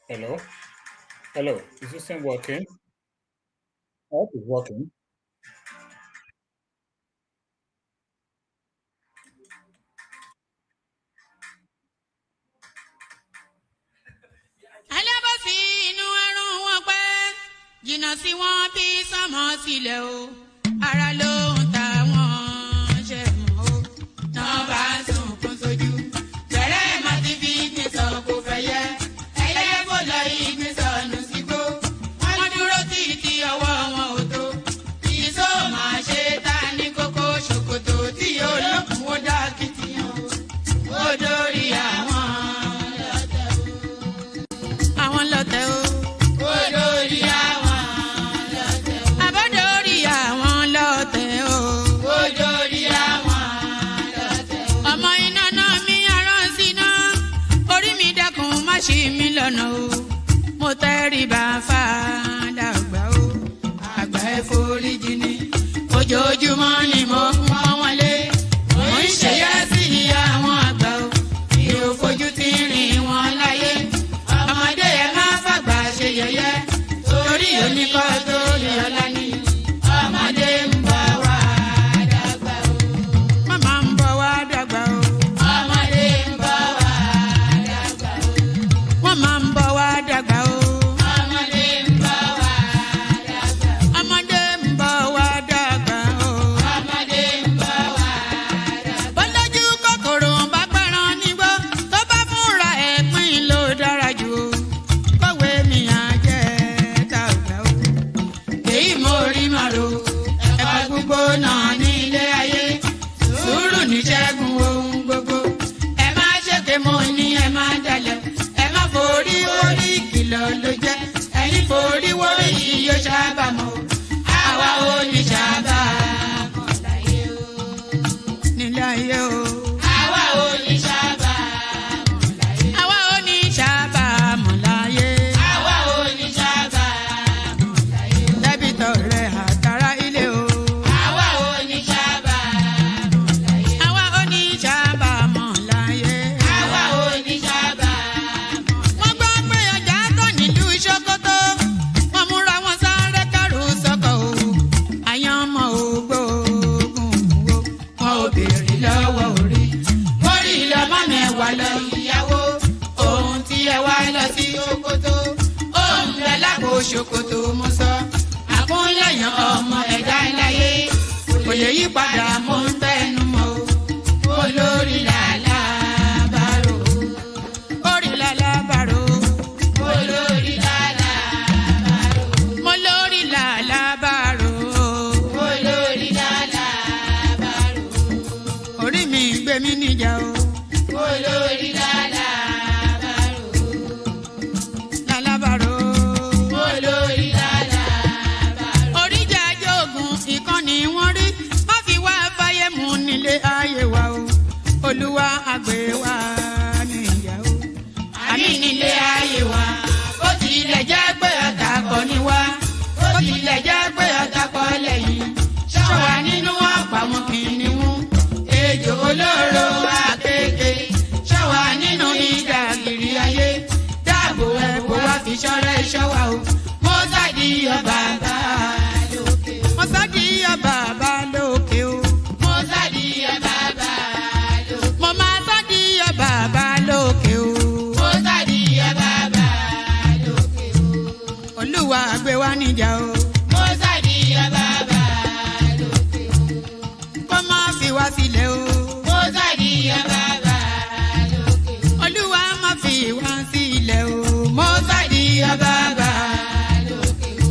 Hello? Hello, is this thing working? I hope it's working. alábòsí inú ẹrù wọn pẹ́ jìnnà sí wọn bí sánmọ̀ sílẹ̀ o ara ló ń ta wọn ṣe mọ́ o náà bá sunkún sójú bẹ̀rẹ̀ má ti fi gbé sọ kó fẹ́ yẹ ẹyẹ kó lọ ìgbé sọnù sígbó wọn dúró títí ọwọ́ wọn ò tó ìṣó máa ṣe ta ní kókó ṣòkòtò tí olókùn ó dá kìtìyàn o ó dórí àwọn lọ́tẹ̀ o. Olórí àwọn lọ́tẹ̀ o. Àbọ̀dórí àwọn lọ́tẹ̀ o. Olórí àwọn lọ́tẹ̀ o. Ọmọ iná náà mi arán síná. Orí mi dákun má ṣì mí lọ́nà o. Mo tẹríba fàdàgbà o. Àgbà ẹ̀ foríjì ni. Ojoojúmọ́ ni mo ń pọ́n wọn lé. Mo ń ṣèyá sí ìyá àwọn àgbà o. Mi ò fojú tí rìn wọn láyé. Ọmọdé ẹ má fàgbà ṣe yẹ̀yẹ́ torí oníkọ́ tó lè ọlá ní. Ọmọdé ń bọ̀ wá dàgbà o. Màmá ń bọ̀ wá dàgbà o. Ọmọdé ń bọ̀ wá dàgbà o. Wọ́n máa ń bọ̀ wá dàgbà o. Ọmọdé ń bọ̀ wá dàgbà o. Ọmọdé ń bọ̀ wá dàgbà o. Ọmọdé ń bọ̀ wá dàgbà o. Bọ́lájú kòkòrò bá pẹran nígbó tó bá fúnra ẹ̀ pín ló dára jù o. Kọ̀wé mi á jẹ́ dàgbà o. Èyí mo rí màrò ẹ̀fọ́ gbogbo náà ní ilé ayé. Sùúrù ní ṣẹ́gun ohun gbogbo. Ẹ má ṣèké mo ní ẹ má dalẹ̀. Ẹ má forí wórí ìkìlọ̀ ló jẹ́. Ẹ̀yin forí wórí yìí yóò ṣàbàmọ̀. Àwa ò ní ṣàbàmọ̀ láyé o. Nílé ayé o. Àwa ò ní ṣàbàmọ̀ láyé. Àwa ò ní ṣàbàmọ̀ láyé. Àwa ò ní ṣàbàmọ̀ láyé. Dẹ́bìtọ̀ rẹ̀ àtàrà ilé o. Àwa ò ní ṣàbàmọ̀ láyé. Àwa ò ní ṣàbàmọ̀ láyé. Àwa ò ní ṣàbàmọ̀. Wọ́n gbọ́ pé ọjà tó nílùú Ṣókótó. Wọ́n múra wọn sáré kárù sọ́kọ̀ o. Àyàn ọmọ ògbóògùn wo. Wọn ò béèrè lọ́wọ́ orí. Orí lọ́mọ mẹ́wàá lọ ìyàwó. Ohun tí ẹ wá lọ sí Ṣókótó. Ohun rẹ̀ lápò Ṣókótó mo sọ. Àkúnlẹ̀yàn ọmọ ẹ̀dá láyé. Kò lè yí padà mo ń tẹnu mọ́ o. Olórí làlá bàrò. Orí làlá bàrò. Olórí làlá bàrò. Mo lórí làlá bàrò. Olórí làlá bàrò. Orí mi gbé mi níjà o. Olórí làlá bàrò. Làlá bàrò. Olórí làlá bàrò. Oríjà jogun ìkànnì wọn rí. Má fi wá fáyé mu nílé ayé wa o. Olúwa àgbẹ̀ wa níyàwó. Àmì nílé ayé wa. Ó tilẹ̀ jẹ́ pé ọ̀tá kọ́ ni wá. Ó tilẹ̀ jẹ́ pé ọ̀tá kọ́ lẹ́yìn. Ṣọ́wa nínú ọ̀pá wọn kìnìún. Ejò olóró àkékè. Ṣọ́wa nínú ìdàgìrì ayé. Dáàbò ẹ̀bùn wá fi ṣọ́rẹ́ ṣọ́wa o. Mo sádì ọba bá lókè. Mo sádì ọba bá lókè o. Mo sádì ọba bá lókè. Mo máa sádì ọba bá lókè o. Mo sádì ọba bá lókè o. Olúwa gbé wa níjà o. Mo sádì ọba bá lókè o. Kó má fi wá sílẹ̀ o. Mo sádì ọba bá lókè o. Olúwa má fi wá sílẹ̀ o. Mo sádì ọba bá lókè o.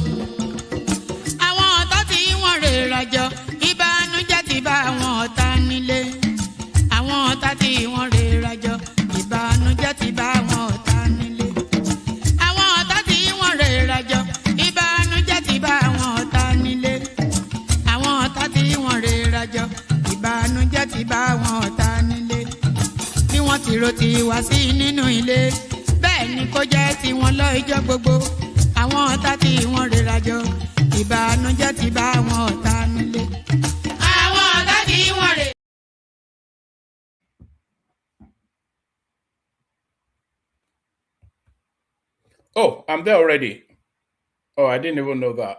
Àwọn ọ̀tá tí wọ́n rè rajọ ìbànújẹ́ ti bá àwọn ọ̀tá nílé. Àwọn ọ̀tá tí wọ́n rè rajọ ìbànújẹ́ ti bá àwọn ọ̀tá nílé. Àwọn ọ̀tá tí wọ́n rè rajọ ìbànújẹ́ ti bá àwọn ọ̀tá nílé. Àwọn ọ̀tá tí wọ́n rè rajọ ìbànújẹ́ ti bá àwọn ọ̀tá nílé. Bí wọ́n ti ro ti wá sí nínú ilé bẹ́ẹ̀ ni kó jẹ́ tiwọn lọ ijọ́ gbogbo. Àwọn ọ̀tá tí wọ́n rè rajọ ìbànújẹ́ ti bá àwọn ọ̀tá nílé. Àwọn ọ̀tá tí wọ́n rè. Oh, I'm there already. Oh, I didn't even know that.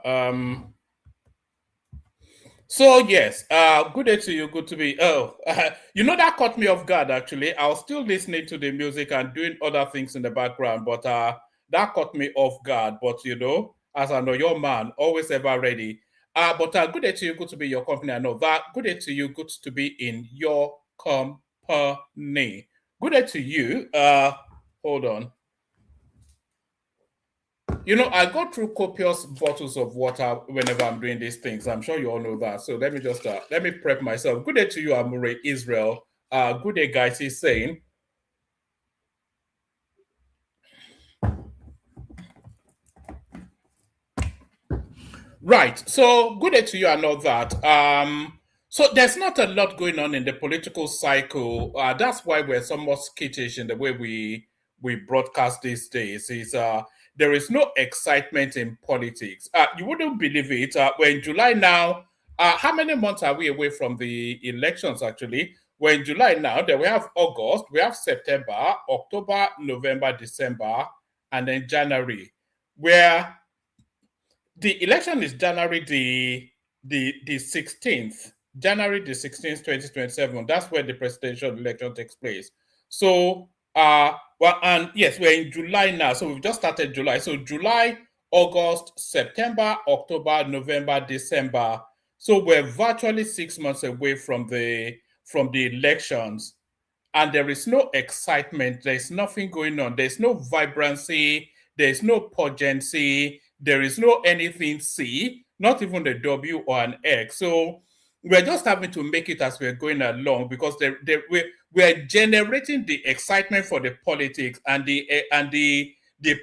So yes, good day to you. Good to be. Oh, that caught me off guard. Actually, I was still listening to the music and doing other things in the background, but that caught me off guard. But as I know your man, always ever ready. But good day to you. Good to be in your company. I know that. Good day to you. Good to be in your company. Good day to you. Hold on. I go through copious bottles of water whenever I'm doing these things. I'm sure you all know that. So let me just let me prep myself. Good day to you, Amure Israel. Good day, guys. He's saying. Right. So good day to you. I know that. So there's not a lot going on in the political cycle. That's why we're somewhat skittish in the way we broadcast these days. Is there is no excitement in politics. You wouldn't believe it. We're in July now. How many months are we away from the elections? Actually, we're in July now. Then we have August, we have September, October, November, December, and then January. Where the election is January the 16th. January the 16th, 2027. That's where the presidential election takes place. So well, and yes, we're in July now. So we've just started July. So July, August, September, October, November, December. So we're virtually 6 months away from the elections, and there is no excitement. There's nothing going on. There's no vibrancy. There's no pungency. There is no anything C, not even the W or an X. So we're just having to make it as we're going along, because we're generating the excitement for the politics, and the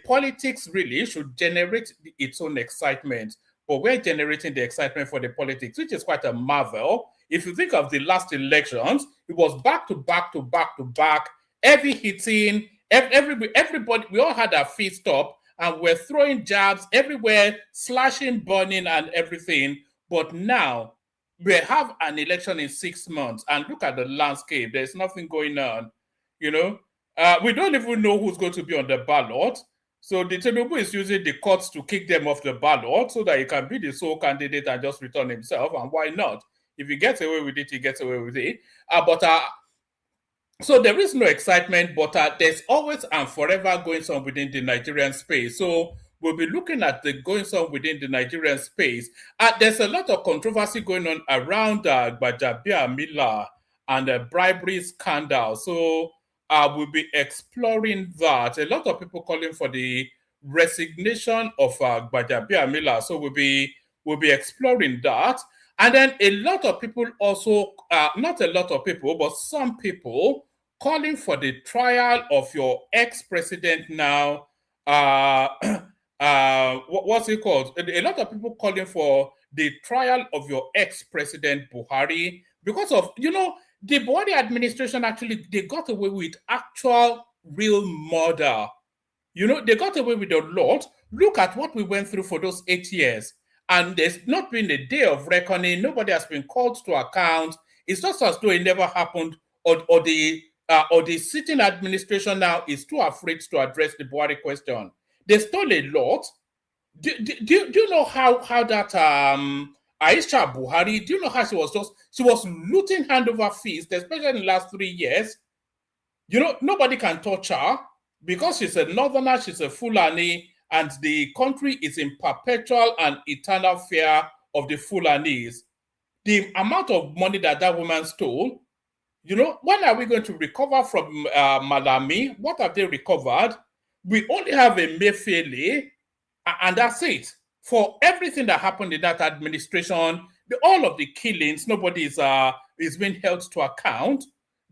politics really should generate its own excitement. But we're generating the excitement for the politics, which is quite a marvel. If you think of the last elections, it was back to back to back to back, every hitting, everybody, we all had our feet stop, and we're throwing jabs everywhere, slashing, burning, and everything. But now we have an election in 6 months, and look at the landscape. There's nothing going on. We don't even know who's going to be on the ballot. So the Tinubu is using the courts to kick them off the ballot so that he can be the sole candidate and just return himself. And why not? If he gets away with it, he gets away with it. So there is no excitement, but there's always and forever going on within the Nigerian space. So we'll be looking at the goings on within the Nigerian space. There's a lot of controversy going on around Gbajabiamila and the bribery scandal. So we'll be exploring that. A lot of people calling for the resignation of Gbajabiamila. So we'll be exploring that. And then a lot of people also, not a lot of people, but some people calling for the trial of your ex-president now. What's it called? A lot of people calling for the trial of your ex-president Buhari, because of, the Buhari administration actually, they got away with actual real murder. They got away with a lot. Look at what we went through for those 8 years. And there's not been a day of reckoning. Nobody has been called to account. It's just as though it never happened, or the sitting administration now is too afraid to address the Buhari question. They stole a lot. Do you know how that Aisha Buhari, do you know how she was looting hand over fist, especially in the last 3 years? Nobody can touch her because she's a northerner, she's a Fulani, and the country is in perpetual and eternal fear of the Fulanis. The amount of money that woman stole, when are we going to recover from Malami? What have they recovered? We only have a Emefiele, and that's it. For everything that happened in that administration, all of the killings, nobody is being held to account.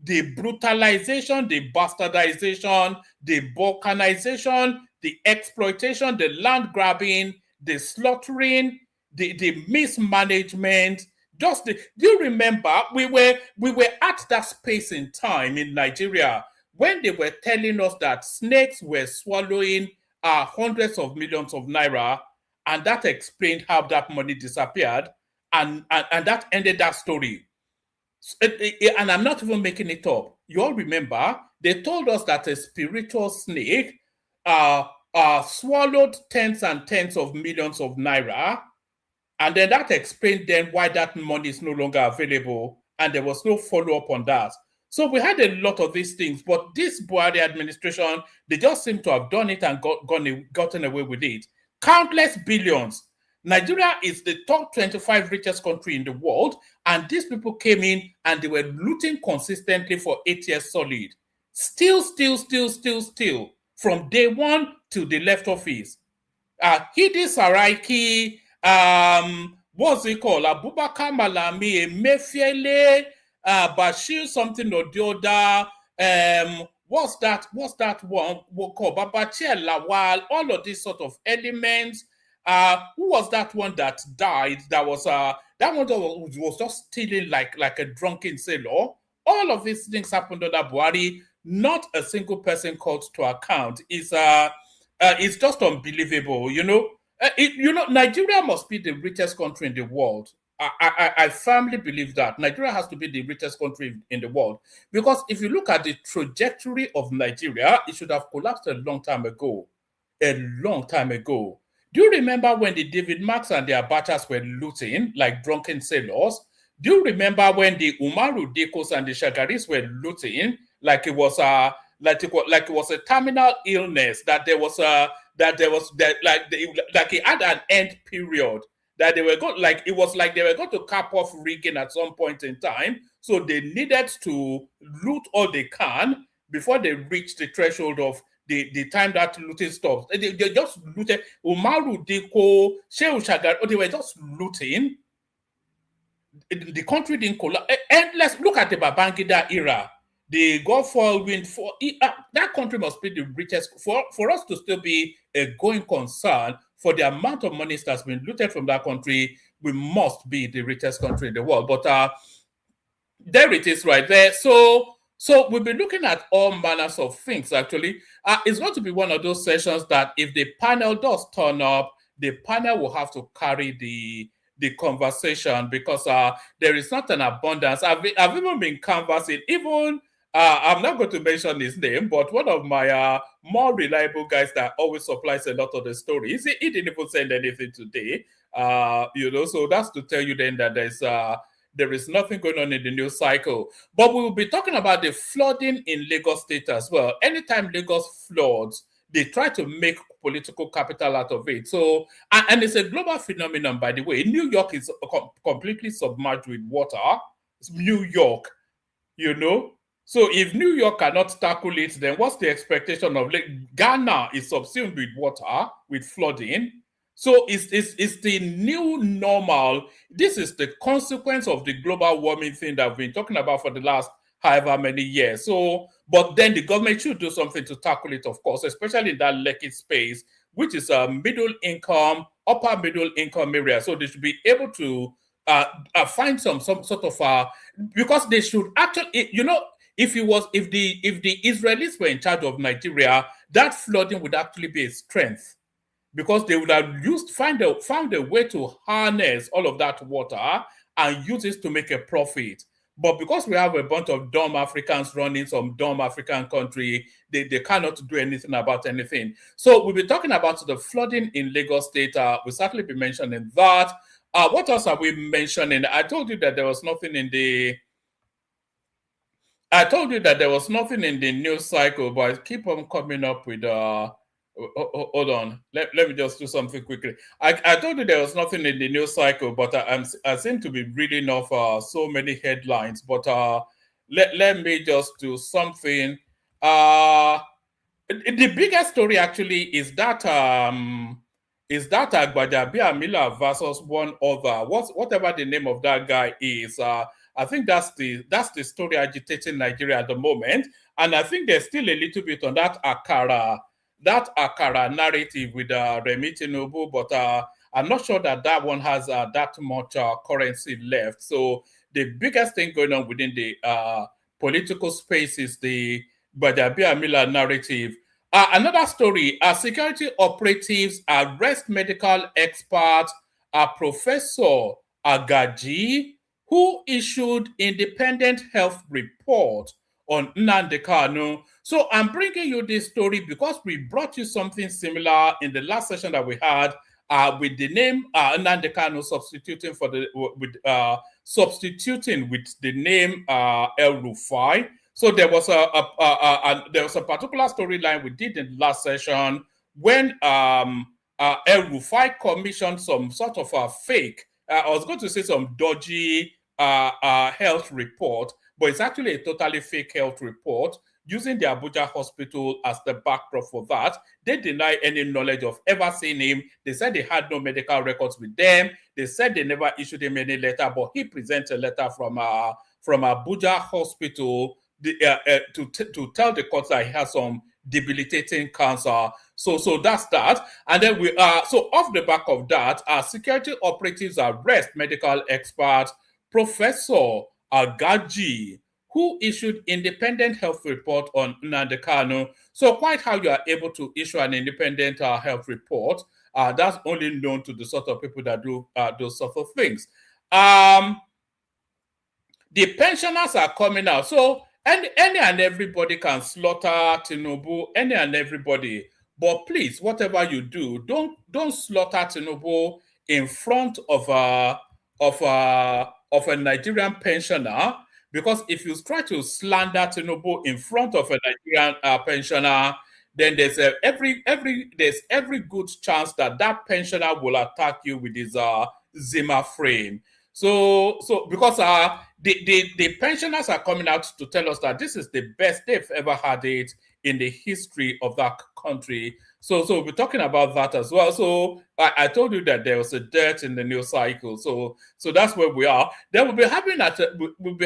The brutalization, the bastardization, the balkanization, the exploitation, the land grabbing, the slaughtering, the mismanagement. Do you remember we were at that space in time in Nigeria when they were telling us that snakes were swallowing hundreds of millions of naira, and that explained how that money disappeared, and that ended that story. And I'm not even making it up. You all remember they told us that a spiritual snake swallowed tens and tens of millions of naira. And then that explained then why that money is no longer available. And there was no follow-up on that. So we had a lot of these things, but this Buhari administration, they just seem to have done it and gotten away with it. Countless billions. Nigeria is the top 25 richest country in the world, and these people came in and they were looting consistently for 8 years solid. Still, from day one till they left office. Hidi Saraiki, what's it called? Abubakar Malami, Emefiele, Bashir something or the other. What's that one? We'll call Babachi Lawal, all of these sort of elements. Who was that one that died? That was that one that was just stealing like a drunken sailor. All of these things happened under Buhari. Not a single person called to account. It's just unbelievable, Nigeria must be the richest country in the world. I firmly believe that Nigeria has to be the richest country in the world, because if you look at the trajectory of Nigeria, it should have collapsed a long time ago. Do you remember when the David Marks and the Abachas were looting like drunken sailors? Do you remember when the Umaru Dekos and the Shagaris were looting like it was a terminal illness, that it had an end period, that they were going, like it was like they were going to cap off rigging at some point in time, so they needed to loot all they can before they reach the threshold of the time that looting stops. They just looted. Umaru Deko, Shehu Shagar, they were just looting. The country didn't collapse. And let's look at the Babangida era. The Gulf Oil wind for that country must be the richest. For us to still be a going concern for the amount of money that's been looted from that country, we must be the richest country in the world. But there it is right there. So we'll be looking at all manners of things, actually. It's going to be one of those sessions that if the panel does turn up, the panel will have to carry the conversation, because there is not an abundance. I've even been canvassing, even I'm not going to mention his name, but one of my more reliable guys that always supplies a lot of the stories, he didn't even send anything today. So that's to tell you then that there is nothing going on in the news cycle. But we will be talking about the flooding in Lagos State as well. Anytime Lagos floods, they try to make political capital out of it. So, and it's a global phenomenon, by the way. New York is completely submerged with water. It's New York, So if New York cannot tackle it, then what's the expectation of Ghana is subsumed with water, with flooding. So it's the new normal. This is the consequence of the global warming thing that we've been talking about for the last however many years. So, but then the government should do something to tackle it, of course, especially in that Lekki space, which is a middle income, upper middle income area. So they should be able to find some sort of because they should actually, if the Israelis were in charge of Nigeria, that flooding would actually be a strength, because they would have found a way to harness all of that water and use it to make a profit. But because we have a bunch of dumb Africans running some dumb African country, they cannot do anything about anything. So we'll be talking about the flooding in Lagos State. We'll certainly be mentioning that. What else are we mentioning? I told you that there was nothing in the news cycle, but I keep on coming up with hold on. Let me just do something quickly. I told you there was nothing in the news cycle, but I seem to be reading off so many headlines. But let me just do something. The biggest story actually is that Gbajabiamila versus one other. Whatever the name of that guy is. I think that's the story agitating Nigeria at the moment, and I think there's still a little bit on that Akara narrative with Remi Tinubu, but I'm not sure that one has that much currency left. So the biggest thing going on within the political space is the Gbajabiamila narrative. Another story, security operatives arrest medical expert Professor Agaji, who issued independent health report on Nnamdi Kanu. So I'm bringing you this story because we brought you something similar in the last session that we had with the name Nnamdi Kanu substituting with the name El Rufai. So there was a particular storyline we did in the last session when El Rufai commissioned some sort of a fake. I was going to say some dodgy health report, but it's actually a totally fake health report using the Abuja hospital as the backdrop for that. They deny any knowledge of ever seeing him. They said they had no medical records with them. They said they never issued him any letter, but he presents a letter from Abuja hospital to tell the court that he has some debilitating cancer. So that's that. And then so off the back of that, our security operatives arrest medical expert Professor Agaji, who issued independent health report on Nnamdi Kanu. So quite how you are able to issue an independent health report, that's only known to the sort of people that do those sort of things. The pensioners are coming out. So any and everybody can slaughter Tinubu, any and everybody. But please, whatever you do, don't slaughter Tinubu in front of a Nigerian pensioner, because if you try to slander Tinubu in front of a Nigerian pensioner, then there's every good chance that pensioner will attack you with his Zimmer frame. So because the pensioners are coming out to tell us that this is the best they've ever had it in the history of that country. So we're talking about that as well. So I told you that there was a dearth in the news cycle. So that's where we are. Then we'll be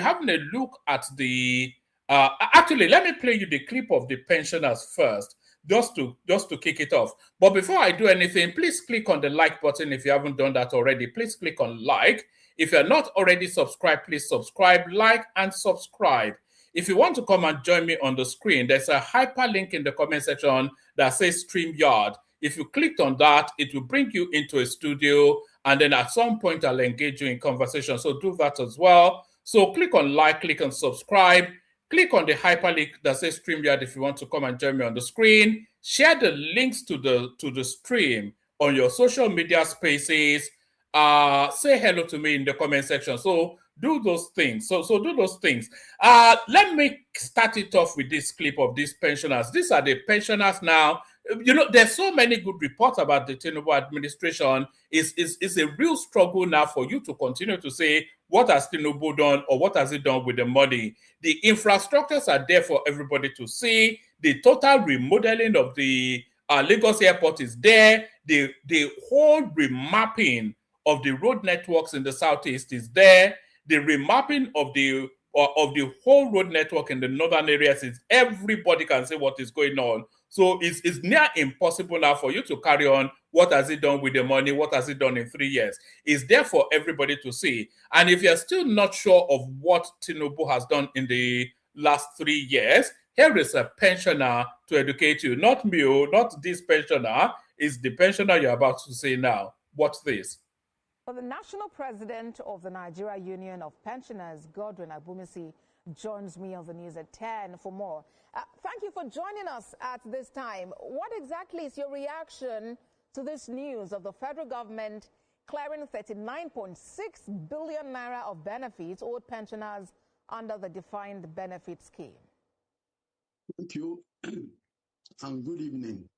having a look at the actually, let me play you the clip of the pensioners first, just to kick it off. But before I do anything, please click on the like button if you haven't done that already. Please click on like. If you're not already subscribed, please subscribe, like, and subscribe. If you want to come and join me on the screen, there's a hyperlink in the comment section that says StreamYard. If you clicked on that, it will bring you into a studio, and then at some point I'll engage you in conversation. So do that as well. So click on like, click on subscribe, click on the hyperlink that says StreamYard if you want to come and join me on the screen. Share the links to the stream on your social media spaces. Say hello to me in the comment section. So do those things. So do those things. Let me start it off with this clip of these pensioners. These are the pensioners now. You know, there's so many good reports about the Tinubu administration. It's a real struggle now for you to continue to say, what has Tinubu done or what has he done with the money? The infrastructures are there for everybody to see. The total remodeling of the Lagos airport is there. The whole remapping of the road networks in the southeast is there. The remapping of the whole road network in the northern areas is everybody can say what is going on. So it's near impossible now for you to carry on. What has he done with the money? What has he done in 3 years? It's there for everybody to see. And if you're still not sure of what Tinubu has done in the last 3 years, here is a pensioner to educate you. Not me, not this pensioner. It's the pensioner you're about to see now. Watch this. But the national president of the Nigeria Union of Pensioners, Godwin Agbumisi, joins me on the news at 10 for more. Thank you for joining us at this time. What exactly is your reaction to this news of the federal government clearing 39.6 billion naira of benefits owed pensioners under the defined benefit scheme? Thank you and good evening.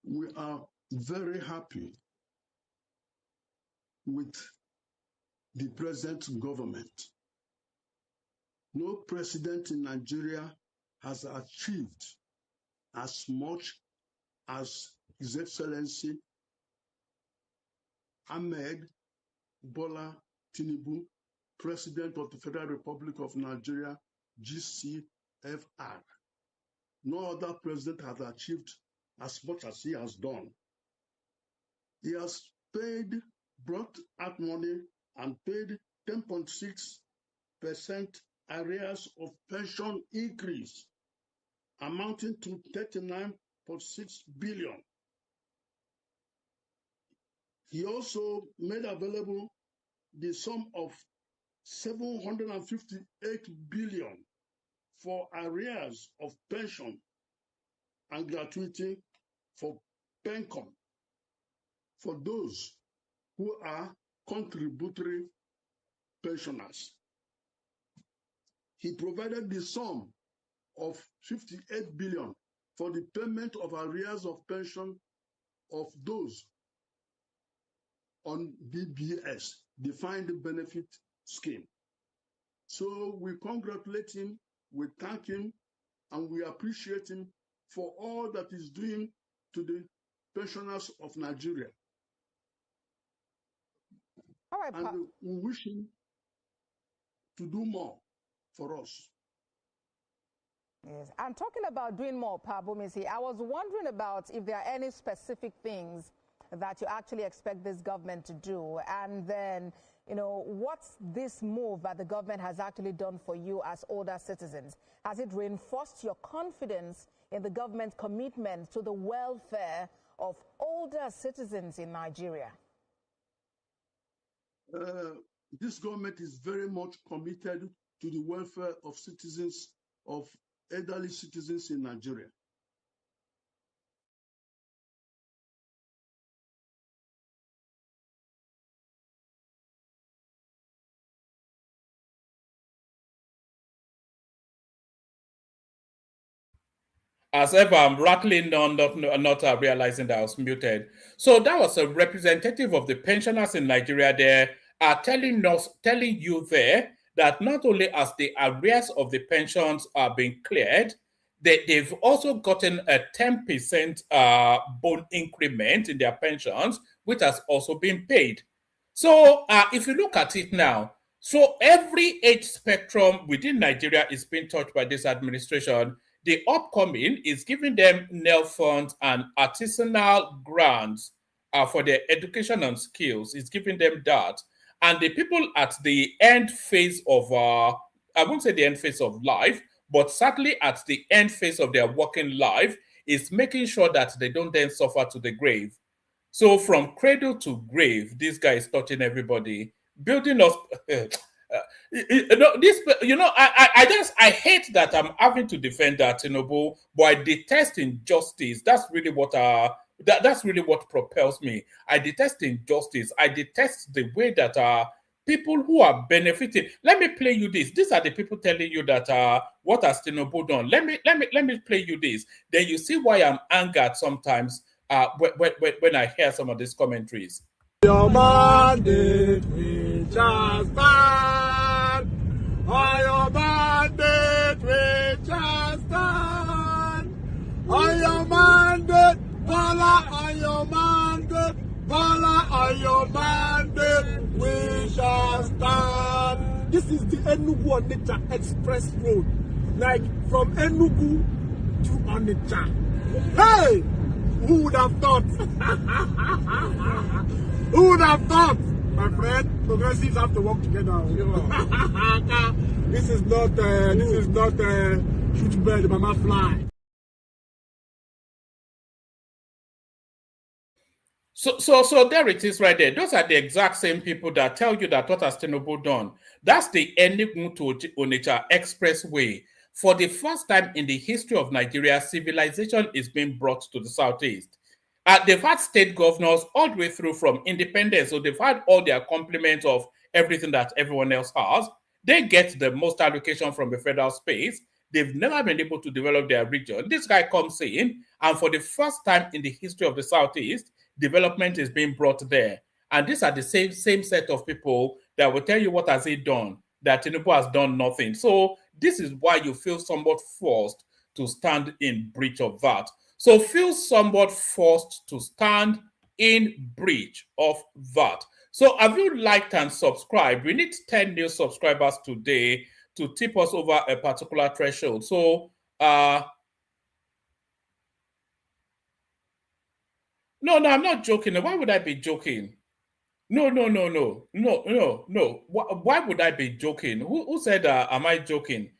We are very happy with the present government. No president in Nigeria has achieved as much as His Excellency Ahmed Bola Tinubu, President of the Federal Republic of Nigeria, GCFR. No other president has achieved as much as he has done. He has brought out money and paid 10.6% arrears of pension increase, amounting to 39.6 billion. He also made available the sum of 758 billion for arrears of pension and gratuity for PENCOM for those who are contributory pensioners. He provided the sum of 58 billion for the payment of arrears of pension of those on DBS, Defined Benefit Scheme. So we congratulate him, we thank him, and we appreciate him for all that he's doing to the pensioners of Nigeria. All right, and we wish him to do more for us. Yes, and talking about doing more, Pabumisi, I was wondering about if there are any specific things that you actually expect this government to do, and then, you know, what's this move that the government has actually done for you as older citizens? Has it reinforced your confidence in the government's commitment to the welfare of older citizens in Nigeria? This government is very much committed to the welfare of citizens, of elderly citizens in Nigeria. As ever, I'm rattling on, not realizing that I was muted. So that was a representative of the pensioners in Nigeria there telling you there that not only has the arrears of the pensions are being cleared, they've also gotten a 10% bone increment in their pensions, which has also been paid. So if you look at it now, so every age spectrum within Nigeria is being touched by this administration. The upcoming is giving them NEL funds and artisanal grants for their education and skills. It's giving them that. And the people at the end phase of, I won't say the end phase of life, but certainly at the end phase of their working life, is making sure that they don't then suffer to the grave. So from cradle to grave, this guy is touching everybody, building us. I hate that I'm having to defend that, but I detest injustice. That's really what that's really what propels me. I detest injustice. I detest the way that people who are benefiting. Let me play you this. These are the people telling you that what has Tinubu done. Let me play you this. Then you see why I'm angered sometimes when I hear some of these commentaries. Your mandate we shall stand. On your mandate we shall stand. On your mandate, Bola, on your mandate, Bola, on your mandate we shall stand. This is the Enugu-Onitsha Express Road, like from Enugu to Onitsha. Hey! Who would have thought? Who would have thought? My friend, progressives have to work together. This is not shoot bird, mama fly. So there it is right there. Those are the exact same people that tell you that what has Tinubu done. That's the Enugu to Onitsha Expressway. For the first time in the history of Nigeria, civilization is being brought to the southeast. They've had state governors all the way through from independence, so they've had all their compliments of everything that everyone else has. They get the most allocation from the federal space. They've never been able to develop their region. This guy comes in, and for the first time in the history of the southeast, development is being brought there. And these are the same set of people that will tell you what has he done, that Tinubu has done nothing. So this is why you feel somewhat forced to stand in breach of that. So feel somewhat forced to stand in breach of that. So have you liked and subscribed? We need 10 new subscribers today to tip us over a particular threshold. So no, I'm not joking. Why would I be joking? No. Why would I be joking? Who said, am I joking?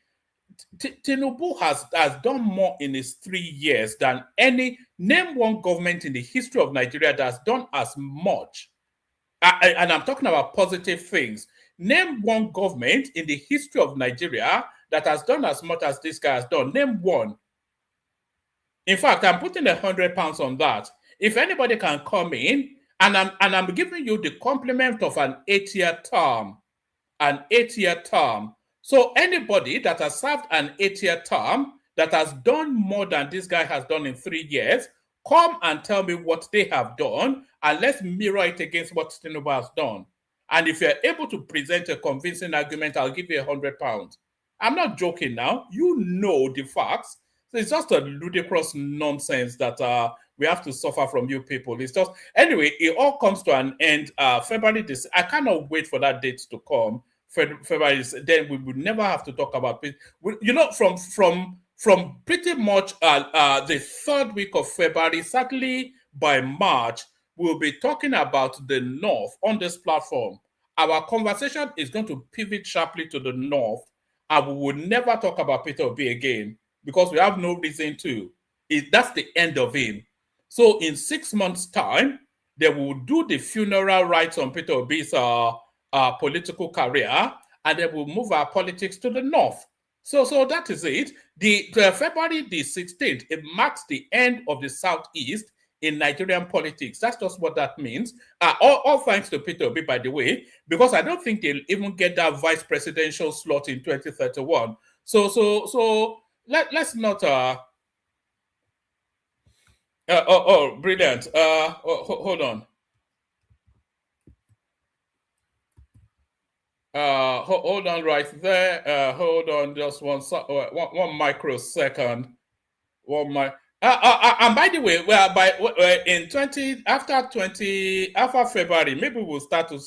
Tinubu has done more in his 3 years than name one government in the history of Nigeria that has done as much. And I'm talking about positive things. Name one government in the history of Nigeria that has done as much as this guy has done. Name one. In fact, I'm putting £100 on that. If anybody can come in, and I'm giving you the compliment of an 8-year term, an 8-year term. So anybody that has served an 8-year term that has done more than this guy has done in 3 years, come and tell me what they have done, and let's mirror it against what Tinubu has done. And if you're able to present a convincing argument, I'll give you £100. I'm not joking now. You know the facts. So it's just a ludicrous nonsense that we have to suffer from you people. It's just, anyway, it all comes to an end. February this. I cannot wait for that date to come. February, then we would never have to talk about it. You know, from pretty much the 3rd week of February, certainly by March, we'll be talking about the North on this platform. Our conversation is going to pivot sharply to the North, and we will never talk about Peter Obi again because we have no reason to. That's the end of him. So in 6 months' time, they will do the funeral rites on Peter Obi's political career, and then we'll move our politics to the North. So that is it. The February the 16th, it marks the end of the Southeast in Nigerian politics. That's just what that means. All thanks to Peter Obi, by the way, because I don't think they'll even get that vice presidential slot in 2031. So let's not. Brilliant. Hold on. Hold on right there. Hold on just one microsecond. And by the way, after February, maybe we'll start to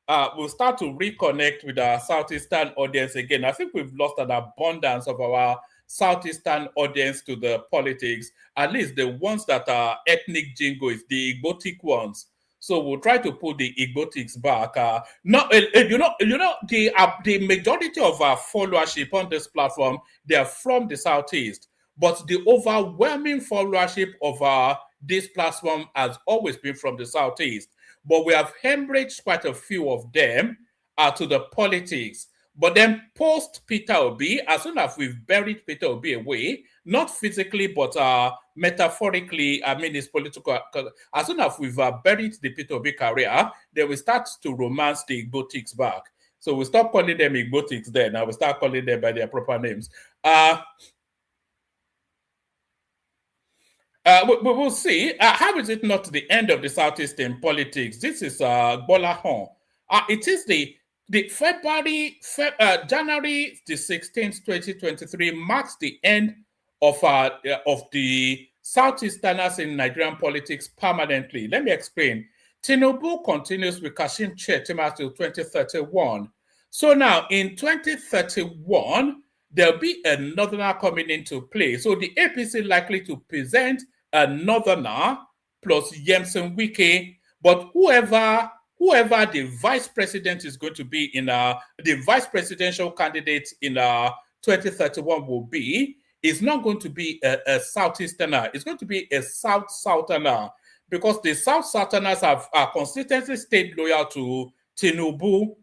reconnect with our Southeastern audience again. I think we've lost an abundance of our Southeastern audience to the politics, at least the ones that are ethnic jingoists, the Igbotic ones. So we'll try to put the Igbotics back. The majority of our followership on this platform, they are from the Southeast. But the overwhelming followership of this platform has always been from the Southeast. But we have hemorrhaged quite a few of them to the politics. But then post Peter Obi, as soon as we've buried Peter Obi away, not physically, but metaphorically, I mean his political, as soon as we've buried the Peter Obi career, then we start to romance the Igbotics back. So we stop calling them Igbotics then, and we start calling them by their proper names. We will see. How is it not the end of the Southeast in politics? This is Bola Hon. It is the January the 16th, 2023 marks the end of the Southeasterners in Nigerian politics permanently. Let me explain. Tinubu continues with Kashim Shettima till 2031. So now in 2031, there'll be a northerner coming into play. So the APC likely to present a northerner plus Yemsen Wike, but whoever the vice president is going to be in the vice presidential candidate in 2031 will be, is not going to be a Southeasterner. It's going to be a Southerner, because the Southerners have consistently stayed loyal to Tinubu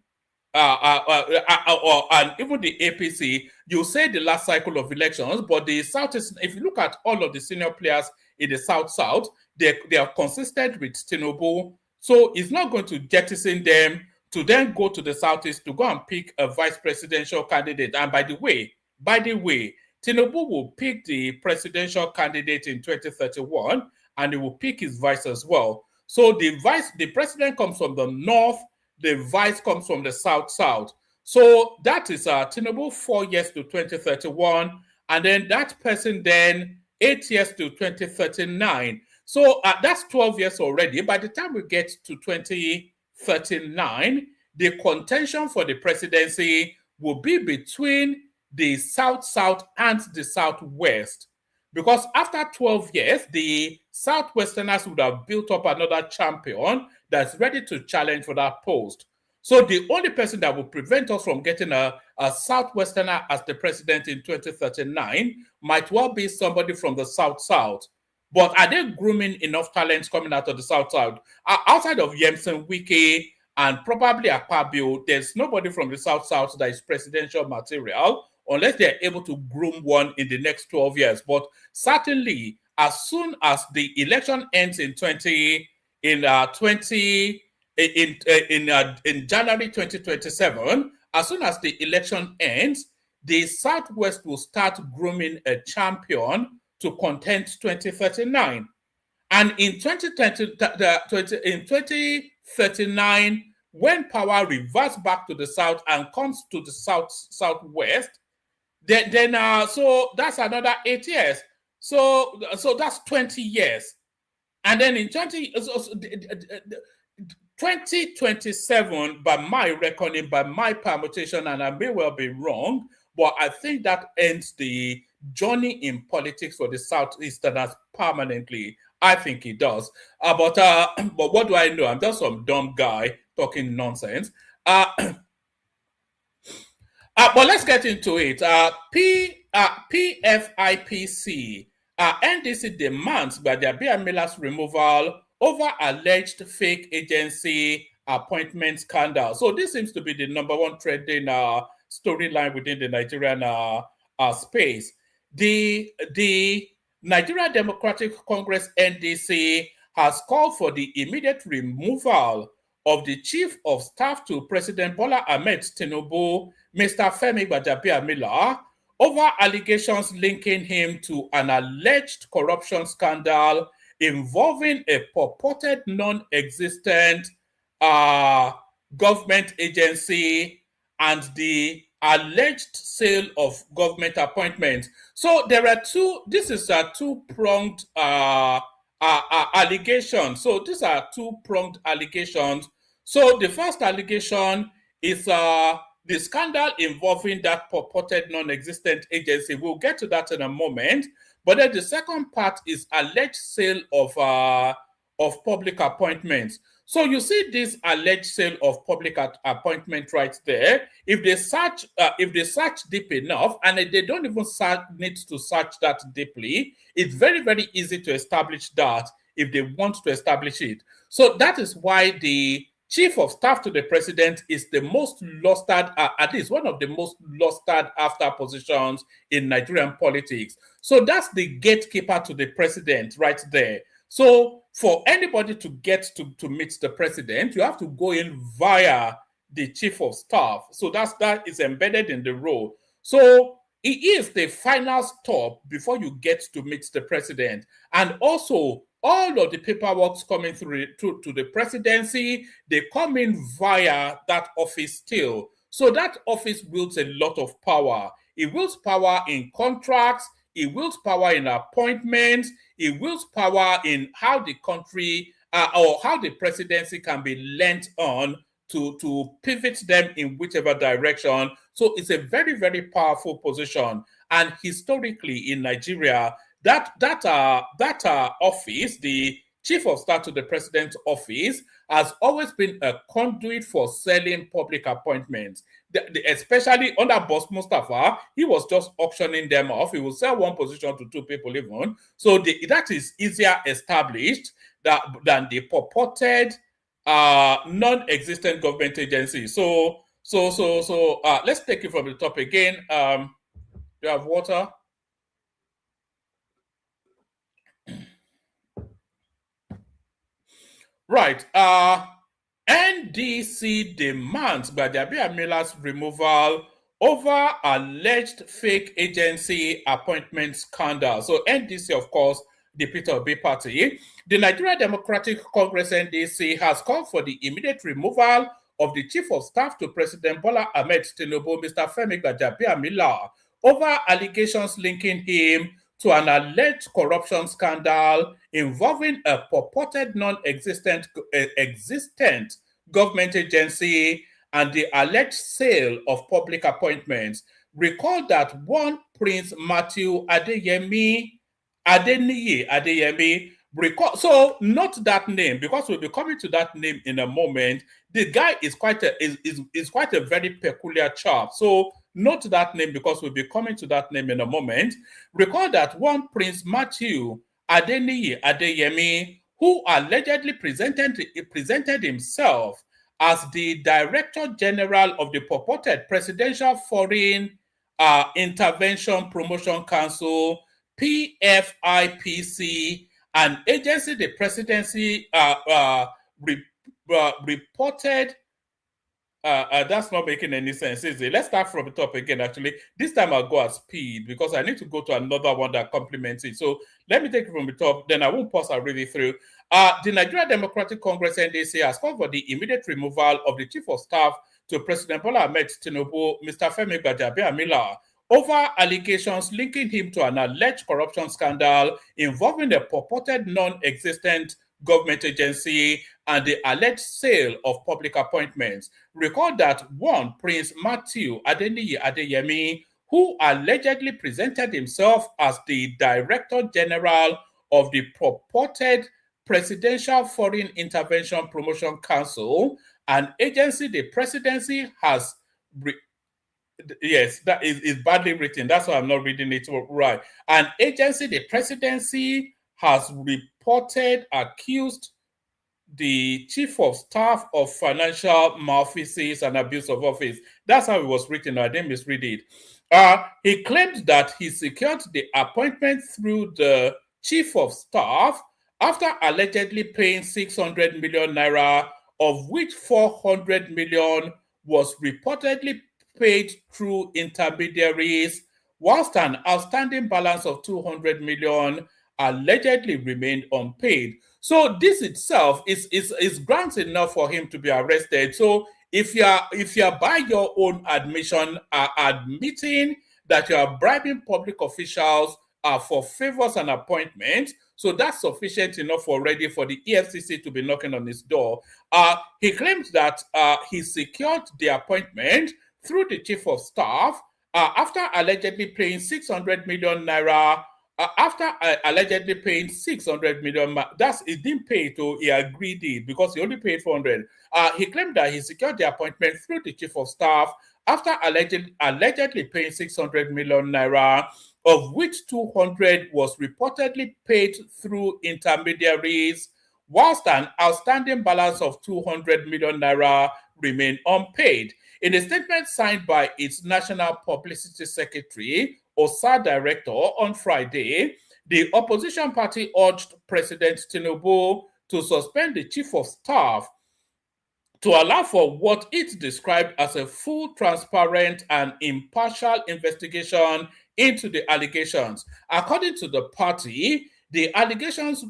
and even the APC. You say the last cycle of elections, but the Southeast, if you look at all of the senior players in the South, they are consistent with Tinubu. So it's not going to jettison them to then go to the Southeast to go and pick a vice presidential candidate. And by the way, Tinubu will pick the presidential candidate in 2031, and he will pick his vice as well. So the president comes from the North, the vice comes from the South. So that is Tinubu 4 years to 2031, and then that person then 8 years to 2039. So that's 12 years already. By the time we get to 2039, the contention for the presidency will be between the South and the Southwest. Because after 12 years, the Southwesterners would have built up another champion that's ready to challenge for that post. So the only person that will prevent us from getting a Southwesterner as the president in 2039 might well be somebody from the South. But are they grooming enough talents coming out of the South? Outside of Yemsen Wike and probably Akpabio, there's nobody from the South that is presidential material unless they're able to groom one in the next 12 years. But certainly, as soon as the election ends in January 2027, as soon as the election ends, the Southwest will start grooming a champion to contend 2039. And in 2039, when power reverts back to the South and comes to the Southwest, so that's another 8 years. So that's 20 years. And then in 2027, by my reckoning, by my permutation, and I may well be wrong, but I think that ends the journey in politics for the Southeasterners permanently. I think it does. But what do I know? I'm just some dumb guy talking nonsense. But let's get into it. PFIPC, NDC demands Gbajabiamila's removal over alleged fake agency appointment scandal. So this seems to be the number one trending storyline within the Nigerian space. The Nigerian Democratic Congress NDC has called for the immediate removal of the Chief of Staff to President Bola Ahmed Tinubu, Mr. Femi Gbajabiamila, over allegations linking him to an alleged corruption scandal involving a purported non-existent government agency and the alleged sale of government appointments. So there are this is a two-pronged allegation. So these are two-pronged allegations. So the first allegation is the scandal involving that purported non-existent agency. We'll get to that in a moment. But then the second part is alleged sale of public appointments. So you see this alleged sale of public appointment right there. If they search deep enough, and they don't even need to search that deeply, it's very, very easy to establish that if they want to establish it. So that is why the Chief of Staff to the President is the most lusted, at least one of the most lusted after positions in Nigerian politics. So that's the gatekeeper to the president right there. So for anybody to get to meet the president, you have to go in via the Chief of Staff. So that is embedded in the role. So it is the final stop before you get to meet the president. And also, all of the paperwork coming through to the presidency, they come in via that office still. So that office wields a lot of power. It wields power in contracts, it wields power in appointments, it wields power in how the country or how the presidency can be lent on to pivot them in whichever direction. So it's a very, very powerful position. And historically in Nigeria, that office, the Chief of Staff to the President's office, has always been a conduit for selling public appointments. Especially under Boss Mustafa, he was just auctioning them off. He will sell one position to two people even. So that is easier established than the purported non-existent government agency. So let's take it from the top again. Do you have water? Right. NDC demands Gbajabiamila's removal over alleged fake agency appointment scandal. So NDC, of course, the Peter Obi party. The Nigerian Democratic Congress NDC has called for the immediate removal of the Chief of Staff to President Bola Ahmed Tinubu, Mr. Femi Gbajabiamila, over allegations linking him to an alleged corruption scandal involving a purported non-existent government agency and the alleged sale of public appointments. Recall that one Prince Matthew Adeniyi, so not that name, because we'll be coming to that name in a moment. The guy is quite a very peculiar chap. So note that name because we'll be coming to that name in a moment. Recall that one Prince Matthew Adeniyi, who allegedly presented himself as the Director General of the purported Presidential Foreign Intervention Promotion Council, PFIPC, an agency the presidency reported. That's not making any sense, is it? Let's start from the top again, actually. This time I'll go at speed because I need to go to another one that complements it. So let me take it from the top, then I won't pause, I'll read it through. The Nigerian Democratic Congress, NDC, has called for the immediate removal of the Chief of Staff to President Bola Ahmed Tinubu, Mr. Femi Gbajabiamila, over allegations linking him to an alleged corruption scandal involving a purported non-existent government agency and the alleged sale of public appointments. Recall that one Prince Matthew Adeniyi Adeyemi, who allegedly presented himself as the Director General of the purported Presidential Foreign Intervention Promotion Council, an agency the presidency has yes, that is badly written. That's why I'm not reading it right. An agency the presidency has reported accused the Chief of Staff of financial malfeasance and abuse of office. That's how it was written. I didn't misread it. He claimed that he secured the appointment through the Chief of Staff after allegedly paying 600 million naira, of which 400 million was reportedly paid through intermediaries, whilst an outstanding balance of 200 million allegedly remained unpaid. So this itself is grounds enough for him to be arrested. So if you're by your own admission admitting that you are bribing public officials for favors and appointments, so that's sufficient enough already for the EFCC to be knocking on his door. He claimed that he secured the appointment through the Chief of Staff after allegedly paying 600 million naira. After allegedly paying 600 million, he didn't pay it, he agreed it because he only paid 400. He claimed that he secured the appointment through the Chief of Staff after allegedly paying 600 million naira, of which 200 was reportedly paid through intermediaries, whilst an outstanding balance of 200 million naira remained unpaid. In a statement signed by its National Publicity Secretary, OSA Director, on Friday, the opposition party urged President Tinubu to suspend the Chief of Staff to allow for what it described as a full, transparent, and impartial investigation into the allegations. According to the party, the allegations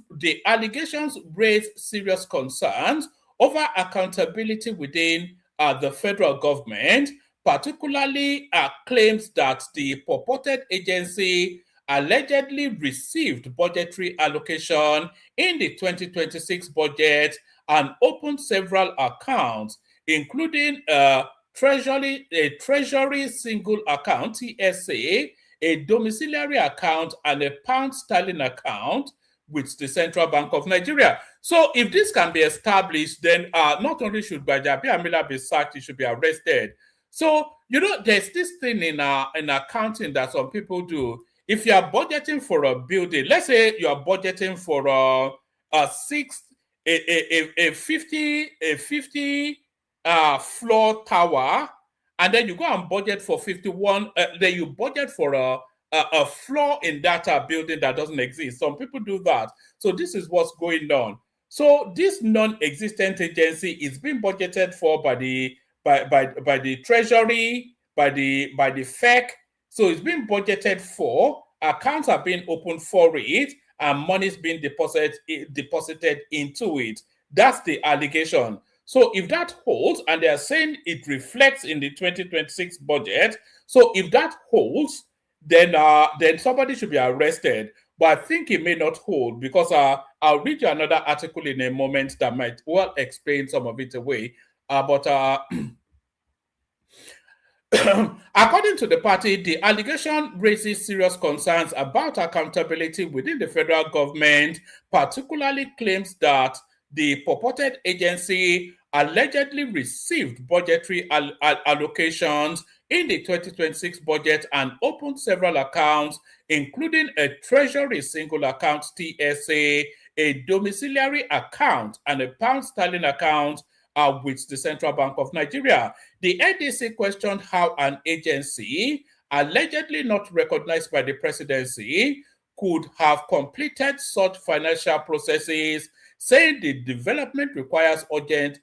raise serious concerns over accountability within the federal government, particularly claims that the purported agency allegedly received budgetary allocation in the 2026 budget and opened several accounts, including a treasury single account, TSA, a domiciliary account, and a pound sterling account with the Central Bank of Nigeria. So if this can be established, then not only should Gbajabiamila be sacked, he should be arrested. So, there's this thing in accounting that some people do. If you are budgeting for a building, let's say you are budgeting for a 50 floor tower, and then you go and budget for 51, then you budget for a floor in that building that doesn't exist. Some people do that. So this is what's going on. So this non-existent agency is being budgeted for by the treasury, by the FEC. So it's being budgeted for, accounts are being opened for it, and money is being deposited into it. That's the allegation. So if that holds, and they are saying it reflects in the 2026 budget, so if that holds, then somebody should be arrested. But I think it may not hold, because I'll read you another article in a moment that might well explain some of it away. According to the party, the allegation raises serious concerns about accountability within the federal government, particularly claims that the purported agency allegedly received budgetary allocations in the 2026 budget and opened several accounts, including a treasury single account, TSA, a domiciliary account, and a pound sterling account, with the Central Bank of Nigeria. The NDC questioned how an agency allegedly not recognized by the presidency could have completed such financial processes, saying the development requires urgent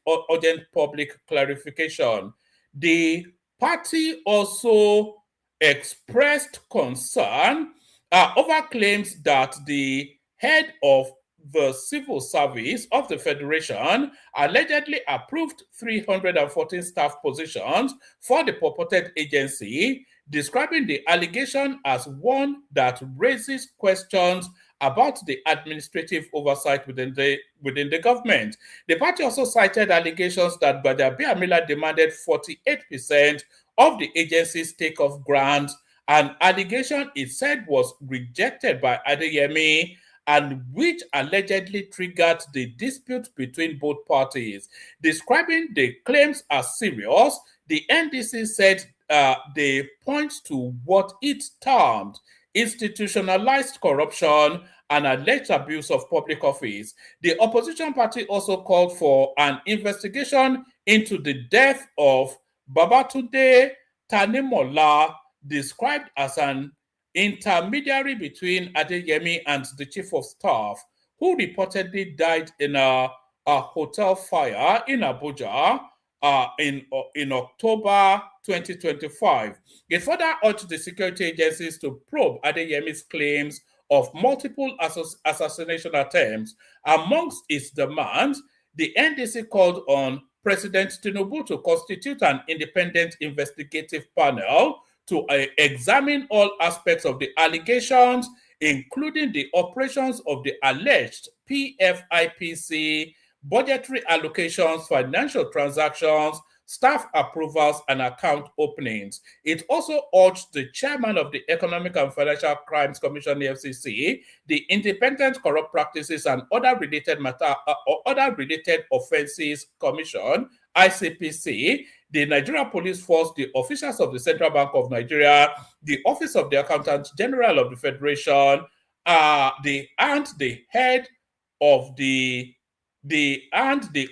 public clarification. The party also expressed concern over claims that the head of the civil service of the Federation allegedly approved 314 staff positions for the purported agency, describing the allegation as one that raises questions about the administrative oversight within the government. The party also cited allegations that Gbajabiamila demanded 48% of the agency's take-off grant, an allegation it said was rejected by Adeyemi, and which allegedly triggered the dispute between both parties. Describing the claims as serious, the NDC said they point to what it termed institutionalized corruption and alleged abuse of public office. The opposition party also called for an investigation into the death of Babatunde Tanimola, described as an intermediary between Adeyemi and the chief of staff, who reportedly died in a hotel fire in Abuja in October 2025. It further urged the security agencies to probe Adeyemi's claims of multiple assassination attempts. Amongst its demands, the NDC called on President Tinubu to constitute an independent investigative panel to examine all aspects of the allegations, including the operations of the alleged PFIPC, budgetary allocations, financial transactions, staff approvals, and account openings. It also urged the chairman of the Economic and Financial Crimes Commission, EFCC, the Independent Corrupt Practices and Other Related Offences Commission, ICPC, the Nigeria Police Force, the officials of the Central Bank of Nigeria, the Office of the Accountant General of the Federation, the head of the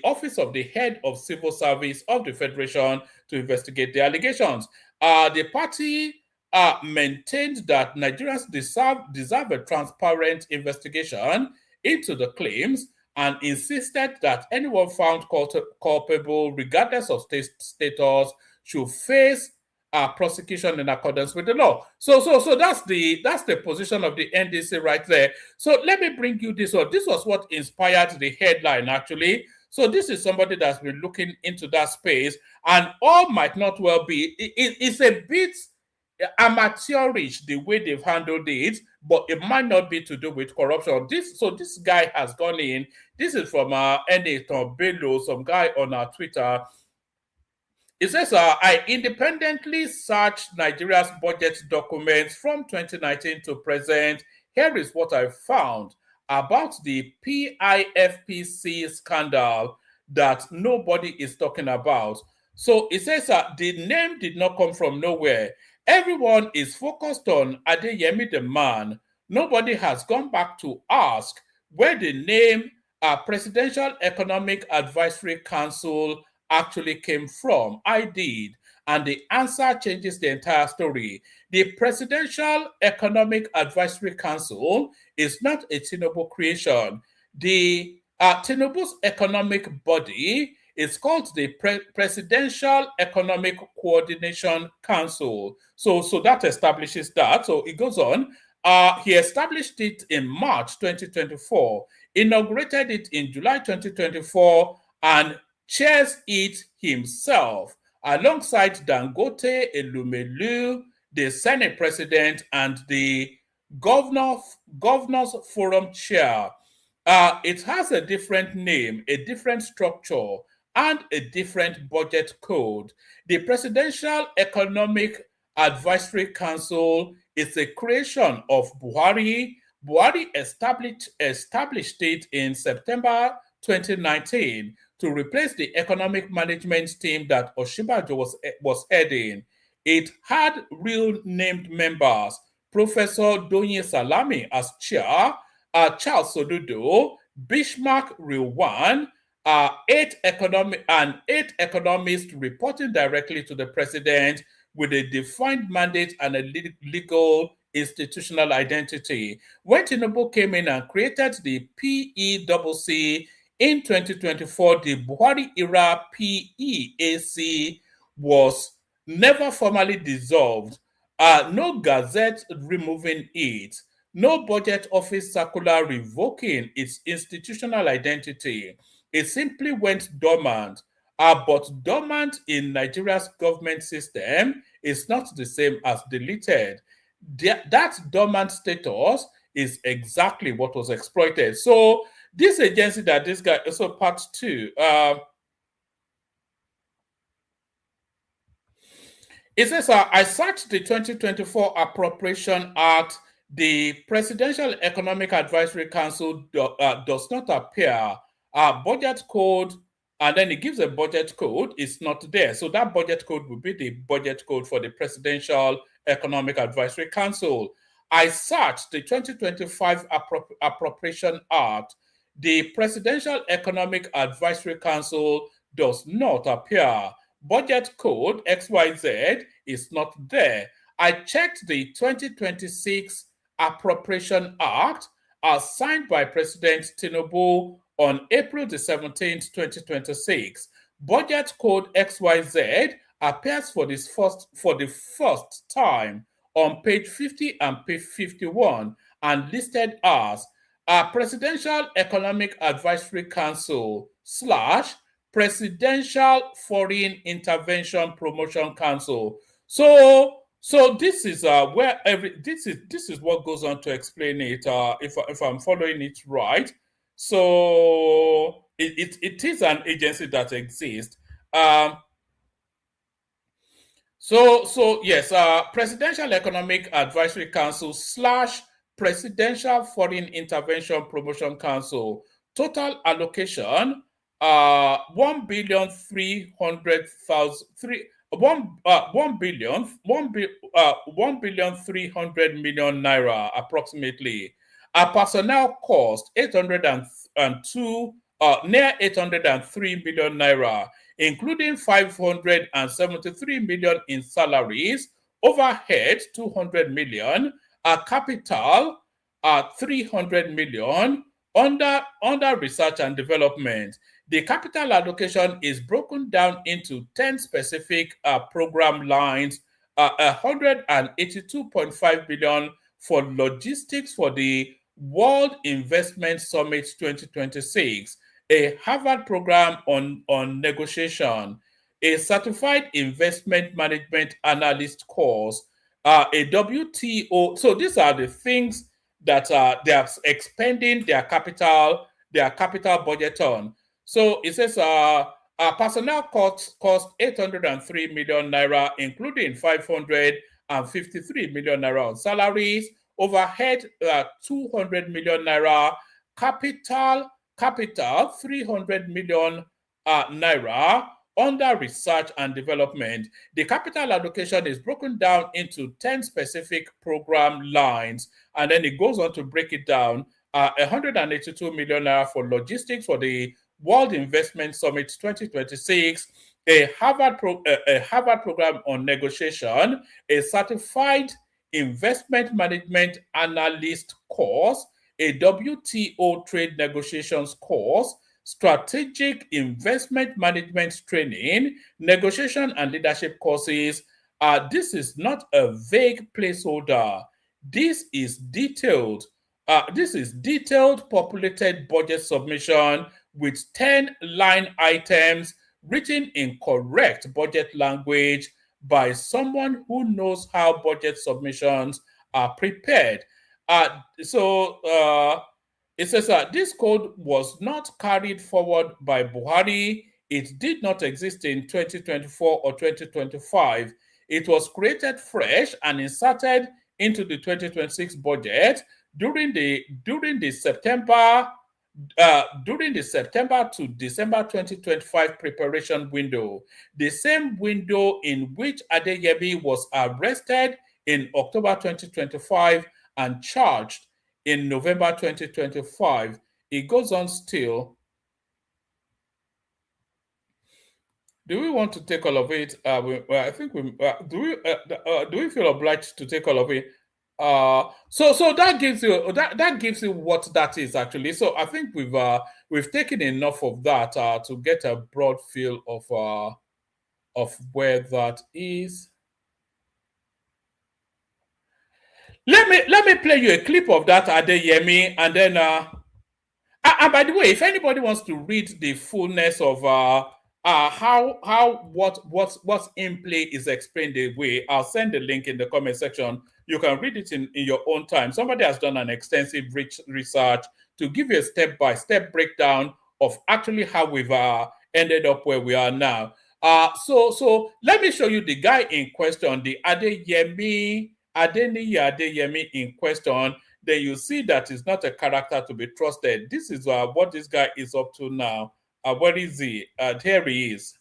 Office of the Head of Civil Service of the Federation to investigate the allegations. The party maintained that Nigerians deserve a transparent investigation into the claims and insisted that anyone found culpable, regardless of status, should face prosecution in accordance with the law. So that's the position of the NDC right there. So let me bring you this one. This was what inspired the headline, actually. So this is somebody that's been looking into that space, and all might not well be. It's a bit amateurish the way they've handled it, but it might not be to do with corruption. This guy has gone in. This is from Nathan Bello, some guy on our Twitter. It says, I independently searched Nigeria's budget documents from 2019 to present. Here is what I found about the PFIPC scandal that nobody is talking about. So it says the name did not come from nowhere. Everyone is focused on Adeyemi the man. Nobody has gone back to ask where the name Presidential Economic Advisory Council actually came from. I did, and the answer changes the entire story. The Presidential Economic Advisory Council is not a Tinubu creation. The Tinubu's economic body is called the Presidential Economic Coordination Council. So that establishes that. So it goes on. He established it in March 2024, inaugurated it in July 2024, and chairs it himself alongside Dangote, Elumelu, the Senate president, and the Governors Forum chair. It has a different name, a different structure, and a different budget code. The Presidential Economic Advisory Council is a creation of Buhari. Buhari established it in September 2019 to replace the economic management team that Osinbajo was heading. It had real named members: Professor Donye Salami as chair, Charles Sodudo, Bismarck Rilwan, eight economists reporting directly to the president with a defined mandate and a legal institutional identity. When Tinubu came in and created the PECC in 2024, the Buhari era PEAC was never formally dissolved. No gazette removing it. No budget office circular revoking its institutional identity. It simply went dormant. But dormant in Nigeria's government system is not the same as deleted. That dormant status is exactly what was exploited. So this agency that this guy, also part two, it says, I searched the 2024 Appropriation Act. The Presidential Economic Advisory Council does not appear. Budget code, and then it gives a budget code. It's not there. So that budget code will be the budget code for the Presidential Economic Advisory Council. I searched the 2025 Appropriation Act. The Presidential Economic Advisory Council does not appear. Budget code XYZ is not there. I checked the 2026 Appropriation Act as signed by President Tinubu on April the 17th, 2026. Budget code XYZ appears for the first time on page 50 and page 51 and listed as Presidential Economic Advisory Council / Presidential Foreign Intervention Promotion Council. So this is where this is what goes on to explain it. If I'm following it right, so it is an agency that exists. So yes, Presidential Economic Advisory Council / Presidential Foreign Intervention Promotion Council. Total allocation 1,300,000,000 naira approximately. Personnel cost 802 near 803 million naira, including 573 million in salaries, overhead 200 million, capital 300 million, under research and development. The capital allocation is broken down into 10 specific program lines, 182.5 billion for logistics for the World Investment Summit 2026, a Harvard program on negotiation, a certified investment management analyst course, a WTO. So these are the things that they are expending their capital budget on. So it says personnel cost 803 million naira, including 553 million naira on salaries, overhead 200 million naira, capital 300 million naira, under research and development. The capital allocation is broken down into 10 specific program lines, and then it goes on to break it down. 182 million naira for logistics for the World Investment Summit 2026, a Harvard program on negotiation, a certified investment management analyst course, a WTO trade negotiations course, strategic investment management training, negotiation and leadership courses. This is not a vague placeholder. This is detailed. Populated budget submission with 10 line items written in correct budget language by someone who knows how budget submissions are prepared. It says that this code was not carried forward by Buhari. It did not exist in 2024 or 2025. It was created fresh and inserted into the 2026 budget during the September to December 2025 preparation window, the same window in which Adeyemi was arrested in October 2025 and charged in November 2025. It goes on still. Do we want to take all of it? I think we do we feel obliged to take all of it? So that gives you that gives you what that is actually. So I think we've taken enough of that to get a broad feel of where that is. Let me play you a clip of that Adeyemi, and then and by the way, if anybody wants to read the fullness of how what's in play is explained away, I'll send the link in the comment section. You can read it in your own time. Somebody has done an extensive research to give you a step-by-step breakdown of actually how we've ended up where we are now. So let me show you the guy in question, the Adeyemi in question. Then you see that it's not a character to be trusted. This is what this guy is up to now. Where is he? Here he is.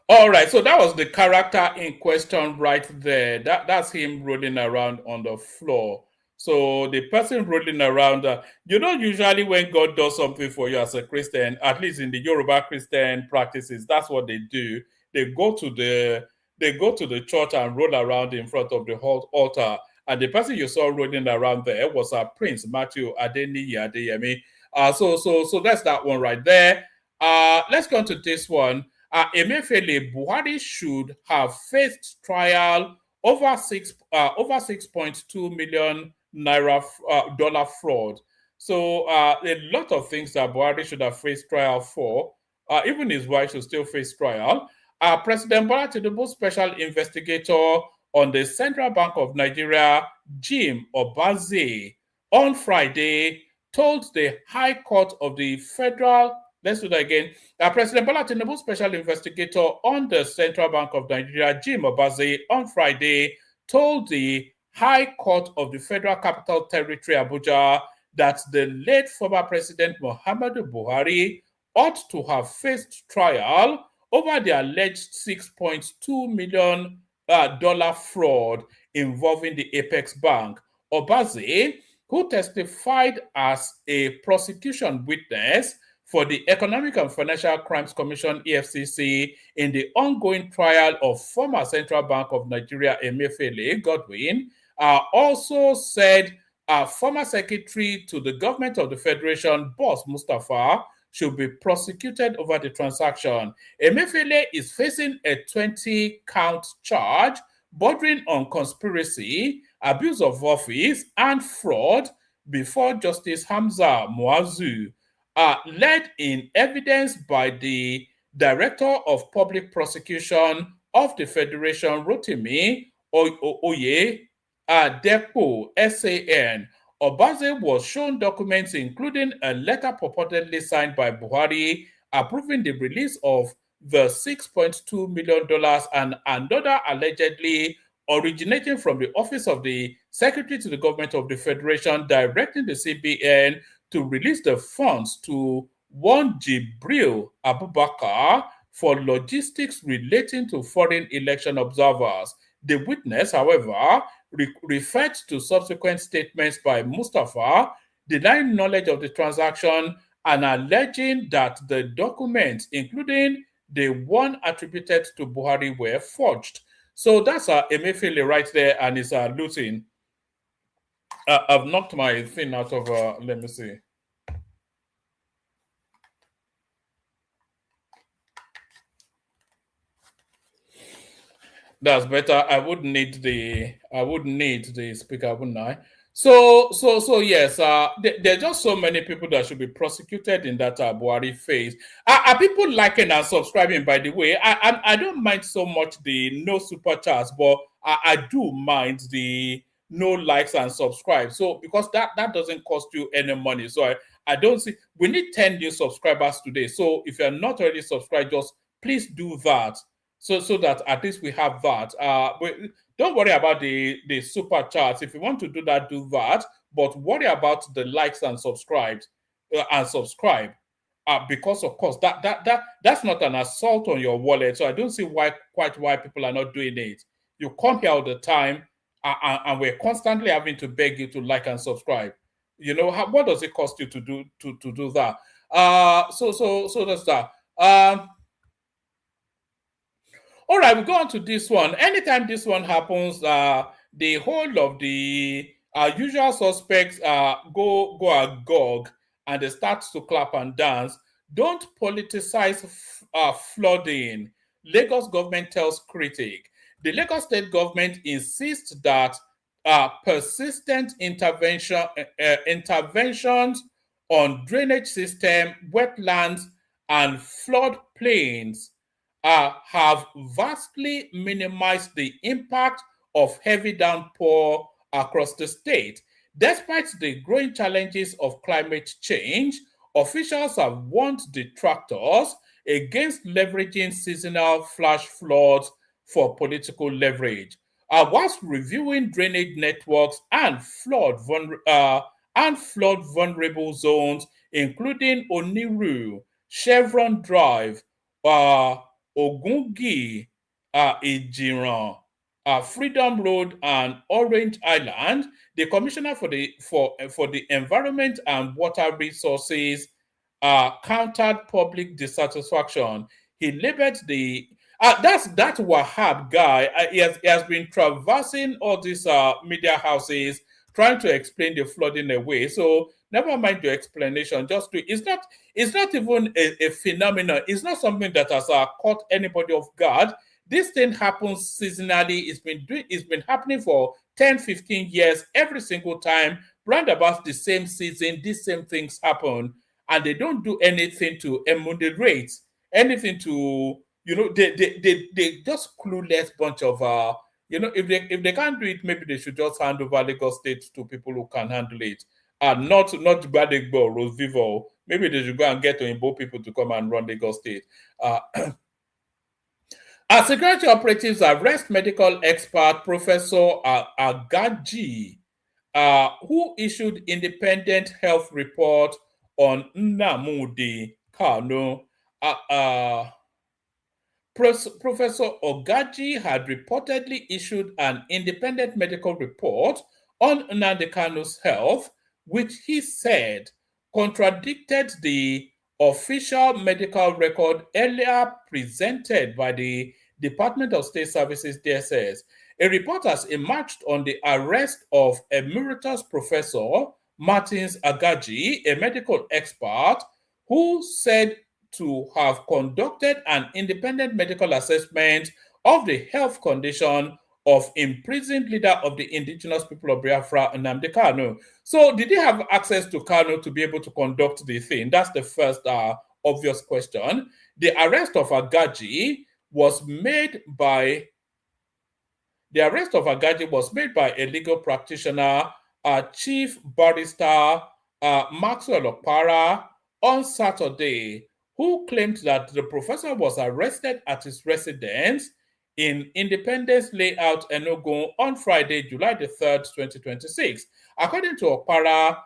All right, so that was the character in question right there. That's him rolling around on the floor. So the person rolling around, usually when God does something for you as a Christian, at least in the Yoruba Christian practices, that's what they do. They go to the church and roll around in front of the altar. And the person you saw rolling around there was Prince Matthew Adeyemi. So that's that one right there. Let's go on to this one. Emefiele, Buhari should have faced trial over 6.2 million naira dollar fraud. So a lot of things that Buhari should have faced trial for. Even his wife should still face trial. President Bola Tinubu, special investigator on the Central Bank of Nigeria, Jim Obaze, on Friday told the High Court of the Federal. Let's do that again. President Bola Tinubu, special investigator on the Central Bank of Nigeria, Jim Obaze, on Friday told the High Court of the Federal Capital Territory, Abuja, that the late former President Muhammadu Buhari ought to have faced trial over the alleged $6.2 million dollar fraud involving the Apex Bank. Obaze, who testified as a prosecution witness for the Economic and Financial Crimes Commission, EFCC, in the ongoing trial of former Central Bank of Nigeria, Emefiele Godwin, also said former secretary to the government of the Federation, Boss Mustapha, should be prosecuted over the transaction. Emefiele is facing a 20-count charge bordering on conspiracy, abuse of office, and fraud before Justice Hamza Muazu, led in evidence by the Director of Public Prosecution of the Federation, Rotimi Oye Depo, SAN. Obaze was shown documents including a letter purportedly signed by Buhari approving the release of the $6.2 million and another allegedly originating from the office of the Secretary to the Government of the Federation, directing the CBN to release the funds to one Jibril Abubakar for logistics relating to foreign election observers. The witness, however, referred to subsequent statements by Mustapha denying knowledge of the transaction and alleging that the documents, including the one attributed to Buhari, were forged. So that's Emefiele right there, and it's looting. I've knocked my thing out of, let me see. That's better. I would need the speaker, wouldn't I? So yes, there are just so many people that should be prosecuted in that Buhari phase. Are people liking and subscribing, by the way? I don't mind so much the no super chats, but I do mind the no likes and subscribe. So because that doesn't cost you any money. So I don't see, we need 10 new subscribers today. So if you're not already subscribed, just please do that. so that at least we have that. Don't worry about the super chats. If you want to do that, do that. But worry about the likes and subscribe. Because of course that's not an assault on your wallet. So I don't see why people are not doing it. You come here all the time, and we're constantly having to beg you to like and subscribe. What does it cost you to do that? So that's that. All right, we go on to this one. Anytime this one happens, the whole of the usual suspects go agog, and they start to clap and dance. Don't politicize flooding. Lagos government tells critic. The Lagos state government insists that persistent interventions on drainage system, wetlands, and floodplains have vastly minimized the impact of heavy downpour across the state. Despite the growing challenges of climate change, officials have warned detractors against leveraging seasonal flash floods for political leverage. Whilst reviewing drainage networks and flood vulnerable zones, including Oniru, Chevron Drive, Ogungi, Ijiran, Freedom Road, and Orange Island, the Commissioner for the Environment and Water Resources countered public dissatisfaction. He labeled the that Wahab guy. He has been traversing all these media houses trying to explain the flooding away. So never mind your explanation. It's not even a phenomenon. It's not something that has caught anybody off guard. This thing happens seasonally. It's been happening for 10, 15 years. Every single time, round about the same season, these same things happen, and they don't do anything to ameliorate, anything to, they just clueless bunch of if they can't do it, maybe they should just hand over Lagos State to people who can handle it. And not Badegbo, Rose Vivo. Maybe they should go and get Oyinbo people to come and run Lagos State. Our security operatives arrest medical expert Professor Agaji, who issued independent health report on Nnamdi Kanu. Professor Ogaji had reportedly issued an independent medical report on Nnamdi Kanu's health, which he said contradicted the official medical record earlier presented by the Department of State Services DSS. A report has emerged on the arrest of Emeritus Professor Martins Agaji, a medical expert who said to have conducted an independent medical assessment of the health condition of imprisoned leader of the indigenous people of Biafra, Nnamdi Kanu. So did he have access to Kanu to be able to conduct the thing? That's the first obvious question. The arrest of Agaji was made by a legal practitioner, Chief Barrister Maxwell Okpara, on Saturday, who claimed that the professor was arrested at his residence in Independence Layout, Enugu, on Friday, July the 3rd, 2026. According to Okpara,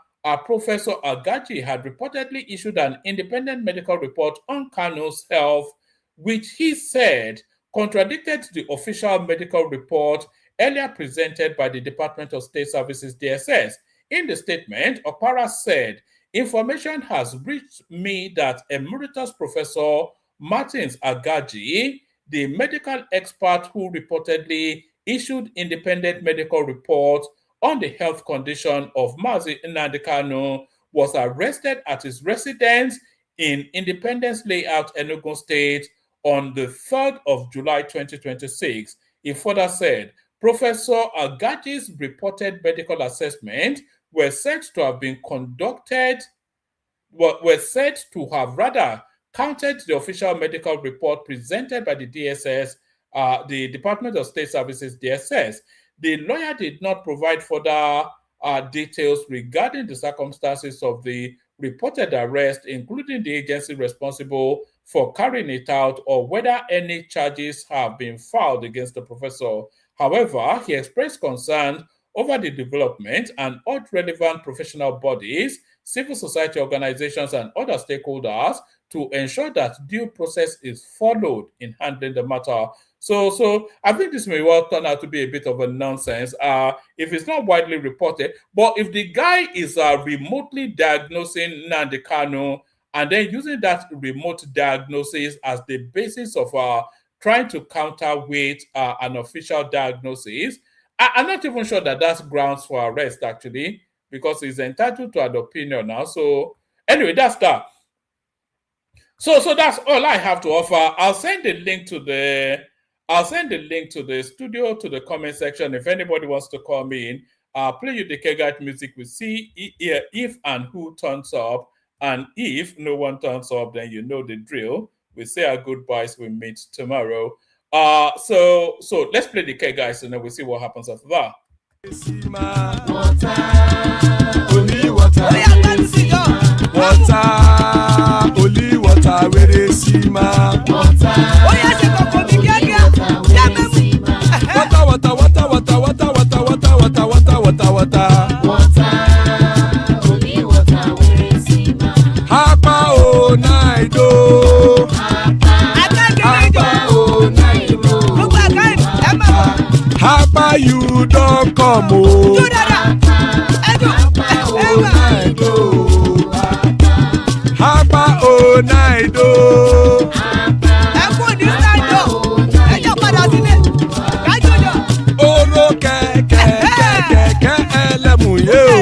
Professor Agaji had reportedly issued an independent medical report on Kanu's health, which he said contradicted the official medical report earlier presented by the Department of State Services DSS. In the statement, Okpara said, "Information has reached me that Emeritus Professor Martins Agaji, the medical expert who reportedly issued independent medical report on the health condition of Mazi Nnamdi Kanu, was arrested at his residence in Independence Layout, Enugu State on the 3rd of July 2026. He further said, Professor Agaji's reported medical assessment were said to have counted the official medical report presented by the DSS, the Department of State Services DSS. The lawyer did not provide further details regarding the circumstances of the reported arrest, including the agency responsible for carrying it out or whether any charges have been filed against the professor. However, he expressed concern over the development and urged relevant professional bodies, civil society organizations, and other stakeholders to ensure that due process is followed in handling the matter. So I think this may well turn out to be a bit of a nonsense if it's not widely reported. But if the guy is remotely diagnosing Nnamdi Kanu and then using that remote diagnosis as the basis of trying to counterweight an official diagnosis, I'm not even sure that that's grounds for arrest, actually, because he's entitled to an opinion now. So anyway, that's that. So that's all I have to offer. I'll send the link to the studio to the comment section. If anybody wants to call me in, play you the Kegite music. We see if and who turns up, and if no one turns up, then you know the drill. We say our goodbyes. We meet tomorrow. So let's play the K guys, and then we'll see what happens after that. Only water, where they see ma. Water, only water, where they see ma. Hapa o naido. Hapa o naido. Hapa you don't come o. Hapa o naido. Hapa o naido. Oro kẹ̀kẹ́ ẹlẹ́mùyé o.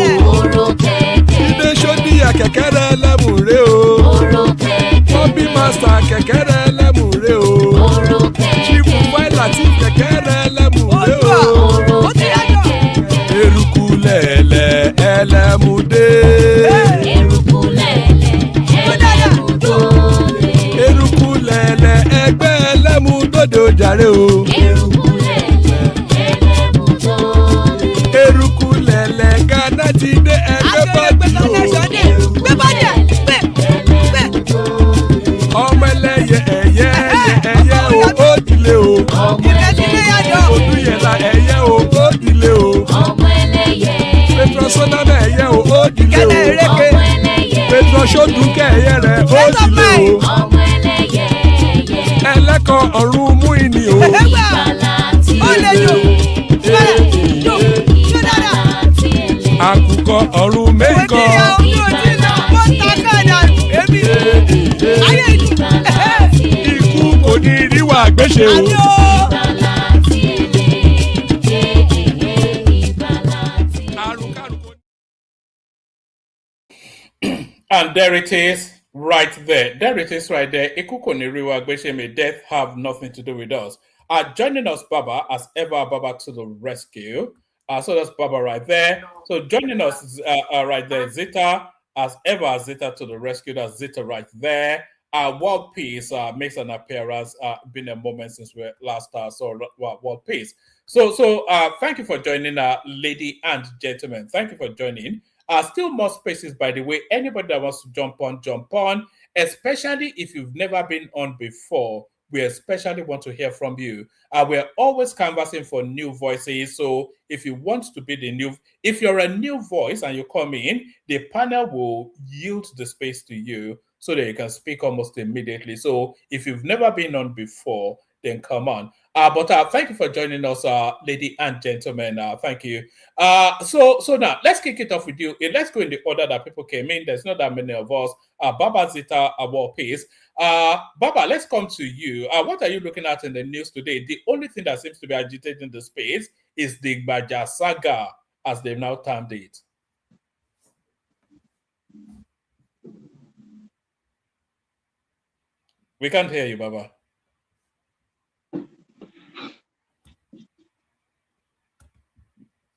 Ilé sọ́díyà kẹ̀kẹ́ ẹlẹ́mùrè o. Bobby master kẹ̀kẹ́ ẹlẹ́mùrè o. Chief Failati kẹ̀kẹ́ ẹlẹ́mùrè o. Eruku lẹ̀lẹ̀ ẹlẹ́mùdé. Eruku lẹ̀lẹ̀ ẹgbẹ́ ẹlẹ́mùdódò jàre o. Eruku lẹ̀lẹ̀ Ghana ti dé ẹgbẹ́ bọ́dì o. Ọmọ ẹlẹ́yẹ ẹ̀yẹ o ó dilé o. Olúyẹ̀lá ẹ̀yẹ o ó dilé o. Petrosoname ẹ̀yẹ o ó dilé o. Petrosodunke ẹ̀yẹ rẹ̀ ó dilé o. Ẹlẹ́kọ̀ ọ̀run mú ìní o. Àkùkọ ọ̀run méjìkọ. Ikú kò ní ríwà gbéṣe o. And there it is, right there. There it is, right there. Ikú kò ní ríwà gbéṣe, may death have nothing to do with us. Joining us, Baba, as ever, Baba to the rescue. So that's Baba right there. So joining us right there, Zita, as ever, Zita to the rescue. That's Zita right there. World Peace makes an appearance. Been a moment since we last saw World Peace. So thank you for joining, lady and gentlemen. Thank you for joining. Still more spaces, by the way. Anybody that wants to jump on, especially if you've never been on before. We especially want to hear from you. We're always canvassing for new voices. So if you want to be if you're a new voice and you come in, the panel will yield the space to you so that you can speak almost immediately. So if you've never been on before, then come on. But thank you for joining us, lady and gentlemen. Thank you. So now let's kick it off with you. Let's go in the order that people came in. There's not that many of us. Baba, Zita, World Peace. Baba, let's come to you. What are you looking at in the news today? The only thing that seems to be agitating the space is the Gbaja saga, as they've now termed it. We can't hear you, Baba.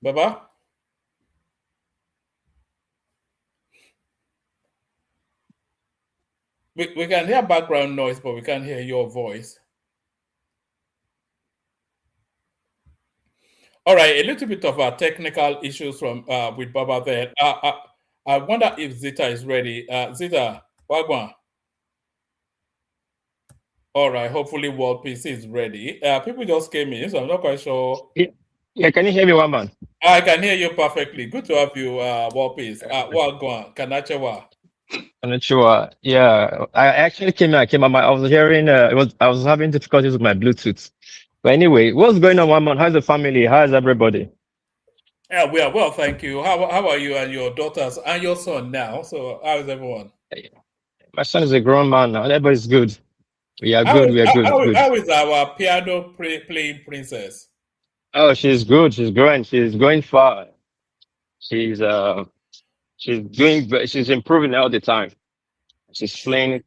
Baba? We can hear background noise, but we can't hear your voice. All right, a little bit of technical issues from with Baba there. I wonder if Zita is ready. Zita, Wagwan. All right. Hopefully, World PC is ready. People just came in, so I'm not quite sure. Yeah, can you hear me, one man? I can hear you perfectly. Good to have you, World Peace. Well, go on. Kanachewa. I'm not sure. Yeah, I actually came out. I was hearing. I was having difficulties with my Bluetooth. But anyway, what's going on, one man? How's the family? How's everybody? Yeah, we are well, thank you. How are you and your daughters and your son now? So, how is everyone? My son is a grown man now. Everybody's good. We are How good. is, We are good. how, Good. how is our piano playing princess? Oh, she's good. She's growing. She's going far. She's she's improving all the time. She's playing.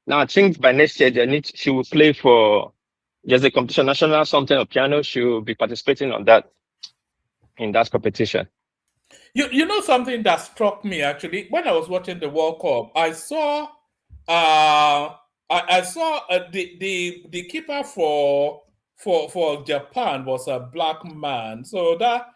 Now I think by next year she will play for there's a competition, national something of piano. She will be participating in that competition. You know something that struck me actually when I was watching the World Cup. I saw I saw the keeper for Japan was a black man. So that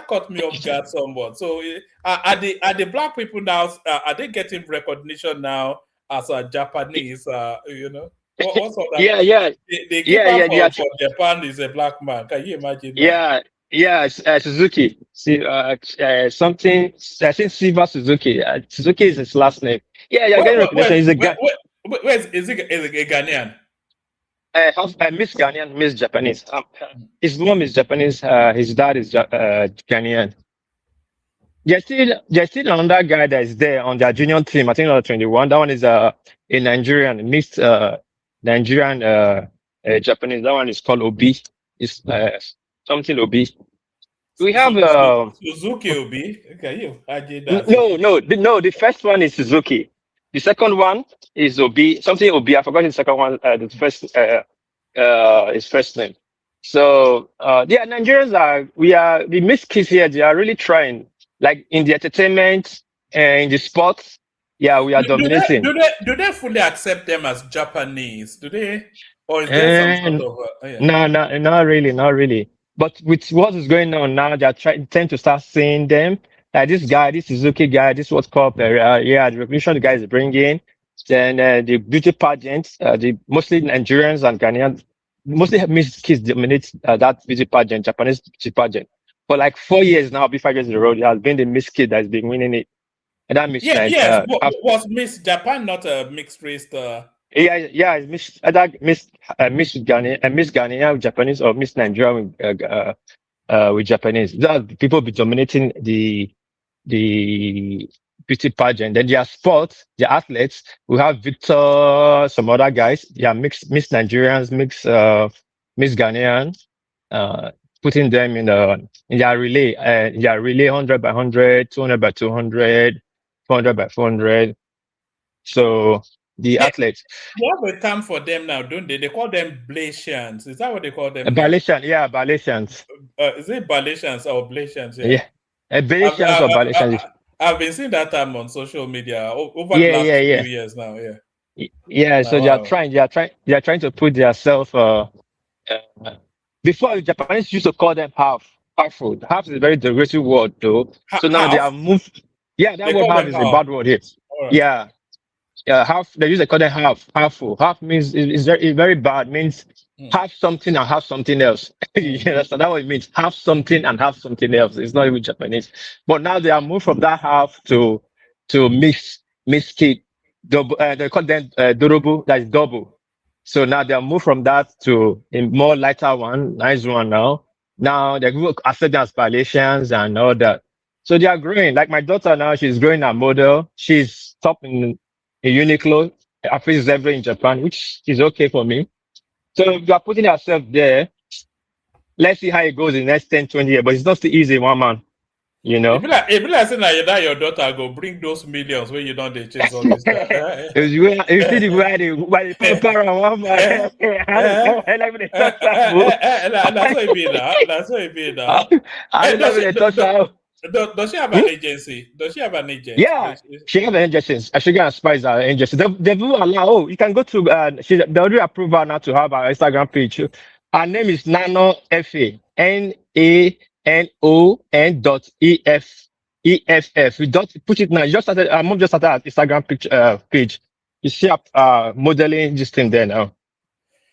caught me off guard somewhat. So are the black people now are they getting recognition now as a Japanese? You know what's all that? Yeah. The keeper Yeah. for Japan is a black man. Can you imagine that? Yeah. Suzuki. See, something. I think Siva Suzuki. Suzuki is his last name. Yeah, you're getting recognition. He's a guy. Where is he a Ghanaian? Miss Ghanaian, Miss Japanese. His mom is Japanese. His dad is Ghanaian. There's still another guy that is there on their junior team. I think under 21. That one is a Nigerian, mixed Nigerian Japanese. That one is called Obi. It's something Obi. We have Suzuki Obi. Okay, you imagine that? no. The first one is Suzuki. The second one is Obi. Something Obi. I forgot his second one. The first his first name. So yeah, Nigerians are the mixed kids here. They are really trying. Like in the entertainment and in the sports, yeah, we are dominating. Do they fully accept them as Japanese? Do they, or is there some sort of? Yeah. No, not really. But with what is going on now, they are tend to start seeing them. Like this guy, this Suzuki guy, this World Cup, the recognition the guy is bringing. Then the beauty pageant, the mostly Nigerians and Ghanaians, mostly mixed kids dominate that beauty pageant, Japanese beauty pageant. For like 4 years now, before 5 years in a row, it has been the mixed kid that's been winning it. And that means yes. Was Miss Japan not a mixed race? Yeah, it's Miss Ghanaian with Japanese or Miss Nigeria with Japanese. That people be dominating the beauty pageant. Then their sports, their athletes. We have Victor, some other guys. They are mixed Miss Nigerians, Miss Ghanaian. Putting them in their relay, 100 by 100, 200 by 200, 400 by 400. So the athletes. They have a term for them now, don't they? They call them Blasians. Is that what they call them? Balatians, yeah, Balatians. Is it Balatians or Blasians? Yeah. Balatians or Balatians. I've been seeing that term on social media over the last few years now. Yeah. So they are trying to put themselves. Before the Japanese used to call them half food. Half is a very derogatory word though. So now they have moved. Yeah, that word half is a bad word here. Right. Yeah. Half they used to call them half food. Half means is very bad. Means have something and have something else. Yeah, so that's what it means. Have something and have something else. It's not even Japanese. But now they have moved from that half to mix kit. Double they call them dorobu, that is double. So now they have moved from that to a more lighter one, nice one now. Now they're going to accept them as Palestinians and all that. So they are growing. Like my daughter now, she's growing a model. She's top in Uniqlo, Africa Zebra in Japan, which is okay for me. So you are putting yourself there. Let's see how it goes in the next 10, 20 years. But it's not so easy, one man. You know, if you like saying that your daughter go bring those millions where you don't chase all this. You see the way the paper and one man. That's what it be now. That's what it be now. Does she have an agency? Does she have an agent? Yeah, she have an agency. I should get a spice our agency. They will allow. Oh, you can go to. They already approve her now to have our Instagram page. Her name is Nano Fa NANON.EFF. We don't push it now. Her mom just started her Instagram page. You see, modeling this thing there now.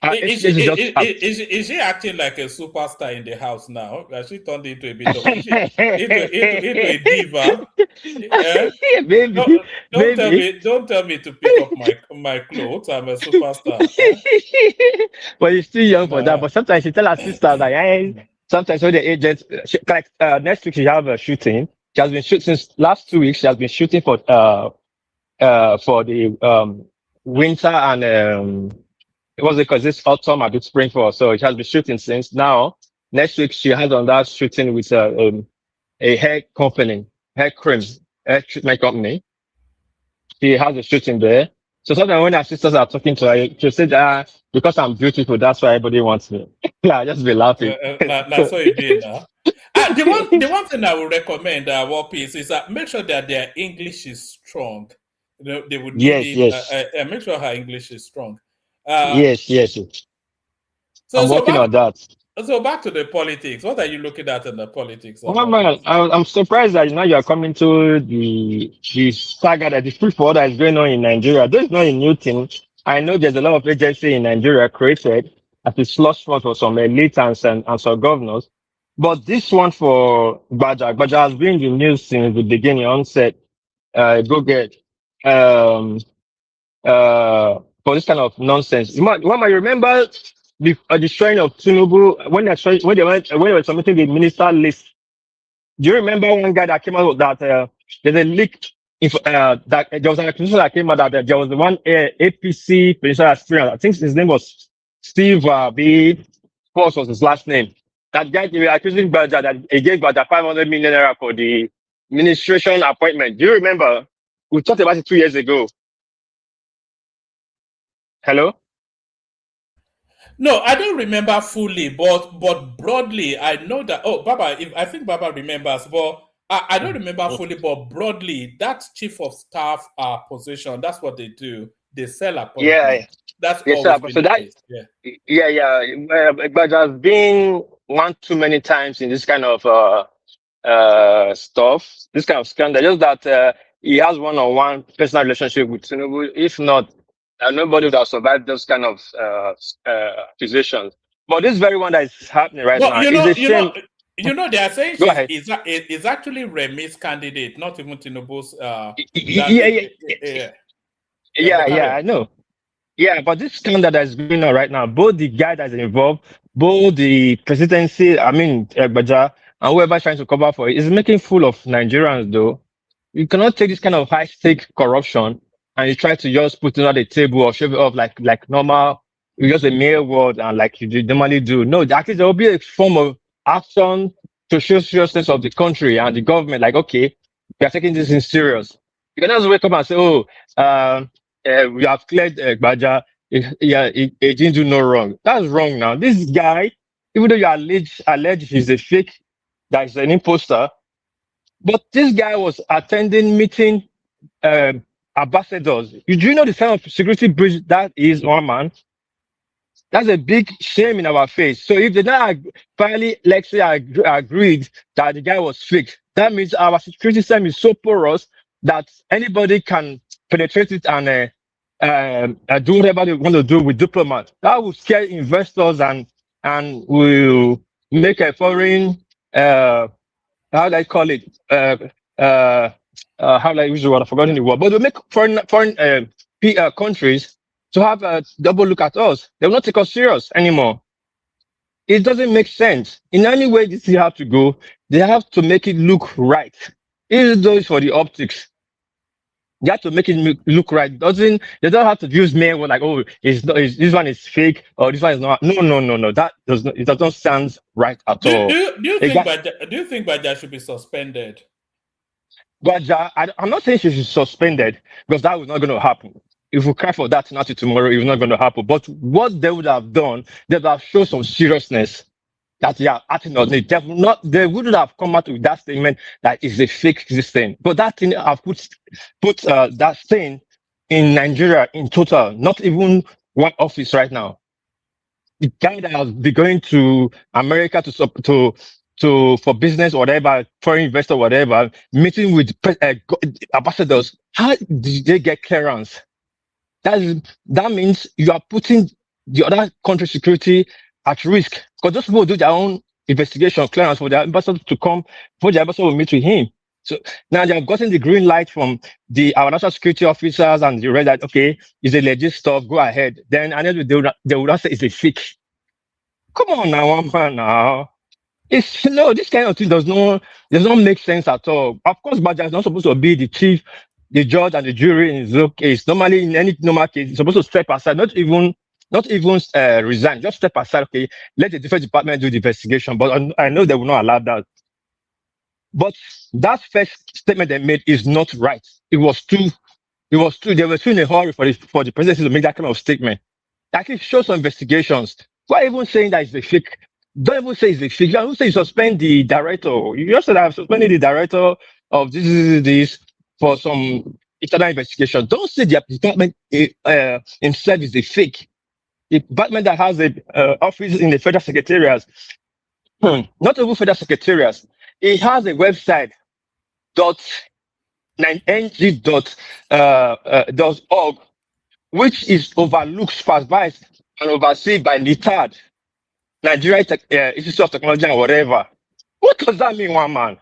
Is she acting like a superstar in the house now? Has she turned into a bit of into a diva? Maybe, Don't tell me to pick up my clothes. I'm a superstar. But you're still young for that. But sometimes she tell her sister that sometimes when the agents next week she have a shooting. She has been shooting since last 2 weeks. She has been shooting for the winter and it was because this autumn a bit spring for. So she has been shooting since now. Next week she has on that shooting with a hair company, hair treatment company. She has a shooting there. So sometimes when her sisters are talking to her, she'll say that because I'm beautiful, that's why everybody wants me. Yeah, I just be laughing. That's what you did now. The one thing I would recommend war piece is that make sure that their English is strong. You know, they would need make sure her English is strong. Yes. So I'm working on that. So back to the politics. What are you looking at in the politics? I'm surprised that now you are coming to the saga that the free for all that is going on in Nigeria. This is not a new thing. I know there's a lot of agency in Nigeria created as a slush fund for some elites and some governors. But this one for Gbaja has been in the news since the beginning onset. For this kind of nonsense. You might remember the destroying of Tinubu when they were submitting the minister list. Do you remember one guy that came out with that there's a leak that there was an accusation that came out that there was one APC presidential aspirant. I think his name was Steve B. Force was his last name. That guy, they were accusing Gbaja that he gave Gbaja 500 million naira for the administration appointment. Do you remember? We talked about it 2 years ago. Hello? No, I don't remember fully, but broadly, I know that. Oh, Baba, I think Baba remembers, but I don't remember fully, but broadly, that chief of staff position, that's what they do. They sell appointments. Yeah. That's always been the case. But has been one too many times in this kind of stuff, this kind of scandal. Just that he has one-on-one personal relationship with Tinubu. If not, nobody would have survived those kind of accusations. But this very one that is happening right now is a shame. They are saying it's actually Remi's candidate, not even Tinubu's. I know. Yeah, but this scandal that is going on right now, both the guy that's involved, both the presidency, Gbaja, and whoever trying to cover for it, is making fool of Nigerians, though. You cannot take this kind of high-stake corruption and you try to just put it on the table or shove it off like normal, just a mere word and like you normally do. No, actually there will be a form of action to show seriousness of the country and the government. Like, okay, we are taking this in serious. You cannot just wake up and say, we have cleared Gbaja. He didn't do no wrong. That's wrong now. This guy, even though you allege he's a fake, that is an imposter, but this guy was attending meeting ambassadors. Do you know the kind of security breach that is, one man? That's a big shame in our face. So if they not finally, let's say, agreed that the guy was fake, that means our security system is so porous that anybody can penetrate it and do whatever they want to do with diplomats. That will scare investors and will make a foreign how do I call it? How do I use the word? I've forgotten the word. But they make foreign countries to have a double look at us. They will not take us serious anymore. It doesn't make sense. In any way this you have to go, they have to make it look right. Even though it's for the optics. They have to make it look right. They don't have to use mere word like, this one is fake or this one is not. No. It doesn't sound right at all. Do you think Gbaja should be suspended? Gbaja, I'm not saying she should be suspended because that was not going to happen. If we cry for that tonight tomorrow, it's not going to happen. But what they would have done, they would have shown some seriousness that they are acting on it. They wouldn't have come out with that statement that is a fake thing. But that thing have put that thing in Nigeria in total, not even one office right now. The guy that has been going to America for business or whatever, foreign investor, whatever, meeting with ambassadors. How did they get clearance? That means you are putting the other country's security at risk, because those people do their own investigation clearance for their ambassador to come, for the ambassador will meet with him. So now they have gotten the green light from our national security officers and the rest that, okay, it's a legit stuff, go ahead. Then and they would not say it's a fake. Come on now, one man now. It's this kind of thing does not make sense at all. Of course, Baja is not supposed to be the chief, the judge, and the jury in his case. Normally, in any normal case, he's supposed to step aside, not even resign, just step aside. Okay, let the defense department do the investigation. But I know they will not allow that. But that first statement they made is not right. It was too. They were too in a hurry for the presidency to make that kind of statement. Actually, show some investigations. Why even saying that it's a fake? Don't even say it's a fake. Don't say you suspend the director. You just said I've suspended the director of this for some internal investigation. Don't say the department himself is a fake. The department that has a office in the federal secretariat, not even federal secretariat, it has a website .ng.org, which is overlooked, supervised, and overseen by NITAD, Nigerian Institute of Technology and whatever. What does that mean, one man?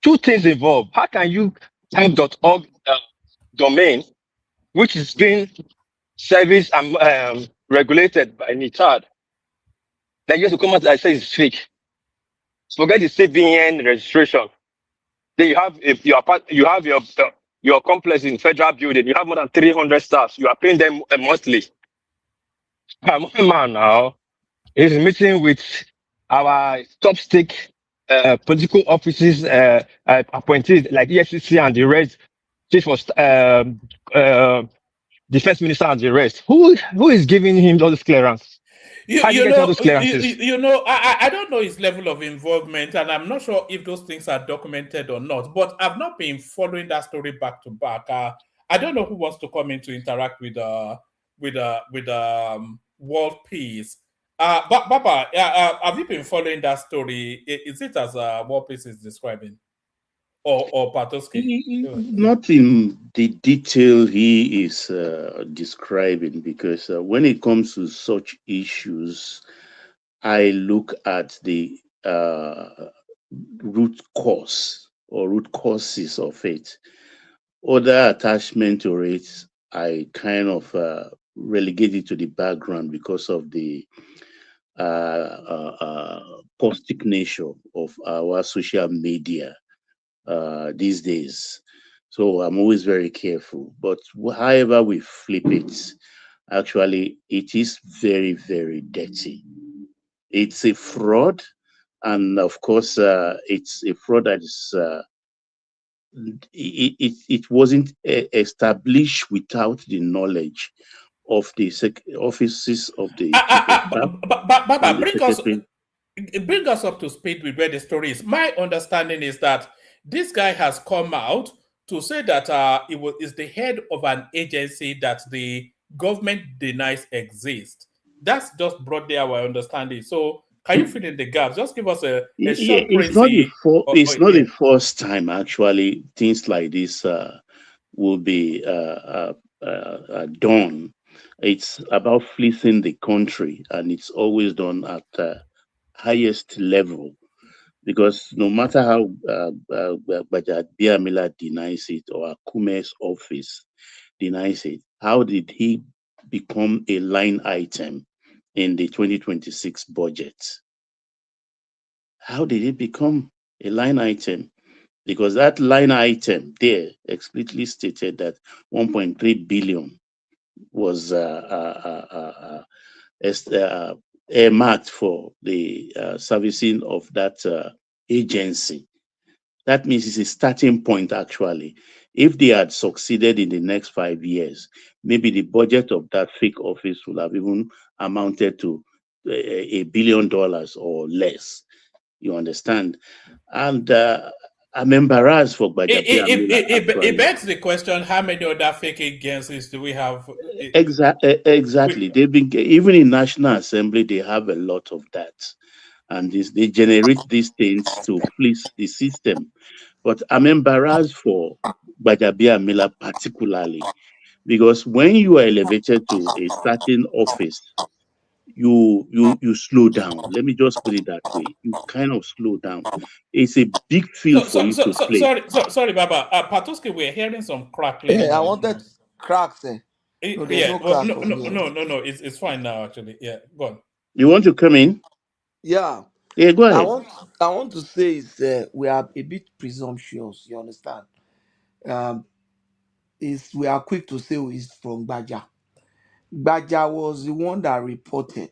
Two things involved. How can you have .org domain, which is being serviced and regulated by NITAD, then you have to come out and say it's fake? Forget the CBN registration. Then you have your complex in federal building. You have more than 300 staffs. You are paying them monthly. Come on, man, now. He's meeting with our top stake political offices appointed like EFCC and the rest, chief of defense minister and the rest. Who is giving him all this clearance? I don't know his level of involvement, and I'm not sure if those things are documented or not. But I've not been following that story back to back. I don't know who wants to come in to interact with world peace. But Baba, have you been following that story? Is it as world peace is describing, or Patoski? Not in the detail he is describing, because when it comes to such issues, I look at the root cause or root causes of it. Other attachment to it, I kind of relegate it to the background because of the caustic nature of our social media these days. So I'm always very careful. But however we flip it, actually, it is very, very dirty. It's a fraud. And of course, it's a fraud that is, it wasn't established without the knowledge of the offices of the bring us up to speed with where the story is. My understanding is that this guy has come out to say that it is the head of an agency that the government denies exist. That's just broadly our understanding. So can you fill in the gaps? Just give us a short it's not the first time, actually, things like this will be done. It's about fleecing the country, and it's always done at the highest level, because no matter how Gbajabiamila denies it or Akume's office denies it, how did he become a line item in the 2026 budget? How did it become a line item? Because that line item there explicitly stated that 1.3 billion was earmarked for the servicing of that agency. That means it's a starting point, actually. If they had succeeded in the next 5 years, maybe the budget of that fake office would have even amounted to $1 billion or less. You understand? And I'm embarrassed for Gbajabiamila. It begs the question: how many other fake agencies do we have? Exactly. They've been, even in National Assembly, they have a lot of that, and they generate these things to fleece the system. But I'm embarrassed for Gbajabiamila particularly, Because when you are elevated to a certain office, you slow down. Let me just put it that way. You kind of slow down. It's a big field for you to play. Sorry, Baba. Patuski, we're hearing some crackling. Yeah, I wanted cracks. No, there's no cracks. No. It's fine now, actually. Yeah, go on. You want to come in? Yeah. Yeah, go ahead. I want to say is we are a bit presumptuous. You understand? We are quick to say he's from Gbaja. Gbaja was the one that reported.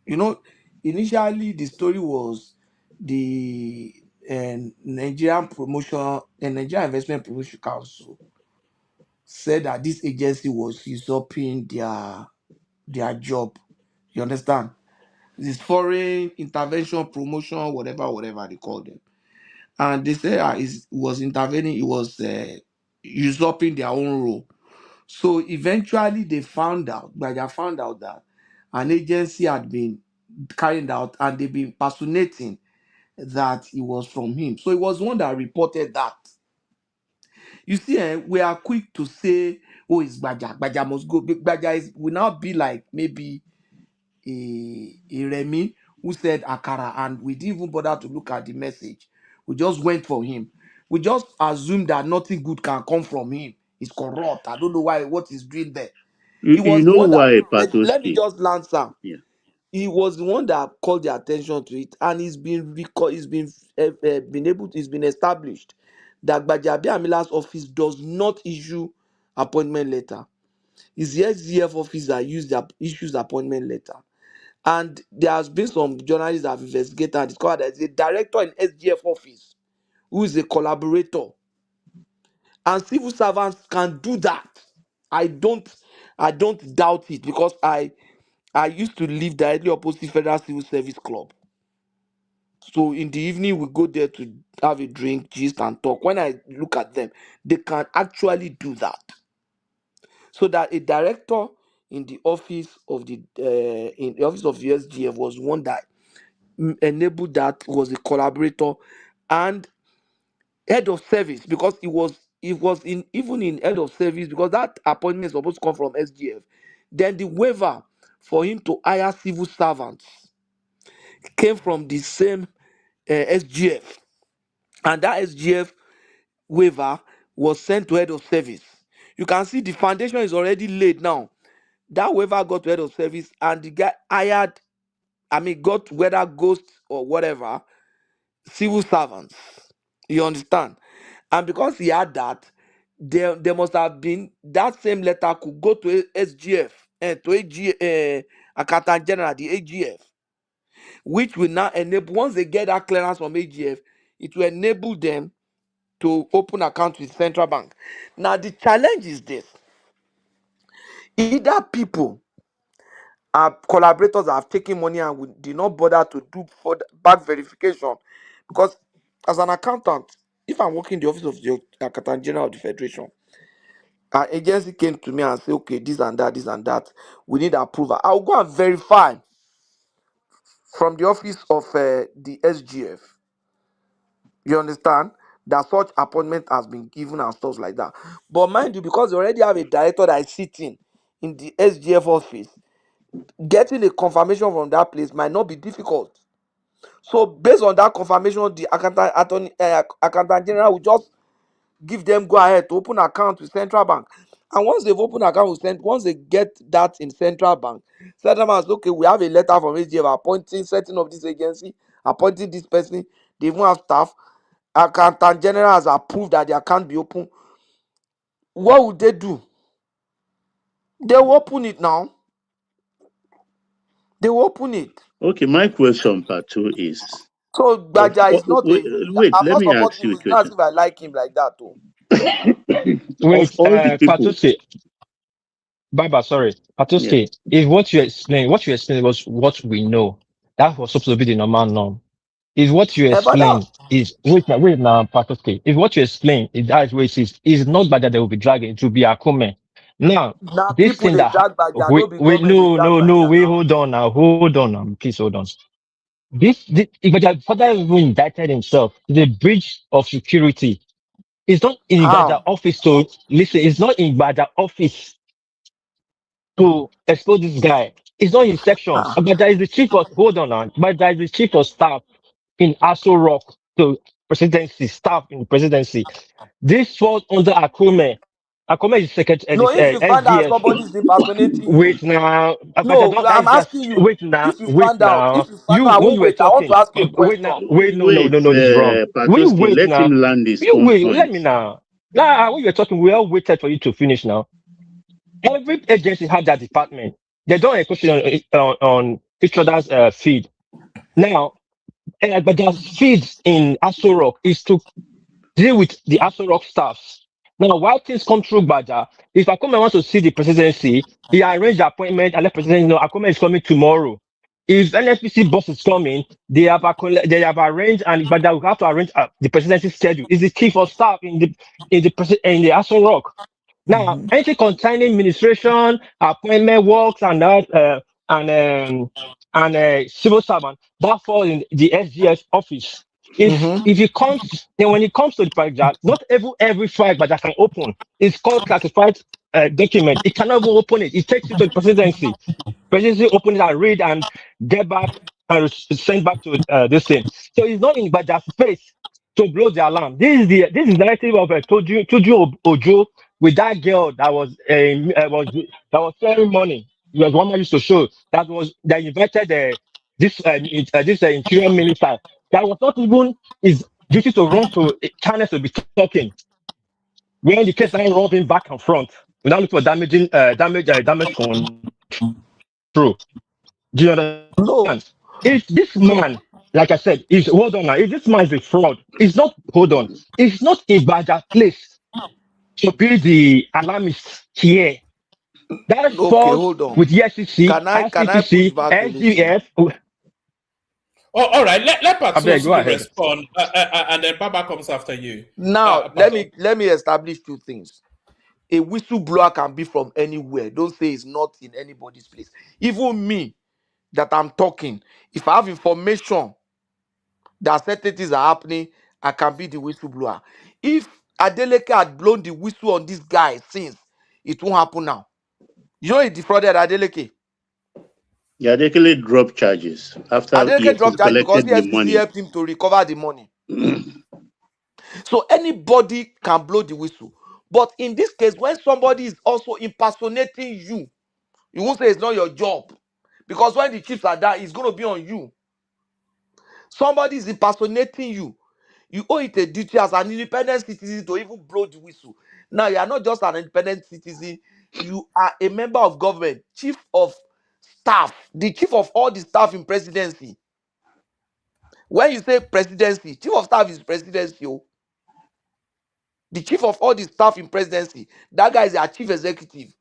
You know, initially the story was the Nigerian Investment Promotion Council said that this agency was usurping their job. You understand? This foreign intervention promotion, whatever they call them, and they say was intervening. It was usurping their own role. So eventually, they found out that an agency had been carried out, and they've been personating that it was from him. So it was one that reported that. You see, we are quick to say, "Oh, it's Gbaja. Gbaja must go." Gbaja will now be like maybe a Remy who said Akara, and we didn't even bother to look at the message. We just went for him. We just assumed that nothing good can come from him. He's corrupt. I don't know what he's doing there. He was You know why, let me just answer. Yeah. He was the one that called the attention to it, and he's been established that Gbajabiamila's office does not issue appointment letter. It's the SDF office that issues appointment letter. And there has been some journalists that have investigated and discovered that there's a director in SGF office who is a collaborator. And civil servants can do that. I don't doubt it, because I used to live directly opposite Federal Civil Service Club. So in the evening, we go there to have a drink, gist, and talk. When I look at them, they can actually do that. So that a director in the office of the SGF was one that enabled that, was a collaborator and head of service, because it was even in head of service, because that appointment is supposed to come from SGF. Then the waiver for him to hire civil servants came from the same SGF, and that SGF waiver was sent to head of service. You can see the foundation is already laid now. That waiver got to head of service, and the guy got whether ghost or whatever civil servants. You understand? And because he had that, there must have been that same letter could go to SGF and to Accountant General, the AGF, which will now enable, once they get that clearance from AGF, it will enable them to open accounts with central bank. Now the challenge is this: either people are collaborators that have taken money and we did not bother to do for back verification, because as an accountant, if I'm working in the office of the Accountant General of the Federation, an agency came to me and said, okay, this and that, we need approval. I'll go and verify from the office of the SGF. You understand? That such appointment has been given and stuff like that. But mind you, because they already have a director that is sitting in the SGF office, getting a confirmation from that place might not be difficult. So based on that confirmation, the accountant general will just give them go ahead to open account with central bank. And once they've opened account with once they get that in central bank says, okay, we have a letter from SGF setting up this agency, appointing this person. They even have staff. Accountant general has approved that the account be open. What would they do? They will open it now. They will open it. Okay, my question part two is, so Gbaja is not wait, I'm let not me ask you a supporting him. It's not as question. if I like him like that too. Wait, Of all the people, Patusi, Baba, sorry, Patusi. If what you explained was what we know, that was supposed to be the normal norm. If what you explained is wait now, Patusi. If what you explain is that way is not bad that they will be dragging, it will be Akume. Now, this People thing they that drag Gbaja, we no be government they drag Gbaja we now. hold on now, please hold on. This if father even indicted himself, the breach of security It's not in Gbaja's office to listen. It's not in Gbaja's office to expose this guy. It's not his section. Gbaja is the chief of, hold on now. Gbaja is the chief of staff in Aso Rock to presidency, staff in the presidency. This falls under Akume. Akume is secretary, No, if you find out SDS. somebody is impersonating you. Wait now. No, I'm asking you. Wait now. If you Wait find out, now. if you find You, out, I when won't you were wait. I want talking. to ask you a Wait now. question. Wait, no, this is wrong. Will you Patoski, wait let now? him land his You own wait. point. Let me now. Now, when you were talking, we all waited for you to finish now. Every agency have their department. They don't question on each other's feed. Now, but their feed in Aso Rock is to deal with the Aso Rock staffs. Now, while things come through Gbaja, if Akome wants to see the presidency, he arranged the appointment and let the president know Akome is coming tomorrow. If NFPC boss is coming, they have arranged, and Gbaja will have to arrange the presidency schedule. Is the chief of staff in the Aso Rock. Now, anything concerning administration, appointment works, and that, civil servant that falls in the SGS office. If it comes, then when it comes to the project, not every file that can open. It's called classified document. It cannot even open it. It takes you to the presidency. Presidency open it and read and get back and send back to this thing. So it's not in Gbaja's space to blow the alarm. This is the narrative of Tuju Ojo with that girl that was sharing money. It was one man used to show that invited this interior minister that was not even his duty to run to channels to be talking. When the case started running back and front, we now look for damage control. Do you understand? No. If this man, like I said, is hold on now, if this man is a fraud, it's not it's not a bad place to be the alarmist here. That falls hold on. with the SEC, Can I push back SGF. Oh, all right. Let Patoski go respond, and then Baba comes after you. Now, let me establish two things. A whistleblower can be from anywhere. Don't say it's not in anybody's place. Even me, that I'm talking, if I have information that certain things are happening, I can be the whistleblower. If Adeleke had blown the whistle on this guy since, it won't happen now. You know he defrauded Adeleke. Yeah, Adeleke dropped charges after Adeleke dropped charges because the the SPC money. helped him to recover the money. So anybody can blow the whistle. But in this case, when somebody is also impersonating you, you won't say it's not your job. Because when the chips are down, it's going to be on you. Somebody is impersonating you. You owe it a duty as an independent citizen to even blow the whistle. Now, you are not just an independent citizen. You are a member of government, chief of staff, the chief of all the staff in presidency. When you say presidency, chief of staff is presidency. The chief of all the staff in presidency, that guy is our chief executive.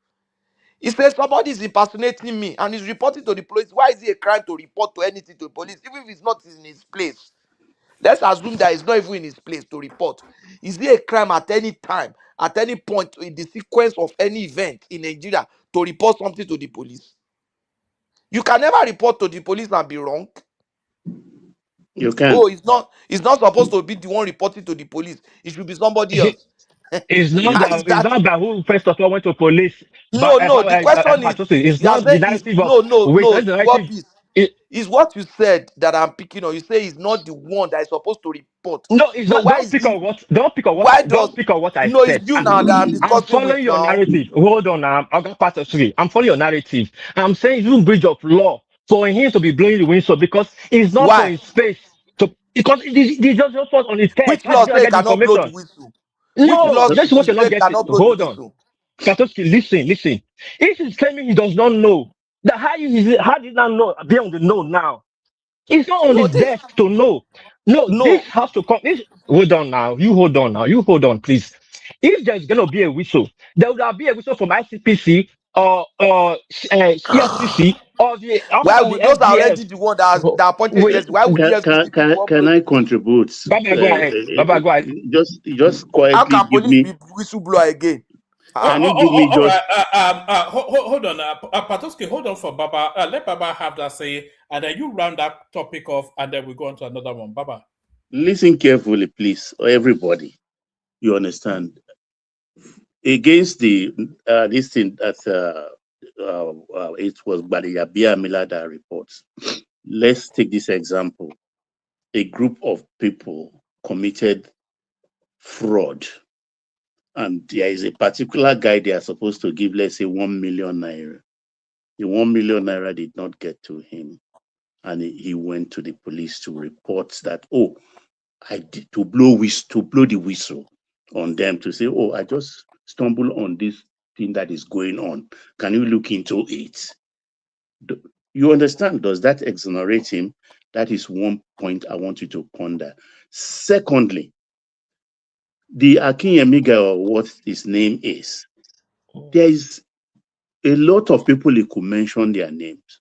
He says somebody is impersonating me and is reporting to the police. Why is it a crime to report to anything to the police, even if it's not in his place? Let's assume that it's not even in his place to report. Is it a crime at any time, at any point in the sequence of any event in Nigeria to report something to the police? You can never report to the police and be wrong. You can. Oh, it's not supposed to be the one reporting to the police. It should be somebody else. It's not that who first of all went to police. No, the question it's not the narrative it's what you said that I'm picking on. You say he's not the one that is supposed to report. No, it's so not. Why Don't pick on what I No, said. it's you now that I'm discussing. I'm following your narrative. Hold on, I got part of three. I'm following your narrative. I'm saying it's a breach of law for him to be blowing the whistle because it's not for his space. Because it just falls on his head. Which law say cannot blow the whistle? No, that's what you're not getting. Hold on. Patoski, listen. If he's claiming he does not know, how did he not know? Be on the know now. It's not on his desk to know. No, this has to come. Hold on now. You hold on, please. If there's going to be a whistle, there would be a whistle from ICPC or CSCC or the office of the those are already the one that appointed. Why would can I contribute? Baba, go ahead. Just quietly. How can police be whistleblower again? Can you give me just? Hold on, Patoski. Hold on for Baba. Let Baba have that say, and then you round that topic off, and then we go on to another one. Baba. Listen carefully, please, everybody. You understand? Against the this thing that it was Gbajabiamila that reports. Let's take this example. A group of people committed fraud, and there is a particular guy they are supposed to give, let's say, 1 million naira. The 1 million naira did not get to him, and he went to the police to report that, oh, I did to blow the whistle on them, to say, oh, I just stumbled on this thing that is going on. Can you look into it? You understand? Does that exonerate him? That is one point I want you to ponder. Secondly, the Akinyemiga, or what his name is, there is a lot of people who could mention their names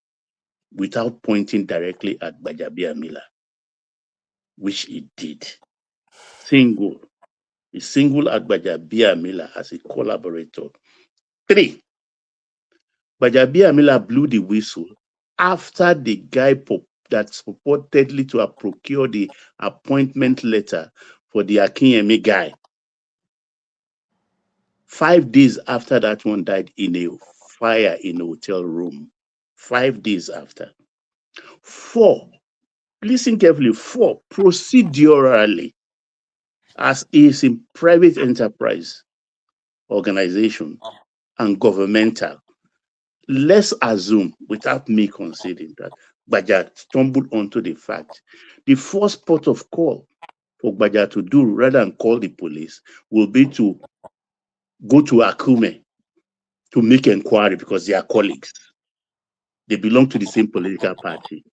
without pointing directly at Gbajabiamila, which he did. He singled out Gbajabiamila as a collaborator. 3, Gbajabiamila blew the whistle after the guy that purportedly to have procured the appointment letter for the Akinyemi guy. 5 days after that one died in a fire in a hotel room. 5 days after. 4, listen carefully. 4, procedurally, as is in private enterprise, organization, and governmental. Let's assume, without me conceding, that Gbaja stumbled onto the fact. The first port of call for Gbaja to do, rather than call the police, will be to go to Akume to make inquiry, because they are colleagues. They belong to the same political party.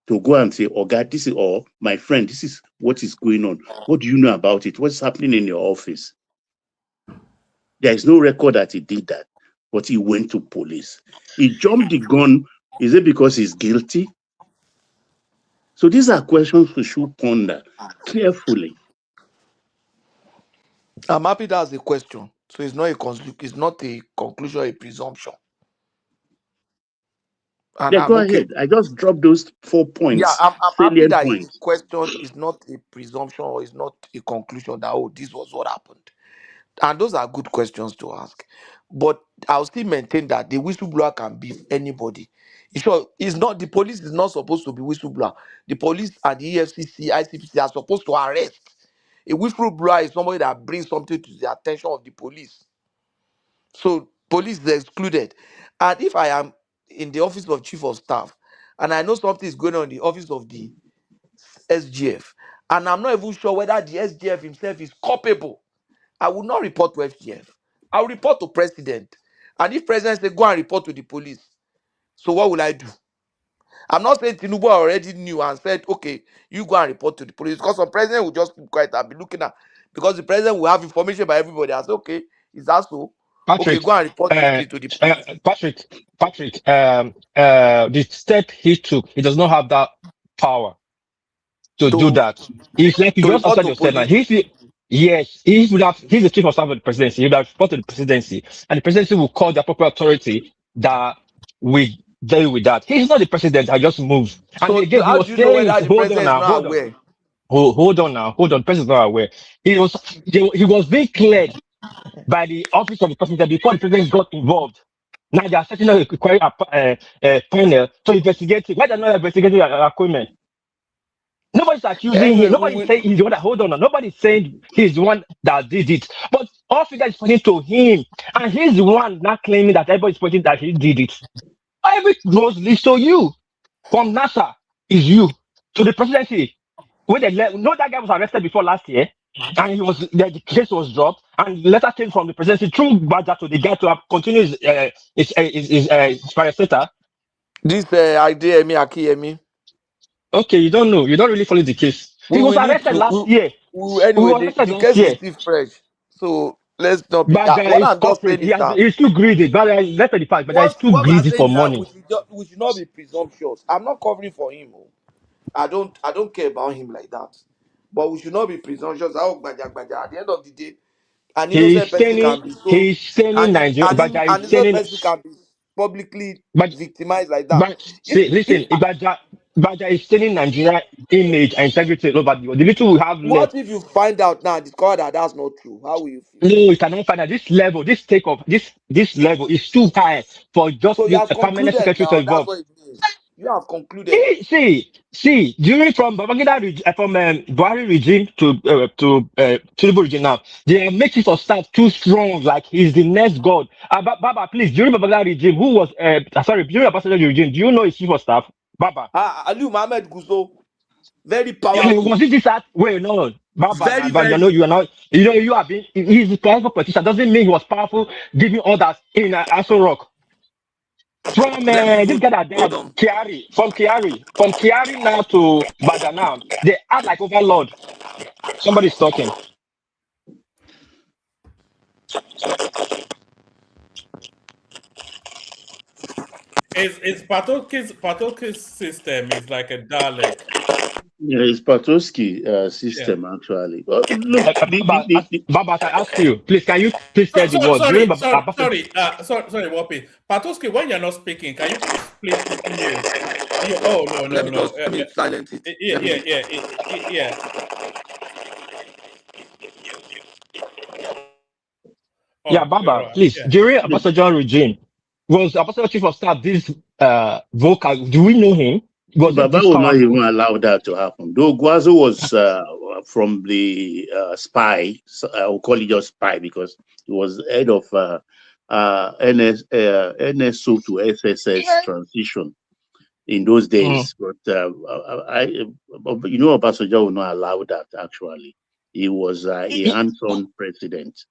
To go and say, oh God, this is all, my friend, this is what is going on. What do you know about it? What's happening in your office? There is no record that he did that, but he went to police. He jumped the gun. Is it because he's guilty? So these are questions we should ponder carefully. I'm happy that's a question. So it's not a conclusion, a presumption. And Yeah, I'm go okay. ahead. I just dropped those 4 points. Yeah, I'm happy that his Points. question is not a presumption or is not a conclusion that, oh, this was what happened. And those are good questions to ask. But I'll still maintain that the whistleblower can be anybody. Sure, it's not, the police is not supposed to be whistleblower. The police and the EFCC, ICPC are supposed to arrest. A whistleblower is somebody that brings something to the attention of the police. So police is excluded. And if I am in the office of chief of staff and I know something is going on in the office of the SGF, and I'm not even sure whether the SGF himself is culpable, I will not report to FGF. I will report to president. And if president say go and report to the police, so what will I do? I'm not saying Tinubu already knew and said, okay, you go and report to the police, because some president will just keep quiet and be looking at, because the president will have information by everybody and say, okay, is that so? Okay, Patrick, go and report this thing to the police. Patrick, the step he took, he does not have that power to do that. It's like you To just report answered to yourself now. police. He would have, he's the chief of staff of the presidency. He would have reported to the presidency, and the presidency will call the appropriate authority that we deal with that. He's not the president. I just moved. And So again, he how was do you know saying, whether the hold on president is now, not hold on. aware? Hold on now, hold on. The president is not aware. He was being cleared by the office of the president before the president got involved. Now they are setting up a panel to investigate it. Why they're not investigating Akome? Nobody's accusing Anyway, him. Nobody's saying he's the one that, hold on. Nobody's saying he's the one that did it. But all figures is pointing to him. And he's the one not claiming that everybody's pointing that he did it. Every road leads to you. From NASA is you. To the presidency. When that guy was arrested before last year. And the case was dropped. And the letter came from the presidency through Badger to the guy to continue his parastatal. This Adeyemi Akiyemi. Okay, you don't know. You don't really follow the case. He was arrested last year. Anyway, the case is still fresh. So let's not be. Badger What is I'm just saying corporate. is that He's too greedy. Let's the fact, Badger is too what we are greedy saying for is that money. we should not be presumptuous. I'm not covering for him. Oh. I don't care about him like that. But we should not be presumptuous. At the end of the day, an innocent person can be so, He's saying Nigeria. Badger an is innocent saying, person can be publicly but victimized like that. see, listen, If Badger. Baja is stealing Nigeria image and integrity all over the world. The little we have What left. if you find out now, discover that that's not true? How will you feel? No, you cannot find that this level, this take of this level is too high for just So you the have a permanent concluded secretary to now. That's involve. what it means. You have concluded. See, during from Buhari regime to Tinubu regime now, they are making for staff too strong, like he's the next god. Baba, please, during Babangida regime, who was sorry, during Ambassador regime, do you know his chief of staff? Baba. Ali Mohammed Gusto, very Was powerful. it this act? Wait, no. Very, But you know, very. you are not, you know, you have been, he's a powerful politician. Doesn't mean he was powerful, giving orders in Aso Rock. From Let me this even guy that hold died, on. From Kiari now to Badana, they act like overlord. Somebody's talking. It's Patoki's system is like a Dalek. Yeah, it's Patoski system actually. Well, look, Baba, I ask you, please, can you please tell the world? Sorry, Wapi. Patoski, when you're not speaking, can you please mute? Oh no. Let me just silence it. Yeah. Yeah, Baba, please. Yeah. During Ambassador regime, was Ambassador Chief of Staff this vocal? Do we know him? Was Baba will not even allow that to happen. Though Guazo was from the spy, I will call it just spy because he was head of NSO to SSS transition in those days. But you know, Obasanjo will not allow that. Actually, he was a hands-on president.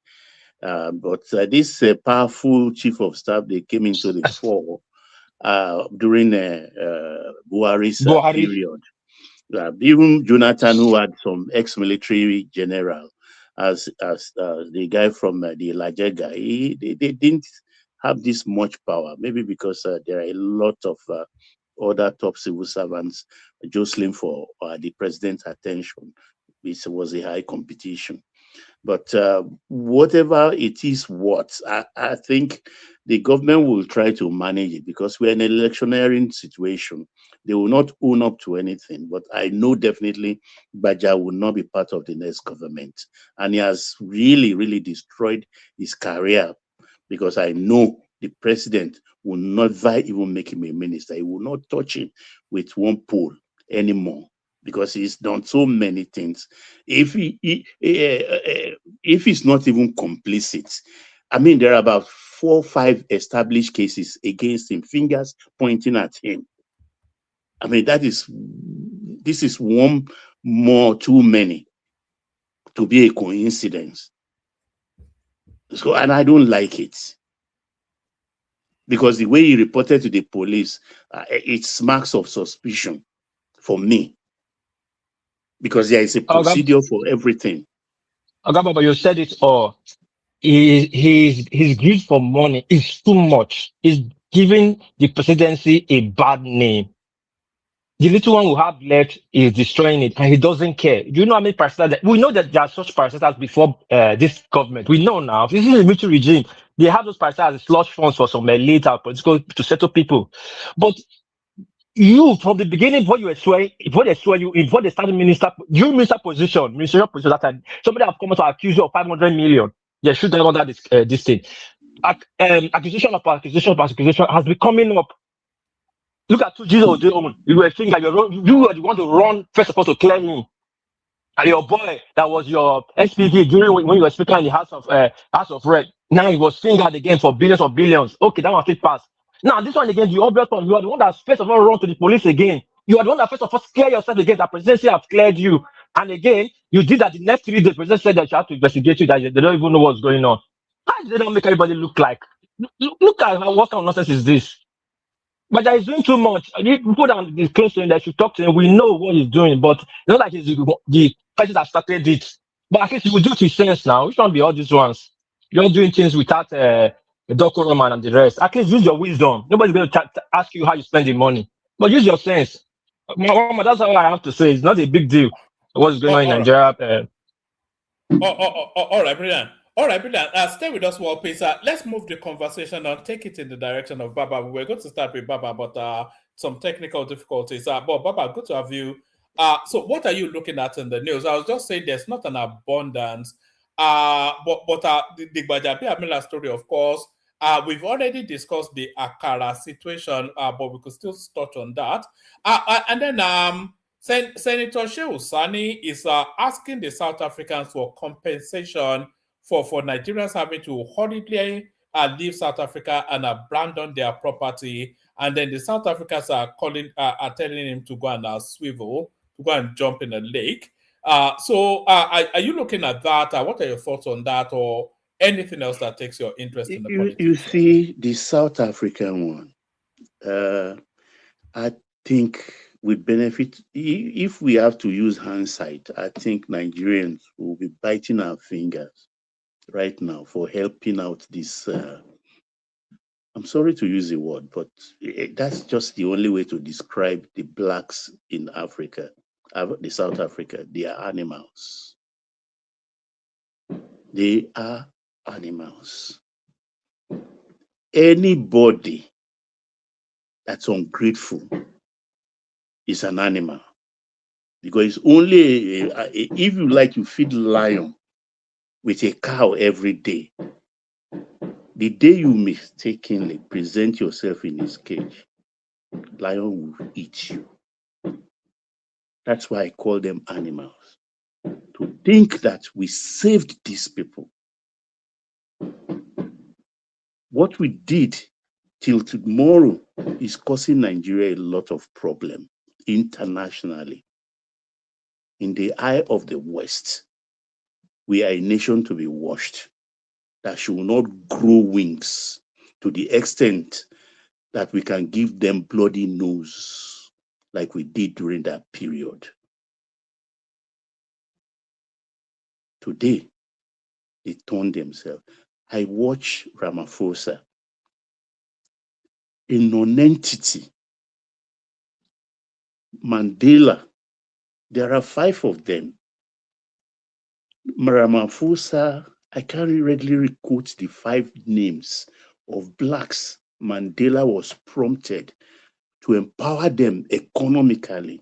But this powerful chief of staff, they came into the fore during Buhari's period. Even Jonathan, who had some ex-military general, as the guy from the Lajega, they didn't have this much power. Maybe because there are a lot of other top civil servants jostling for the president's attention. It was a high competition. But whatever it is, I think the government will try to manage it because we're in an electioneering situation. They will not own up to anything. But I know definitely Baja will not be part of the next government. And he has really, really destroyed his career because I know the president will never even make him a minister. He will not touch him with one pole anymore, because he's done so many things. If he's not even complicit, I mean, there are about 4 or 5 established cases against him, fingers pointing at him. I mean, this is one more too many to be a coincidence. So, and I don't like it. Because the way he reported to the police, it smacks of suspicion for me. Because there is a procedure for everything. But you said it all. His greed for money is too much. He's giving the presidency a bad name. The little one we have left is destroying it, and he doesn't care. Do you know how many parasites? We know that there are such parasites before this government. We know now. This is a military regime. They have those parasites as slush funds for some elite political to settle people. But you, from the beginning, before they started ministerial position that time, somebody have come to accuse you of 500 million. They should have under this thing. Accusation has been coming up. Look at 2 G's of their own. You were thinking that you were the one to run first of all to clear him. And your boy that was your SPV during when you were speaking in the House of Rep. Now he was fingered again for billions of billions. Okay, that one fit pass. Now this one again, the obvious one. You are the one that first of all run to the police again. You are the one that first of all clear yourself again. That presidency have cleared you. And again, you did that the next 3 days. The president said that you have to investigate you. That they don't even know what's going on. How did they not make everybody look like? Look at what kind of nonsense is this? But he's doing too much. People that is close to him, that should talk to him. We know what he's doing, but it's not like he's the person that started it. But at least you will do it with sense now. We shouldn't be all these ones. You're doing things without the decorum and the rest. At least use your wisdom. Nobody's going to ask you how you spend the money. But use your sense. That's all I have to say. It's not a big deal. What's going on in Nigeria? All right, brilliant. All right, brilliant. Stay with us, Walpisa. Let's move the conversation and take it in the direction of Baba. We were going to start with Baba, but some technical difficulties. But Baba, good to have you. So what are you looking at in the news? I was just saying there's not an abundance. But the Gbajabiamila story, of course, we've already discussed the Akara situation, but we could still touch on that. And then Senator Shehu Sani is asking the South Africans for compensation for Nigerians having to hurriedly leave South Africa and abandon their property. And then the South Africans are telling him to go and swivel, to go and jump in a lake. So are you looking at that? What are your thoughts on that, or anything else that takes your interest in the politics? You see, the South African one, I think would benefit. If we have to use hindsight, I think Nigerians will be biting our fingers right now for helping out this. I'm sorry to use the word, but that's just the only way to describe the blacks in Africa, the South Africa. They are animals. They are animals. Anybody that's ungrateful is an animal, because it's only if you like, you feed lion with a cow every day. The day you mistakenly present yourself in his cage, lion will eat you. That's why I call them animals. To think that we saved these people, what we did till tomorrow is causing Nigeria a lot of problem internationally. In the eye of the West, we are a nation to be watched, that should not grow wings to the extent that we can give them bloody nose like we did during that period. Today, they turn themselves. I watch Ramaphosa, a non-entity. Mandela, there are 5 of them. Ramaphosa, I can't readily quote the 5 names of blacks Mandela was prompted to empower them economically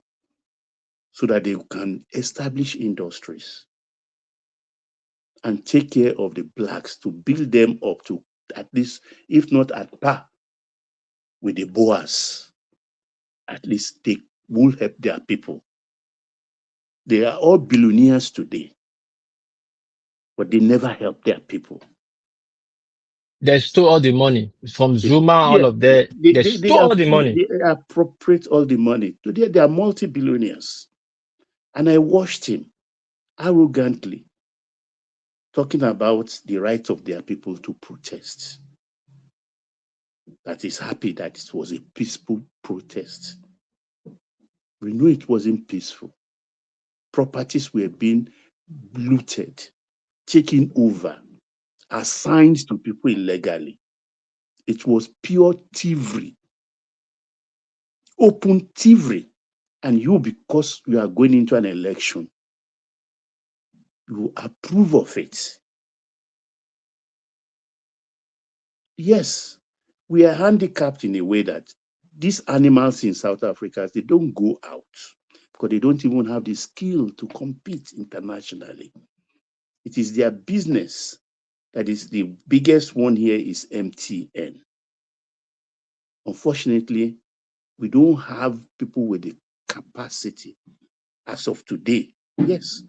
so that they can establish industries and take care of the blacks, to build them up to at least, if not at par with the Boers, at least they will help their people. They are all billionaires today, but they never help their people. They stole all the money from Zuma, all of that. They stole all the money. They appropriate all the money. Today, they are multi-billionaires. And I watched him arrogantly talking about the right of their people to protest. That is happy that it was a peaceful protest. We know it wasn't peaceful. Properties were being looted, taken over, assigned to people illegally. It was pure thievery, open thievery. And you, because you are going into an election, you approve of it. Yes, we are handicapped in a way that these animals in South Africa, they don't go out because they don't even have the skill to compete internationally. It is their business that is the biggest one here is MTN. Unfortunately, we don't have people with the capacity as of today, yes,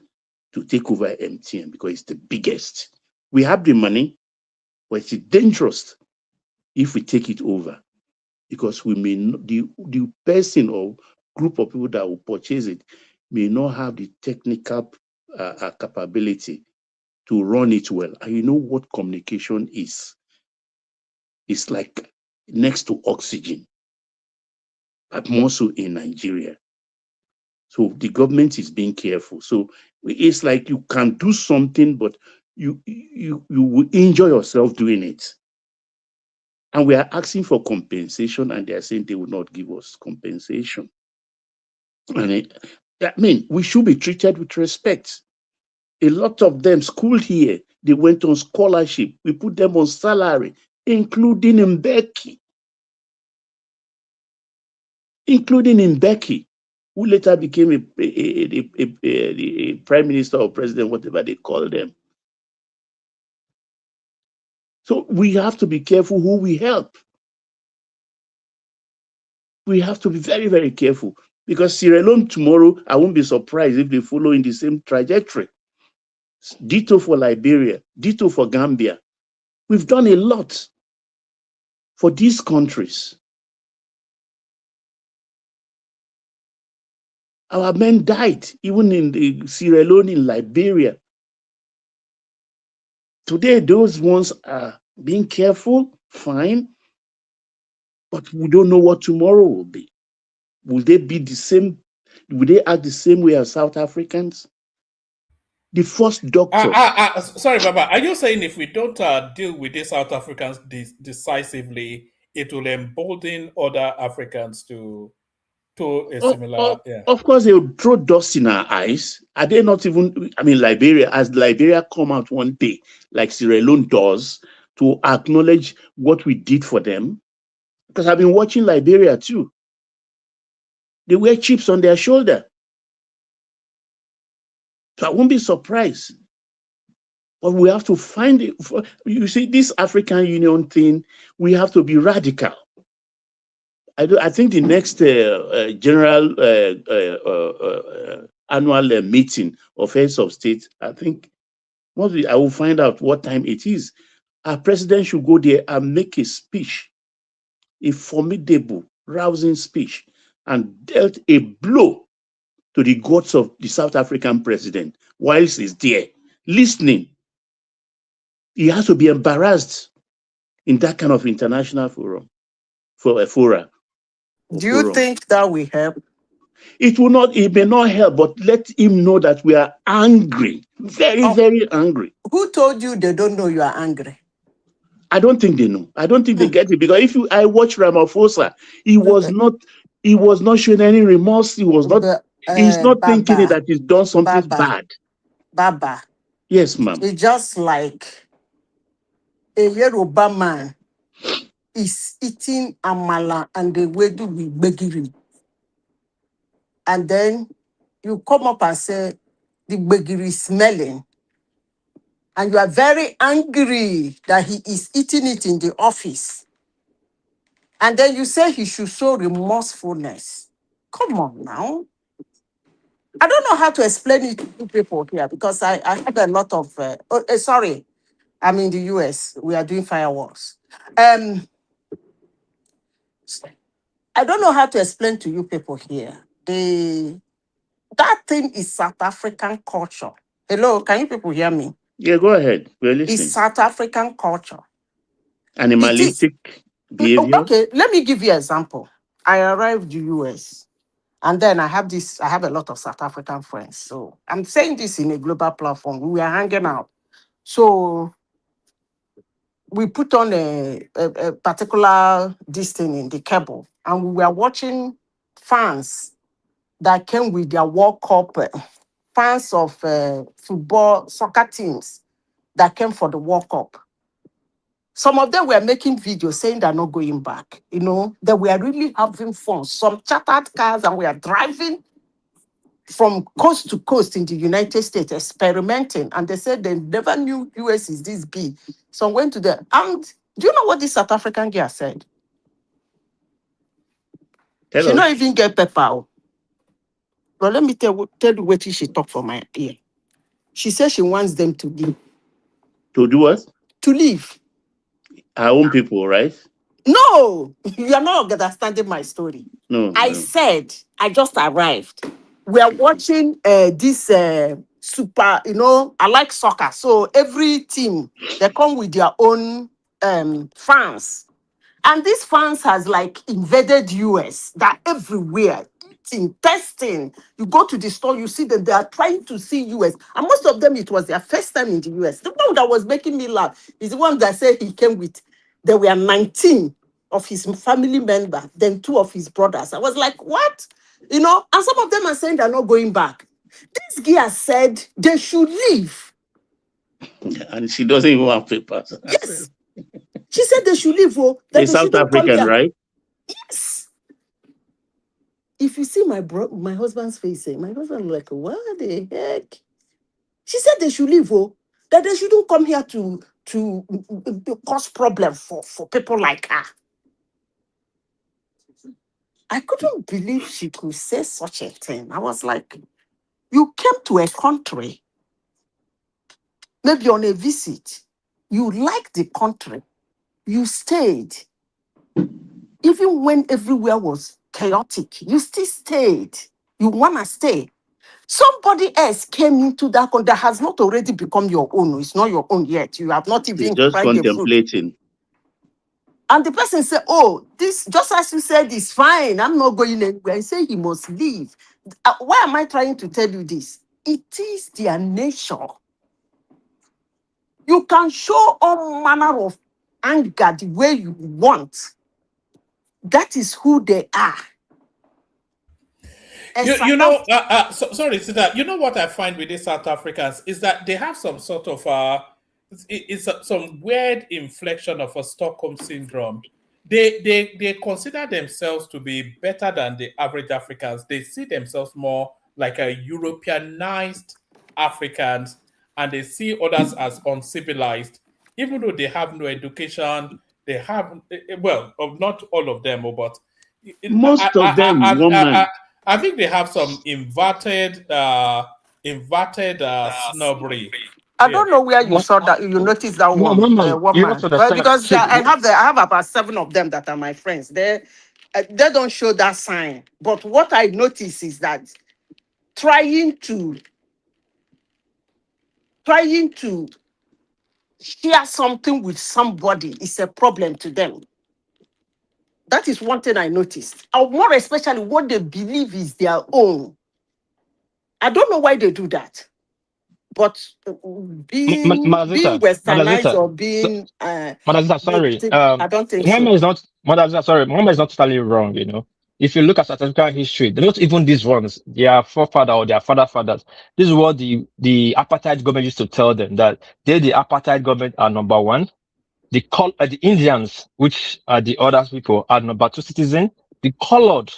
to take over MTN because it's the biggest. We have the money, but it's dangerous if we take it over, because we may not, the person or group of people that will purchase it may not have the technical capability to run it well. And you know what communication is? It's like next to oxygen, but more so in Nigeria. So the government is being careful. So it's like you can do something, but you will enjoy yourself doing it. And we are asking for compensation, and they are saying they will not give us compensation. And I mean, we should be treated with respect. A lot of them schooled here, they went on scholarship. We put them on salary, including Mbeki. including Mbeki, who later became a prime minister or president, whatever they call them. So we have to be careful who we help. We have to be very, very careful, because Sierra Leone tomorrow, I won't be surprised if they follow in the same trajectory. Ditto for Liberia, ditto for Gambia. We've done a lot for these countries. Our men died, even in the Sierra Leone, in Liberia. Today, those ones are being careful, fine, but we don't know what tomorrow will be. Will they be the same? Will they act the same way as South Africans? The first doctor. Sorry, Baba. Are you saying if we don't deal with these South Africans decisively, it will embolden other Africans to a similar? Yeah. Of course, they will throw dust in our eyes. Are they not even? I mean, Liberia, as Liberia come out one day, like Sierra Leone does, to acknowledge what we did for them. Because I've been watching Liberia too. They wear chips on their shoulder. So I won't be surprised. But we have to find it. You see, this African Union thing, we have to be radical. I think the next general annual meeting of heads of state, I think I will find out what time it is. Our president should go there and make a speech, a formidable, rousing speech, and dealt a blow to the guts of the South African president whilst he's there, listening. He has to be embarrassed in that kind of international forum, for a fora. Do you think that will help? It will not, it may not help, but let him know that we are angry, very, very angry. Who told you they don't know you are angry? I don't think they know. I don't think they get it, because I watch Ramaphosa, he was not showing any remorse. He was not. He's not thinking that he's done something bad. Baba. Yes, ma'am. It's just like a Yoruba man is eating amala and the way do we begiri. And then you come up and say the begiri is smelling. And you are very angry that he is eating it in the office. And then you say he should show remorsefulness. Come on now. I don't know how to explain it to people here, because I have a lot of... sorry, I'm in the US. We are doing fireworks. I don't know how to explain to you people here. That thing is South African culture. Hello, can you people hear me? Yeah, go ahead. We're listening. It's South African culture. Animalistic behavior. Okay, let me give you an example. I arrived in the US, and then I have a lot of South African friends. So I'm saying this in a global platform. We were hanging out. So we put on a particular this thing in the cable, and we were watching fans that came with their World Cup, fans of football, soccer teams that came for the World Cup. Some of them were making videos saying they're not going back. You know, that we are really having fun. Some chartered cars, and we are driving from coast to coast in the United States, experimenting. And they said they never knew US is this big. So I went to the, and do you know what this South African girl said? Hello. She not even get pepper. But let me tell you what she talked for my ear. She said she wants them to leave. To do what? To leave. Our own people, right? No, you are not understanding my story. No. I said, I just arrived. We are watching this super, I like soccer. So every team, they come with their own fans. And these fans has like invaded US. They're everywhere. Eating, testing. You go to the store, you see them, they are trying to see US. And most of them, it was their first time in the US. The one that was making me laugh is the one that said he came with, there were 19 of his family members, then 2 of his brothers. I was like, what? And some of them are saying they're not going back. This guy said they should leave. And she doesn't even have papers. Yes. She said they should leave. They're South African, right? Yes. if you see my husband's face, my husband was like, what the heck? She said they should leave, that they shouldn't come here to cause problem for people like her. I couldn't believe she could say such a thing. I was like, you came to a country, maybe on a visit. You like the country. You stayed. Even when everywhere was chaotic, you still stayed. You want to stay. Somebody else came into that country that has not already become your own. It's not your own yet. You have not It's even just tried the food. contemplating. And the person said, oh, this, just as you said, is fine. I'm not going anywhere. I say he must leave. Why am I trying to tell you this? It is their nature. You can show all manner of anger the way you want. That is who they are. Sorry, Sita. You know what I find with these South Africans is that they have some sort of some weird inflection of a Stockholm syndrome. They consider themselves to be better than the average Africans. They see themselves more like a Europeanized Africans, and they see others as uncivilized, even though they have no education. They have, well, not all of them, but most of them, woman. I think they have some inverted snobbery. I don't know where you saw that. You noticed that woman. Well, because I have about 7 of them that are my friends. They don't show that sign. But what I notice is that trying to share something with somebody is a problem to them. That is one thing I noticed. And more especially what they believe is their own. I don't know why they do that. But being westernized or being sorry. I don't think so. Mama is not totally wrong, you know. If you look at South African history, they're not even these ones, their forefather or their fathers. This is what the apartheid government used to tell them, that the apartheid government are number one. The Indians, which are the other people, are number 2 citizens. The colored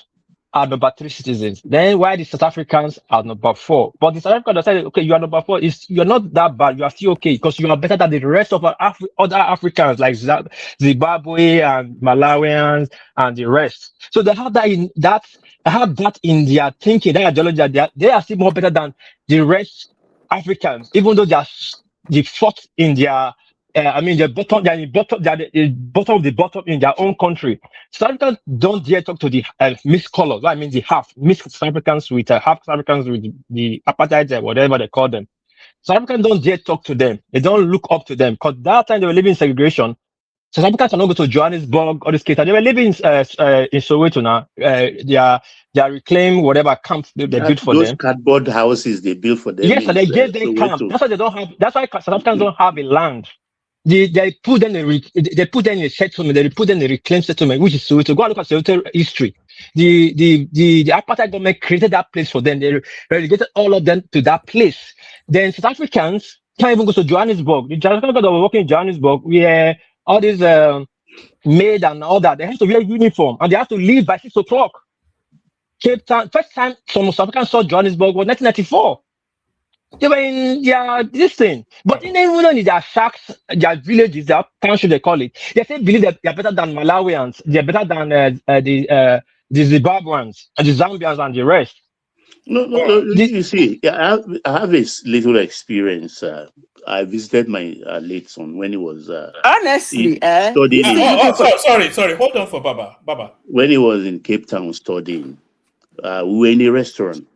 are number 3 citizens. Then why the South Africans are number 4? But the South Africans decided, okay, you are number 4. You're not that bad. You are still okay because you are better than the rest of other Africans like Zimbabwe and Malawians and the rest. So they have that in their thinking, their ideology. That they are still more better than the rest Africans, even though they are the fourth in their. the bottom of the bottom in their own country. South Africans don't dare talk to the mixed colors. I mean, the mixed South Africans with half South Africans with the apartheid, whatever they call them. South Africans don't dare talk to them. They don't look up to them because that time they were living in segregation. South Africans cannot go to Johannesburg or this case. They were living in Soweto now. They reclaim whatever camps they built for them. Those cardboard houses they built for them. Yes, so they gave them camp. That's why they don't have. That's why South Africans don't have a land. They put them in a settlement. They put them in a reclaimed settlement, which is Soweto. Go and look at Soweto history. The apartheid government created that place for them. They relegated all of them to that place. Then South Africans can't even go to Johannesburg. The South Africans that were working in Johannesburg, where all these maid and all that, they have to wear uniform and they have to leave by 6 o'clock. Cape Town. First time some South Africans saw Johannesburg was 1994. They were in this thing, but even in their shacks, their villages, their township, they call it. They say believe that they're better than Malawians, they're better than the Zimbabweans, and the Zambians, and the rest. No. You see, I have a little experience. I visited my late son when he was honestly studying. Sorry, hold on for Baba. When he was in Cape Town studying, we were in a restaurant,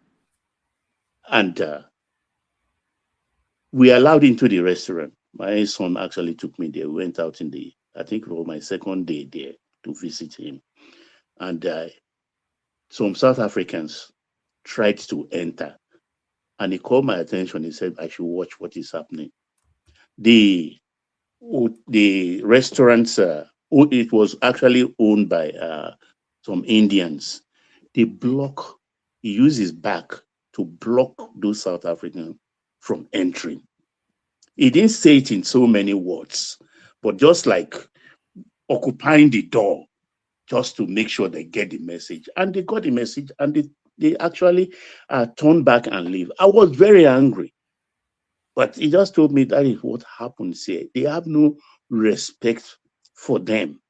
and we allowed into the restaurant. My son actually took me there. We went out I think it was my second day there to visit him. And some South Africans tried to enter. And he called my attention. He said, I should watch what is happening. The restaurants, it was actually owned by some Indians. He used his back to block those South Africans from entering. He didn't say it in so many words, but just like occupying the door just to make sure they get the message. And they got the message, and they actually turned back and leave. I was very angry. But he just told me that is what happens here. They have no respect for them.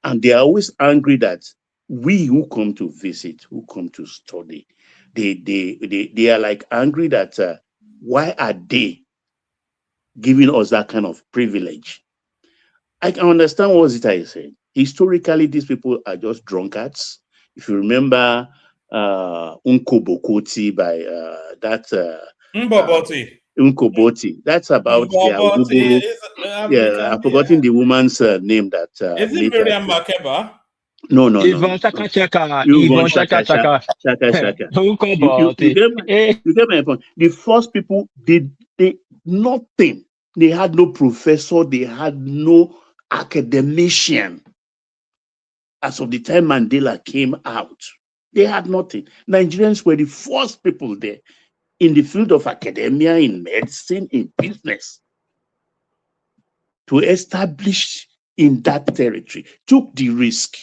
And they are always angry that we who come to visit, who come to study, they are like angry that why are they giving us that kind of privilege? I can understand what Zita is saying. Historically, these people are just drunkards. If you remember Unko Bokoti by Mboboti. Unkoboti. That's about their Uguguru. Yeah, I've forgotten the woman's name that is it later. Miriam Makeba? No. Yvonne Chaka Chaka. Yvonne Chaka Chaka. You get my point. The first people did nothing. They had no professor. They had no academician. As of the time Mandela came out, they had nothing. Nigerians were the first people there in the field of academia, in medicine, in business, to establish in that territory, took the risk.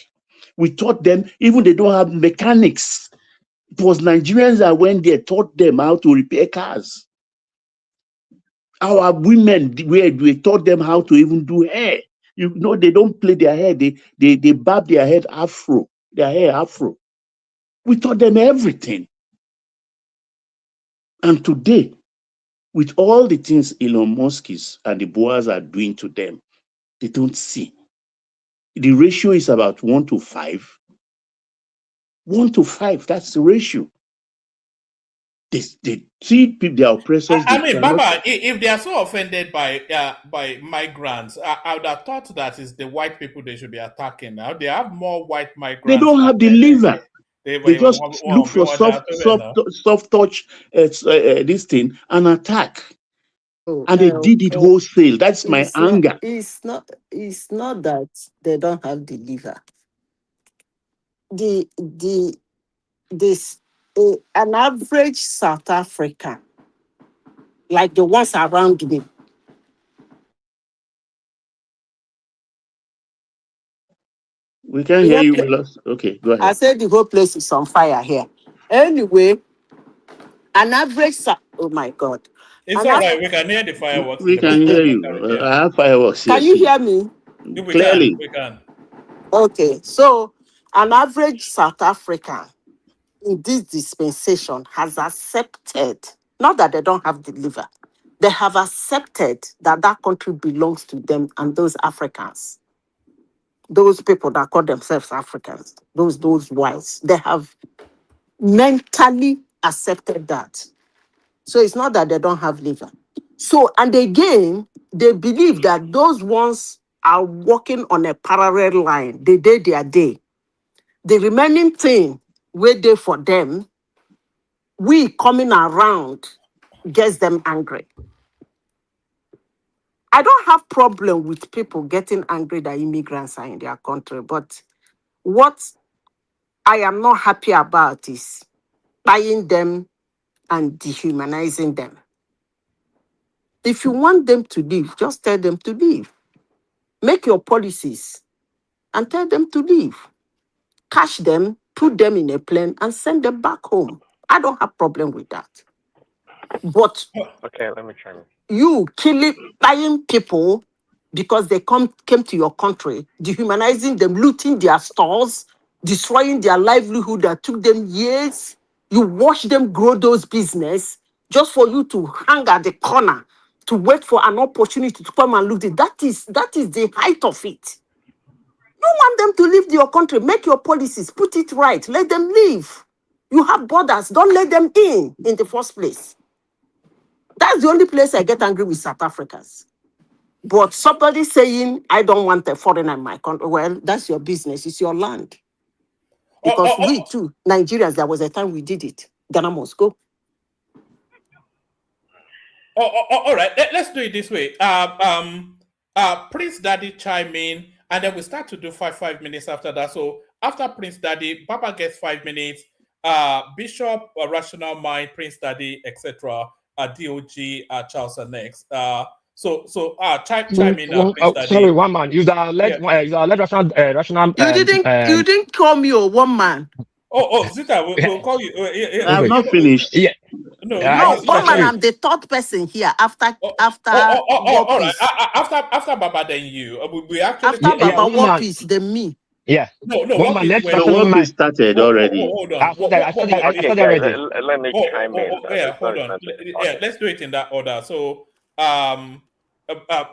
We taught them, even they don't have mechanics. It was Nigerians that went there, taught them how to repair cars. Our women, we taught them how to even do hair. You know, they don't play their hair. They barb their hair afro. We taught them everything. And today, with all the things Elon Musk and the Boas are doing to them, they don't see. The ratio is about 1 to 5. 1 to 5, that's the ratio. They treat their oppressors. I mean, Baba, if they are so offended by migrants, I would have thought that is the white people they should be attacking now. They have more white migrants. They don't have the liver. They just look for soft touch, this thing, and attack. And they did it wholesale. That's my anger. It's not that they don't have the liver. An average South African, like the ones around me. We can't hear you. Okay, go ahead. I said the whole place is on fire here. Anyway, an average. Oh my God! It's all right. We can hear the fireworks. We can hear you. I have fireworks. Can you hear me? Clearly. We can. Okay, so an average South African in this dispensation has accepted, not that they don't have the liver, they have accepted that that country belongs to them and those Africans. Those people that call themselves Africans, those whites, they have mentally accepted that. So it's not that they don't have liver. So, and again, they believe that those ones are walking on a parallel line. They did their day. The remaining thing we do for them, we coming around gets them angry. I don't have problem with people getting angry that immigrants are in their country, but what I am not happy about is buying them and dehumanizing them. If you want them to leave, just tell them to leave. Make your policies and tell them to leave. Catch them, put them in a plane and send them back home. I don't have problem with that. But okay, let me try. You buying people because they came to your country, dehumanizing them, looting their stores, destroying their livelihood that took them years. You watch them grow those business just for you to hang at the corner to wait for an opportunity to come and loot it. That is the height of it. You want them to leave your country, make your policies, put it right, let them leave. You have borders, don't let them in the first place. That's the only place I get angry with South Africans. But somebody saying, I don't want a foreigner in my country, well, that's your business. It's your land. Because we too, Nigerians, there was a time we did it. Ghana must go. All right. Let's do it this way. Prince Daddy chime in, and then we start to do 5 minutes after that. So after Prince Daddy, Papa gets 5 minutes. Bishop, Rational Mind, Prince Daddy, etc. DOG, Charles are next. chime in now, please. Sorry, one man. You are led rational. You didn't call me a one man. Zita, we'll call you. I have not finished. Yeah. No, one man. I'm the third person here after all right. After Baba, then you. We actually after Baba War Peace, then me. Yeah. No, one man. Let's One Piece started already. Hold on. I started already. Let me chime in. Yeah, hold on. Yeah, let's do it in that order. So,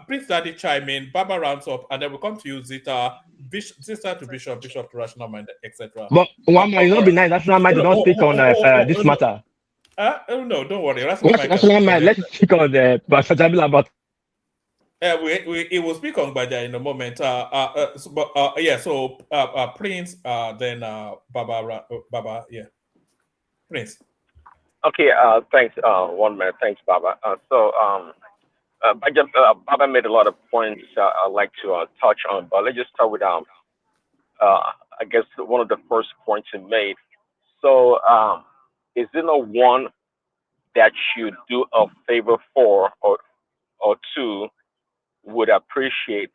Prince Daddy chime in, Baba rounds up, and then we'll come to you, Zita, Zita to Bishop, Bishop to Rational Mind, etc. But one man, it not be nice. Rational Mind do not speak on this matter. No, don't worry. Rational Mind, let's speak on the Gbajabiamila about. We will speak on Gbaja in a moment. So Prince, then Baba, yeah. Prince. Okay, thanks, one man. Thanks, Baba. Baba made a lot of points I'd like to touch on, but let's just start with I guess one of the first points he made. So, is there no one that you do a favor for or two would appreciate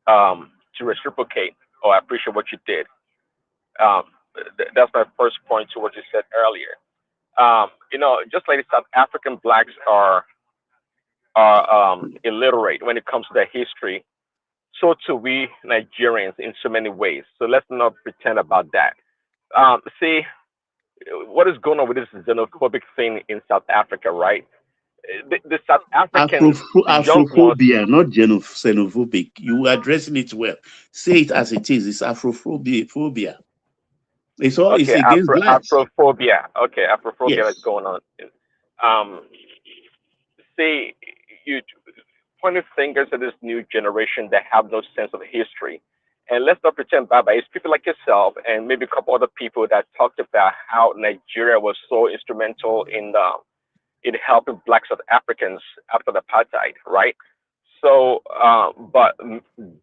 to reciprocate or appreciate what you did? That's my first point to what you said earlier. Just like the South African blacks are illiterate when it comes to their history, so too we Nigerians in so many ways. So let's not pretend about that. See, what is going on with this xenophobic thing in South Africa, right? The South African Afrophobia, not xenophobic. You are addressing it well. Say it as it is. It's Afrophobia. It's all it's against blacks. Afrophobia. Okay, Afrophobia Yes. is going on. See, you pointing fingers at this new generation that have no sense of history. And let's not pretend, Baba, it's people like yourself and maybe a couple other people that talked about how Nigeria was so instrumental in helping Black South Africans after the apartheid, right? So, but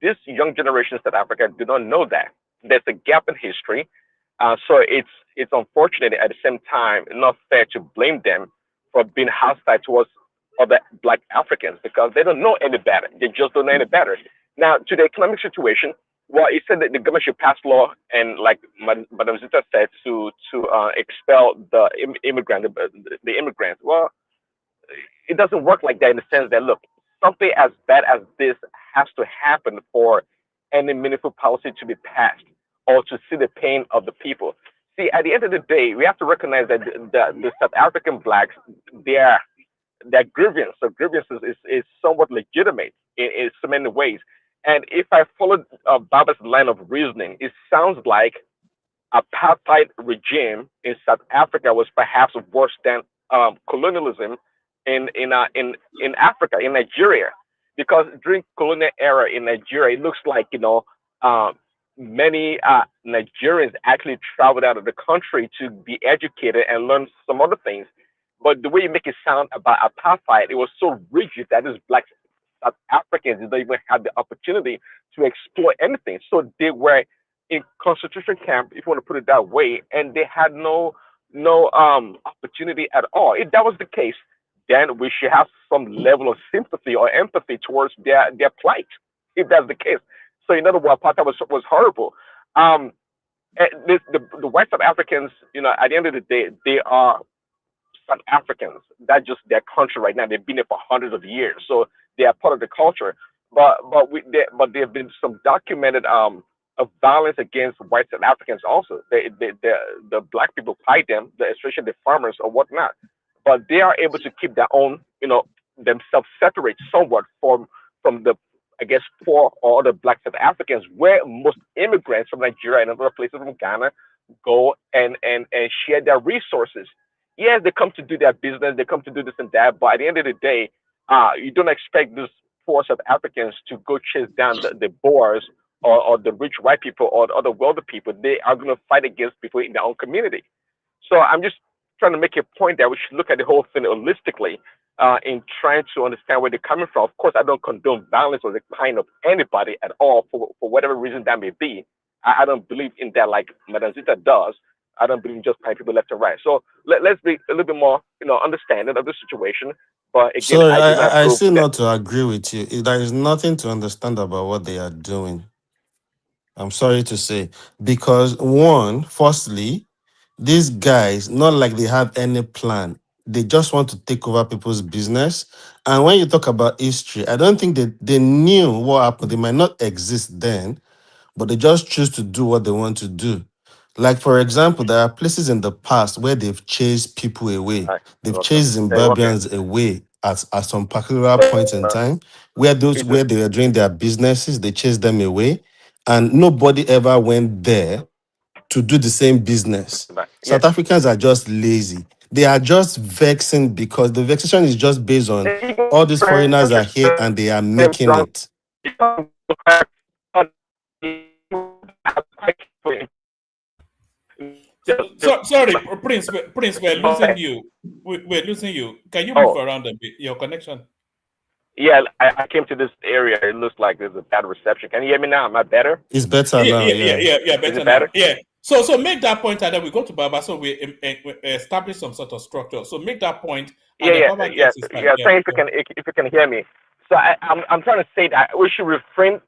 this young generation in South Africa do not know that. There's a gap in history. So it's unfortunate at the same time, not fair to blame them for being hostile towards other Black Africans because they don't know any better. They just don't know any better. Now, to the economic situation, well, it said that the government should pass law and, like Madam Zita said, to expel the immigrants. Well, it doesn't work like that in the sense that, look, something as bad as this has to happen for any meaningful policy to be passed or to see the pain of the people. See, at the end of the day, we have to recognize that the South African blacks, their grievance, so grievances is somewhat legitimate in so many ways. And if I followed Baba's line of reasoning, it sounds like apartheid regime in South Africa was perhaps worse than colonialism in Africa, in Nigeria, because during colonial era in Nigeria, it looks like many Nigerians actually traveled out of the country to be educated and learn some other things. But the way you make it sound about apartheid, it was so rigid that these Black South Africans did not even have the opportunity to explore anything. So they were in concentration camp, if you want to put it that way, and they had no opportunity at all. If that was the case, then we should have some level of sympathy or empathy towards their plight, if that's the case. So in other words, apartheid was horrible. The white South Africans, at the end of the day, they are South Africans. That's just their country right now. They've been there for hundreds of years, so they are part of the culture. But there have been some documented of violence against white South Africans also. The Black people fight them, especially the farmers or whatnot. But they are able to keep their own, themselves separate somewhat from the, I guess, poor or other Black South Africans, where most immigrants from Nigeria and other places from Ghana go and share their resources. Yes, they come to do their business, they come to do this and that, but at the end of the day, you don't expect these poor South Africans to go chase down the Boers or the rich white people or the other wealthy people. They are going to fight against people in their own community. So I'm just trying to make a point that we should look at the whole thing holistically in trying to understand where they're coming from. Of course, I don't condone violence or the kind of anybody at all for whatever reason that may be. I don't believe in that like Madam Zita does. I don't believe in just paying people left and right. So let's be a little bit more, understanding of the situation. But again, Sorry, I do not I approve still that. not to agree with you. There is nothing to understand about what they are doing. I'm sorry to say. Because firstly, these guys, not like they have any plan. They just want to take over people's business. And when you talk about history, I don't think they knew what happened. They might not exist then, but they just choose to do what they want to do. Like, for example, there are places in the past where they've chased people away. Right. They've Okay. chased Okay. Zimbabweans away at some particular point in time where It's where they were doing their businesses, they chased them away. And nobody ever went there to do the same business. yeah. South Africans are just lazy. They are just vexing because the vexation is just based on all these foreigners are here and they are making it. Sorry, Prince, we're losing you. We're losing you. Can you move around a bit? Your connection. Yeah, I came to this area. It looks like there's a bad reception. Can you hear me now? Am I better? It's better now. Yeah, better Is it now. better? Yeah. So make that point, and then we go to Baba. So we establish some sort of structure. So make that point. And Yeah. Saying if you can hear me. So I'm trying to say that we should refrain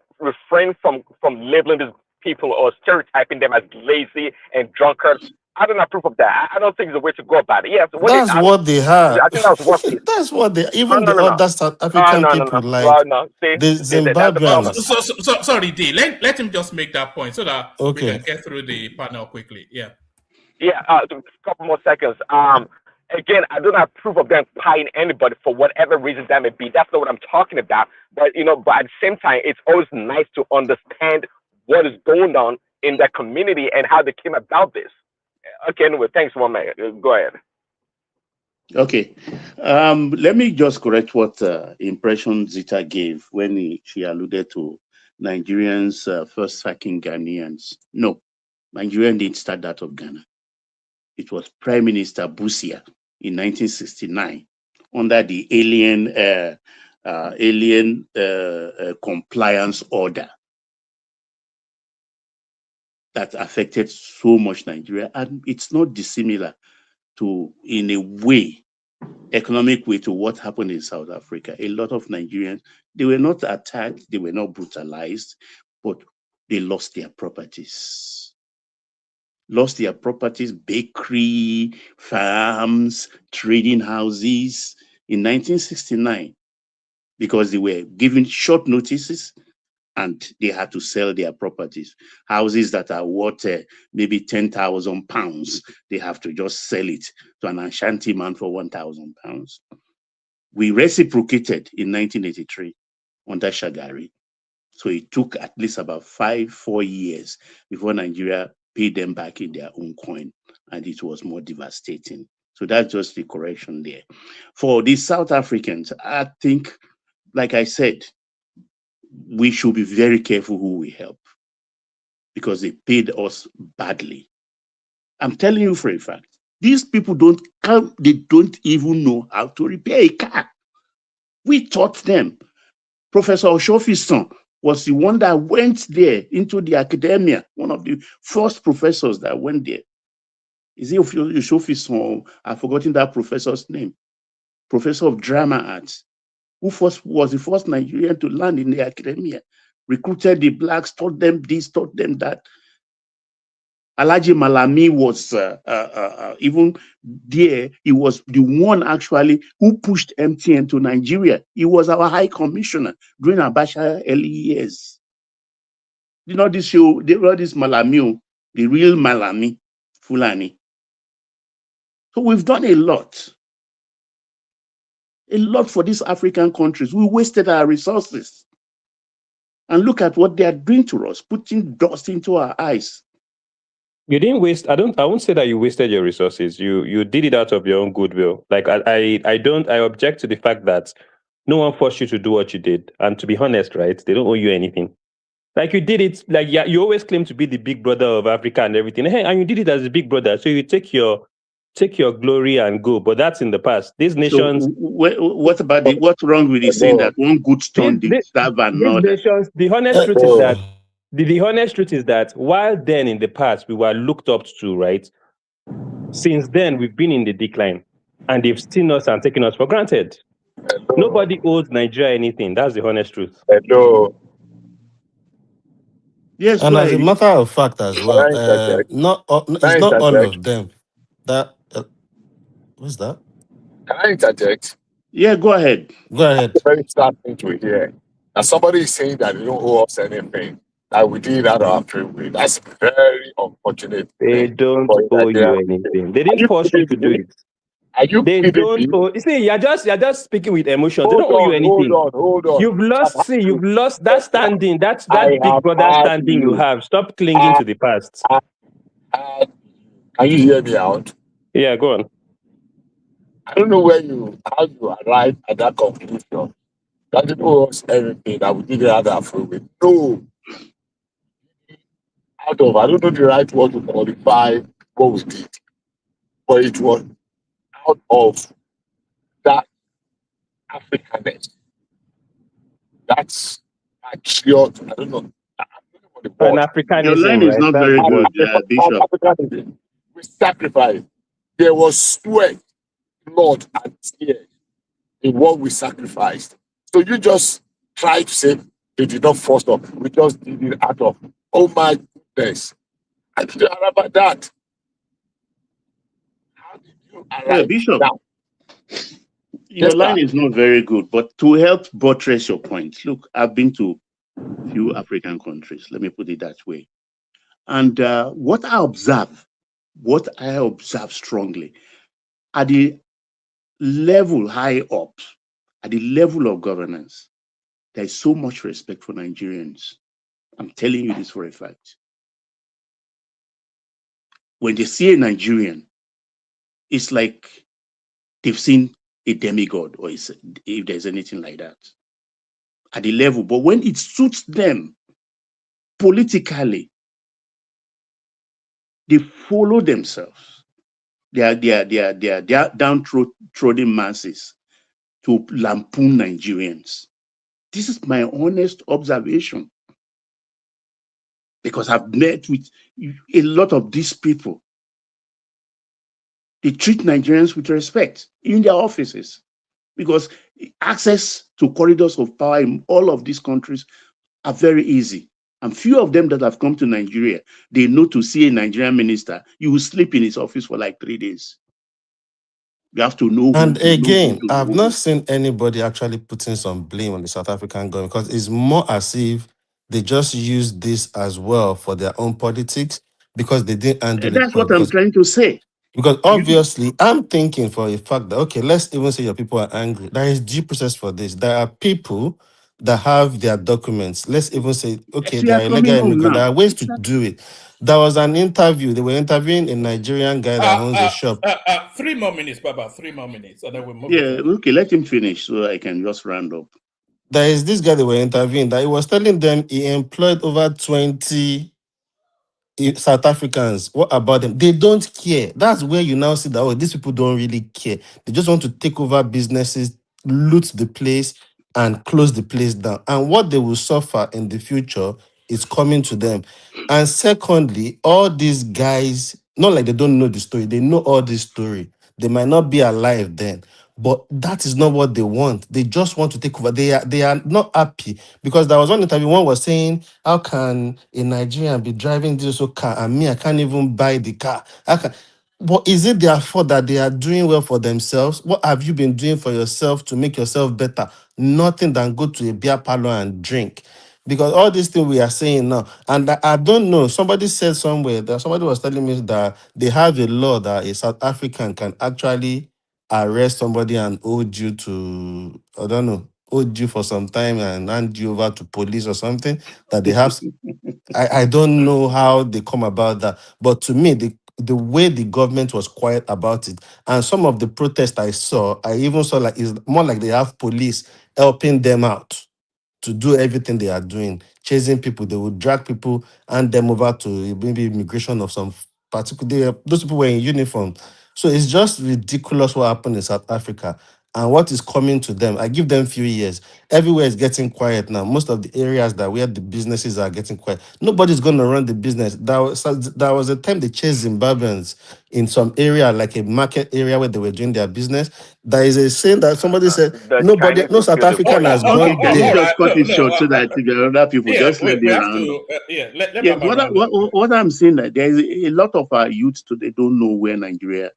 from labeling these people or stereotyping them as lazy and drunkards. I don't approve of that. I don't think it's the way to go about it. Yes, That's what they have. I think that's what it is. That's what they. Even No. the other South African people like See, the that's the problem. Zimbabweans. So sorry, D. Let him just make that point so that we Okay. can get through the panel quickly. Yeah. Yeah. A couple more seconds. Again, I do not approve of them paying anybody for whatever reason that may be. That's not what I'm talking about. But but at the same time, it's always nice to understand what is going on in that community and how they came about this. Okay, anyway, thanks, one man. Go ahead. Okay. Let me just correct what impression Zita gave when she alluded to Nigerians first sacking Ghanaians. No, Nigeria didn't start that of Ghana. It was Prime Minister Busia in 1969 under the alien compliance order that affected so much Nigeria. And it's not dissimilar to, in a way, economic way, to what happened in South Africa. A lot of Nigerians, they were not attacked, they were not brutalized, but they lost their properties. Bakery, farms, trading houses in 1969, because they were given short notices and they had to sell their properties. Houses that are worth maybe £10,000, they have to just sell it to an Ashanti man for £1,000. We reciprocated in 1983 under Shagari. So it took at least about 4 years before Nigeria paid them back in their own coin, and it was more devastating. So that's just the correction there. For the South Africans, I think, like I said, we should be very careful who we help, because they paid us badly. I'm telling you for a fact, these people don't even know how to repair a car. We taught them. Professor Oshofison was the one that went there into the academia, one of the first professors that went there. Is it Oshofison? I've forgotten that professor's name. Professor of Drama Arts, who was the first Nigerian to land in the academia, recruited the blacks, taught them this, taught them that. Alhaji Malami was even there. He was the one actually who pushed MTN to Nigeria. He was our high commissioner during Abacha early years. You know this show, they wrote this Malami, the real Malami, Fulani. So we've done a lot for these African countries. We wasted our resources. And look at what they are doing to us, putting dust into our eyes. You didn't waste. I won't say that you wasted your resources. You did it out of your own goodwill. Like I object to the fact that no one forced you to do what you did. And to be honest, right, they don't owe you anything. Like you did it, like yeah, you always claim to be the big brother of Africa and everything. Hey, and you did it as a big brother. So you take your glory and go. But that's in the past. These nations. So what's wrong with you saying that one good stone deserve another? These nations, the honest truth is that the honest truth is that while then in the past we were looked up to, right? Since then, we've been in the decline, and they've seen us and taken us for granted. Hello. Nobody owes Nigeria anything. That's the honest truth. Hello. Yes, And go as a ahead. matter of fact, as Can I well, interject? it's Can I not all interject? of them that. What's that? Can I interject? Yeah, go ahead. Go ahead. It's a very sad thing to hear. That somebody is saying that they don't owe us anything, that we did that our free will. That's very unfortunate They thing don't for owe you Nigeria. anything. They Are didn't you force you to kidding do me? it. Are you They kidding don't me? owe. You see, you're just speaking with emotions. They Hold don't owe you on, hold anything. on, hold on. You've lost. See, you've lost that standing. That I big have brother had standing you you. have. Stop clinging to the past. Can you hear me out? Yeah, go on. I don't know how you arrived at that conclusion. That didn't owe us anything, that we didn't have that free will. No. I don't know the right word to qualify what we did, but it was out of that Africanness. That's patriot. I don't know. I don't know what the Pan word. Your line Africanism, is right? not That's very the word. good, Bishop. Africanism. We sacrificed. There was sweat, blood, and tears in what we sacrificed. So you just try to say they did not force us. We just did it out of, oh my goodness. I didn't arrive at that. How did you Yeah, arrive Bishop, now? your Yes, line sir. is not very good, but to help buttress your point, look, I've been to few African countries, let me put it that way. And what I observe strongly, at the level high up, at the level of governance, there is so much respect for Nigerians. I'm telling you this for a fact. When they see a Nigerian, it's like they've seen a demigod, or if there's anything like that, at the level. But when it suits them politically, they follow themselves. They are downtrodden masses to lampoon Nigerians. This is my honest observation, because I've met with a lot of these people. They treat Nigerians with respect in their offices, because access to corridors of power in all of these countries are very easy. And few of them that have come to Nigeria, they know to see a Nigerian minister, you will sleep in his office for like 3 days. You have to know who And to know who again, to I've know not who. seen anybody actually putting some blame on the South African government, because it's more as if they just use this as well for their own politics, because they didn't handle And it that's well. what I'm trying to say. Because obviously, I'm thinking for a fact that, okay, let's even say your people are angry. There is due process for this. There are people that have their documents. Let's even say, okay, Yes, we they are are illegal coming home immigrant. There now. are ways to do it. There was an interview. They were interviewing a Nigerian guy that owns a shop. 3 more minutes, Baba. 3 more minutes, and then we'll move Yeah, it. okay, let him finish so I can just round up. There is this guy they were interviewing that he was telling them he employed over 20 South Africans. What about them? They don't care. That's where you now see that, oh, these people don't really care. They just want to take over businesses, loot the place, and close the place down. And what they will suffer in the future is coming to them. And secondly, all these guys, not like they don't know the story, they know all this story. They might not be alive then, but that is not what they want. They just want to take over. They are not happy, because there was one interview, one was saying, how can a Nigerian be driving this so car and me, I can't even buy the car? How can, but is it their fault that they are doing well for themselves? What have you been doing for yourself to make yourself better? Nothing than go to a beer parlor and drink. Because all these things we are saying now, and I don't know, somebody said somewhere that somebody was telling me that they have a law that a South African can actually arrest somebody and hold you to, I don't know, hold you for some time and hand you over to police or something, that they have. I don't know how they come about that. But to me, the way the government was quiet about it, and some of the protests I saw, I even saw like it's more like they have police helping them out to do everything they are doing, chasing people. They would drag people and them over to maybe immigration of some particular. Those people were in uniform. So it's just ridiculous what happened in South Africa. and what is coming to them. I give them few years. Everywhere is getting quiet now. Most of the areas that where the businesses are getting quiet, nobody's going to run the business. There was a time they chased Zimbabweans in some area, like a market area where they were doing their business. There is a saying that somebody said, The nobody, Chinese no will South feel the African has boredom. Okay, gone can you there. just cut it short so that the other people just let we me have round up? to, let Yes, Baba round up. what I'm saying that there is a lot of our youth today don't know where Nigeria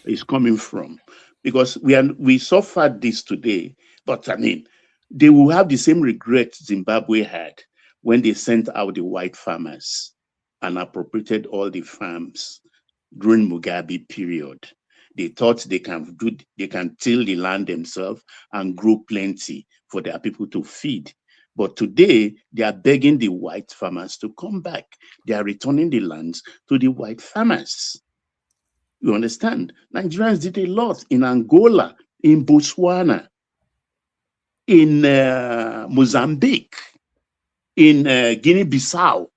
is coming from, because we suffered this today. But I mean, they will have the same regret Zimbabwe had when they sent out the white farmers and appropriated all the farms during Mugabe period. They thought they can till the land themselves and grow plenty for their people to feed. But today, they are begging the white farmers to come back. They are returning the lands to the white farmers. You understand? Nigerians did a lot in Angola, in Botswana, in Mozambique, in Guinea-Bissau.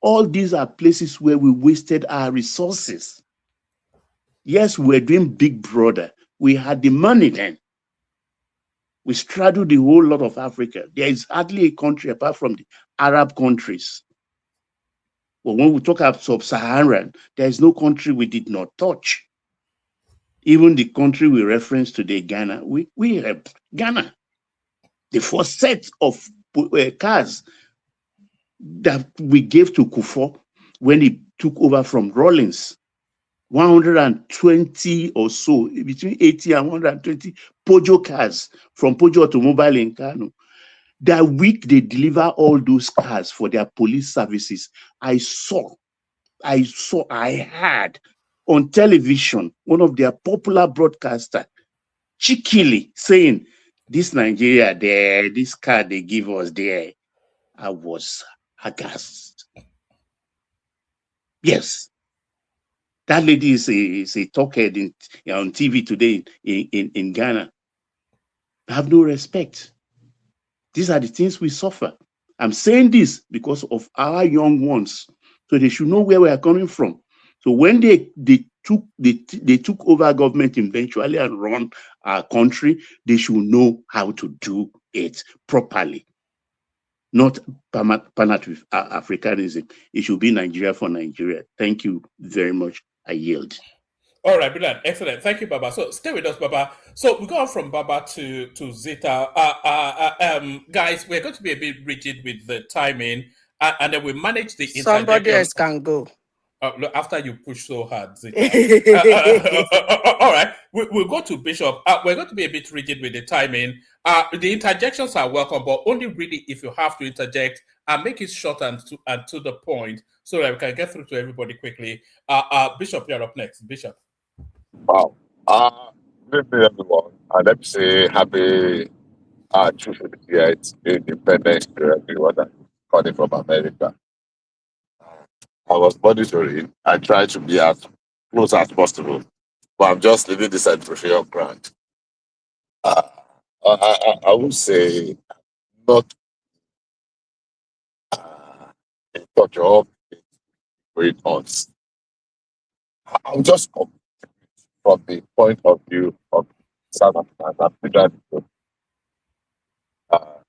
All these are places where we wasted our resources. Yes, we were doing Big Brother. We had the money then. We straddled the whole lot of Africa. There is hardly a country apart from the Arab countries. But when we talk about sub-Saharan, there is no country we did not touch. Even the country we reference today, Ghana, we helped Ghana. The first set of cars that we gave to Kufuor when he took over from Rawlings, 120 or so, between 80 and 120 Pojo cars from Pojo Automobile in Kano. That week, they deliver all those cars for their police services. I had on television, one of their popular broadcasters, cheekily saying, this Nigeria there, this car they give us there. I was aghast. Yes. That lady is a talkhead on TV today in Ghana. I have no respect. These are the things we suffer. I'm saying this because of our young ones. So they should know where we are coming from. So when they took over government eventually and run our country, they should know how to do it properly. Not Pan-Africanism. It should be Nigeria for Nigeria. Thank you very much. I yield. All right, brilliant, excellent. Thank you, Baba. So stay with us, Baba. So we go on from Baba to Zita. Guys, we're going to be a bit rigid with the timing, and then we manage the Somebody interjection. else can go. Look, after you push so hard, Zita. All right, we'll go to Bishop. We're going to be a bit rigid with the timing. The interjections are welcome, but only really if you have to interject, and make it short and to the point, so that we can get through to everybody quickly. Bishop, you're up next. Bishop. Wow. Good evening, everyone. Let me say happy 258th Independence to everyone that calling from America. I was monitoring. I tried to be as close as possible, but I'm just leaving this editorial ground. I would say not in touch of going on. I'll just come from the point of view of South Africa.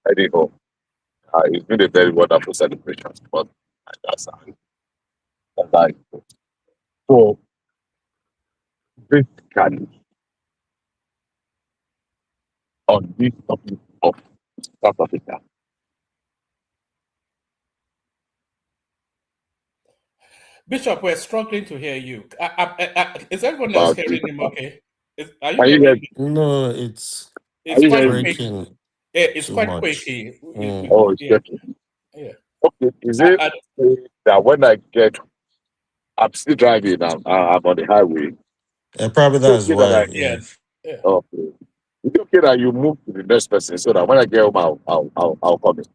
Anyhow, it's been a very wonderful celebration, but that's like so. Basically, on this topic of South Africa, Bishop, we're struggling to hear you. Is everyone else hearing him okay? Are you are you hearing guys? him? No, it's It's quite quick. breaking It's too quite much. quaky. Oh, it's Yeah. getting Yeah. okay. Is it that when I get, I'm still driving. I'm on the highway. Probably that's Okay, that why. I Yeah. Yeah. okay. Is it okay that you move to the next person so that when I get home, I'll come in?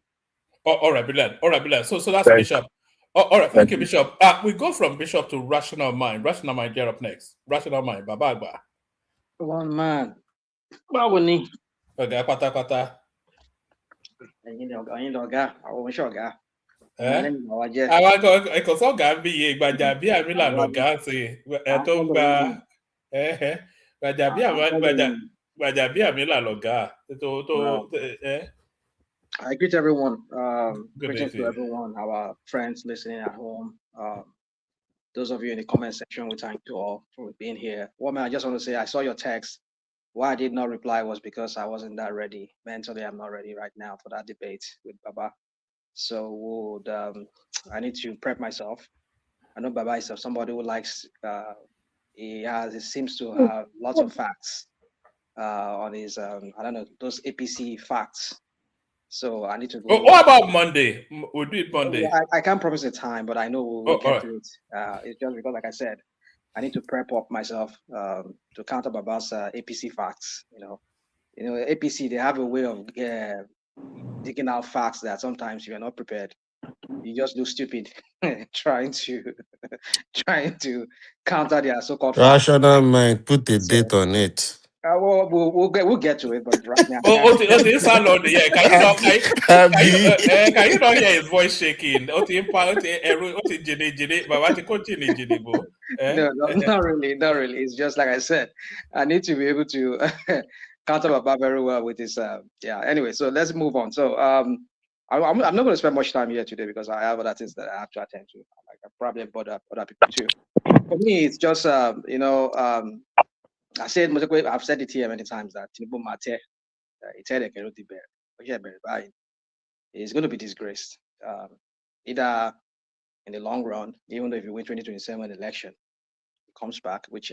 All right, brilliant. All right, brilliant. So that's Thank Bishop. All right, thank you, Bishop. We go from Bishop to Rational Mind. Rational Mind, get up next. Rational Mind, Baba. One man. Báwo ni? Ọ̀gá pátápátá. Ẹ̀yin lọ̀gá, àwọn oníṣẹ́ ọ̀gá. Àwọn ẹ̀kọ́ sọ́gà ń bí iye Gbajabiamila lọ̀gá sí ẹ̀ tó ń gba Gbajabiamila lọ̀gá. I greet everyone. Good Greetings to evening. everyone, our friends listening at home. Those of you in the comment section, we thank you all for being here. Woman, I just want to say I saw your text. Why I did not reply was because I wasn't that ready. Mentally, I'm not ready right now for that debate with Baba. So I need to prep myself. I know Baba is somebody who likes, he seems to have lots of facts on his, I don't know, those APC facts. So I need to go. What about Monday? We'll do it Monday. I can't promise a time, but I know we'll get to it. It's just because, like I said, I need to prep up myself to counter Baba's APC facts. APC, they have a way of digging out facts that sometimes you are not prepared. You just look stupid trying to counter their so-called facts. Rational mind, put a date on it. We'll get to it, but right now. Can you not hear his voice shaking? No, not really. It's just like I said, I need to be able to counter Baba very well with this. Anyway, so let's move on. So I'm not going to spend much time here today because I have other things that I have to attend to. Like I probably bother other people too. For me, it's just I've said it here many times that Tinubu Mate, is going to be disgraced. Either in the long run, even though if you win 2027 election, it comes back, which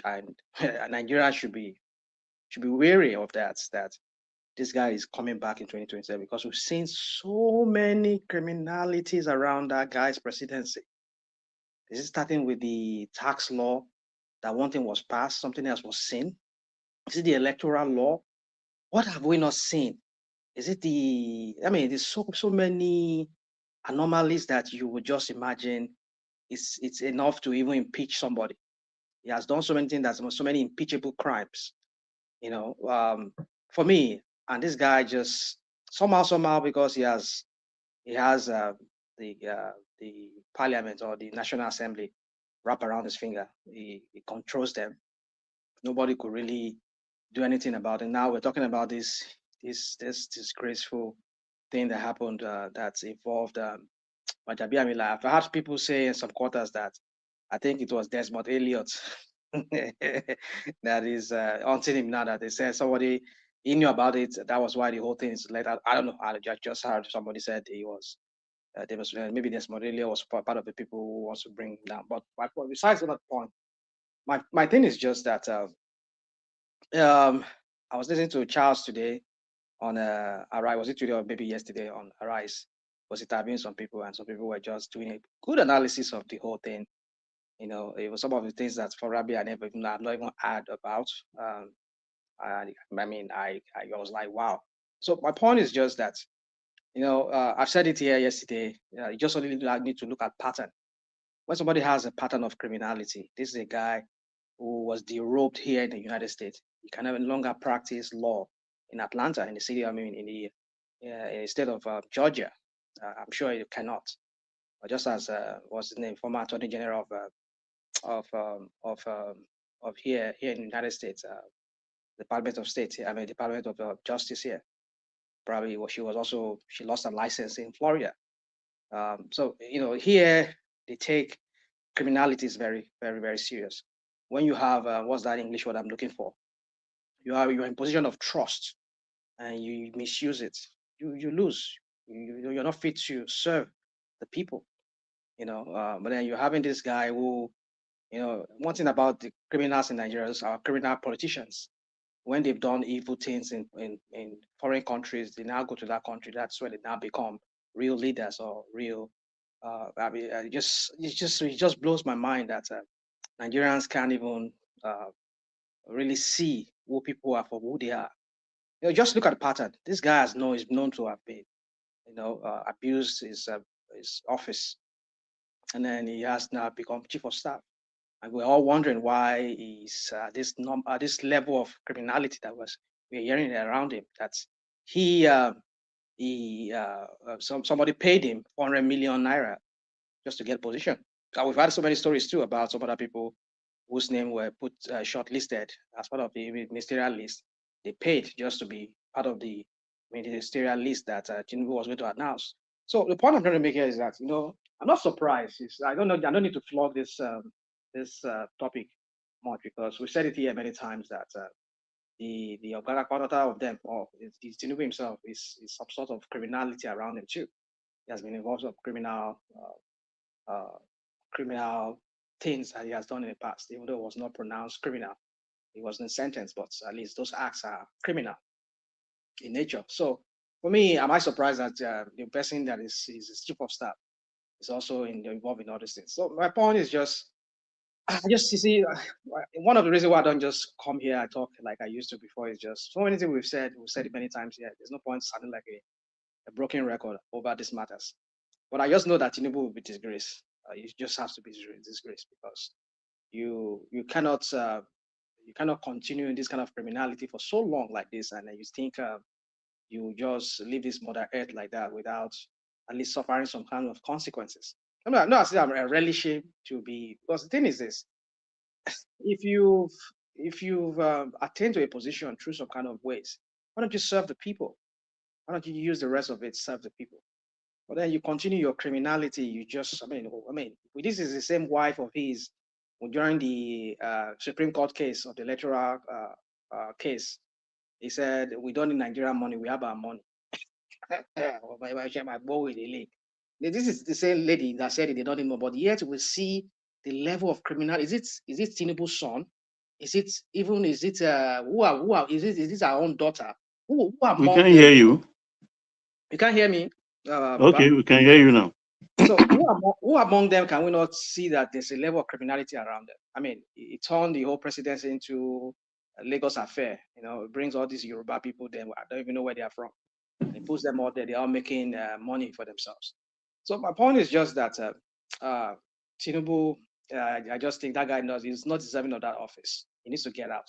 Nigeria should be wary of that this guy is coming back in 2027 because we've seen so many criminalities around that guy's presidency. This is starting with the tax law, that one thing was passed, something else was seen. Is it the electoral law? What have we not seen? Is it there's so many anomalies that you would just imagine it's enough to even impeach somebody. He has done so many things, that's so many impeachable crimes. For me, and this guy just somehow because he has the parliament or the National Assembly wrap around his finger. He controls them. Nobody could really do anything about it. Now we're talking about this disgraceful thing that happened that's involved Gbajabiamila. I've heard people say in some quarters that I think it was Desmond Elliot that is haunting him now, that they said somebody he knew about it. That was why the whole thing is let out. I don't know. I just heard somebody said he was maybe Desmond Elliot was part of the people who wants to bring him down. But besides that point, my thing is just that I was listening to Charles today on Arise. Was it today or maybe yesterday on Arise? Was interviewing some people, and some people were just doing a good analysis of the whole thing. It was some of the things that for Rabbi I've not even heard about. I was like, wow. So my point is just that, I've said it here yesterday. You just only need to look at pattern. When somebody has a pattern of criminality, this is a guy who was derobed here in the United States. He can no longer practice law in Atlanta, in the city. In the state of Georgia. I'm sure he cannot. But just as what's his name, former Attorney General of here in the United States, Department of State. Department of Justice here. Probably she lost her license in Florida. So here they take criminality is very, very, very serious. When you have what's that English word I'm looking for? You're in position of trust, and you misuse it. You lose. You're not fit to serve the people. But then you're having this guy who, one thing about the criminals in Nigeria is our criminal politicians. When they've done evil things in foreign countries, they now go to that country. That's where they now become real leaders or real. It just blows my mind that Nigerians can't even really see who people are for who they are. Just look at the pattern. This guy is known to have been, abused his office, and then he has now become chief of staff. And we're all wondering why is this level of criminality that we're hearing around him. That somebody paid him 400 million naira just to get position. We've had so many stories too about some other people whose name were put shortlisted as part of the ministerial list, they paid just to be part of the ministerial list that Tinubu was going to announce. So the point I'm trying to make here is that, I'm not surprised. I don't need to flog this topic much, because we said it here many times that the quarter of them, or is Tinubu himself, is some sort of criminality around him too. He has been involved in criminal things that he has done in the past, even though it was not pronounced criminal. He wasn't sentenced, but at least those acts are criminal in nature. So for me, am I surprised that the person that is his chief of staff is also involved in all these things? So my point is just, you see, one of the reasons why I don't just come here and talk like I used to before is just so many things we've said it many times here. There's no point sounding like a broken record over these matters. But I just know that Tinubu will be disgraced. It just has to be disgraced, because you cannot continue in this kind of criminality for so long like this, and then you think you just leave this Mother Earth like that without at least suffering some kind of consequences. I'm not saying I'm relishing to be, because the thing is this: if you've attained to a position through some kind of ways, why don't you serve the people? Why don't you use the rest of it to serve the people? But then you continue your criminality. You just, this is the same wife of his during the Supreme Court case of the electoral case. He said, "We don't need Nigerian money. We have our money." This is the same lady that said they don't need more, but yet we see the level of criminal. Is it Tinubu's son? Is it our own daughter? Who we can hear you. You can't hear me? Okay, we can hear you now. So who among them can we not see that there's a level of criminality around them? I mean, it turned the whole presidency into a Lagos affair. It brings all these Yoruba people there. I don't even know where they are from. And it puts them out there. They are making money for themselves. So my point is just that Tinubu, I just think that guy is not deserving of that office. He needs to get out.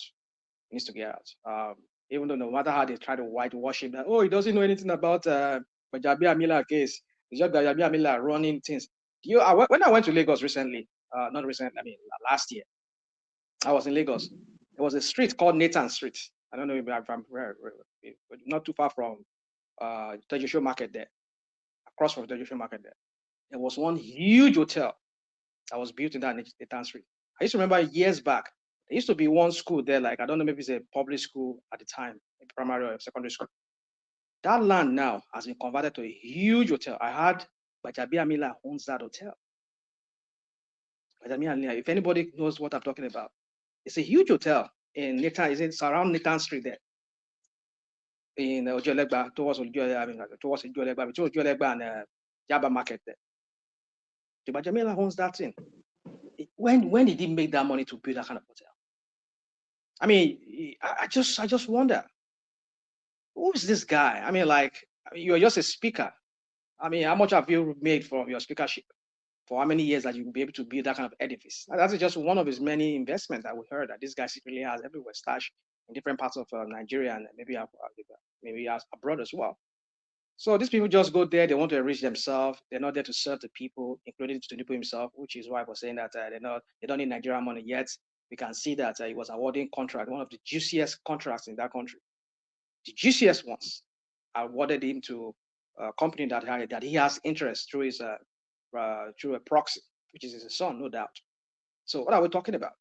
Even though no matter how they try to whitewash him, that, he doesn't know anything about Gbajabiamila case. It's just Gbajabiamila running things. When I went to Lagos recently, not recently, last year, I was in Lagos. There was a street called Nathan Street. I don't know if I'm not too far from Tejushio Market there, across from Tejushio Market there. There was one huge hotel that was built in that Nathan Street. I used to remember years back, there used to be one school there, like, I don't know, maybe it's a public school at the time, a primary or secondary school. That land now has been converted to a huge hotel. I heard Gbajabiamila owns that hotel. Gbajabiamila, if anybody knows what I'm talking about, it's a huge hotel in Nathan. It's around Nathan Street there, in Ojuelegba, towards Ojuelegba, between Ojuelegba and Yaba Market there. Gbajabiamila owns that thing. When did he make that money to build that kind of hotel? I just wonder, who is this guy? You're just a speaker. How much have you made from your speakership? For how many years that you will be able to build that kind of edifice? And that's just one of his many investments that we heard that this guy secretly has everywhere, stashed in different parts of Nigeria, and maybe abroad as well. So these people just go there. They want to enrich themselves. They're not there to serve the people, including Tinubu himself, which is why I was saying that they don't need Nigerian money yet. We can see that he was awarding contract, one of the juiciest contracts in that country. The juiciest ones awarded him to a company that he has interest through his through a proxy, which is his son, no doubt. So what are we talking about?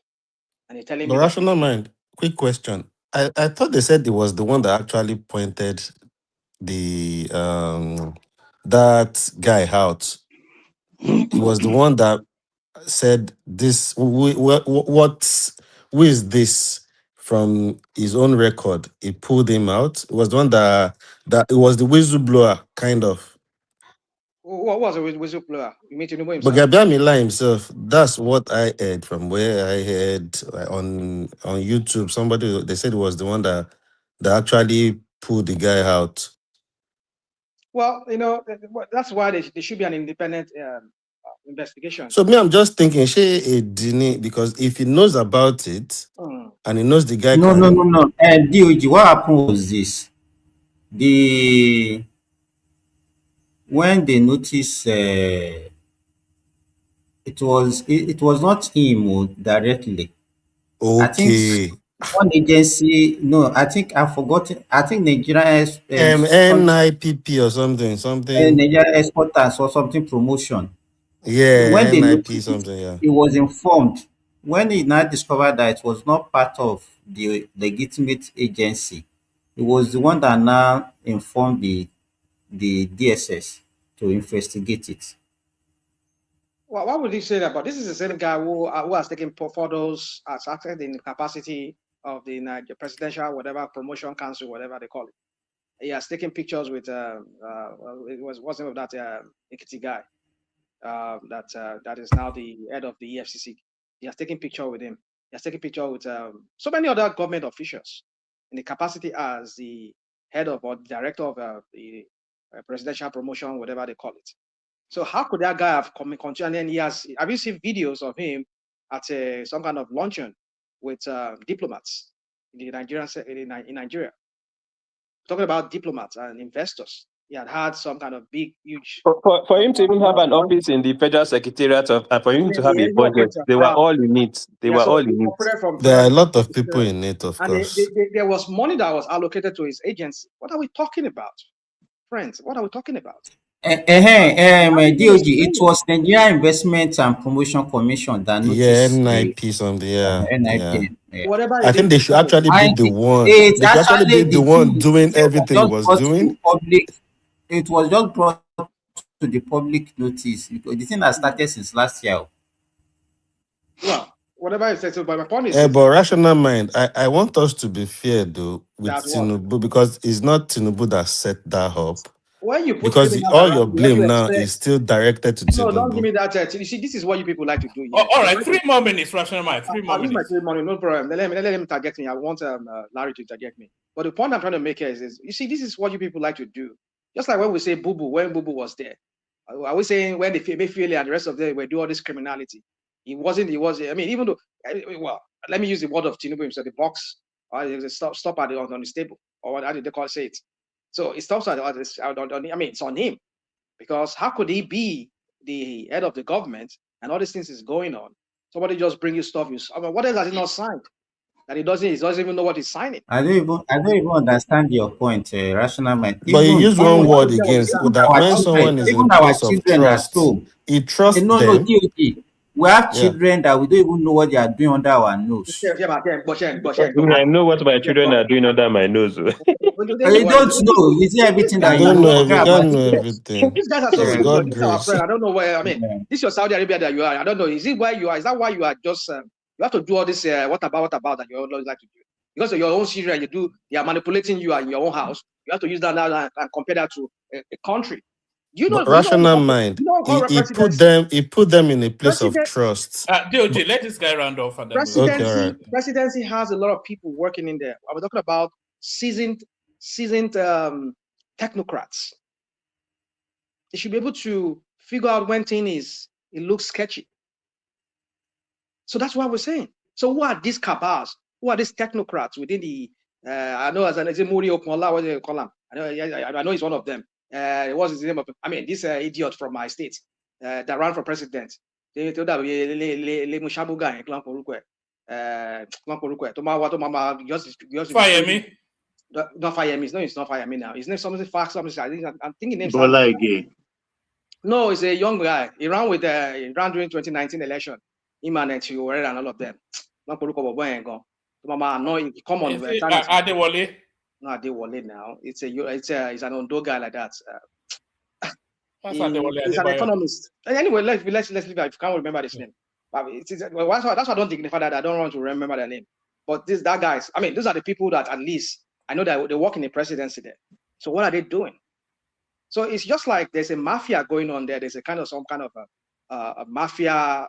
And you're telling me The that rational mind. Quick question. I thought they said it was the one that actually pointed the that guy out. It was the one that said this. Who is this? From his own record, he pulled him out. It was the one that it was the whistleblower kind of. What was a whistleblower? You mean Tinubu But himself? Gbajabiamila himself, that's what I heard from where I heard on YouTube. Somebody, they said it was the one that actually pulled the guy out. Well, that's why there should be an independent investigation. So me, I'm just thinking, Dini, because if he knows about it and he knows the guy No. can. And DOG, what happened was this: when they noticed, it was not him directly. Okay. one agency, no, I think I forgot. I think Nigerian NIPP or something. Nigerian exporters or something promotion. When Yeah, they NIP noticed it, something, yeah. he was informed. When he now discovered that it was not part of the legitimate agency, it was the one that now informed the DSS to investigate it. Well, what would you say about this? Is the same guy who has taken photos as acted in the capacity of the presidential whatever promotion council, whatever they call it. He has taken pictures with it was name of that Ekiti guy that is now the head of the EFCC. He has taken picture with him. He has taken picture with so many other government officials in the capacity as the head of or director of the presidential promotion, whatever they call it. So how could that guy have continued? And then have you seen videos of him at some kind of luncheon with diplomats in the in Nigeria? Talking about diplomats and investors. He had some kind of big, huge. For him to even have an office in the federal secretariat and for him to have a budget, they were all in it. They were all in it. There are a lot of people in it, of course. There was money that was allocated to his agency. What are we talking about, friends? What are we talking about? DOG, it was Nigerian Investment and Promotion Commission that noticed NIP something, NIP. Yeah. Whatever I think they should actually be the one. They should actually be the one doing everything he was doing. It was just brought to the public notice because the thing has started since last year. Well, whatever you say, so but my point is. But rational mind, I want us to be fair though with Tinubu because it's not Tinubu that set that up. When you put because all your blame now is still directed to Tinubu. No, don't give me that. You see, this is what you people like to do. Oh, all right, 3 more minutes, rational mind. 3 more minutes. My 3 more minutes, no problem. Let him interject me. I want Larry to interject me. But the point I'm trying to make here is, you see, this is what you people like to do. Just like when we say Boo Boo, when Boo Boo was there. Are we saying when the Emefiele and the rest of them were doing all this criminality? He was, I mean, even though, well, let me use the word of Tinubu himself, the box, or stop at on the table, or how did they say it? So it stops at, I mean, it's on him. Because how could he be the head of the government and all these things is going on? Somebody just bring you stuff. What else has he not signed? That he doesn't even know what he's signing. I don't even understand your point, rational mind. But you use one word again. That when someone is in place of trust, he trusts them. No, we have children that we don't even know what they are doing under our nose. I know what my children are doing under my nose. You don't know. You see everything that you know. You don't know everything. These guys are so good. These are our friends. I don't know where. I mean, this is your Saudi Arabia that you are. I don't know. Is it where you are? Is that why you are just? You have to do all this. What about that you always like to do? Because of your own children, they are manipulating you in your own house. You have to use that now and compare that to a country. You know, rational mind. He put them in a place of trust. DOJ, let this guy round off. And presidency has a lot of people working in there. I was talking about seasoned technocrats. They should be able to figure out when it looks sketchy. So that's what we're saying. So who are these cabals? Who are these technocrats within the? I know as an Muri Okola, what do you call him? I know he's one of them. What's his name? I mean, this idiot from my state that ran for president. They told that Mushabu guy, Fayemi. Not Fayemi. No, it's not Fayemi now. His name something fast. I'm thinking names. No, it's a young guy. He ran during 2019 election. Him and Chiwere and all of them. Come on. Adewale. No, Adewale now. It's an Ondo guy like that. He's an economist. Anyway, let's leave it. If you can't remember this name, but that's why I don't dignify that. I don't want to remember their name. But that guys, I mean, those are the people that at least I know that they work in the presidency there. So what are they doing? So it's just like there's a mafia going on there. There's some kind of a mafia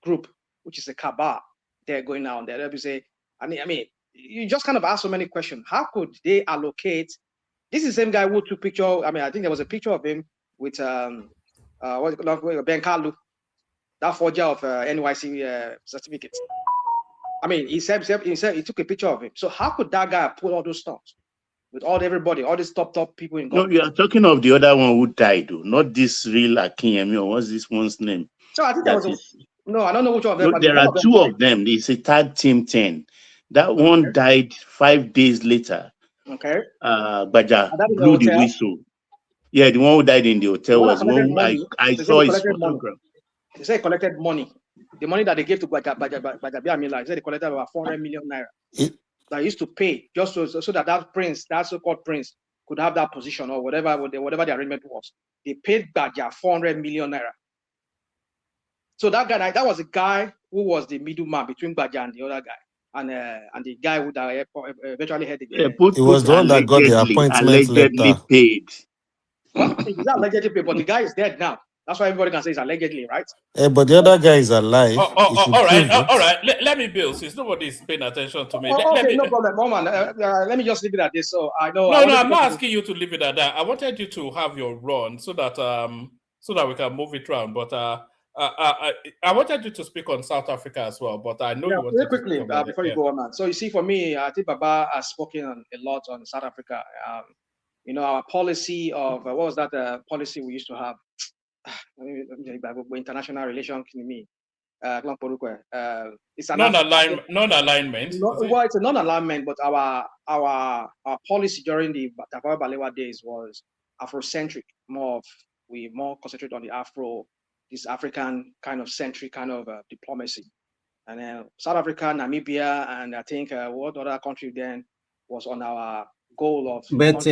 group, which is a cabal. They're going on there. They'll say, I mean, you just kind of ask so many questions. How could they allocate? This is the same guy who took picture. I mean, I think there was a picture of him with Ben Kalu, that forger of NYC certificate. I mean, he said he took a picture of him. So how could that guy pull all those stuff with everybody, all these top people in government? No, you are talking of the other one who died, though, not this real Akinyemi, or what's this one's name? So I think No, I don't know which one of them. No, there are two of them. It's a tag team 10. That one died 5 days later. Okay. Baja blew the whistle. Yeah, the one who died in the hotel was one I saw his photograph. They say he collected money. The money that they gave to Gbajabiamila, they said they collected about 400 million naira. That used to pay just so that prince, that so-called prince, could have that position or whatever the arrangement was. They paid Baja 400 million naira. So that guy, that was a guy who was the middleman between Baja and the other guy. And the guy who eventually had it was the one that got the appointment allegedly letter. Paid. Well, he's allegedly paid, but the guy is dead now. That's why everybody can say it's allegedly, right? But the other guy is alive. All right. Let me build, since nobody is paying attention to me. No problem, Roman. Let me just leave it at this. So I know. No, I'm not asking you to leave it at that. I wanted you to have your run so that we can move it around. But I wanted you to speak on South Africa as well. But I know you want very quickly before you go on, man. So you see, for me, I think Baba has spoken a lot on South Africa. Our policy of what was that policy we used to have? International relations. It's an non-alignment. Well, it's a non-alignment, but our policy during the Tafawa Balewa days was Afrocentric. We more concentrate on this African kind of centric kind of diplomacy. And then South Africa, Namibia, and I think what other country then was on our goal of. But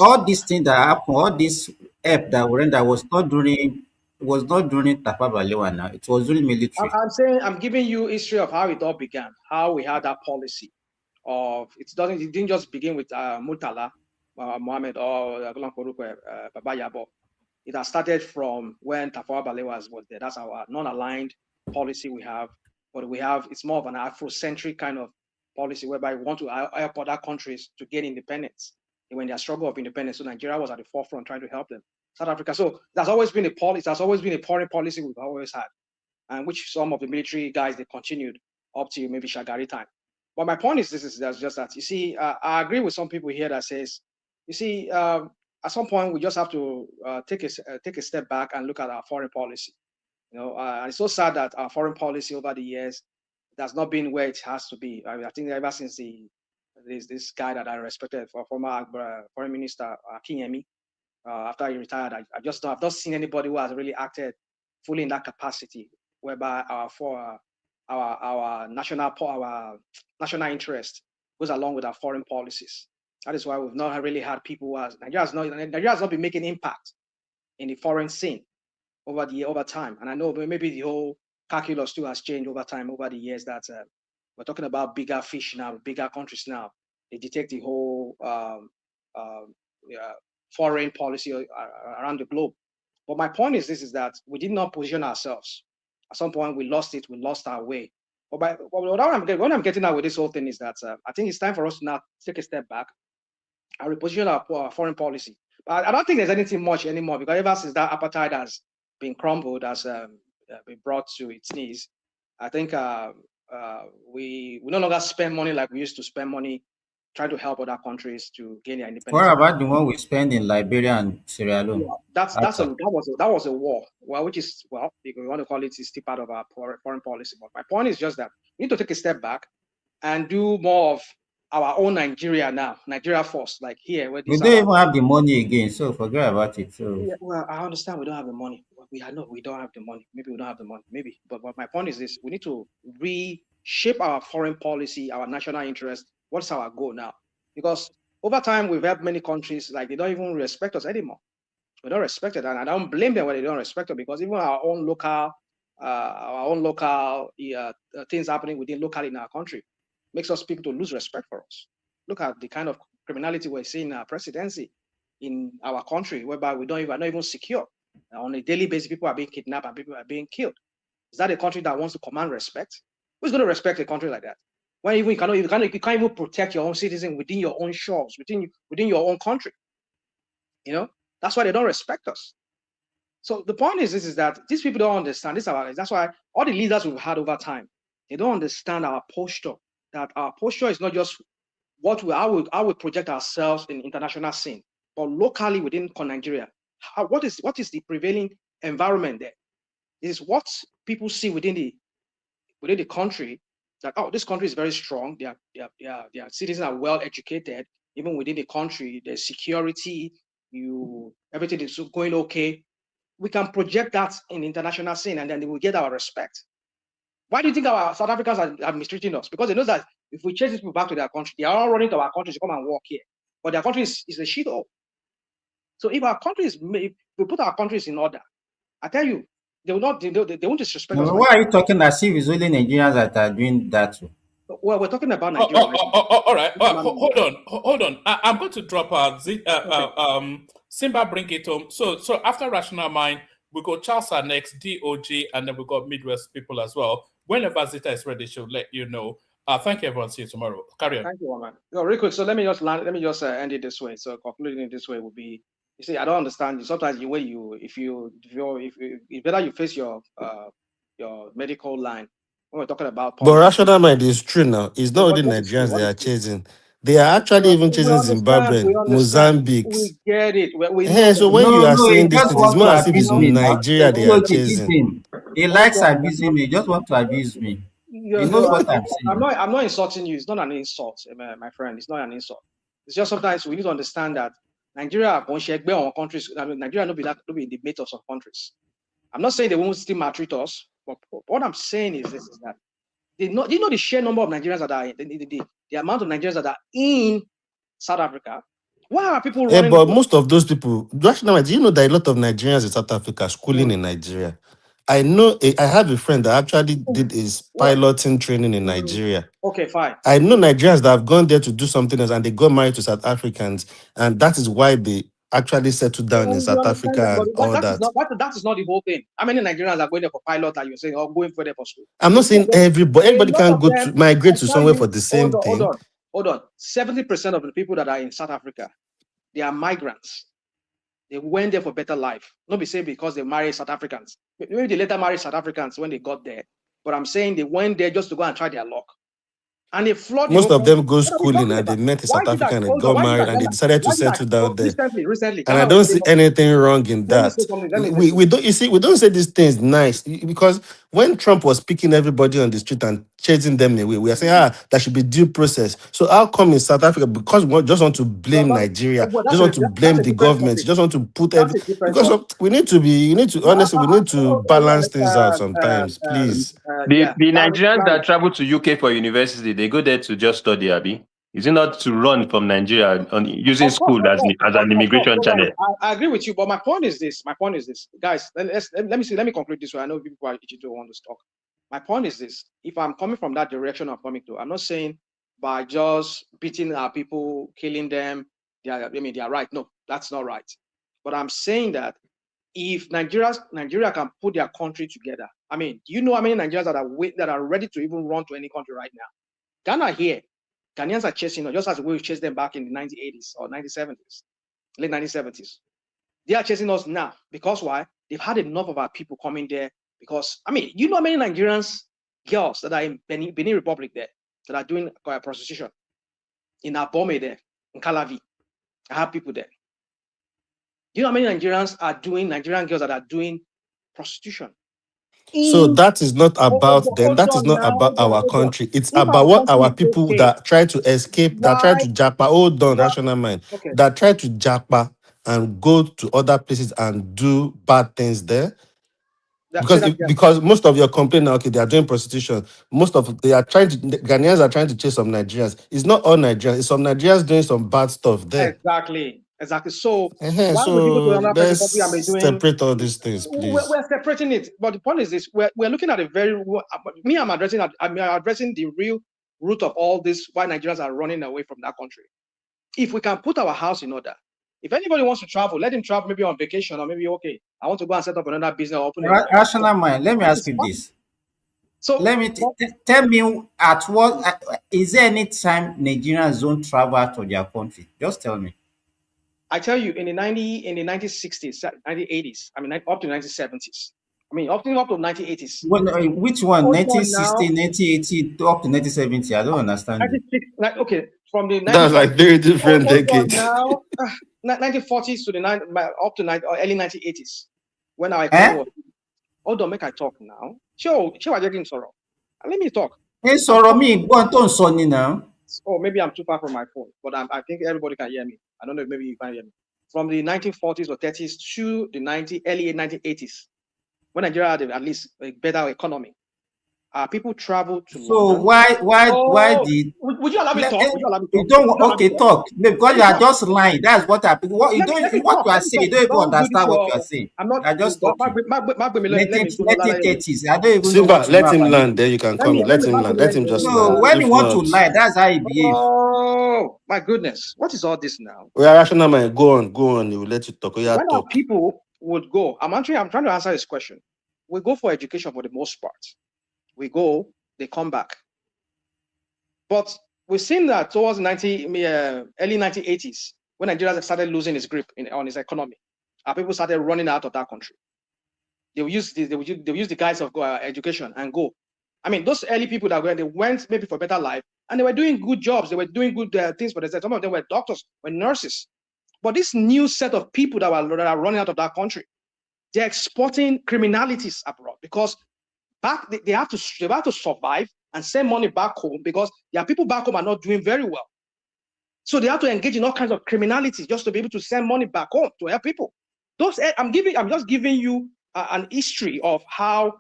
all these things that happen, all this help that we render was not during Tafawa Balewa. Now it was during military. I'm giving you history of how it all began, how we had that policy of it didn't just begin with Murtala Mohammed or Baba Yabo. It has started from when Tafawa Balewa was there. That's our non-aligned policy we have, but it's more of an Afrocentric kind of policy whereby we want to help other countries to gain independence when their struggle of independence. So Nigeria was at the forefront trying to help them. South Africa. So there's always been a policy. There's always been a foreign policy we've always had, and which some of the military guys they continued up to maybe Shagari time. But my point is that's just that. You see, I agree with some people here that says, you see, at some point we just have to take a step back and look at our foreign policy. It's so sad that our foreign policy over the years has not been where it has to be. I think ever since this guy that I respected, former foreign minister Akinyemi, after he retired, I've not seen anybody who has really acted fully in that capacity, whereby our national interest goes along with our foreign policies. That is why we've not really had people Nigeria has not been making impact in the foreign scene over time. And I know maybe the whole calculus too has changed over time, over the years, that we're talking about bigger fish now, bigger countries now. They detect the whole foreign policy around the globe. But my point is that we did not position ourselves. At some point, we lost it. We lost our way. But what I'm getting at with this whole thing is that I think it's time for us to now take a step back and reposition our foreign policy. But I don't think there's anything much anymore, because ever since that apartheid has been crumbled, has been brought to its knees, I think we no longer spend money like we used to spend money trying to help other countries to gain their independence. What about the one we spend in Liberia and Sierra Leone? That was a war. Well, which is, well, if we want to call it, is still part of our foreign policy. But my point is just that we need to take a step back and do more of our own Nigeria now. Nigeria first, like here. We don't even have the money again, so forget about it. So yeah, well, I understand we don't have the money. We don't have the money. Maybe we don't have the money. Maybe. But my point is this: we need to reshape our foreign policy, our national interest. What's our goal now? Because over time, we've helped many countries, like they don't even respect us anymore. We don't respect it, and I don't blame them when they don't respect it, because even our own local things happening locally in our country makes us people to lose respect for us. Look at the kind of criminality we're seeing in our presidency in our country, whereby we're not even secure. On a daily basis, people are being kidnapped and people are being killed. Is that a country that wants to command respect? Who's going to respect a country like that? When you can't even protect your own citizen within your own shores, within your own country. That's why they don't respect us. So the point is that these people don't understand this. That's why all the leaders we've had over time, they don't understand our posture. That our posture is not just how we project ourselves in international scene, but locally within Nigeria. What is the prevailing environment there? It's what people see within the country, that this country is very strong. Their citizens are well educated. Even within the country, there's security. Everything is going okay. We can project that in international scene, and then they will get our respect. Why do you think our South Africans are mistreating us? Because they know that if we chase these people back to their country, they are all running to our country to come and work here. But their country is a shithole. So if our country if we put our countries in order, I tell you, they will not. They won't disrespect us. Why are you talking as if it's only Nigerians that are doing that? Well, we're talking about Nigeria. All right. Hold on. I'm going to drop out. Simba, bring it home. So after Rational Mind, we go Charles are next, DOG, and then we got Midwest people as well. Whenever Zita is ready, she'll let you know. Thank you, everyone. See you tomorrow. Carry on. Thank you, man. Real quick. So let me just end it this way. So concluding it this way would be: you see, I don't understand. Sometimes it's better you face your medical line when we're talking about But politics. Rational Mind is true now. It's not only Nigerians they are chasing. They are actually even chasing Zimbabwe, Mozambique. We get it. So when you are saying this, it is more as if it's Nigeria they are Give chasing. him. He likes abusing me. He just want to abuse me. He knows what I'm saying. I'm not insulting you. It's not an insult, my friend. It's not an insult. It's just sometimes we need to understand that Nigeria on countries. I mean, Nigeria not be in the mate of some countries. I'm not saying they won't still maltreat us, but what I'm saying is this: is that you know the sheer number of Nigerians that are the amount of Nigerians that are in South Africa. Why are people running? But most of those people, do you know that a lot of Nigerians in South Africa schooling in Nigeria? I know. I have a friend that actually did his piloting training in Nigeria. Okay, fine. I know Nigerians that have gone there to do something else and they got married to South Africans, and that is why they actually settled down in South Africa and all that. That is not the whole thing. How many Nigerians are going there for pilot and you're saying, going for there for school? I'm not saying everybody. Everybody can go to migrate to somewhere for the same thing. Hold on. 70% of the people that are in South Africa, they are migrants. They went there for better life. Not be saying because they married South Africans. Maybe they later married South Africans when they got there. But I'm saying they went there just to go and try their luck. And they flawed most of them go schooling and they met a South African and got married and they decided to settle down there. Recently, and I don't see anything wrong in that. We don't. You see, we don't say these things nice because when Trump was picking everybody on the street and chasing them away, we are saying there should be due process. So how come in South Africa, because we just want to blame Nigeria, just want to blame the government, just want to put everything, because we need to honestly we need to balance things out sometimes, please. The Nigerians that travel to UK for university, they go there to just study, Abi. Is it not to run from Nigeria on using school as an immigration channel? I agree with you, but my point is this, guys. Let me conclude this way. I know people are itching to want to talk. My point is this: if I'm coming from that direction I'm coming to, I'm not saying by just beating our people, killing them, they are right. No, that's not right. But I'm saying that if Nigeria can put their country together, I mean, do you know how many Nigerians that are ready to even run to any country right now? Ghana here. Ghanaians are chasing us just as we chased them back in the 1980s or 1970s, late 1970s. They are chasing us now because why? They've had enough of our people coming there. Because I mean, you know how many Nigerians girls that are in Benin Republic there that are doing prostitution in Abome there, in Calavi. I have people there. You know how many Nigerian girls that are doing prostitution? So that is not about them. That is not about our country. It's about what our people that try to escape, that try to japa. Hold on, Rational Mind. That try to japa and go to other places and do bad things there. Because most of your complaint now, okay, they are doing prostitution. Ghanaians are trying to chase some Nigerians. It's not all Nigerians. It's some Nigerians doing some bad stuff there. Exactly. So why would you go to another country and be doing? Separate all these things, please. We're separating it, but the point is this: we're looking at I'm addressing the real root of all this. Why Nigerians are running away from that country. If we can put our house in order, if anybody wants to travel, let him travel maybe on vacation or maybe I want to go and set up another business or open. Rational Mind. Let me ask you this. So let me tell me at what is there any time Nigerians don't travel out of their country? Just tell me. I tell you, in the 1960s, 1980s, I mean, up to 1970s. I mean, up to 1980s. Well, which one? 1960, 1980, up to 1970? I don't understand. Okay, from the that's like very different decades. Now, 1940s to up to early 1980s, when I Hold on, make I talk now. Show I getting sorrow. Let me talk. Hey, sorrow me, go on Sony now. Oh, maybe I'm too far from my phone, but I think everybody can hear me. I don't know if maybe you can hear me. From the 1940s or 30s to the early 1980s, when Nigeria had at least a better economy, people traveled to So London. why did Would you allow me to talk? Would you allow me to you talk? don't okay talk because you are just lying. That's what happened. What you don't what you are saying, you don't even understand what you are saying. I'm not. You are just talking. Let me 1930s. I don't even know Simba, what you know let him about land. it. Then you can come in. Let him land. Let him just No, land. when you If want to not, lie, that's how you behave. Oh my goodness! What is all this now? we are rational man. Go on. He will let you talk. Yeah, When our talk. people would go, I'm trying to answer this question. We go for education for the most part. We go, they come back. But we've seen that towards early 1980s, when Nigeria started losing its grip on its economy, our people started running out of that country. They will use the guise of education and go. I mean, those early people that they went maybe for better life, and they were doing good jobs. They were doing good things for themselves. Some of them were doctors, were nurses. But this new set of people that are running out of that country, they're exporting criminalities abroad because they have to survive and send money back home because their people back home are not doing very well. So they have to engage in all kinds of criminalities just to be able to send money back home to help people. I'm just giving you an history of how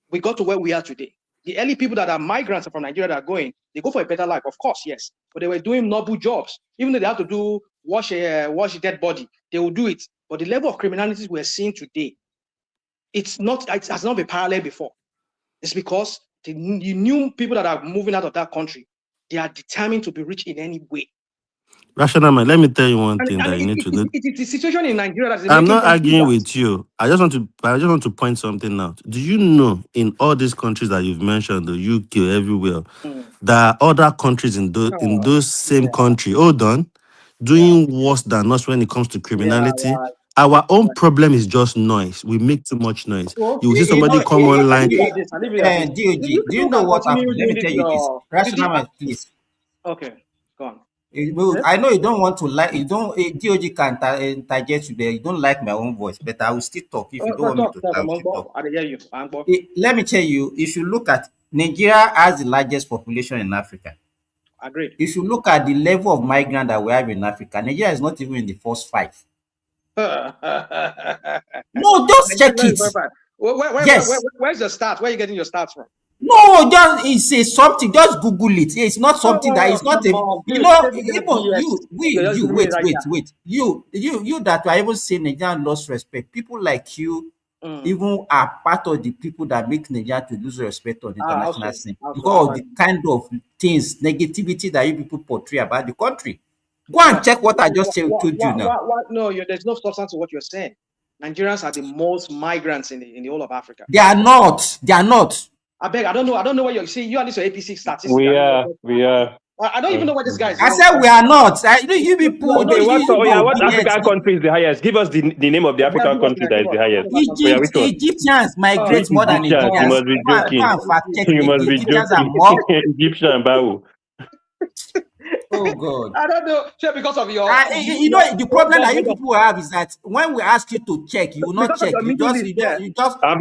we got to where we are today. The early people that are migrants from Nigeria that are going, they go for a better life, of course, yes. But they were doing noble jobs. Even though they have to wash a dead body, they will do it. But the level of criminality we're seeing today, it has not been parallel before. It's because the new people that are moving out of that country, they are determined to be rich in any way. Rational man, let me tell you one thing that you need to do. It is the situation in Nigeria that is I'm making not them do arguing that. with you. I just want to point something out. Do you know in all these countries that you've mentioned, the UK, everywhere, there are other countries in those same country, hold on, doing worse than us when it comes to criminality. Our own problem is just noise. We make too much noise. You will see somebody come online. DOG, do you know what happened? Let me tell you this. Rational man, please. Okay, go on. I know you don't want to like you don't DOG can digest you there. You don't like my own voice, but I will still talk. If you don't want me to talk, I will still talk. I hear you. Let me tell you, if you look at Nigeria has the largest population in Africa. Agreed. If you look at the level of migrant that we have in Africa, Nigeria is not even in the first 5. No, just check it. Yes. Where's the start? Where are you getting your stats from? No, just it's a something. Just Google it. It's not something that is not a. You know, even wait. You that are even saying Nigerian lost respect. People like you, even are part of the people that make Nigeria to lose respect on the international scene because of the kind of things, negativity that you people portray about the country. Go and check what I just told you now. No, there's no substance to what you're saying. Nigerians are the most migrants in the whole of Africa. They are not. I beg, I don't know where you see. You and this APC statistics. We are. I don't even know where this guy is. I said we are not. You people. Okay, what African country is the highest? Give us the name of the African country that is the highest. Egyptians migrate more than Egyptians. You must be joking. You must be joking. Egyptian, Bawu. Oh God! I don't know. Because of your, the problem that you people have is that when we ask you to check, you will not check. You just. All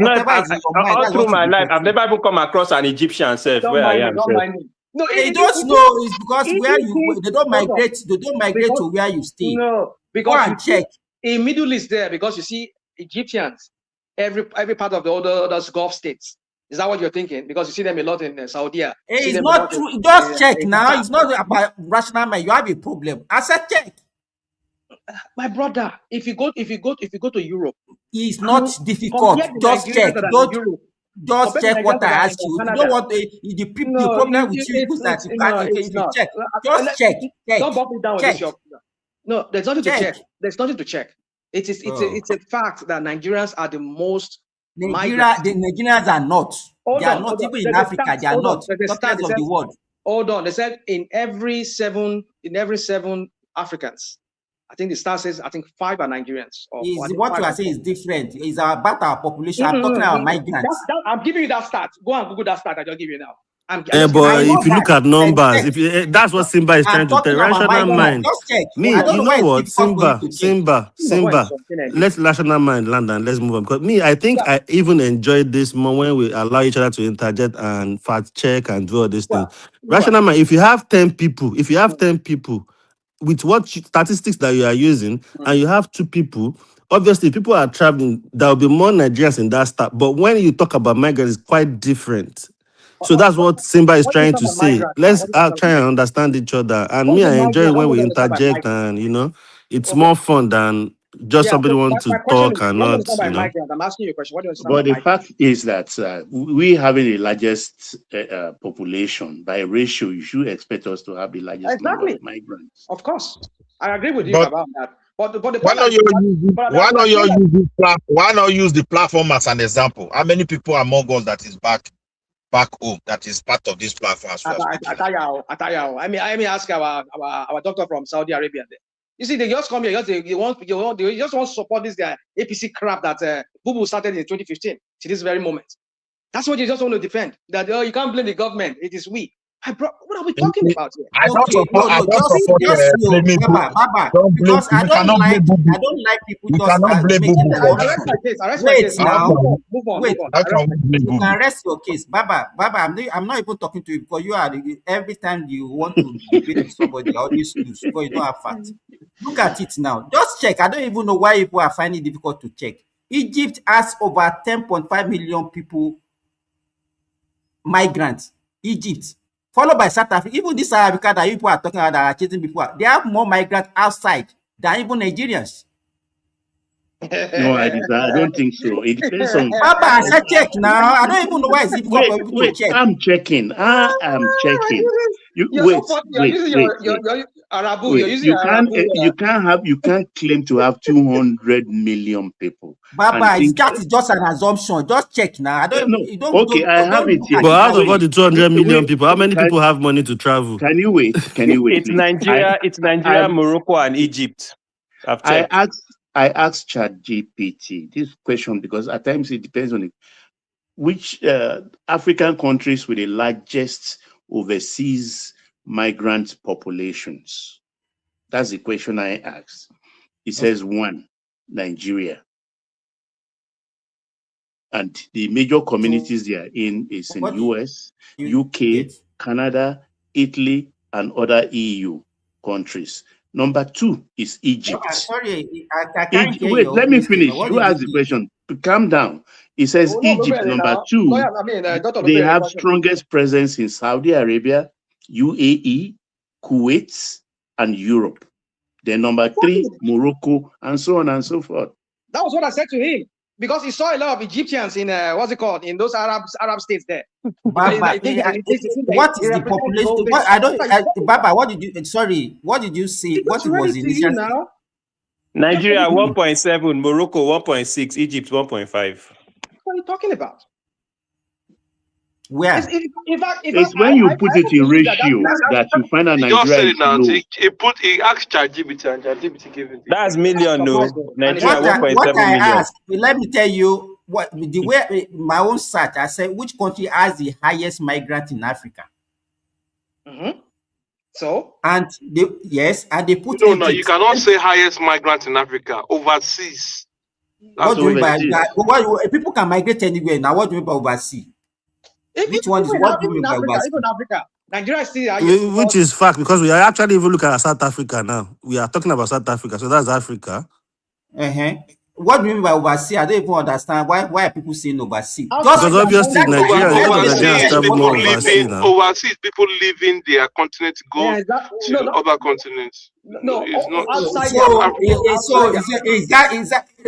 through my life, I've never even come across an Egyptian self where I am. No, they don't know. It's because they don't migrate. They don't migrate to where you stay. No, because go and check. In Middle East there, because you see Egyptians, every part of the other Gulf states. Is that what you're thinking? Because you see them a lot in Saudi. It's not true. Just check now. It's not about rational man. You have a problem. I said check. My brother, if you go to Europe, it's not difficult. Just check. Just check what I asked you. You don't want the problem with you is that you can't check. Just check. Don't bump me down with this. No, there's nothing to check. There's nothing to check. It's a fact that Nigerians are the most. The Nigerians are not. They are not even in Africa. They are not. Top of the world. Hold on. They said in every seven Africans, I think the stat says 5 are Nigerians. What you are saying is different. It's about our population. I'm talking about migrants. I'm giving you that stat. Go and Google that stat I just give you now. But if you look at numbers, that's what Simba is trying to tell. Rational mind. Just check. Me, I don't you know why know it's what? difficult for you to check. Simba. Let's rational mind land and let's move on. Because me, I think I even enjoyed this more when we allow each other to interject and fact check and do all these things. Rational mind. If you have 10 people, with what statistics that you are using, and you have 2 people, obviously people are traveling. There will be more Nigerians in that start. But when you talk about migrants, it's quite different. So that's what Simba is trying to say. Let's try and understand each other. And me, I enjoy it when we interject, and it's more fun than just somebody want to talk and not. I'm asking you a question. What do you understand? But the fact is that we having the largest population by ratio, you should expect us to have the largest number of migrants. Of course, I agree with you about that. But the why not use the platform as an example? How many people among us that is back home that is part of this platform as well? I mean, ask our doctor from Saudi Arabia there. You see, they just come here, they just want to support this guy APC crap that Bubu started in 2015 to this very moment. That's what you just want to defend. That you can't blame the government. It is we. What are we talking about here? I don't support because I don't like people just making the wait now. Wait. You can rest your case. Baba, I'm not even talking to you because you are every time you want to debate with somebody, all these news because you don't have facts. Look at it now. Just check. I don't even know why people are finding it difficult to check. Egypt has over 10.5 million people, migrants. Egypt. Followed by South Africa. Even this South Africa that people are talking about that are chasing people, they have more migrants outside than even Nigerians. No, I don't think so. It depends on. Papa, I said check now. I don't even know why it's difficult for people to check. I'm checking. I am checking. You can't claim to have 200 million people. Baba, that is just an assumption. Just check now. I don't know. Okay, I have it here. But out of all the 200 million people, how many people have money to travel? Can you wait? It's Nigeria. It's Nigeria, Morocco, and Egypt. I asked ChatGPT this question because at times it depends on it. Which African countries with the largest overseas migrant populations? That's the question I asked. It says 1, Nigeria. And the major communities they are in is in US, UK, Canada, Italy, and other EU countries. Number 2 is Egypt. Sorry, I can't hear wait, you. let me finish. You asked the question. Calm down. It says Egypt, number 2. They have strongest presence in Saudi Arabia, UAE, Kuwait, and Europe. Then number 3, Morocco, and so on and so forth. That was what I said to him. Because he saw a lot of Egyptians in in those Arab states there. Baba, what is the population? Baba, what did you? Sorry, what did you say? What was the initial? Nigeria 1.7, Morocco 1.6, Egypt 1.5. What are you talking about? Where? It's when you put it in ratio that you find a Nigeria. He asked ChatGPT and ChatGPT gave it. That's million, no. Nigeria 1.7 million. What I asked, let me tell you what the way my own search. I said which country has the highest migrant in Africa. So and they put. No, you cannot say highest migrant in Africa. Overseas. What do you mean by that? People can migrate anywhere. Now, what do you mean by overseas? Which one is what do you mean by overseas? Even Africa. Nigeria is still which is fact because we are actually even looking at South Africa now. We are talking about South Africa, so that's Africa. What do you mean by overseas? I don't even understand why are people saying overseas. Because obviously Nigerians travel more overseas now. Overseas, people leaving their continent go to other continents. No, it's not.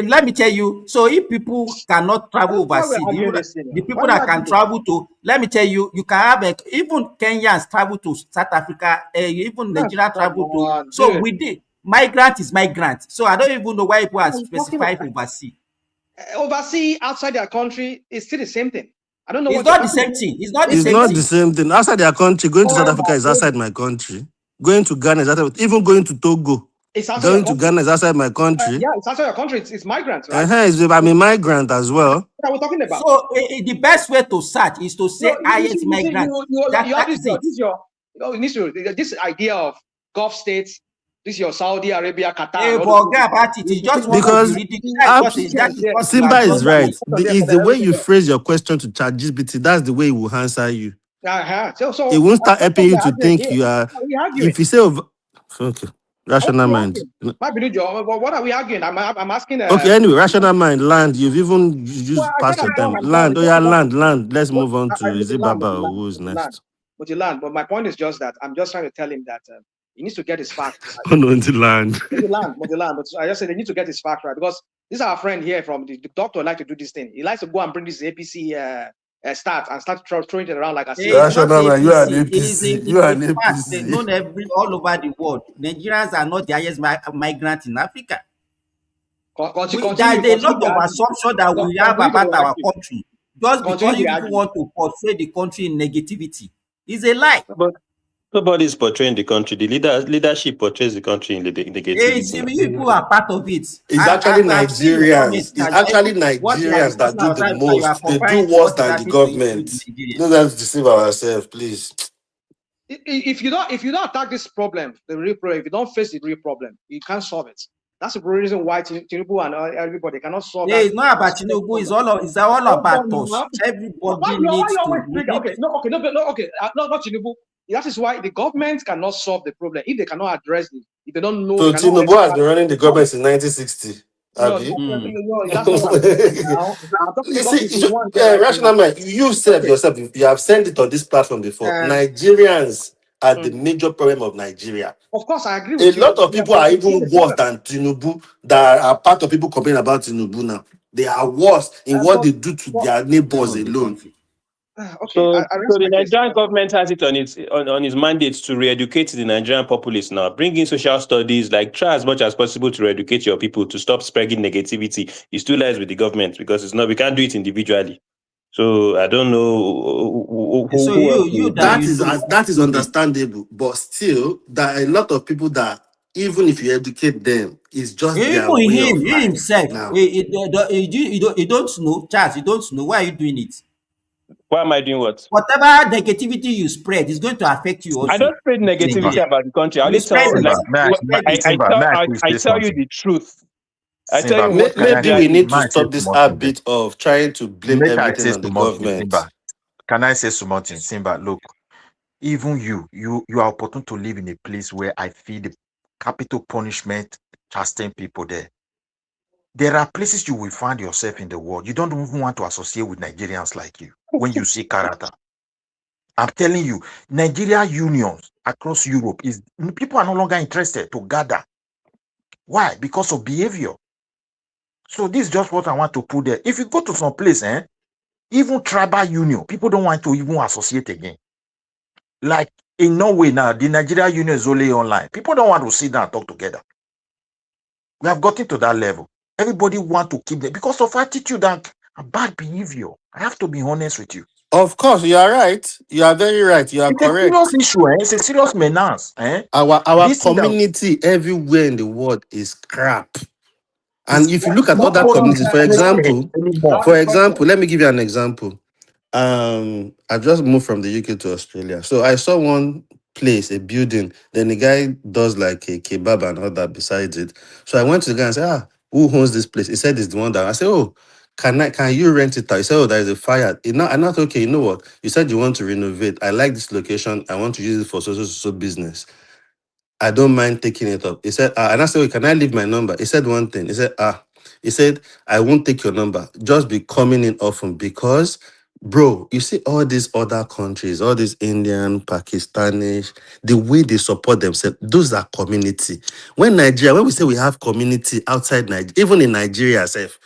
Let me tell you. So if people cannot travel overseas, the people that can travel to, let me tell you, you can have even Kenyans travel to South Africa, even Nigeria travel to. So we did. Migrant is migrant. So I don't even know why people are specified overseas. Overseas outside their country is still the same thing. I don't know. It's not the same thing. It's not the same thing. Outside their country, going to South Africa is outside my country. Going to Ghana is outside. Even going to Togo It's outside Going your to country. Ghana is outside my country. Yeah, it's outside your country. It's migrants, right? I'm a migrant as well. What are we talking about? So the best way to search is to say highest migrant. You have this idea of Gulf states. This is your Saudi Arabia, Qatar. Hey, forget about it. It's just one of the ridiculous. Simba is right. It's the way you phrase your question to ChatGPT. That's the way it will answer you. So it won't start helping you to think you are. If you say, okay, rational mind. What are we arguing? I'm asking. Okay, anyway, rational mind, land. You've even used past your time. Land. Oh yeah, land. Let's move on to is it Baba or who's next? But my point is just that I'm just trying to tell him that he needs to get his facts right. Oh no, into land. The land. But I just said they need to get his facts right because this is our friend here from the doctor like to do this thing. He likes to go and bring this APC stats and start throwing it around like a rational mind. You are an APC. You are an APC. They known all over the world. Nigerians are not the highest migrants in Africa. There's a lot of assumption that we have about our country just because you people want to portray the country in negativity. It's a lie. But nobody's portraying the country. The leadership portrays the country in negativity. You people are part of it. It's actually Nigerians. It's actually Nigerians that do the most. They do worse than the government. Don't let's deceive ourselves, please. If you don't attack this problem, the real problem, if you don't face the real problem, you can't solve it. That's the reason why Tinubu and everybody cannot solve that. It's not about Tinubu. It's all about us. Everybody needs to. Okay. Not Tinubu. That is why the government cannot solve the problem if they cannot address it. If they don't know. So Tinubu has been running the government since 1960. Rational mind. You said yourself. You have said it on this platform before. Nigerians are the major problem of Nigeria. Of course, I agree with you. A lot of people are even worse than Tinubu that are part of people complaining about Tinubu now. They are worse in what they do to their neighbors alone. So the Nigerian government has it on its mandate to re-educate the Nigerian populace now. Bring in social studies, like try as much as possible to re-educate your people to stop spreading negativity. It still lies with the government because we can't do it individually. So I don't know. That is understandable, but still, there are a lot of people that even if you educate them, it's just their way of life. Himself. You don't know, Charles. You don't know. Why are you doing it? Why am I doing what? Whatever negativity you spread is going to affect you also. I don't spread negativity about the country. I only tell you the truth. Maybe we need to stop this habit of trying to blame everything on the government. Can I say something? Simba, look, even you are opportune to live in a place where I feel the capital punishment chasten people there. There are places you will find yourself in the world. You don't even want to associate with Nigerians like you when you see character. I'm telling you, Nigeria unions across Europe people are no longer interested to gather. Why? Because of behavior. So this is just what I want to put there. If you go to some place, even tribal union, people don't want to even associate again. Like in Norway now, the Nigeria union is only online. People don't want to sit down and talk together. We have gotten to that level. Everybody want to keep them because of attitude and bad behavior. I have to be honest with you. Of course, you are right. You are very right. You are correct. It's a serious issue. It's a serious menace. Our community everywhere in the world is crap. And if you look at other communities, for example, let me give you an example. I just moved from the UK to Australia. So I saw one place, a building, then the guy does like a kebab and all that besides it. So I went to the guy and said, who owns this place? He said it's the one that I said, oh, can you rent it out? He said, oh, there is a fire. I'm not okay. You know what? You said you want to renovate. I like this location. I want to use it for so business. I don't mind taking it up. He said, and I said, can I leave my number? He said one thing. He said, I won't take your number. Just be coming in often because, bro, you see all these other countries, all these Indian, Pakistani, the way they support themselves, those are community. When we say we have community outside Nigeria, even in Nigeria itself,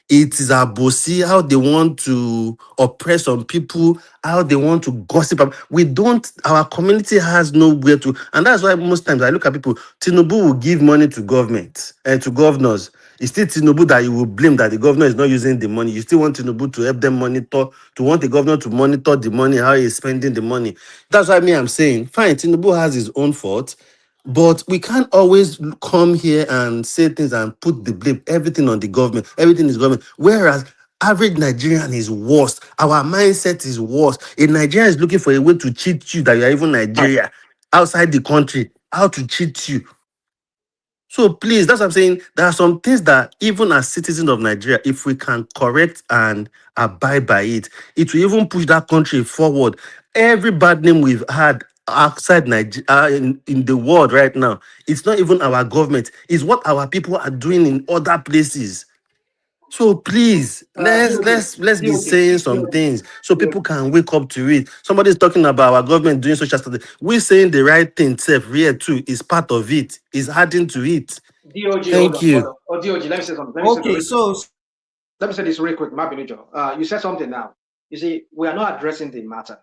it is a bossy, how they want to oppress some people, how they want to gossip. Our community has nowhere to, and that's why most times I look at people, Tinubu will give money to government and to governors. It's still Tinubu that you will blame that the governor is not using the money. You still want Tinubu to help them monitor, to want the governor to monitor the money, how he's spending the money. That's why I'm saying, fine, Tinubu has his own fault. But we can't always come here and say things and put the blame, everything on the government. Everything is government. Whereas average Nigerian is worse. Our mindset is worse. A Nigerian is looking for a way to cheat you that you are even Nigeria outside the country. How to cheat you. So please, that's what I'm saying. There are some things that even as citizens of Nigeria, if we can correct and abide by it, it will even push that country forward. Every bad name we've had outside Nigeria, in the world right now, it's not even our government. It's what our people are doing in other places. So please, let's be saying some things so people can wake up to it. Somebody's talking about our government doing social studies. We're saying the right thing, self here too, is part of it, is adding to it. DOG, hold Thank on, hold you. on. Oh, DOG, let me say something. Okay, Let me say this real quick, Mabinijo. You said something now. You see, we are not addressing the matter.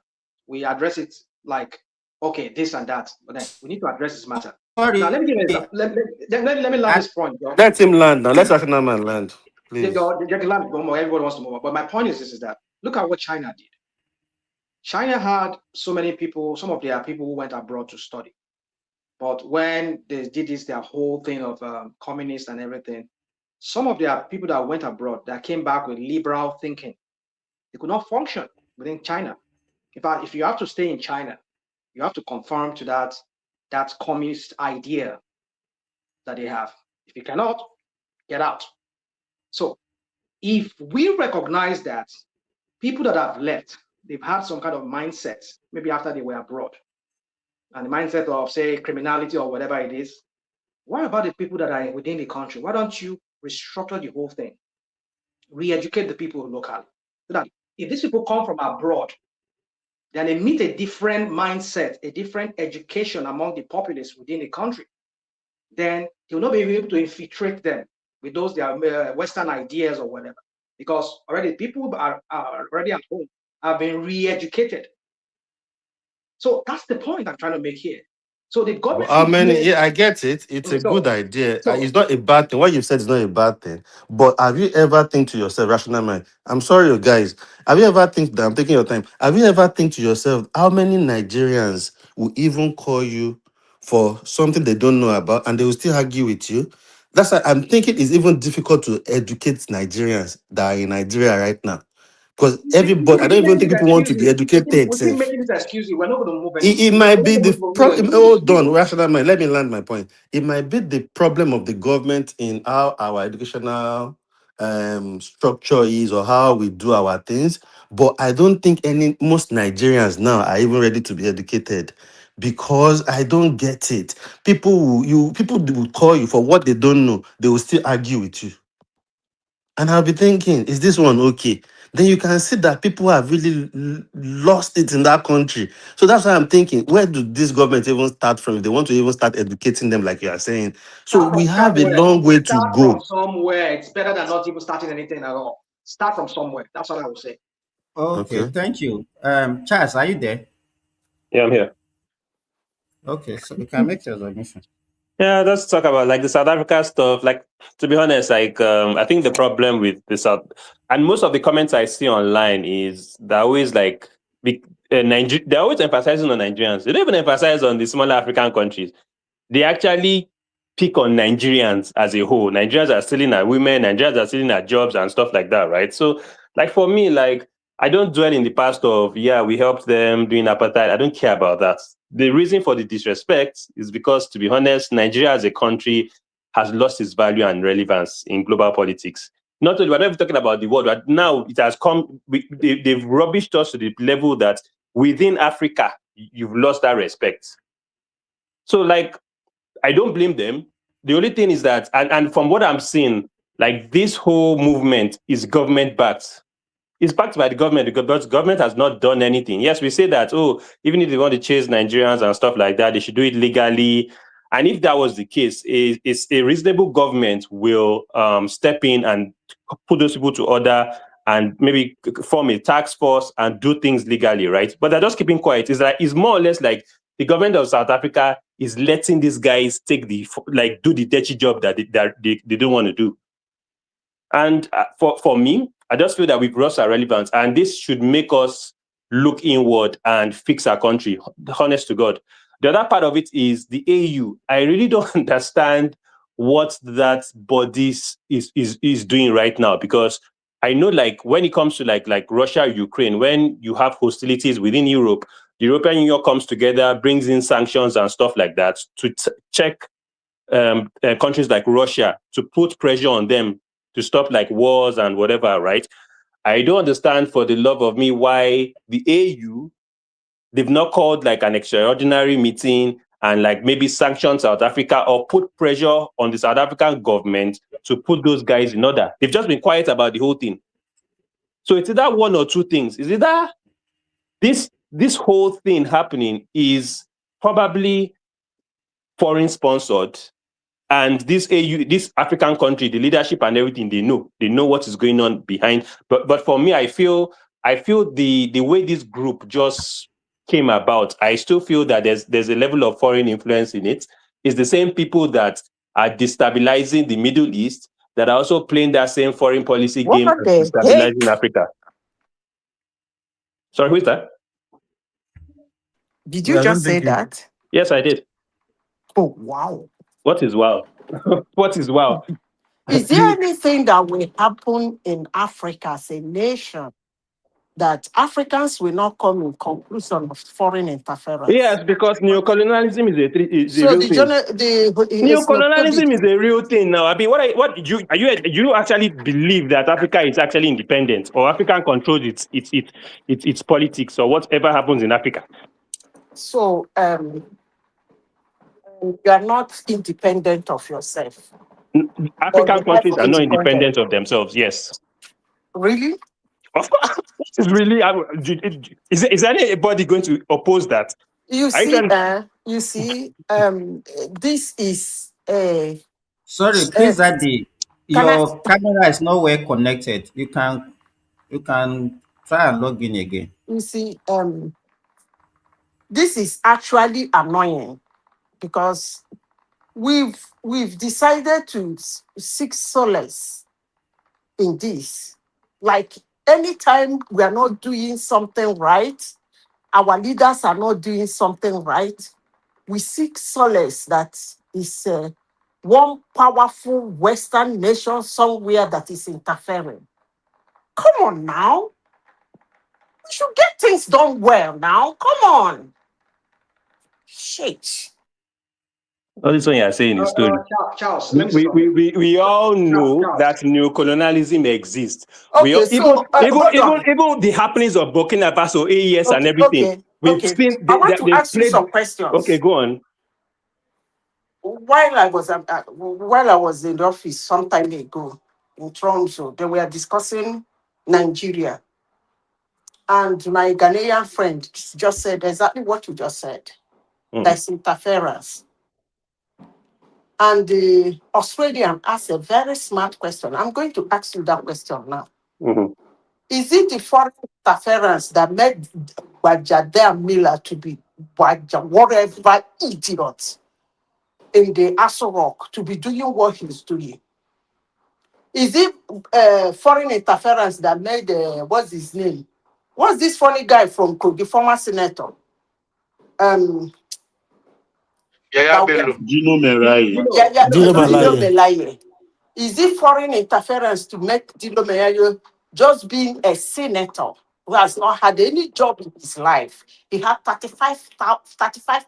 We address it like, okay, this and that, but then we need to address this matter. sorry. Now, let me give you an example. Let me land this point. Bro. Let him land now. Let Rational Man land, please. Everybody wants to move on. But my point is that look at what China did. China had so many people, some of their people who went abroad to study. But when they did this, their whole thing of communists and everything, some of their people that went abroad that came back with liberal thinking, they could not function within China. In fact, if you have to stay in China, you have to conform to that communist idea that they have. If you cannot, get out. So if we recognize that people that have left, they've had some kind of mindset, maybe after they were abroad, and the mindset of, say, criminality or whatever it is, what about the people that are within the country? Why don't you restructure the whole thing? Re-educate the people locally. So that if these people come from abroad, then they meet a different mindset, a different education among the populace within the country, then you'll not be able to infiltrate them with those their Western ideas or whatever. Because already people are already at home, have been re-educated. So that's the point I'm trying to make here. So the government. How many? Yeah, I get it. It's a good idea. It's not a bad thing. What you said is not a bad thing. But have you ever think to yourself, Rational Man? I'm sorry, you guys. Have you ever think that I'm taking your time? Have you ever think to yourself how many Nigerians will even call you for something they don't know about and they will still argue with you? That's why I'm thinking it's even difficult to educate Nigerians that are in Nigeria right now. Because everybody, I don't even think people want to be educated. We keep making this excuse. We're not going to move It anywhere. might be the problem. Hold on, Rational Man. Let me land my point. It might be the problem of the government in how our educational structure is or how we do our things. But I don't think most Nigerians now are even ready to be educated because I don't get it. People will call you for what they don't know. They will still argue with you. And I'll be thinking, is this one okay? Then you can see that people have really lost it in that country. So that's why I'm thinking, where do this government even start from? If they want to even start educating them, like you are saying. So Start we from have a somewhere. long way to Start go. from somewhere. It's better than not even starting anything at all. Start from somewhere. That's what I would say. Okay, thank you. Charles, are you there? Yeah, I'm here. Okay, so you can make your submission. Yeah, let's talk about like the South Africa stuff. Like, to be honest, like I think the problem with the South and most of the comments I see online is they're always like they're always emphasizing on Nigerians. They don't even emphasize on the smaller African countries. They actually pick on Nigerians as a whole. Nigerians are stealing our women, Nigerians are stealing our jobs and stuff like that, right? So, like for me, like I don't dwell in the past of, yeah, we helped them doing apartheid. I don't care about that. The reason for the disrespect is because, to be honest, Nigeria as a country has lost its value and relevance in global politics. Not only, we're not even talking about the world, but now it has come, they've rubbished us to the level that within Africa, you've lost that respect. So, like, I don't blame them. The only thing is that, and from what I'm seeing, like this whole movement is government backed. It's backed by the government because the government has not done anything. Yes, we say that, oh, even if they want to chase Nigerians and stuff like that, they should do it legally. And if that was the case, a reasonable government will step in and put those people to order and maybe form a task force and do things legally, right? But they're just keeping quiet. It's more or less like the government of South Africa is letting these guys do the dirty job that they don't want to do. And for me, I just feel that we've lost our relevance, and this should make us look inward and fix our country. Honest to God, The other part of it is the AU. I really don't understand what that body is doing right now, because I know, like, when it comes to like Russia, Ukraine, when you have hostilities within Europe, the European Union comes together, brings in sanctions and stuff like that to check countries like Russia, to put pressure on them to stop like wars and whatever, right? I don't understand, for the love of me, why the AU, they've not called like an extraordinary meeting and like maybe sanction South Africa or put pressure on the South African government to put those guys in order. They've just been quiet about the whole thing. So it's either one or two things. Is either this whole thing happening is probably foreign sponsored, and this AU, this African country, the leadership and everything, they know what is going on behind. But for me, I feel the way this group just came about, I still feel that there's a level of foreign influence in it. It's the same people that are destabilizing the Middle East that are also playing that same foreign policy game and destabilizing Africa. Sorry, who is that? Did you just say that? Yes, I did. Oh, wow. What is wow? What is wow? Is there anything that will happen in Africa as a nation that Africans will not come in conclusion of foreign interference? Yes, because neocolonialism is a real thing. Neocolonialism is a real thing now. I mean, you actually believe that Africa is actually independent, or Africa controls its politics, or whatever happens in Africa? So you are not independent of yourself. African countries are not independent of themselves. Yes. Really? Of course. It's really. Is anybody going to oppose that? You see, this is a. Sorry, please, Daddy. Your camera is not well connected. You can try and log in again. You see, this is actually annoying, because we've decided to seek solace in this. Like, anytime we are not doing something right, our leaders are not doing something right, we seek solace that is one powerful Western nation somewhere that is interfering. Come on now. We should get things done well now. Come on. Shit. All this one you are saying is story. Charles, we all know that neocolonialism exists. Okay, even the happenings of Burkina Faso, AES, and everything. We've seen. I want to ask you some questions. Okay, go on. While I was in the office some time ago in Toronto, they were discussing Nigeria, and my Ghanaian friend just said exactly what you just said. There's interference. And the Australian asked a very smart question. I'm going to ask you that question now. Mm-hmm. Is it the foreign interference that made Gbajabiamila to be whatever idiot in the Aso Rock to be doing what he's doing? Is it foreign interference that made, what's his name? What's this funny guy from the former senator? Dino Melaye. Dino Melaye. Is it foreign interference to make Dino Melaye just being a senator who has not had any job in his life? He had 35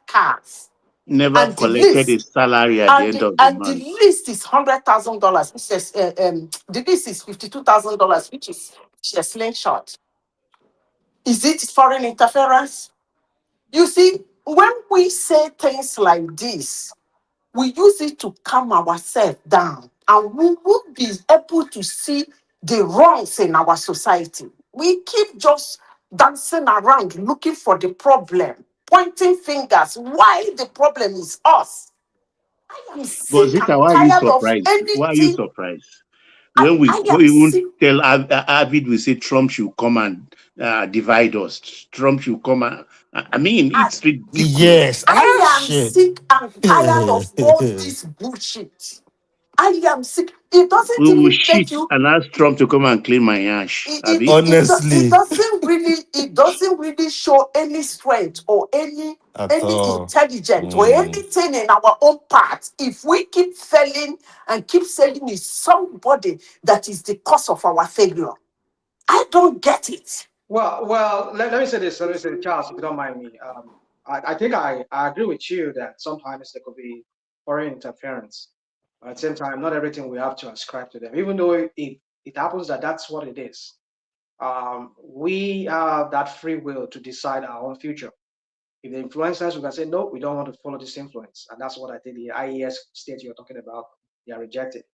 cars. Never collected his salary at the end of the month. And the list is $100,000. Which is, the list is $52,000, which is a slingshot. Is it foreign interference? You see, when we say things like this, we use it to calm ourselves down, and we will be able to see the wrongs in our society. We keep just dancing around looking for the problem, pointing fingers. Why the problem is us? I am sick and tired of anything. Why are you surprised? When we even tell Avid, we say Trump should come and divide us. Trump should come and... I mean, it's ridiculous. Yes. I am sick and tired of all this bullshit. I am sick. It doesn't We will even take shit you. and ask Trump to come and clean my ash. Abi? Honestly, It doesn't really show any strength or at any all. intelligence or Mm. anything in our own part if we keep failing and keep saying it's somebody that is the cause of our failure. I don't get it. Well, let me say this. Let me say, Charles, if you don't mind me. I think I agree with you that sometimes there could be foreign interference. But at the same time, not everything we have to ascribe to them, even though it happens that that's what it is. We have that free will to decide our own future. If the influencers, we can say, no, we don't want to follow this influence. And that's what I think the IES state you're talking about, they are rejected.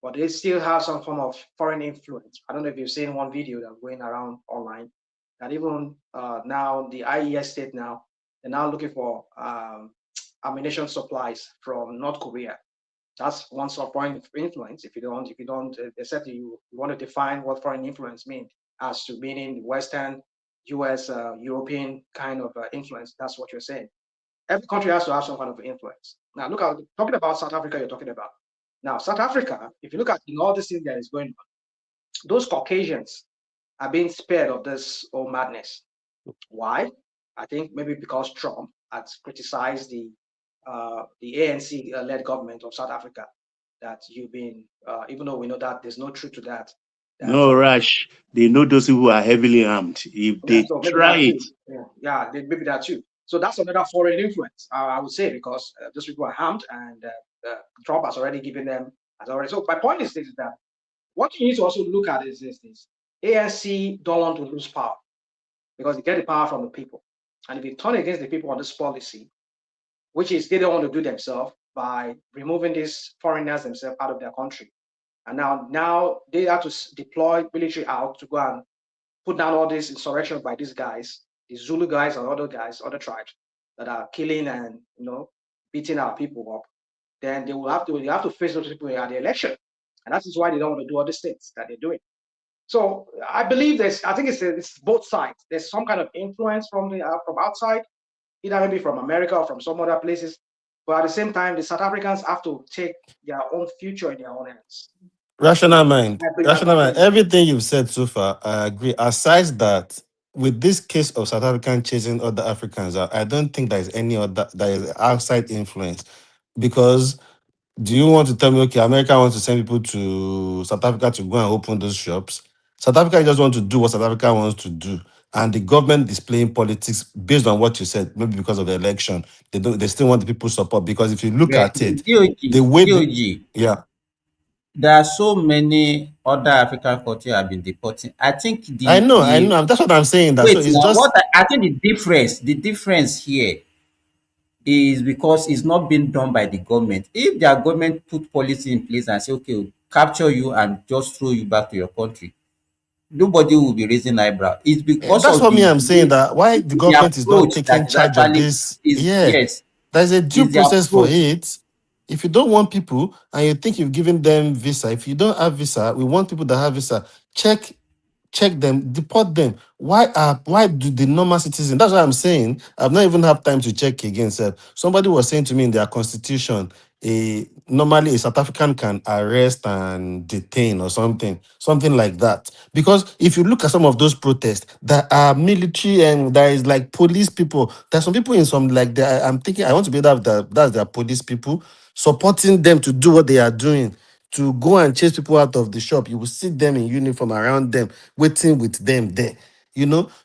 But they still have some form of foreign influence. I don't know if you've seen one video that's going around online that even now the IES state now, they're now looking for ammunition supplies from North Korea. That's one sort of foreign influence. If you don't, they said you want to define what foreign influence means as to meaning Western, US, European kind of influence. That's what you're saying. Every country has to have some kind of influence. Now, look at talking about South Africa. You're talking about now South Africa. If you look at in all this thing that is going on, those Caucasians are being spared of this whole madness. Why? I think maybe because Trump has criticized the ANC-led government of South Africa that you've been, even though we know that there's no truth to that. No rush. They know those who are heavily armed. If Yeah, they so maybe try that too. it, Maybe that too. So that's another foreign influence, I would say, because those people are armed, and Trump has already given them. So my point is this: that what you need to also look at is this: ANC don't want to lose power because they get the power from the people, and if they turn against the people on this policy, which is they don't want to do themselves by removing these foreigners themselves out of their country, and now they have to deploy military out to go and put down all these insurrections by these guys, the Zulu guys and other guys, other tribes that are killing and beating our people up. Then they have to face those people at the election, and that is why they don't want to do all these things that they're doing. So I believe I think it's both sides. There's some kind of influence from outside, either maybe from America or from some other places. But at the same time, the South Africans have to take their own future in their own hands. Rational mind. Rational mind. Everything you've said so far, I agree. Aside that, with this case of South African chasing other Africans out, I don't think there is any other that is outside influence. Because do you want to tell me, okay, America wants to send people to South Africa to go and open those shops? South Africa just want to do what South Africa wants to do. And the government is playing politics based on what you said, maybe because of the election. They still want the people's support. Because if you look Yeah, at it, DOG, the way DOG, yeah. there are so many other African countries have been deporting. I think I know. the That's what I'm saying. That so wait it's now. just I think the difference here is because it's not being done by the government. If their government put policy in place and say, okay, we'll capture you and just throw you back to your country, nobody will be raising eyebrow. It's because that's of what me I'm saying, the that why the the government is not approach that taking is charge of actually this. is Yeah, yes, there's a due is the process for approach. it. If you don't want people and you think you've given them visa, if you don't have visa, we want people that have visa. Check them, deport them. Why do the normal citizen? That's what I'm saying. I've not even had time to check again. Sir. Somebody was saying to me in their constitution, normally a South African can arrest and detain or something like that. Because if you look at some of those protests, there are military and there is like police people. There's some people in some like I'm thinking I want to be that's their police people supporting them to do what they are doing, to go and chase people out of the shop. You will see them in uniform around them, waiting with them there.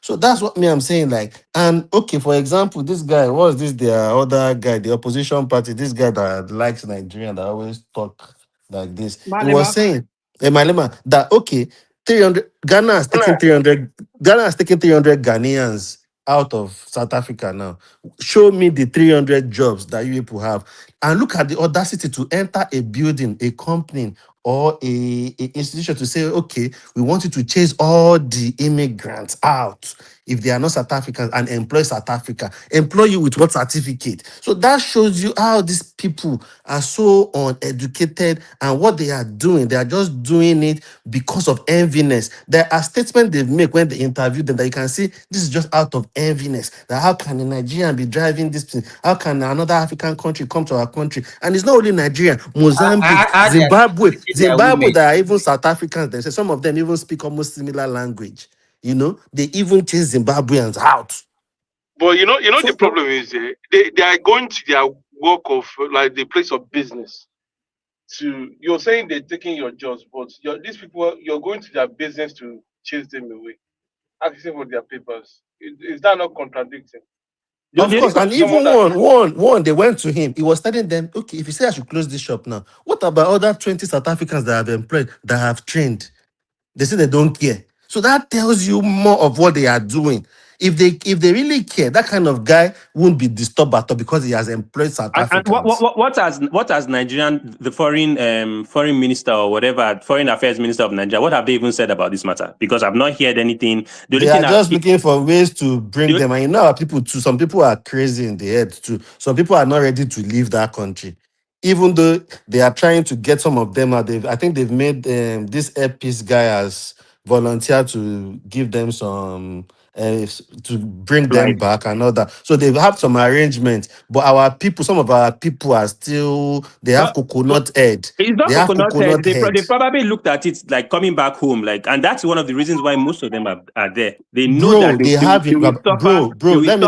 So that's what me I'm saying. Like, and okay, for example, this guy, what's this? The other guy, the opposition party, this guy that likes Nigerian, that always talk like this. He was Malema. saying, Malema, that okay, 300 Ghana has taken 300 Ghana has taken 300 Ghanaians out of South Africa now. Show me the 300 jobs that you people have. And look at the audacity to enter a building, a company, or a institution to say, okay, we want you to chase all the immigrants out. if they are not South Africans and employ South Africa? Employ you with what certificate? So that shows you how these people are so uneducated, and what they are doing, they are just doing it because of enviness. There are statements they make when they interview them that you can see this is just out of enviness. That how can a Nigerian be driving this thing? How can another African country come to our country? And it's not only Nigeria, Mozambique, Zimbabwe, that are even South Africans. They say some of them even speak almost similar language. They even chase Zimbabweans out. But the problem is they are going to their work of like the place of business. You're saying they're taking your jobs, but these people, you're going to their business to chase them away, asking for their papers. Is that not contradicting? Of course, and even one, they went to him. He was telling them, okay, if you say I should close this shop now, what about other 20 South Africans that have employed, that have trained? They say they don't care. So that tells you more of what they are doing. If they really care, that kind of guy won't be disturbed at all because he has employed South And Africans. what has Nigerian, the foreign minister or whatever, foreign affairs minister of Nigeria, what have they even said about this matter? Because I've not heard anything. They are just looking for ways to bring them. And people too, some people are crazy in the head too. Some people are not ready to leave that country. Even though they are trying to get some of them out, I think they've made this Airpeace guy as volunteer to give them some to bring them back and all that. So they have some arrangements, but some of our people are still, they have coconut head. It's not They have coconut head. head. They probably looked at it like coming back home, and that's one of the reasons why most of them are there. They know that they will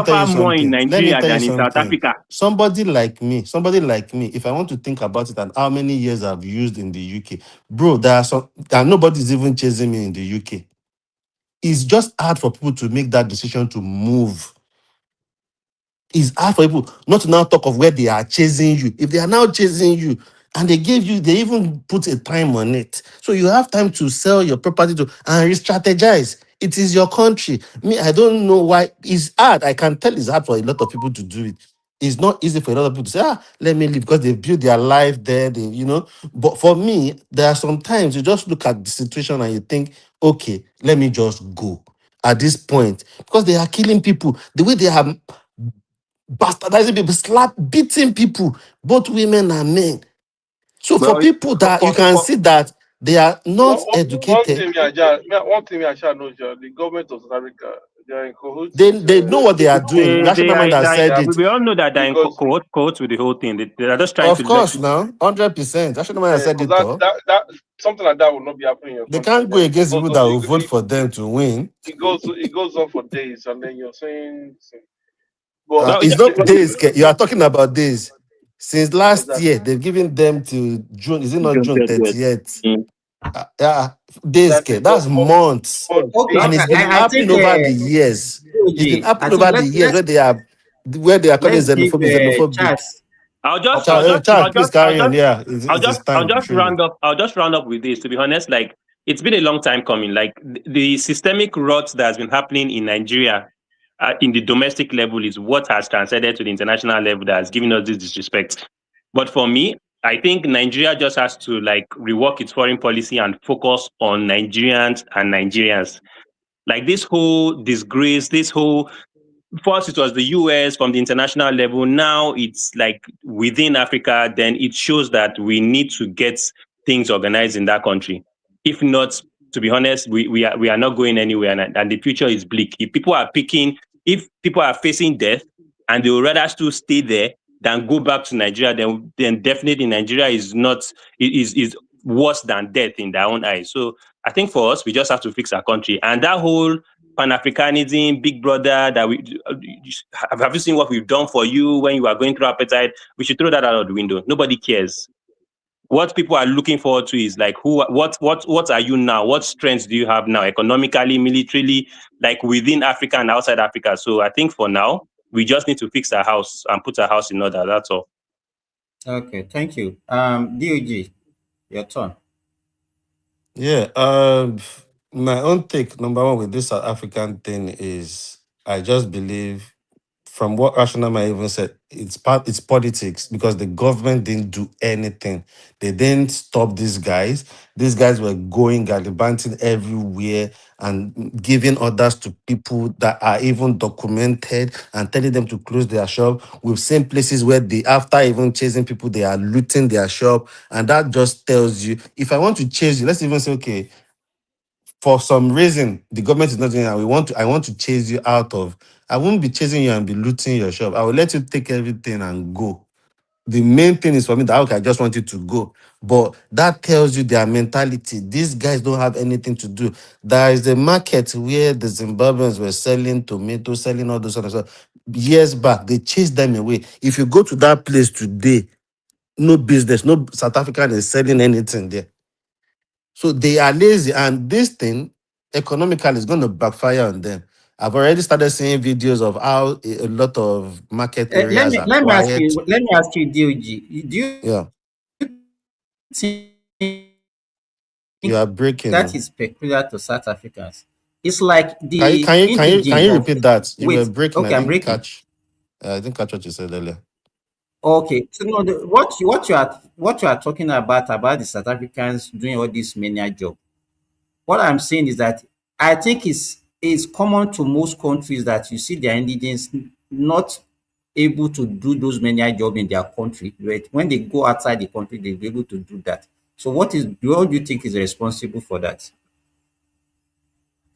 suffer more in Nigeria than in South Africa. Somebody like me, if I want to think about it and how many years I've used in the UK, bro, and nobody's even chasing me in the UK. It's just hard for people to make that decision to move. It's hard for people not to now talk of where they are chasing you. If they are now chasing you and they even put a time on it. So you have time to sell your property and re-strategize. It is your country. Me, I don't know why. It's hard. I can tell it's hard for a lot of people to do it. It's not easy for a lot of people to say, let me leave, because they've built their life there, But for me, there are some times you just look at the situation and you think, okay, let me just go at this point. Because they are killing people. The way they are bastardizing people, beating people, both women and men. So for people that you can see that they are not educated. One thing I shall know, the government of South Africa, they are in cahoots. They know what they are doing. National man has said it. We all know that they're in cahoots with the whole thing. They are just trying to. Of course, now 100%. National man has said it. That something like that will not be happening in your country. They can't go against people that will vote for them to win. It goes on for days, and then you're saying. It's not days. You are talking about days. Since last year, they've given them to June. Is it not June 30th? Days. That's months. Okay. And it's been happening over the years. It's been happening over the years where they are calling xenophobic. I'll just round up with this. To be honest, it's been a long time coming. The systemic rot that has been happening in Nigeria in the domestic level is what has transcended to the international level that has given us this disrespect. But for me, I think Nigeria just has to rework its foreign policy and focus on Nigerians and Nigerians. This whole disgrace, first it was the US from the international level. Now it's within Africa. Then it shows that we need to get things organized in that country. If not, to be honest, we are not going anywhere, and the future is bleak. If people are facing death and they would rather still stay there than go back to Nigeria, then definitely Nigeria is worse than death in their own eyes. So I think for us, we just have to fix our country. And that whole Pan-Africanism, big brother, have you seen what we've done for you when you are going through appetite? We should throw that out of the window. Nobody cares. What people are looking forward to is what are you now? What strengths do you have now, economically, militarily, within Africa and outside Africa? So I think for now, we just need to fix our house and put our house in order. That's all. Okay, thank you. DOG, your turn. Yeah, my own take, number one, with this South African thing is, I just believe from what Rational Man even said, it's politics because the government didn't do anything. They didn't stop these guys. These guys were going gallivanting everywhere and giving orders to people that are even documented and telling them to close their shop. We've seen places where they, after even chasing people, they are looting their shop. And that just tells you, if I want to chase you, let's even say, okay, for some reason the government is not doing that. I want to chase you out of. I won't be chasing you and be looting your shop. I will let you take everything and go. The main thing is for me that okay, I just want you to go. But that tells you their mentality. These guys don't have anything to do. There is a market where the Zimbabweans were selling tomatoes, selling all those sort of stuff. Years back, they chased them away. If you go to that place today, no business, no South African is selling anything there. So they are lazy, and this thing economically is going to backfire on them. I've already started seeing videos of how a lot of market Let areas me are let me ask quiet. you. Let me ask you, DOG. Do you Yeah, think you are breaking. that is peculiar to South Africans? It's like Can you the can you can you can indigenes you of. repeat that? You were Wait, breaking. okay, I'm breaking. I didn't catch what you said earlier. Okay, so no, what you are talking about the South Africans doing all this mania job. What I'm saying is that I think it's common to most countries that you see their indigents not able to do those mania job in their country, but when they go outside the country, they'll be able to do that. So what do you think is responsible for that?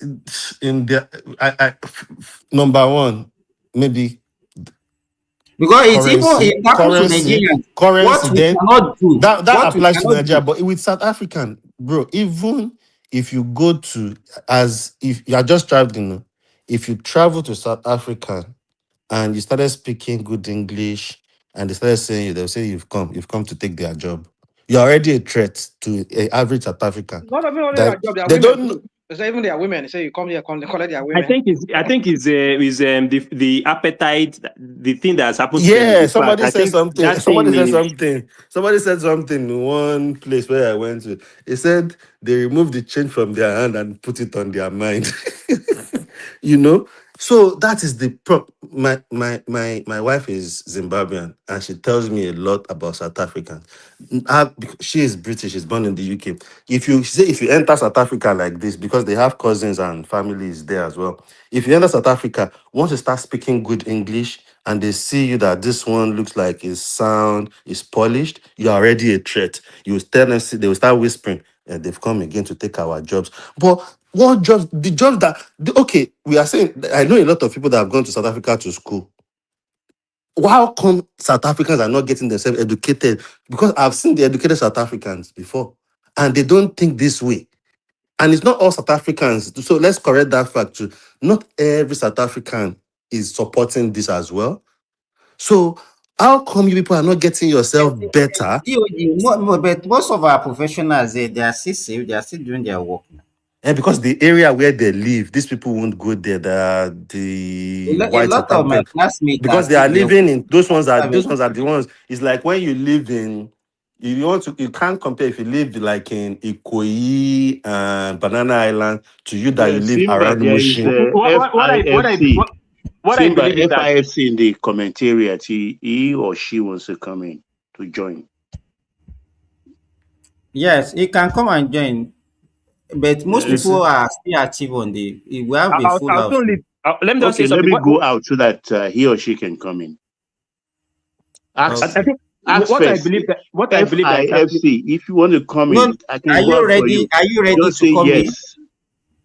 In the number one, maybe Because it's even currency, it happens to currency, Nigerians. currency. What we Then cannot do, that what we applies to cannot Nigeria, do. but with South African, bro, even if you go to as if you are just traveling, if you travel to South Africa and you started speaking good English and they started saying you, they'll say you've come to take their job. You're already a threat to an average South African. Not even only their That job, they are they women don't know. too. They say even they are women. They say you come here, come, they collect their I women. think it's the appetite, the thing that has happened to them in Yeah, the past. somebody I said think something. that thing Somebody said is something. Somebody said something in one place where I went to. He said they removed the change from their hand and put it on their mind. you know? So that is the my wife is Zimbabwean and she tells me a lot about South Africans. Because she is British, she's born in the UK. If you enter South Africa like this, because they have cousins and families there as well. If you enter South Africa, once you start speaking good English and they see you that this one looks like is sound, is polished, you're already a threat. You will tell them, they will start whispering, and they've come again to take our jobs. But what jobs? The jobs okay, we are saying, I know a lot of people that have gone to South Africa to school. How come South Africans are not getting themselves educated? Because I've seen the educated South Africans before, and they don't think this way. And it's not all South Africans. So let's correct that fact too. Not every South African is supporting this as well. So how come you people are not getting yourself better? But most of our professionals, they are still safe. They are still doing their work. And because the area where they live, these people won't go there. A, The a white lot South of my African, classmates are because they still are there. living in those ones are the ones. It's like when you live in you can't compare if you live like in Ikoyi and Banana Island to you that Yeah, you live Simba, around there is Mushin. what I Simba believe is that FIFC in the commentariat. He or she wants to come in to join. Yes, he can come and join. But most You see? people are still active on the. We have a full I'll house. soon leave. Let me just say Okay, let something. me go out so that he or she can come in. Ask I Okay. think ask first. what I believe that is happening. FIFC, if you want to come No, in, I can go out for you. Are you ready Just to say come in? yes.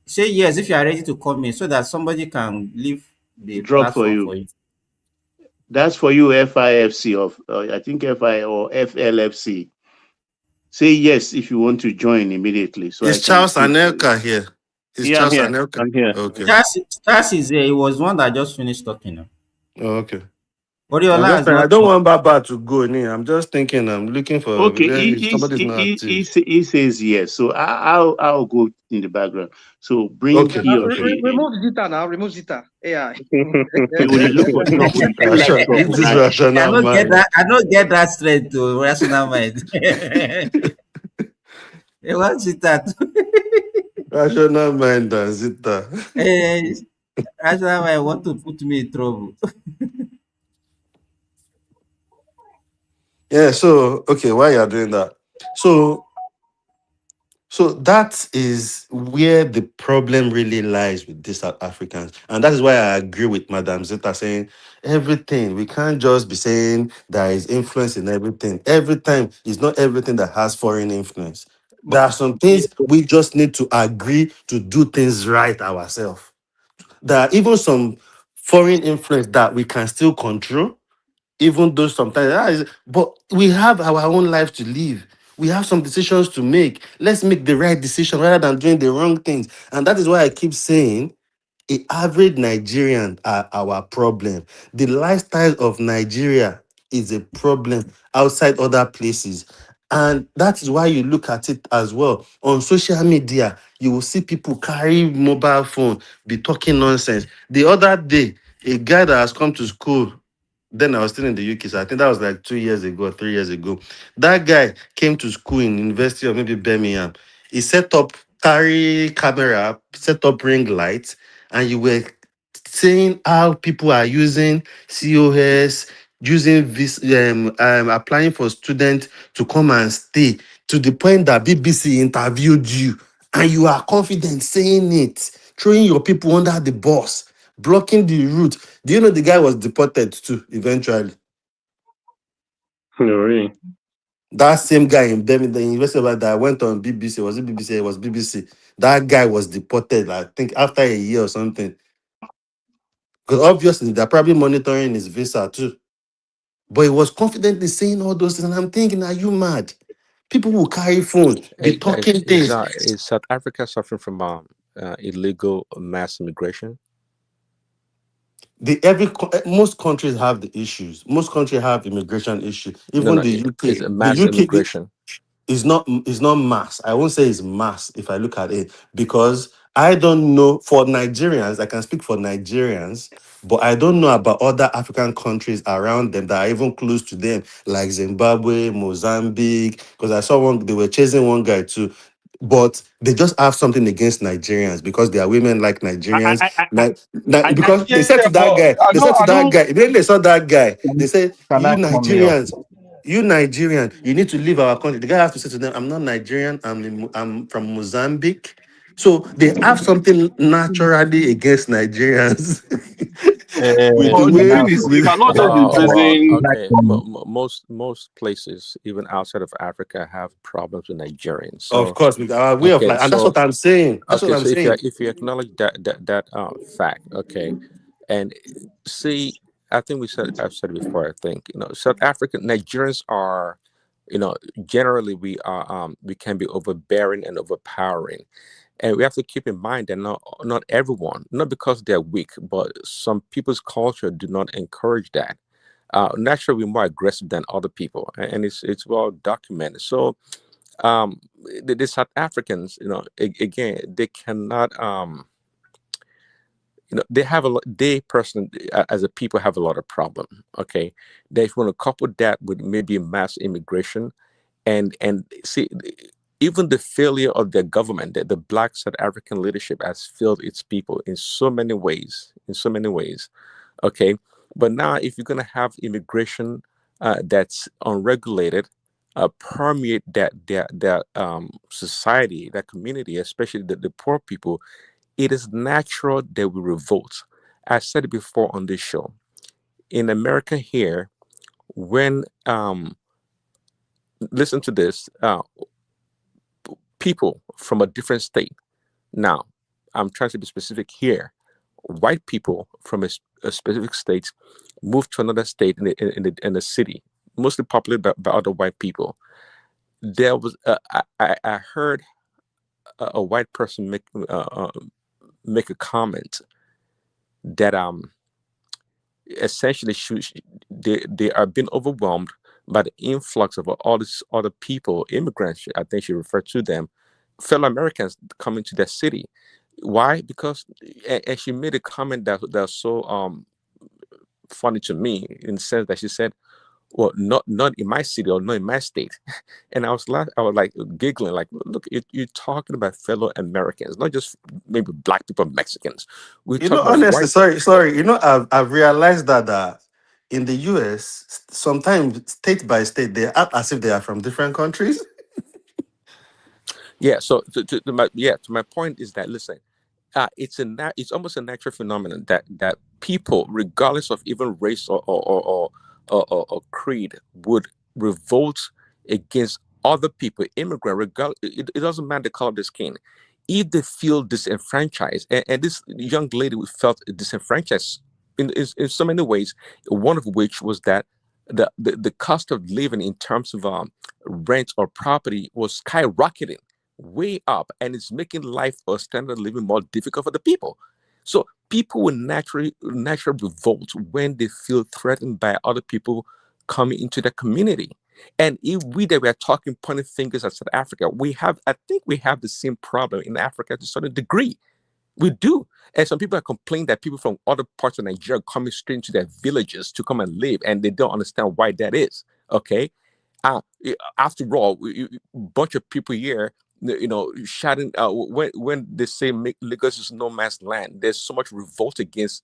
Say yes if you are ready to come in, so that somebody can leave the Drop for platform you. for you. That's for you, FIFC of I think FI or FLFC. Say yes if you want to join immediately, so I Is can Charles see for you. Anelka here? Is Yeah, I'm Charles here. Anelka? I'm here. Okay. Charles is there. He was one that just finished talking now. Oh, okay. I'm Oriola just has saying, I not. don't want Baba to go. I'm just thinking, I'm looking for Okay, somebody's not active. he says yes. So I'll go in the background. So bring Okay, he or okay. she in. Remove Zita now. Remove Zita. AI. You will look for trouble. You feel like trouble, This is right? I rational don't get mind. that. I don't get that straight to rational mind. What's it that? Rational mind and Zita. Eh, rational mind want to put me in trouble. Yeah, so okay, while you're doing that, so that is where the problem really lies with these South Africans. And that is why I agree with Madam Zeta saying everything. We can't just be saying there is influence in everything. Every time it's not everything that has foreign influence. But There are some things we just need to agree to do things right ourselves. There are even some foreign influence that we can still control, even though sometimes but we have our own life to live. We have some decisions to make. Let's make the right decision rather than doing the wrong things. And that is why I keep saying the average Nigerian are our problem. The lifestyle of Nigeria is a problem outside other places. And that is why you look at it as well. On social media, you will see people carry mobile phone, be talking nonsense. The other day, a guy that has come to school, then I was still in the UK, so I think that was like 2 years ago or 3 years ago. That guy came to school in University of maybe Birmingham. He set up carry camera, set up ring lights, and you were seeing how people are using COS, using this, applying for students to come and stay, to the point that BBC interviewed you, and you are confident saying it, throwing your people under the bus, blocking the route. Do you know the guy was deported too eventually? No, really. That same guy in Birmingham, the University of that went on BBC. Was it BBC? It was BBC. That guy was deported, I think, after a year or something. Because obviously they're probably monitoring his visa too. But he was confidently saying all those things. And I'm thinking, are you mad? People will carry phones, be Hey guys, talking things. is South Africa suffering from illegal mass immigration? Most countries have the issues. Most countries have immigration issues. No, Even no, the is UK. it The mass UK immigration? is not mass. I won't say it's mass if I look at it, because I don't know for Nigerians. I can speak for Nigerians, but I don't know about other African countries around them that are even close to them, like Zimbabwe, Mozambique. Because I saw one, they were chasing one guy too. But they just have something against Nigerians because their women like Nigerians. Because they Yeah, said to that but guy, immediately they saw that guy, they said, Can you I come here? Nigerians, you Nigerian, you need to leave our country. The guy has to say to them, I'm not Nigerian, I'm from Mozambique. So they have something naturally against Nigerians with the but the way thing Now, is, you we cannot just be Well, blaming. okay. Most places, even outside of Africa, have problems with Nigerians. of So, course with our way of okay, life. And that's so what I'm saying. That's what I'm so saying. if you acknowledge that fact, okay, and see, I think I've said it before. I think South African Nigerians are, generally we can be overbearing and overpowering, and we have to keep in mind that not everyone, not because they're weak, but some people's culture do not encourage that. Naturally, we're more aggressive than other people, and it's well documented. So, um, the South Africans, again, they cannot, they have a lot. They personally, as a people, have a lot of problem. Okay, they want to couple that with maybe mass immigration, and see. Even the failure of their government, the Black South African leadership has failed its people in so many ways. In so many ways, okay. But now, if you're going to have immigration that's unregulated, permeate that society, that community, especially the poor people, it is natural that we revolt. I said it before on this show. In America here, when listen to this, people from a different state. Now, I'm trying to be specific here. White people from a specific state move to another state in the city, mostly populated by other white people. There was I heard a white person make a comment that essentially they are being overwhelmed by the influx of all these other people, immigrants. I think she referred to them, fellow Americans coming to their city. Why? Because and she made a comment that's so funny to me in the sense that she said, "Well, not in my city or not in my state," and I was like giggling, like, "Look, you're talking about fellow Americans, not just maybe black people, Mexicans. We're talking about Honestly, white." sorry. I've realized that in the US, sometimes state by state, they act as if they are from different countries. Yeah. So to my point is that, listen, it's almost a natural phenomenon that people, regardless of even race or creed, would revolt against other people, immigrant, it doesn't matter the color of the skin, if they feel disenfranchised. And this young lady felt disenfranchised in so many ways. One of which was that the cost of living in terms of rent or property was skyrocketing way up, and it's making life or standard of living more difficult for the people. So people will naturally revolt when they feel threatened by other people coming into the community. And if we that we are talking pointing fingers at South Africa, I think we have the same problem in Africa to a certain degree. We do. And some people are complaining that people from other parts of Nigeria are coming straight into their villages to come and live, and they don't understand why that is. Okay. After all, a bunch of people here, shouting when they say Lagos is no man's land. There's so much revolt against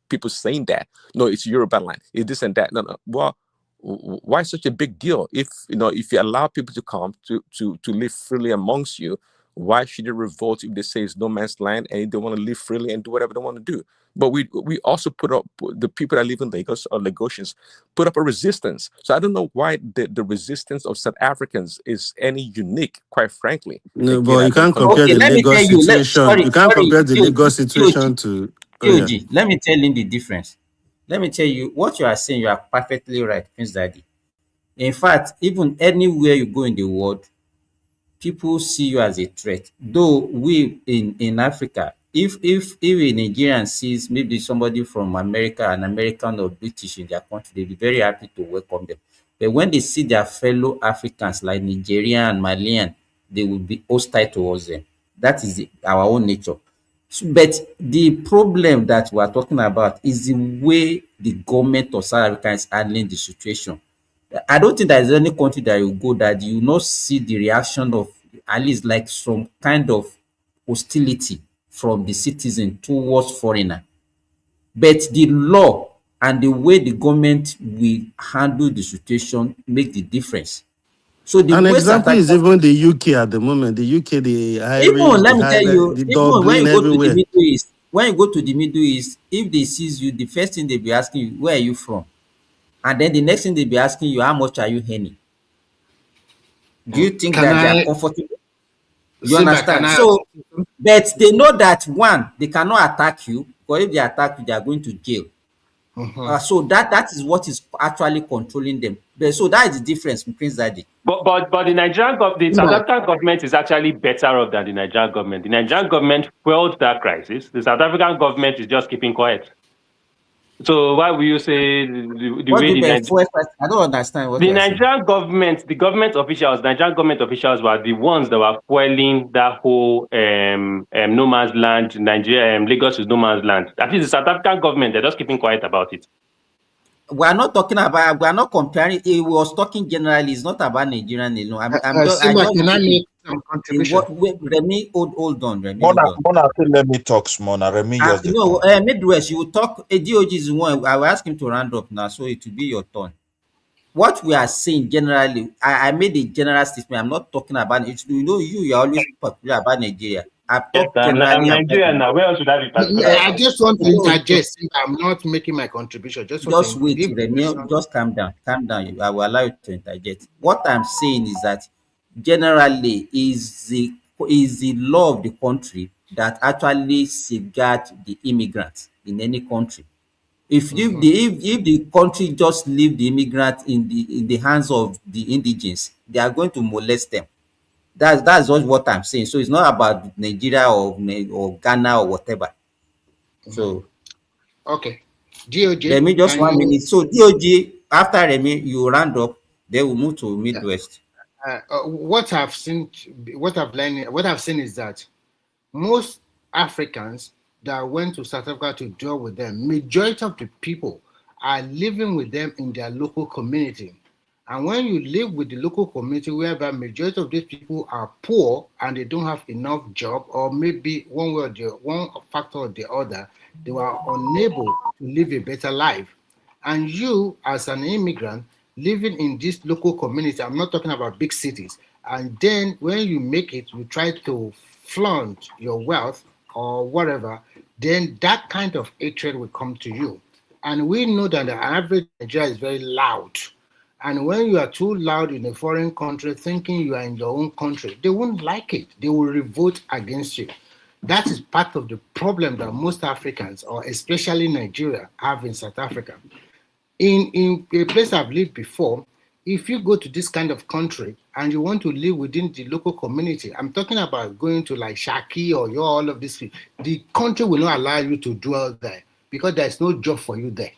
people saying that. No, it's Yoruba land. It's this and that. No. Well, why such a big deal? If you allow people to come to live freely amongst you, why should they revolt if they say it's no man's land and they want to live freely and do whatever they want to do? But we also put up, the people that live in Lagos or Lagosians put up a resistance. So I don't know why the resistance of South Africans is any unique, quite frankly. No, Again, but I you think it can't comes compare down Okay, the let me tell Lagos you. situation. Sorry, You can't sorry, compare the Lagos situation Georgie, to. Oh yeah. Georgie, let me tell you the difference. Let me tell you what you are saying. You are perfectly right, Prince Daddy. In fact, even anywhere you go in the world, people see you as a threat. Though we in Africa, if a Nigerian sees maybe somebody from America, an American or British in their country, they'll be very happy to welcome them. But when they see their fellow Africans like Nigerian and Malian, they will be hostile towards them. That is our own nature. But the problem that we are talking about is the way the government of South Africa is handling the situation. I don't think there is any country that you go that you not see the reaction of at least like some kind of hostility from the citizen towards foreigner. But the law and the way the government will handle the situation make the difference. So the An way South example is Africa, even the UK at the moment. The UK, the even Irish, let the me tell Highland, you, the even when Dublin, you go to the everywhere. Middle East, when you go to the Middle East, if they sees you, the first thing they be asking you, where are you from? And then the next thing they be asking you, how much are you earning? Do you think Can that they are I, comfortable? You Simba, can understand? I? So, but they know that one, they cannot attack you, because if they attack you, they are going to jail. Mhm. So that is what is actually controlling them. So that is the difference between Zaddy. But the South Simba, African government is actually better off than the Nigerian government. The Nigerian government fueled that crisis. The South African government is just keeping quiet. So why will you say the What way do you mean? I don't understand what the you are saying. Nigerian government, Nigerian government officials were the ones that were fueling that whole no man's land, Nigeria, Lagos is no man's land. At least the South African government, they're just keeping quiet about it. We are not talking about. We are not comparing. He was talking generally. It's not about Nigerian alone. I'm just. I Simba, just can I give make some contribution? wait, Remy, hold on, Remy, hold Mona, on. Mona, say let me talk small. Now, Remy just the No, talk. Midwest, you will talk. DOG is one. I will ask him to round up now, so it will be your turn. What we are saying generally, I made a general statement. I'm not talking about it. You are always particular about Nigeria. I've Yes, talked I'm generally about Nigerian now. Where else should I be particular I about? just want to no, interject. Simba, I'm not making my contribution. Just want to just wait, give the Remy. question. Just calm down. Calm down. I will allow you to interject. What I'm saying is that generally is the law of the country that actually safeguard the immigrants in any country. Mhm. If the country just leave the immigrant in the hands of the indigenes, they are going to molest them. That's just what I'm saying. So it's not about Nigeria or Ghana or whatever. Mhm. So Okay. GOJ, Remy, just can 1 minute. you? So DOG, after Remy, you round up, then we move to Yeah. Midwest. What I've seen, what I've learned, what I've seen is that most Africans that went to South Africa to deal with them, majority of the people are living with them in their local community. And when you live with the local community, whereby majority of these people are poor and they don't have enough job, or maybe one factor or the other, they were unable to live a better life. And you, as an immigrant living in this local community, I'm not talking about big cities, and then when you make it, you try to flaunt your wealth or whatever, then that kind of hatred will come to you. And we know that the average Nigeria is very loud. And when you are too loud in a foreign country, thinking you are in your own country, they won't like it. They will revolt against you. That is part of the problem that most Africans, or especially Nigeria, have in South Africa. In a place I've lived before, if you go to this kind of country and you want to live within the local community, I'm talking about going to like Shaki or all of this, the country will not allow you to dwell there because there's no job for you there.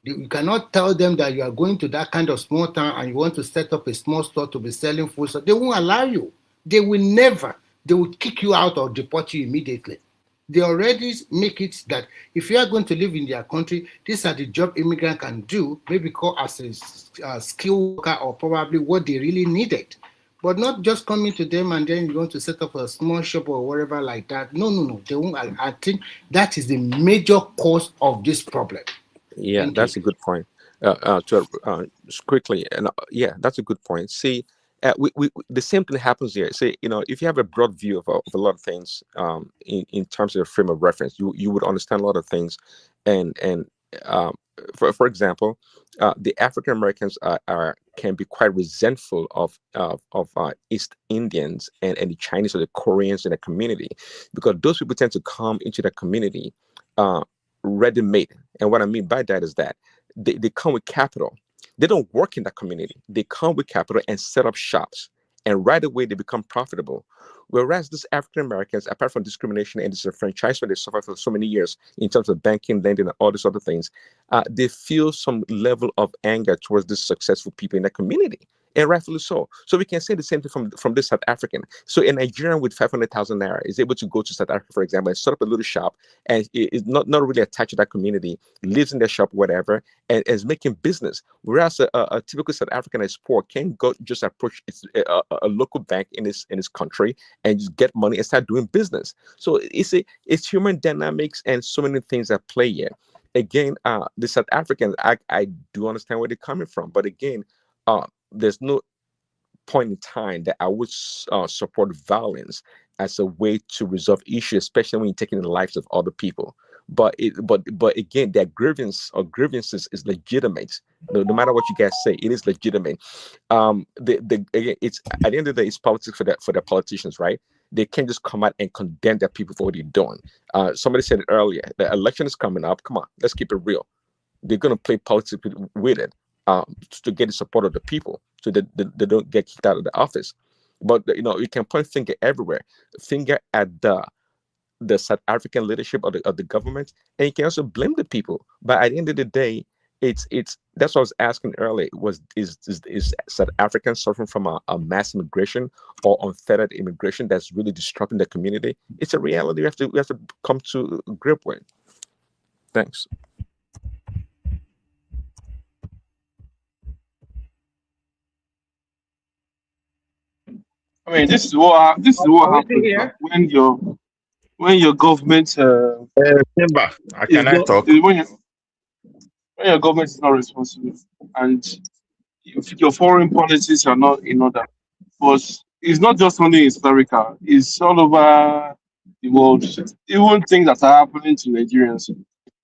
You cannot tell them that you are going to that kind of small town and you want to set up a small store to be selling food. So they won't allow you. They will never. They will kick you out or deport you immediately. They already make it that if you are going to live in their country, these are the job immigrant can do, maybe call as a skilled worker or probably what they really needed. But not just coming to them and then you want to set up a small shop or whatever like that. No. They won't. I think that is the major cause of this problem. Yeah, that's a good point. Quickly, and yeah, that's a good point. See, we the same thing happens here. Say, if you have a broad view of a lot of things, in terms of a frame of reference, you would understand a lot of things, and for example, the African Americans can be quite resentful of East Indians and the Chinese or the Koreans in the community, because those people tend to come into the community ready-made. And what I mean by that is that they come with capital. They don't work in that community. They come with capital and set up shops. And right away, they become profitable. Whereas these African Americans, apart from discrimination and disenfranchisement they suffer for so many years in terms of banking, lending, and all these other things, they feel some level of anger towards these successful people in the community. And rightfully so. So we can say the same thing from this South African. So a Nigerian with 500,000 naira is able to go to South Africa, for example, and set up a little shop, and is not really attached to that community, lives in their shop, whatever, and is making business. Whereas a typical South African is poor can go just approach a local bank in his country and just get money and start doing business. So it's human dynamics and so many things at play here. Again, the South Africans, I do understand where they're coming from, but again, there's no point in time that I would support violence as a way to resolve issues, especially when you're taking the lives of other people. But again, their grievances is legitimate. No matter what you guys say, it is legitimate. Again, it's at the end of the day, it's politics for the politicians, right? They can't just come out and condemn their people for what they're doing. Somebody said it earlier. The election is coming up. Come on, let's keep it real. They're gonna play politics with it. To get the support of the people, so that they don't get kicked out of the office. But you can point finger everywhere, finger at the South African leadership of the government, and you can also blame the people. But at the end of the day, it's that's what I was asking earlier. Is South Africa suffering from a mass immigration or unfettered immigration that's really disrupting the community? It's a reality we have to come to grip with. Thanks. I mean, this is what happens when your government Simba, can I talk? when your government is not responsible and your foreign policies are not in order. But it's not just only in South Africa; it's all over the world. Even things that are happening to Nigerians,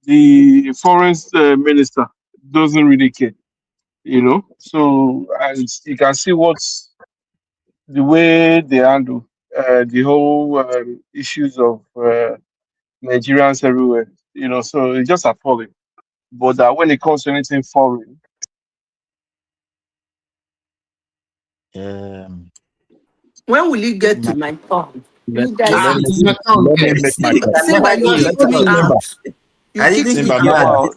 the foreign minister doesn't really care. So and you can see what's the way they handle the whole issues of Nigerians everywhere. So it's just appalling. But when it comes to anything foreign, When will you get to my turn? You guys let me see. make my Simba, you kicked me out. You kicked me out.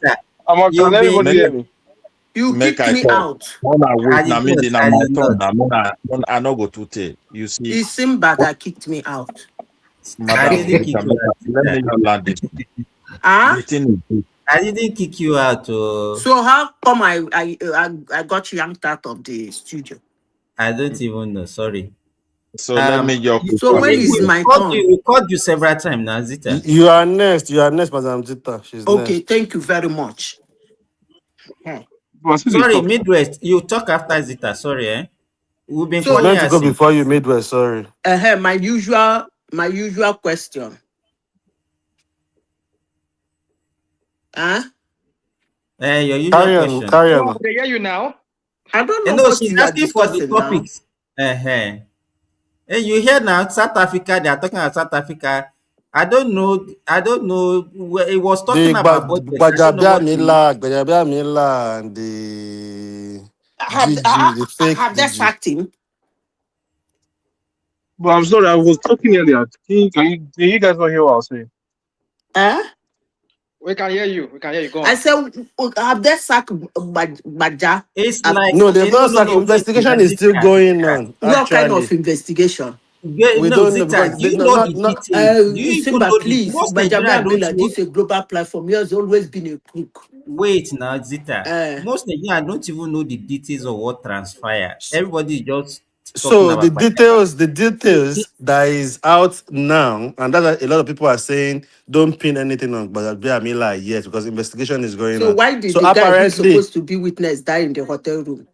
Can everybody hear me? You kicked me out. When I wait, now me then my turn. I no go to take. You see, It's Simba that kicked me out. Madam, let me land it. Huh? I didn't kick you out. So how come I got yanked out of the studio? I don't even know. Sorry. So let me just. So when is my turn? We called you several times now, Zita. You are next, Madam Zita. She's okay, next. thank you very much. Sorry, Midwest. You talk after Zita. Sorry, eh? We've been She's calling meant to her go since. before you, Midwest. Sorry. My usual question. Your usual Carry on, question. carry No, on. they hear you now. I don't know No, what she's you are asking for the discussing now. topics. Hey, you hear now? South Africa. They are talking about South Africa. I don't know. I don't know. It was The talking about budget. I don't know what you. Gbajabiamila, and the DG, the fake Have they DG. sacked him? But I'm sorry, I was talking earlier. Can you guys not hear what I was saying? We can hear you. We can hear you. Go on. I said, have they sacked Baja? It's like No, they've not sacked. no. Wait, Investigation is still going on. What kind of Actually, investigation? we No, don't know Zita. because Do you no, know the not. details? Do you even Simba, know the please, most Nigerians don't Gbajabiamila, know? this is a global platform. He has always been a crook. Wait now, Zita. Most Nigerians don't even know the details of what transpired. Everybody is just talking So the about Gbajabiamila. details that is out now, and that's why a lot of people are saying don't pin anything on Gbajabiamila yet because investigation is going So on. why did So the guy who is apparently, supposed to be witness die in the hotel room?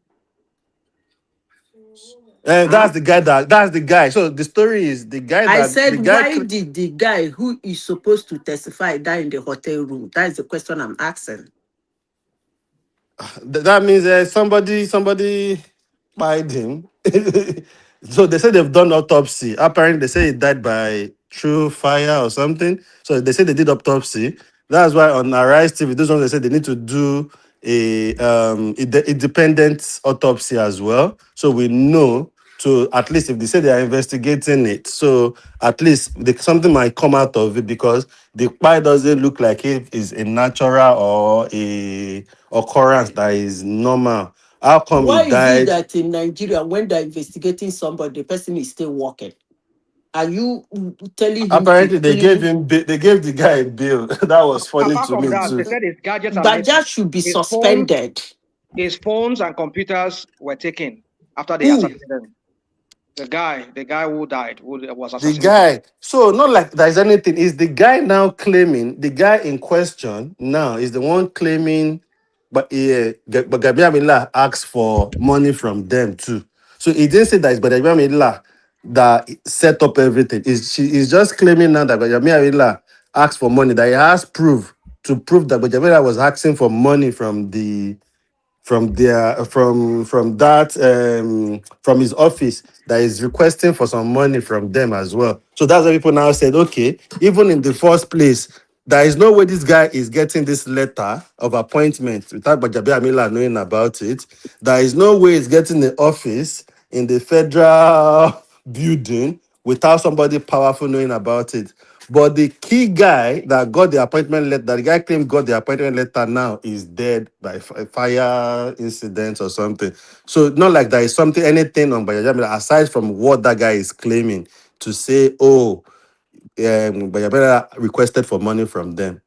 that's the guy. So the story is I said, why did the guy who is supposed to testify die in the hotel room? That is the question I'm asking. That means somebody spied him. So they say they've done autopsy. Apparently, they say he died by through fire or something. So they say they did autopsy. That's why on Arise TV, those ones they said they need to do a independent autopsy as well. So we know to at least if they say they are investigating it, so at least something might come out of it because the pie doesn't look like it is a natural or a occurrence that is normal. How come he Why is it died? that in Nigeria, when they're investigating somebody, the person is still working? Are you telling him to Apparently, clean? they gave the guy a bill. That was funny Apart to from me that, they too. said his gadgets and Baja should be suspended. his phones and computers were taken after they Who? assassinated him. The guy who died, who was The assassinated. guy. So not like there's anything. Is the guy now claiming? The guy in question now is the one claiming, but Gbajabiamila asked for money from them too. So he didn't say that it's Gbajabiamila that set up everything. Is just claiming now that Gbajabiamila asked for money. That he has proof to prove that Gbajabiamila was asking for money from his office that is requesting for some money from them as well. So that's why people now said, okay, even in the first place, there is no way this guy is getting this letter of appointment without Gbajabiamila knowing about it. There is no way he's getting the office in the federal building without somebody powerful knowing about it. But the key guy that got the appointment letter, that the guy claimed got the appointment letter now is dead by fire incident or something. So not like there is anything on Gbajabiamila aside from what that guy is claiming to say, oh, Gbajabiamila requested for money from them.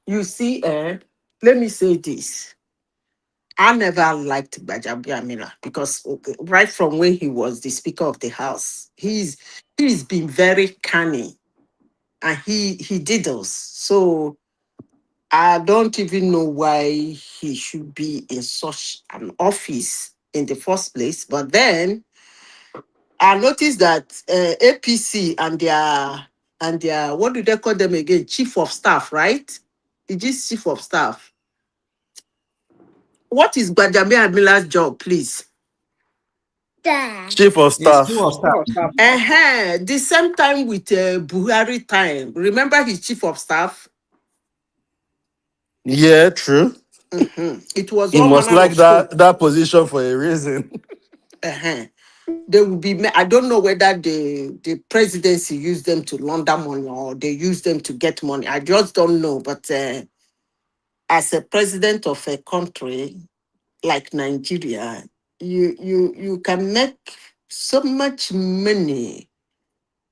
You see, let me say this. I never liked Gbajabiamila because right from when he was the Speaker of the House, he's been very canny and he diddles. So I don't even know why he should be in such an office in the first place. But then I noticed that APC and their what do they call them again? Chief of staff, right? It is chief of staff. What is Gbajabiamila's job, please? Chief of It's chief staff. of staff. The same time with Buhari time. Remember his chief of staff? Yeah, true. It was He all must manner like of scope. that position for a reason. They will be. I don't know whether the presidency used them to launder money or they use them to get money. I just don't know. But as a president of a country like Nigeria, you can make so much money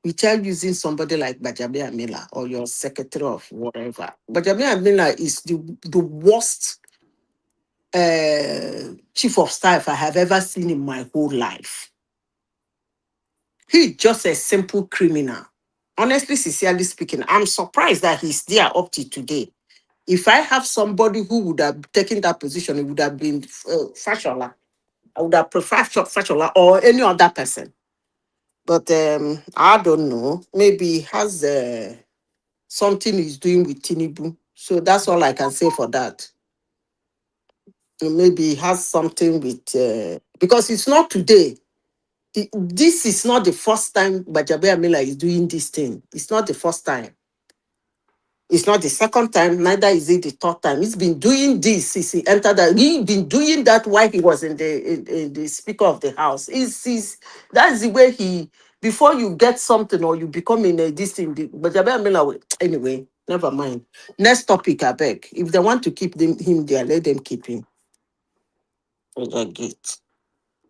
without using somebody like Gbajabiamila or your secretary of whatever. Gbajabiamila is the worst chief of staff I have ever seen in my whole life. He's just a simple criminal. Honestly, sincerely speaking, I'm surprised that he's there up to today. If I have somebody who would have taken that position, it would have been Fashola. I would have preferred Fashola or any other person. But I don't know. Maybe he has something he's doing with Tinubu. So that's all I can say for that. Maybe he has something with because it's not today. This is not the first time Gbajabiamila is doing this thing. It's not the first time. It's not the second time, neither is it the third time. He's been doing this since he entered that. He's been doing that while he was in the Speaker of the House. That's the way he, before you get something or you become in this thing, anyway, never mind. Next topic, I beg. If they want to keep him there, let them keep him.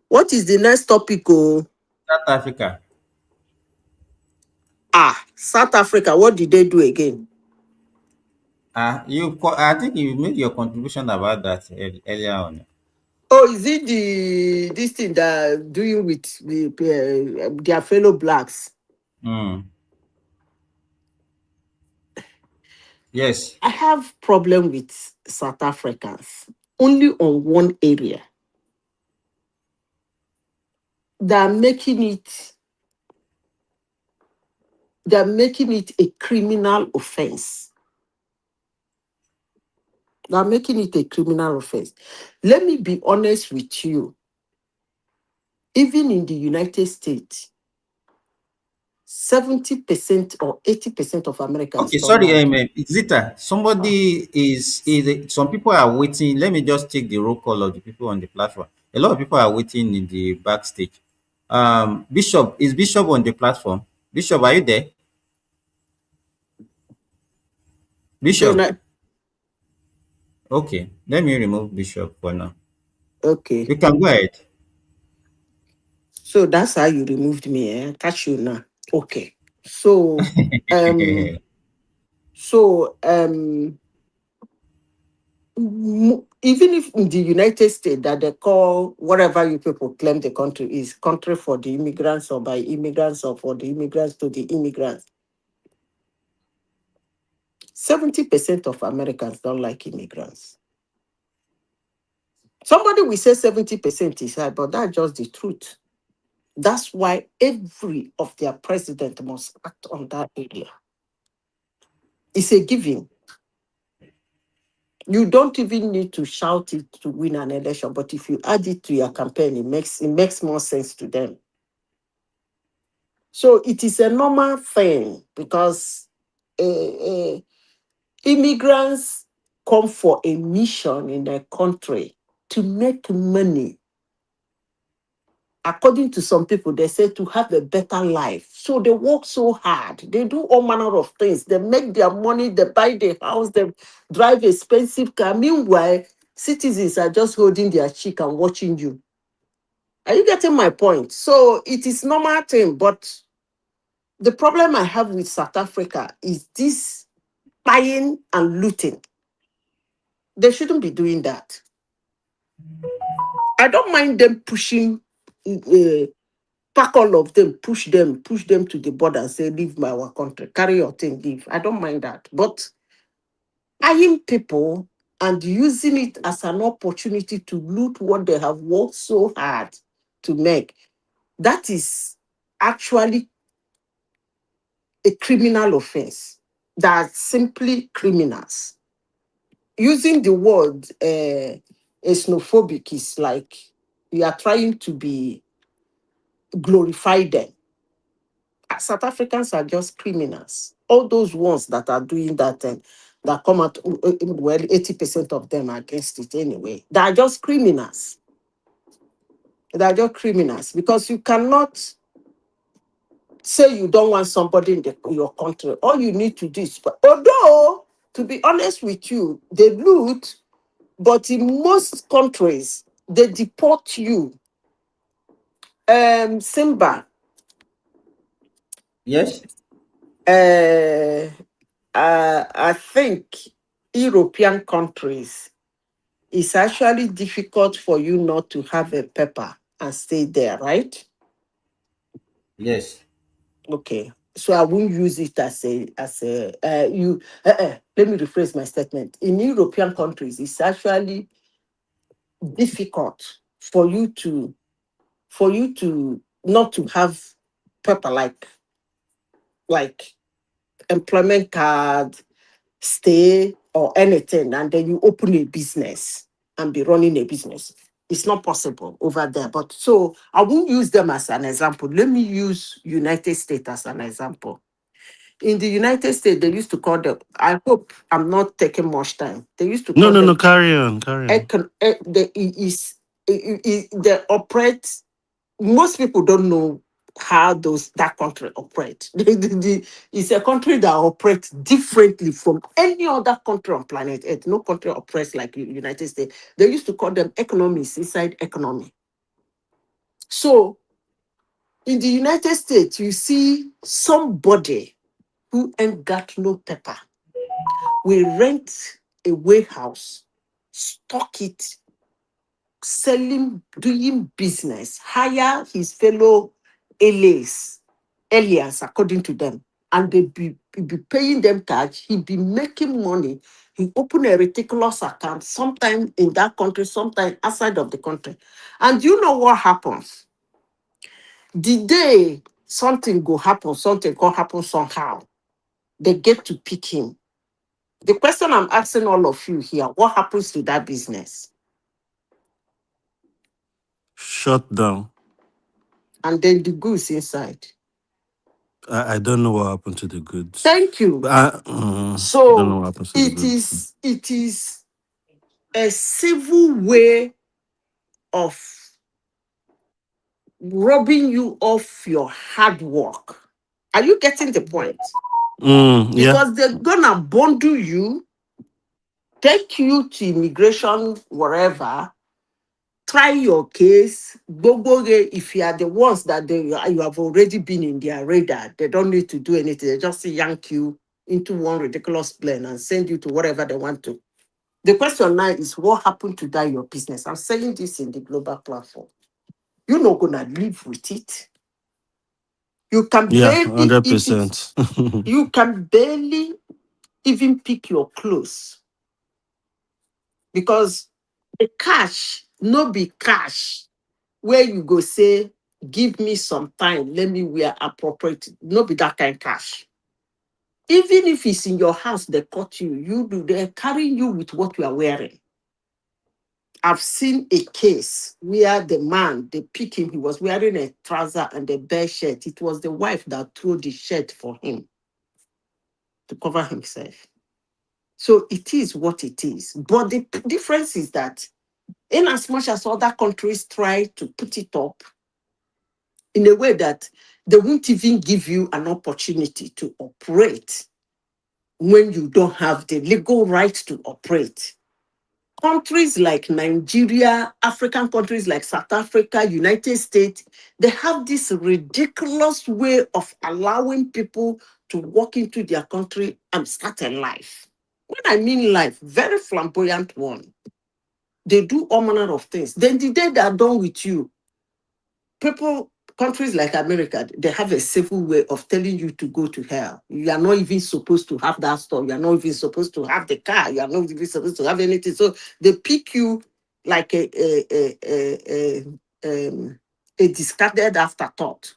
What is the next topic? Oh? South Africa. South Africa, what did they do again? I think you made your contribution about that earlier on. Oh, is it this thing that doing with their fellow blacks? Yes. I have problem with South Africans only on one area. They're making it a criminal offense. They're making it a criminal offense. Let me be honest with you. Even in the United States, 70% or 80% of Americans Okay, don't sorry, like. Zita. Somebody some people are waiting. Let me just take the roll call of the people on the platform. A lot of people are waiting in the backstage. Bishop, is Bishop on the platform? Bishop, are you there? So Bishop. now, Okay, let me remove Bishop for now. okay. You can go ahead. So that's how you removed me, Catch you now. Okay. So even if in the United States that they call whatever you people claim the country is country for the immigrants or by immigrants or for the immigrants to the immigrants, 70% of Americans don't like immigrants. Somebody will say 70% is high, but that's just the truth. That's why every of their president must act on that area. It's a given. You don't even need to shout it to win an election, but if you add it to your campaign, it makes more sense to them. So it is a normal thing because immigrants come for a mission in their country to make money. According to some people, they say to have a better life. So they work so hard. They do all manner of things. They make their money, they buy the house, they drive expensive car. Meanwhile, citizens are just holding their cheek and watching you. Are you getting my point? So it is normal thing, but the problem I have with South Africa is this buying and looting. They shouldn't be doing that. I don't mind them pushing, pack all of them, push them to the border and say, leave our country, carry your thing, leave. I don't mind that. But buying people and using it as an opportunity to loot what they have worked so hard to make, that is actually a criminal offense. That's simply criminals. Using the word xenophobic is like you are trying to glorify them. South Africans are just criminals. All those ones that are doing that thing, that come out, well, 80% of them are against it anyway. They are just criminals. They are just criminals because you cannot say you don't want somebody in your country. All you need to do is, although, to be honest with you, they loot, but in most countries, they deport you. Simba. Yes. I think European countries, it's actually difficult for you not to have a paper and stay there, right? Yes. Okay. So I won't use it as let me rephrase my statement. In European countries, it's actually difficult for you to not to have paper like employment card, stay or anything, and then you open a business and be running a business. It's not possible over there. But so I won't use them as an example. Let me use United States as an example. In the United States, they used to call them, I hope I'm not taking much time. They used to No, call no, no. them, Carry on. Carry on. they operate, most people don't know how that country operate. It's a country that operates differently from any other country on planet Earth. No country operates like United States. They used to call them economies inside economy. So in the United States, you see somebody who ain't got no paper will rent a warehouse, stock it, selling, doing business, hire his fellow aliens, according to them, and they be paying them cash. He be making money. He open a ridiculous account, sometime in that country, sometime outside of the country. And you know what happens? The day something go happen, something go happen somehow, they get to pick him. The question I'm asking all of you here, what happens to that business? Shut down. And then the goods inside. I don't know what happened to the goods. Thank you. But I don't know So what happens to the it goods. is a civil way of robbing you of your hard work. Are you getting the point? Yeah. Because they're gonna bundle you, take you to immigration, wherever, try your case. If you are the ones that you have already been in their radar, they don't need to do anything. They just yank you into one ridiculous plane and send you to whatever they want to. The question now is, what happened to that your business? I'm saying this in the global platform. You're not gonna live with it. You can Yeah, barely eat it. 100%. You can barely even pick your clothes because the cash no be cash where you go say, give me some time, let me wear appropriate. No be that kind of cash. Even if it's in your house, they cut you. They're carrying you with what you are wearing. I've seen a case where the man, they pick him, he was wearing a trouser and a bare shirt. It was the wife that threw the shirt for him to cover himself. So it is what it is. But the difference is that in as much as other countries try to put it up in a way that they won't even give you an opportunity to operate when you don't have the legal right to operate. Countries like Nigeria, African countries like South Africa, United States, they have this ridiculous way of allowing people to walk into their country and start a life. When I mean life, very flamboyant one. They do all manner of things. Then the day they are done with you, countries like America, they have a civil way of telling you to go to hell. You are not even supposed to have that store. You are not even supposed to have the car. You are not even supposed to have anything. So they pick you like a discarded afterthought,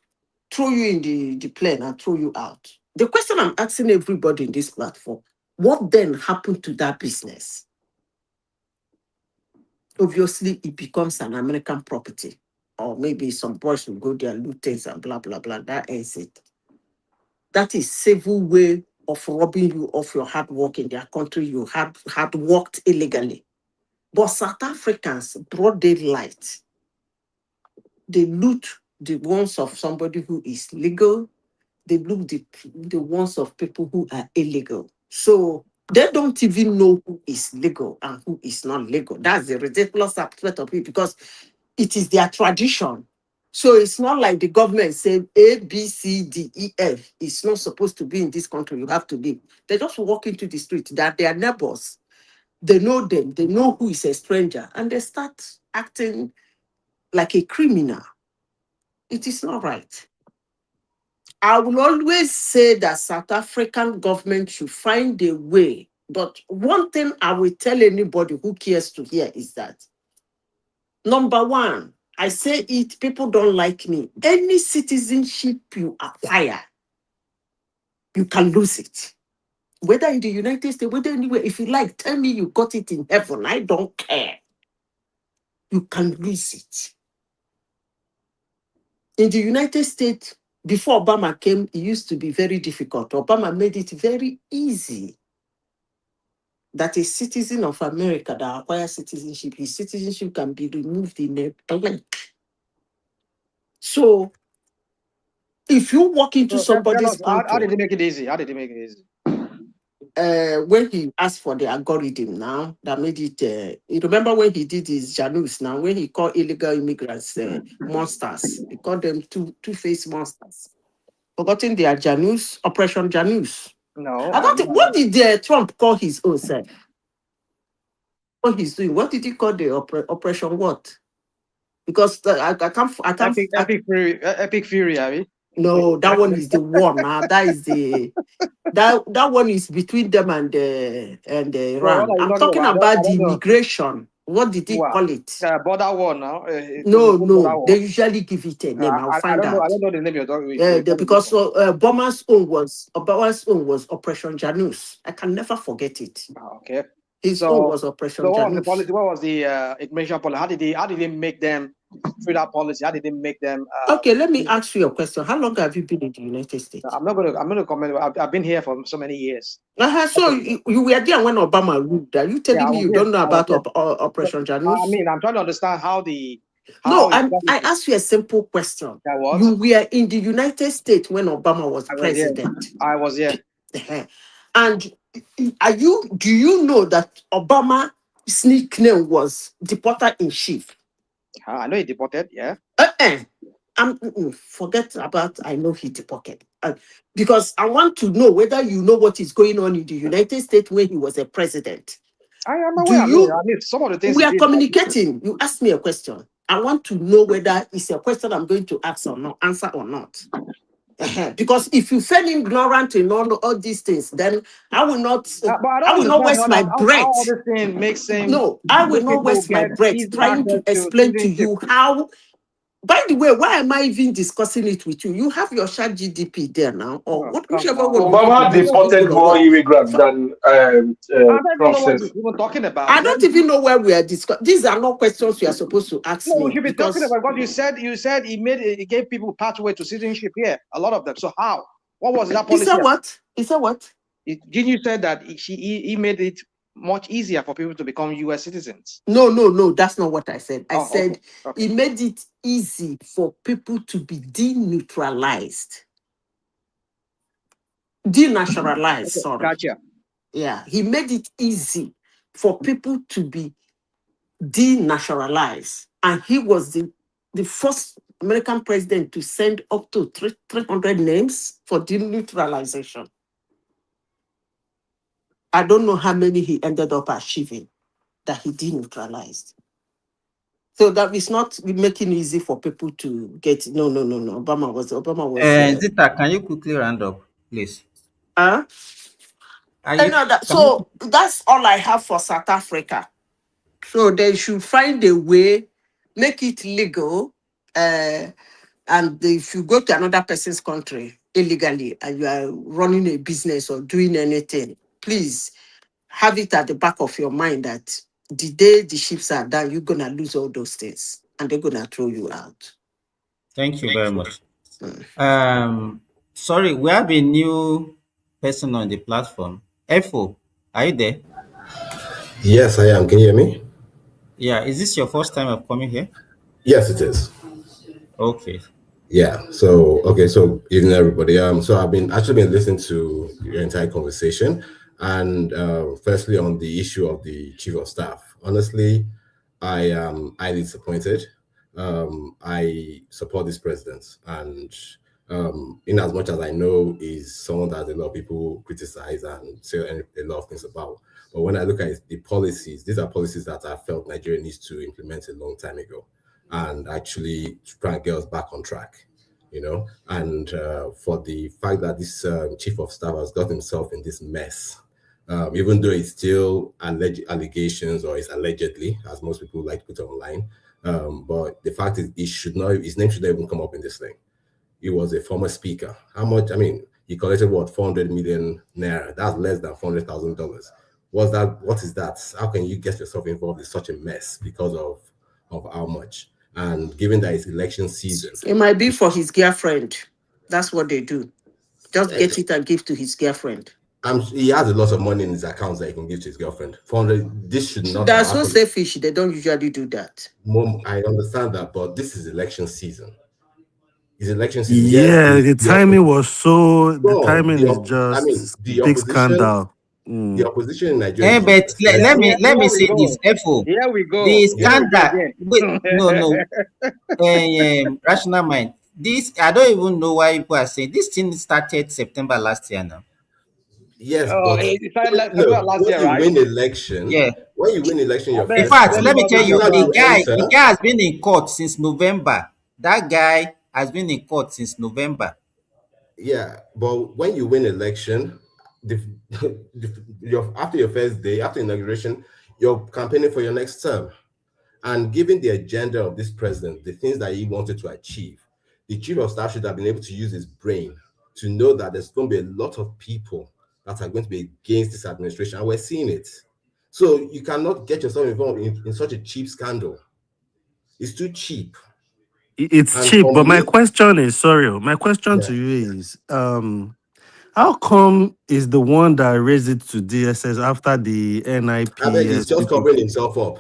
throw you in the plane and throw you out. The question I'm asking everybody in this platform, what then happened to that business? Obviously, it becomes an American property. Or maybe some boys will go there, loot things and blah, blah, blah. That ends it. That is civil way of robbing you of your hard work in their country. You had worked illegally. But South Africans, broad daylight, they loot the ones of somebody who is legal. They loot the ones of people who are illegal. So they don't even know who is legal and who is not legal. That's the ridiculous aspect of it because it is their tradition. So it's not like the government said A, B, C, D, E, F. It's not supposed to be in this country. You have to be. They just walk into the street. That their neighbors. They know them. They know who is a stranger. And they start acting like a criminal. It is not right. I will always say that South African government should find a way. But one thing I will tell anybody who cares to hear is that, number one, I say it, people don't like me. Any citizenship you acquire, you can lose it. Whether in the United States, whether anywhere, if you like, tell me you got it in heaven. I don't care. You can lose it. In the United States, before Obama came, it used to be very difficult. Obama made it very easy that a citizen of America that acquires citizenship, his citizenship can be removed in a blink. So, if you walk into So tell somebody's us, how country, did he make it easy? How did he make it easy? when he asked for the algorithm now that made it, you remember when he did his Janus now, when he called illegal immigrants monsters, he called them two-faced monsters. Forgotten their Janus, Operation Janus. No. I don't think, what did Trump call his own self? What he's doing? What did he call the Operation what? Because I can't. Epic Fury, Abby. No, that one is the one. That is the that one is between them and Iran. I'm talking about the immigration. What did he call it? Border war now. No. They usually give it a name. I'll find out. I don't know the name you're talking about. Because Obama's own was Operation Janus. I can never forget it. Okay. His own was Operation Janus. What was the immigration policy? How did they make them through that policy? How did they make them? Okay, let me ask you a question. How long have you been in the United States? I'm not gonna comment. I've been here for so many years. So you were there when Obama ruled. Are you telling me you don't know about Operation Janus? I mean, I'm trying to understand how the. I asked you a simple question. You were in the United States when Obama was president. I was here. And do you know that Obama's nickname was deporter in chief? I know he deported, yeah. Forget about I know he deported. Because I want to know whether you know what is going on in the United States when he was a president. I am aware. I mean, some of the things we are communicating. You asked me a question. I want to know whether it's a question I'm going to answer or not. Because if you feel ignorant in all these things, then I will not. I will not waste my breath. No, I will not waste my breath trying to explain to you how. By the way, why am I even discussing it with you? You have your chat GDP there now, or whichever one. Obama deported more immigrants than Trump says. We're talking about. I don't even know where we are discussing. These are not questions you are supposed to ask me. No, we should be talking about what you said. You said he gave people pathway to citizenship here. A lot of them. So how? What was that policy? He said what? Didn't you say that he made it much easier for people to become U.S. citizens? No, that's not what I said. I said he made it easy for people to be denaturalized. Denaturalized, sorry. Gotcha. Yeah, he made it easy for people to be denaturalized. And he was the first American president to send up to 300 names for denaturalization. I don't know how many he ended up achieving that he deneutralized. So that is not making it easy for people to get. No. Obama was. Zita, can you quickly round up, please? So that's all I have for South Africa. So they should find a way, make it legal, and if you go to another person's country illegally and you are running a business or doing anything, please have it at the back of your mind that the day the ships are done, you're going to lose all those things and they're going to throw you out. Thank you very much. Sorry, we have a new person on the platform. Efo, are you there? Yes, I am. Can you hear me? Yeah. Is this your first time of coming here? Yes, it is. Okay. Yeah. So evening everybody. So I've been listening to your entire conversation, and firstly on the issue of the chief of staff. Honestly, I am highly disappointed. I support this president, and in as much as I know is someone that a lot of people criticize and say a lot of things about. But when I look at the policies, these are policies that I felt Nigeria needs to implement a long time ago and actually try and get us back on track. and for the fact that this chief of staff has got himself in this mess, even though it's still allegations or it's allegedly, as most people like to put online. But the fact is, his name should not even come up in this thing. He was a former speaker. How much? I mean, he collected what, 400 million naira? That's less than $400,000. What is that? How can you get yourself involved in such a mess because of how much? And given that it's election season, It might be for his girlfriend. That's what they do. Just get it and give to his girlfriend. He has a lot of money in his accounts that he can give to his girlfriend. 400. This should not. That's so selfish. They don't usually do that. Mom, I understand that, but this is election season. It's election season. Yeah, yes, the timing was so. The timing is just. I mean, the big scandal. The opposition in Nigeria. But let me say this. FO. Here we go. The scandal. No. Rational mind. This, I don't even know why people are saying this thing started September last year now. Yes, but it started last year, right? When you win election, in fact, let me tell you, the guy has been in court since November. That guy has been in court since November. Yeah, but when you win election, after your first day, after inauguration, you're campaigning for your next term. And given the agenda of this president, the things that he wanted to achieve, the chief of staff should have been able to use his brain to know that there's going to be a lot of people that are going to be against this administration, and we're seeing it. So you cannot get yourself involved in such a cheap scandal. It's too cheap. It's cheap, but my question is, my question to you is, how come is the one that raised it to DSS after the NIP? I mean, he's just covering himself up.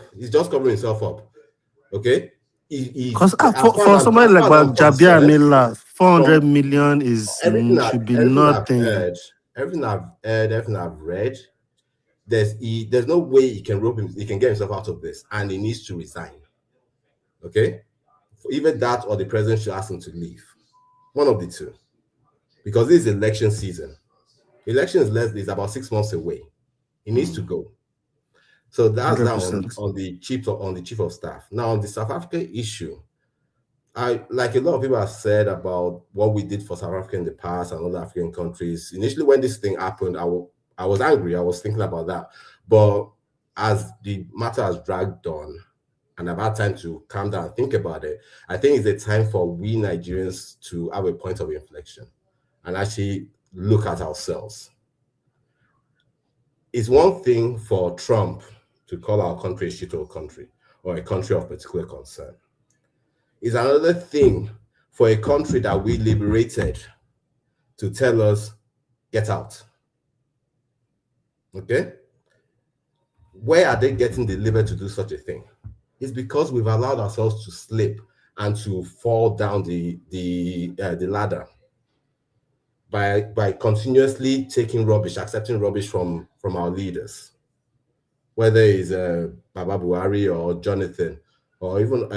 Okay? Because for somebody like Gbajabiamila, 400 million should be nothing. Everything I've read, there's no way he can get himself out of this, and he needs to resign. Okay? Either that or the president should ask him to leave. One of the two. Because this is election season. Election is about 6 months away. He needs to go. So that's on the chief of staff. Now on the South Africa issue, like a lot of people have said about what we did for South Africa in the past and other African countries. Initially, when this thing happened, I was angry. I was thinking about that. But as the matter has dragged on, and I've had time to calm down and think about it, I think it's a time for we Nigerians to have a point of inflection and actually look at ourselves. It's one thing for Trump to call our country a shithole country or a country of particular concern. It's another thing for a country that we liberated to tell us, get out. Okay? Where are they getting the liver to do such a thing? It's because we've allowed ourselves to slip and to fall down the ladder by continuously taking rubbish, accepting rubbish from our leaders, whether it's Baba Buhari or Jonathan or even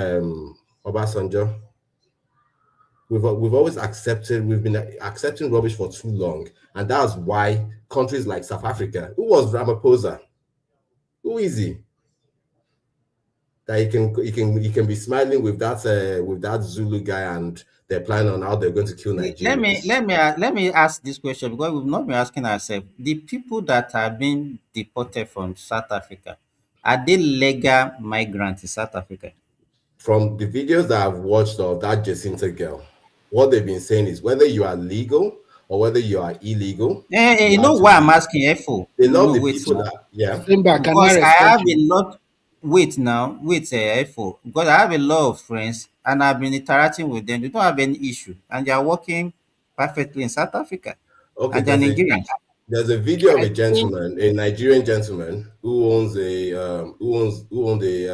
Obasanjo. We've always we've been accepting rubbish for too long, and that's why countries like South Africa, who was Ramaphosa, who is he? That he can be smiling with that Zulu guy, and they're planning on how they're going to kill Nigerians. Let me ask this question, because we've not been asking ourselves: the people that are being deported from South Africa, are they legal migrants in South Africa? From the videos that I've watched of that Jacinta girl, what they've been saying is whether you are legal or whether you are illegal. You know why I'm asking FO? They love the people because I have a lot. FO, because I have a lot of friends and I've been interacting with them. They don't have any issue and they are working perfectly in South Africa. Okay, and they're Nigerians. There's a video of a gentleman, a Nigerian gentleman, who owns a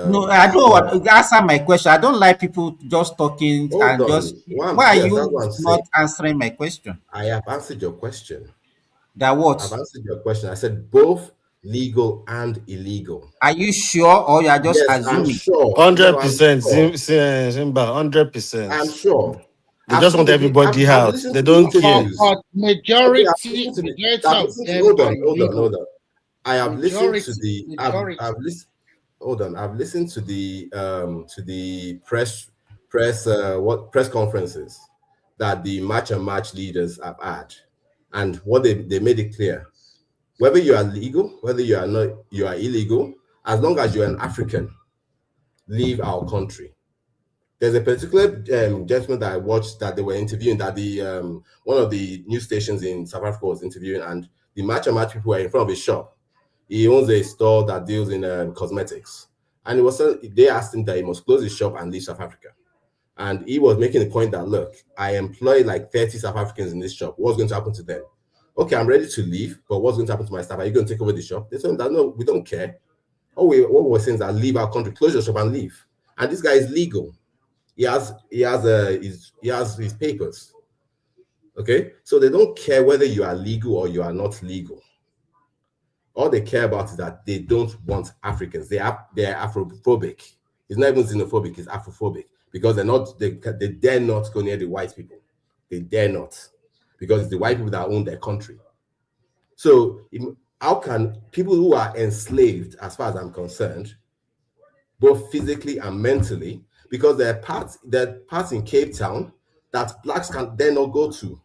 No, I don't want to answer my question. I don't like people just talking and just. Why are you not answering my question? I have answered your question. That what? I've answered your question. I said both legal and illegal. Are you sure, or you are just assuming? I'm sure. 100%, Simba. 100%. I'm sure. They just want everybody out. They don't care. Majority. Hold on. I have listened to the. I've listened to the press conferences that the March and March leaders have had. And what they made it clear, whether you are legal, whether you are not, you are illegal, as long as you're an African, leave our country. There's a particular gentleman that I watched that they were interviewing, that the one of the news stations in South Africa was interviewing, and the March and March people were in front of his shop. He owns a store that deals in cosmetics, and they asked him that he must close his shop and leave South Africa. And he was making the point that, look, I employ like 30 South Africans in this shop. What's going to happen to them? Okay, I'm ready to leave, but what's going to happen to my staff? Are you going to take over the shop? They told him that, no, we don't care. What we're saying is that leave our country, close your shop and leave. And this guy is legal. He has his papers. Okay, so they don't care whether you are legal or you are not legal. All they care about is that they don't want Africans. They're Afrophobic. It's not even xenophobic, it's Afrophobic, because they dare not go near the white people. They dare not, because it's the white people that own their country. So how can people who are enslaved, as far as I'm concerned, both physically and mentally, because there are parts in Cape Town that blacks dare not go to.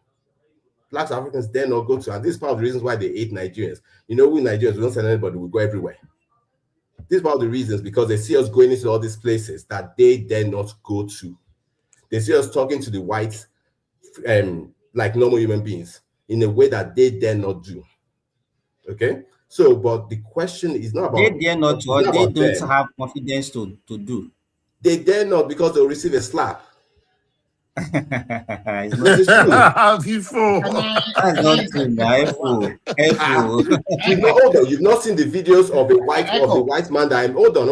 Blacks Africans dare not go to. And this is part of the reasons why they hate Nigerians. We Nigerians, we don't send anybody, we go everywhere. This is part of the reasons, because they see us going into all these places that they dare not go to. They see us talking to the whites like normal human beings in a way that they dare not do. Okay? So, but the question is not about... They dare not, or they don't have confidence to do. They dare not because they'll receive a slap. It's not true. That's not true. You've not seen the videos of the white man that hold on.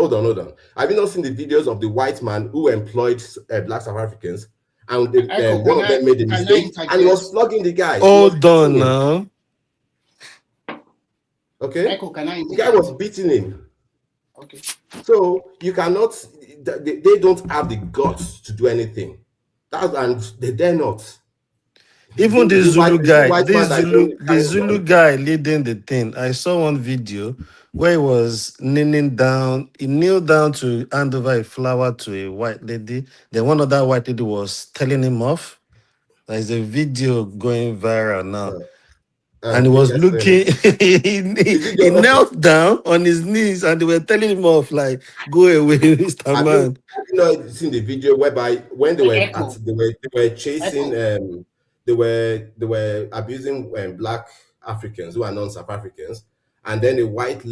Have you not seen the videos of the white man who employed black South Africans, and one of them made a mistake and he was flogging the guy? Hold on now. Okay, the guy was beating him. Okay, so you cannot. They don't have the guts to do anything. And they dare not. Even the Zulu guy, the Zulu guy leading the thing. I saw one video where he was kneeling down. He kneeled down to hand over a flower to a white lady. Then one other white lady was telling him off. There's a video going viral now. And he was looking, he knelt down on his knees and they were telling him off, like, go away, Mr. Man. You know, seen the video whereby when they were chasing, they were abusing black Africans who are non-South Africans, and then a white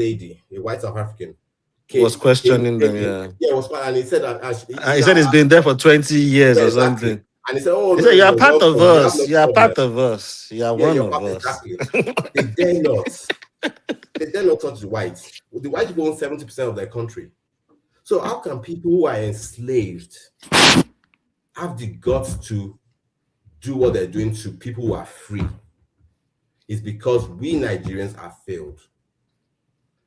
South African was questioning them. Yeah, and he said he said it's been there for 20 years or something. Exactly. And he said, "Oh, he said, you are part of us. You are part of us. You are one of us." Exactly. They dare not. They dare not touch the whites. The white people own 70% of their country. So how can people who are enslaved have the guts to do what they're doing to people who are free? It's because we Nigerians are failed.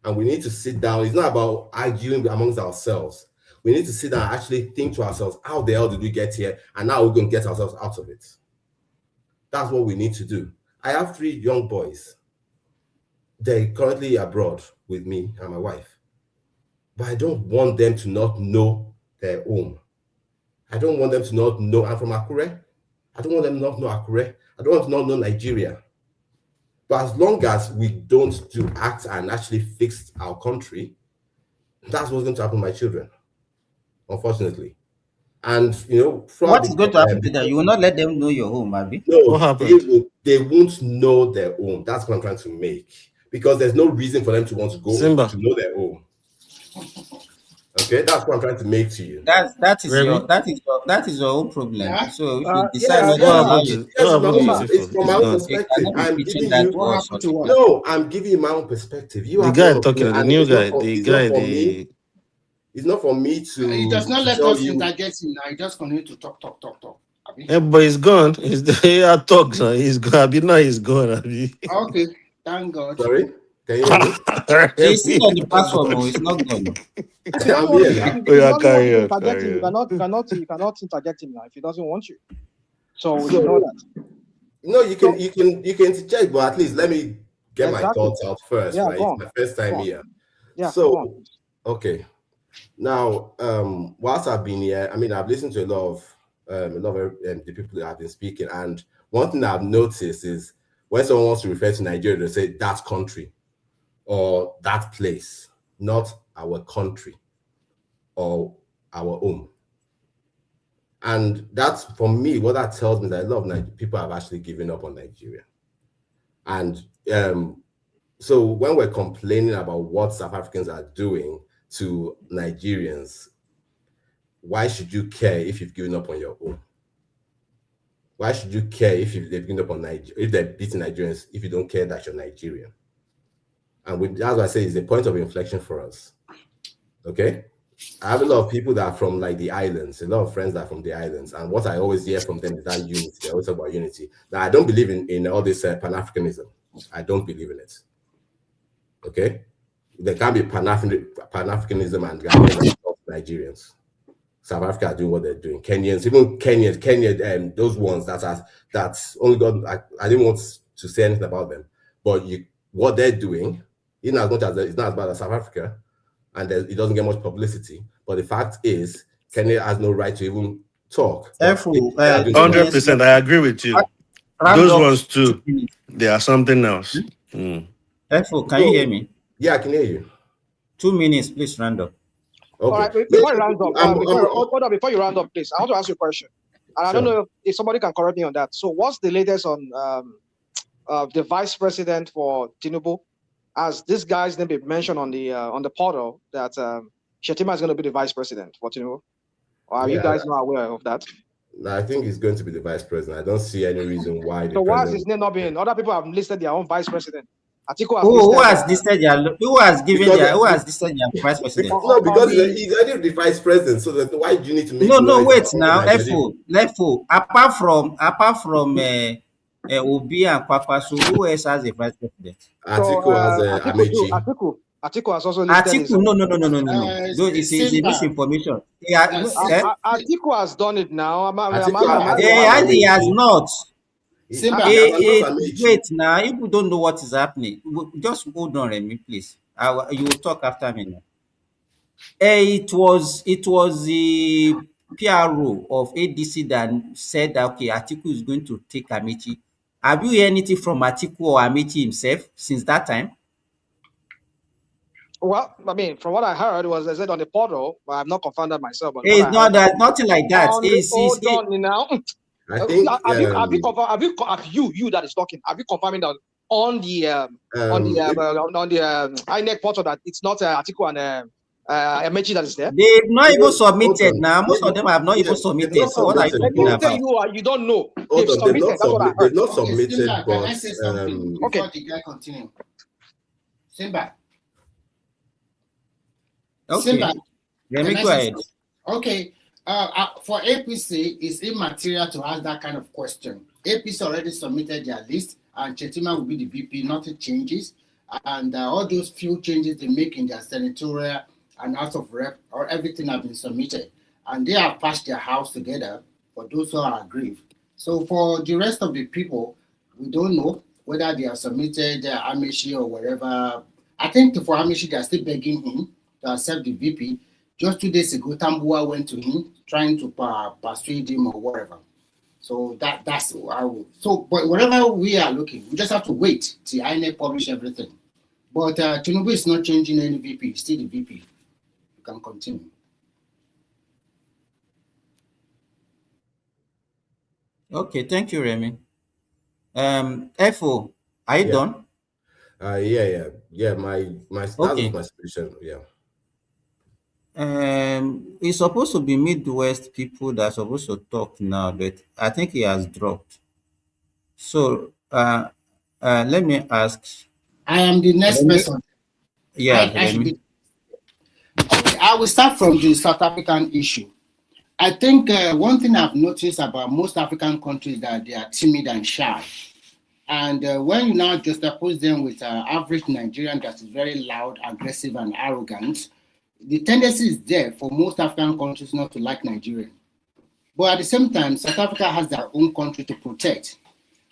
And we need to sit down. It's not about arguing amongst ourselves. We need to sit down and actually think to ourselves, how the hell did we get here? And now we're going to get ourselves out of it. That's what we need to do. I have 3 young boys. They're currently abroad with me and my wife. But I don't want them to not know their home. I don't want them to not know I'm from Akure. I don't want them to not know Akure. I don't want them to not know Nigeria. But as long as we don't do act and actually fix our country, that's what's going to happen to my children, unfortunately. And what is going to happen to them? You will not let them know your home, Abi? No, they won't know their home. That's what I'm trying to make. Because there's no reason for them to want to go to know their home. Okay, that's what I'm trying to make to you. That is your own problem. Yeah. So if you decide it's from my own perspective. I'm giving you I'm giving you my own perspective. The guy talking, the new guy, it's not for me to. He does not let us interject him now. He just continue to talk. Yeah, but he's gone. He's talks. He's gone. Abi, now he's gone. Abi. Okay, thank God. Sorry, can you hear me? He's still on the platform. It's not gone. You cannot interject him now if he doesn't want you. So you know that. No, you can interject, but at least let me get my thoughts out first. Right, it's my first time here. Yeah. So okay. Now, whilst I've been here, I mean, I've listened to a lot of a lot of the people that have been speaking. And one thing I've noticed is when someone wants to refer to Nigeria, they say that country or that place, not our country or our home. And that's, for me, what that tells me, that a lot of people have actually given up on Nigeria. And so when we're complaining about what South Africans are doing to Nigerians, why should you care if you've given up on your own? Why should you care if they've given up on Nigeria, if they're beating Nigerians, if you don't care that you're Nigerian? And that's what I say is a point of inflection for us. Okay? I have a lot of people that are from like the islands, a lot of friends that are from the islands. And what I always hear from them is that unity. They always talk about unity. Now, I don't believe in all this Pan-Africanism. I don't believe in it. Okay? There can be Pan-Africanism and Nigerians. South Africa are doing what they're doing. Kenyans, even Kenya, those ones that's only God. I didn't want to say anything about them, but what they're doing, in as much as it's not as bad as South Africa, and it doesn't get much publicity. But the fact is, Kenya has no right to even talk. 100%, I agree with you. Those ones too, they are something else. Efo, can you hear me? Yeah, I can hear you. 2 minutes, please, round up. Okay. All right, before you round up, before you round up, please, I want to ask you a question. And I don't know if somebody can correct me on that. So what's the latest on the vice president for Tinubu? As this guy's name been mentioned on the portal that Shetima is going to be the vice president for Tinubu. Or are you guys not aware of that? No, I think he's going to be the vice president. I don't see any reason why. So why is his name not being? Other people have listed their own vice president. Who has listed who has listed their vice president? No, because he's already the vice president. So why do you need to make? No, wait now, Efo. Apart from Obi and Kwakwaso, who else has a vice president? Atiku has Amechi. Atiku has also listed. Atiku, no. It's a misinformation. Atiku has done it now. He has not. Wait now, if you don't know what is happening, just hold on, Remy, please. You will talk after me now. It was the PRO of ADC that said that, okay, Atiku is going to take Amechi. Have you heard anything from Atiku or Amechi himself since that time? Well, I mean, from what I heard was they said on the portal, but I've not confirmed that myself. But it's not that, nothing like that. Hold on now. I think have you that is talking? Have you confirming that on the INEC portal that it's not Atiku and Emefiele that is there? They've not even submitted now. Most of them have not even submitted. So what are you talking about? You don't know. They've not submitted. Can I say something before the guy continue? Simba. Okay. Simba. Let me go ahead. Okay. For APC, it's immaterial to ask that kind of question. APC already submitted their list, and Shetima will be the VP. Nothing changes, and all those few changes they make in their senatorial and House of Rep or everything have been submitted, and they have passed their house together for those who are aggrieved. So for the rest of the people, we don't know whether they have submitted their Amechi or whatever. I think for Amechi, they are still begging him to accept the VP. Just 2 days ago, Tambua went to him trying to persuade him or whatever. So that's how. So, but whatever we are looking, we just have to wait till INEC publish everything. But Tinubu is not changing any VP; still the VP. You can continue. Okay, thank you, Remy. Efo, are you done? Yeah. My start with my solution. Yeah. It's supposed to be Midwest people that are supposed to talk now, but I think he has dropped. So let me ask. I am the next person. Yeah, I will start from the South African issue. I think one thing I've noticed about most African countries that they are timid and shy. And when you now juxtapose them with average Nigerian that is very loud, aggressive, and arrogant, the tendency is there for most African countries not to like Nigeria. But at the same time, South Africa has their own country to protect.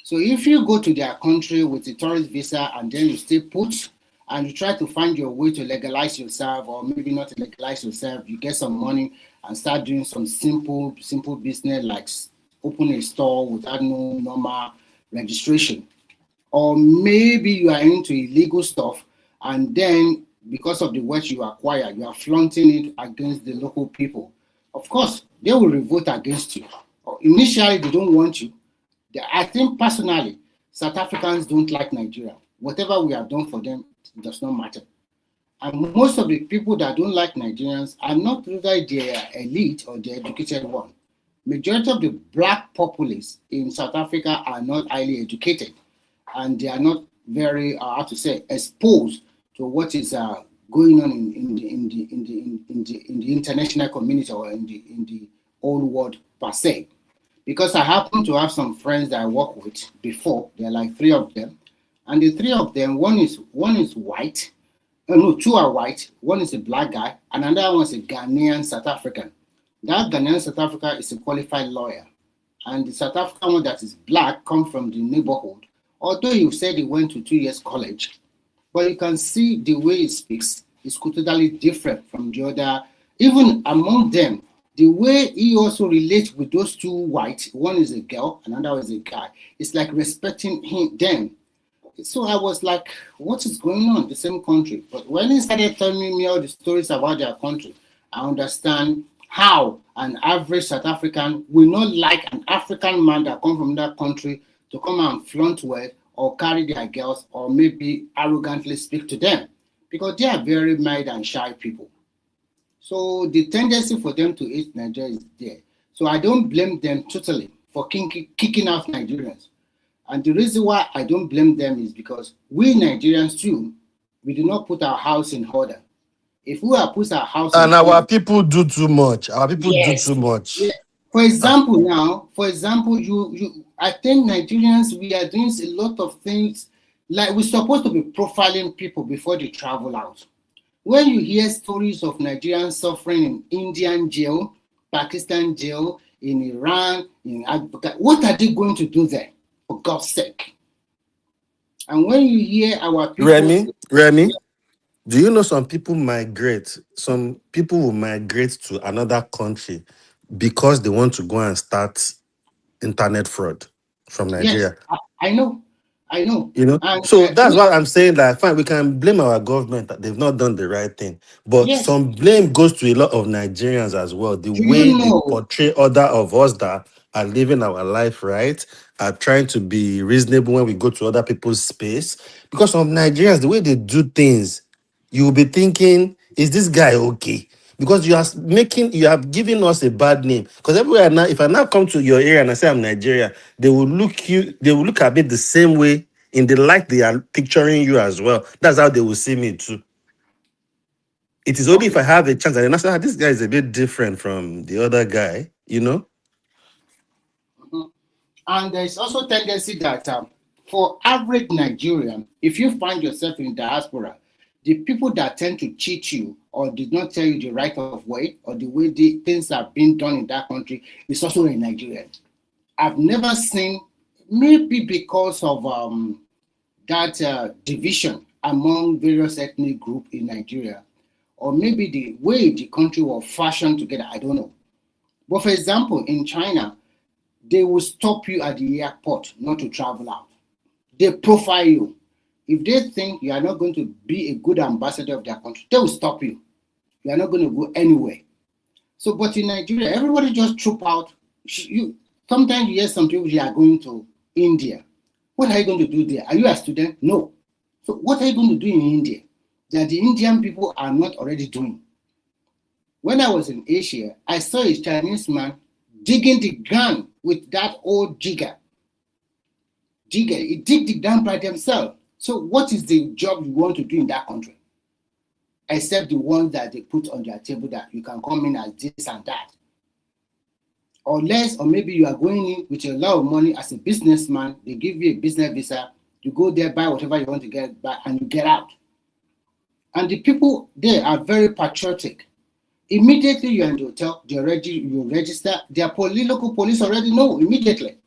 So if you go to their country with a tourist visa and then you stay put and you try to find your way to legalize yourself, or maybe not legalize yourself, you get some money and start doing some simple business like open a store without no normal registration. Or maybe you are into illegal stuff, and then because of the wealth you acquire, you are flaunting it against the local people. Of course, they will revolt against you. Initially, they don't want you. I think personally, South Africans don't like Nigeria. Whatever we have done for them does not matter. And most of the people that don't like Nigerians are not really their elite or the educated one. Majority of the black populace in South Africa are not highly educated, and they are not very, how to say, exposed to what is going on in the international community or in the old world per se. Because I happen to have some friends that I work with before. There are like 3 of them, and the 3 of them, one is white. No, 2 are white. One is a black guy, and another one is a Ghanaian South African. That Ghanaian South Africa is a qualified lawyer, and the South African one that is black comes from the neighborhood. Although you said he went to 2 years college, but you can see the way he speaks is totally different from the other. Even among them, the way he also relates with those 2 white, one is a girl, another is a guy. It's like respecting them. So I was like, what is going on in the same country? But when he started telling me all the stories about their country, I understand how an average South African will not like an African man that comes from that country to come and flaunt well or carry their girls or maybe arrogantly speak to them, because they are very mild and shy people. So the tendency for them to hate Nigeria is there. So I don't blame them totally for kicking out Nigerians. And the reason why I don't blame them is because we Nigerians too, we do not put our house in order. If we have put our house and in order, our people do too much. Our people do too much. Yeah. For example, you I think Nigerians, we are doing a lot of things like we're supposed to be profiling people before they travel out. When you hear stories of Nigerians suffering in Indian jail, Pakistan jail, in Iran, in Africa, what are they going to do there, for God's sake? And when you hear our people... Remy, do you know some people migrate? Some people will migrate to another country because they want to go and start internet fraud from Nigeria. Yes, I know. You know, And, so that's why I'm saying that fine, we can blame our government that they've not done the right thing, but yes, some blame goes to a lot of Nigerians as well. The do way you they know? portray other of us that are living our life right, are trying to be reasonable when we go to other people's space. Because some Nigerians, the way they do things, you will be thinking, is this guy okay? Because you have given us a bad name. Because everywhere now, if I now come to your area and I say I'm Nigeria, they will look at me the same way, in the light they are picturing you as well. That's how they will see me too. It is only if I have a chance and then I say, this guy is a bit different from the other guy, you know. And there's also tendency that for average Nigerian, if you find yourself in diaspora, the people that tend to cheat you or did not tell you the right of way or the way the things are being done in that country is also a Nigerian. I've never seen, maybe because of that division among various ethnic groups in Nigeria, or maybe the way the country was fashioned together, I don't know. But for example, in China, they will stop you at the airport not to travel out. They profile you. If they think you are not going to be a good ambassador of their country, they will stop you. You are not going to go anywhere. So, but in Nigeria, everybody just troop out. Sometimes you hear some people, you are going to India. What are you going to do there? Are you a student? No. So what are you going to do in India that the Indian people are not already doing? When I was in Asia, I saw a Chinese man digging the ground with that old digger. He dig the ground by themselves. So what is the job you want to do in that country? Except the ones that they put on their table that you can come in as this and that. Or maybe you are going in with a lot of money as a businessman, they give you a business visa, you go there, buy whatever you want to get back, and you get out. And the people there are very patriotic. Immediately you're in the hotel, you register, their local police already know immediately.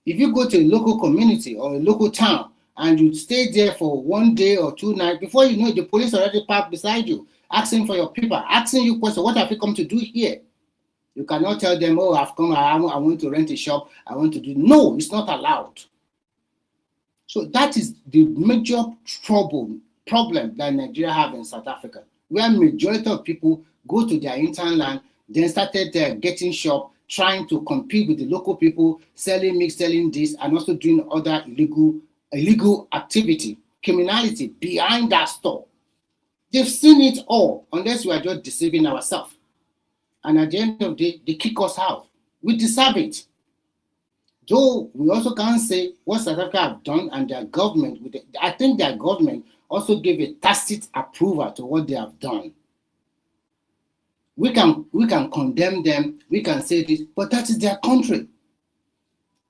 If you go to a local community or a local town and you stay there for 1 day or 2 nights, before you know it, the police already parked beside you, asking for your paper, asking you questions. What have you come to do here? You cannot tell them, oh, I've come, I want to rent a shop, I want to do. No, it's not allowed. So that is the major problem that Nigeria have in South Africa, where majority of people go to their interland, then started getting shop, trying to compete with the local people, selling mix, selling this, and also doing other illegal activity, criminality behind that store. They've seen it all, unless we are just deceiving ourselves. And at the end of the day, they kick us out. We deserve it. Though we also can't say what South Africa have done and their government, I think their government also gave a tacit approval to what they have done. We can condemn them, we can say this, but that is their country.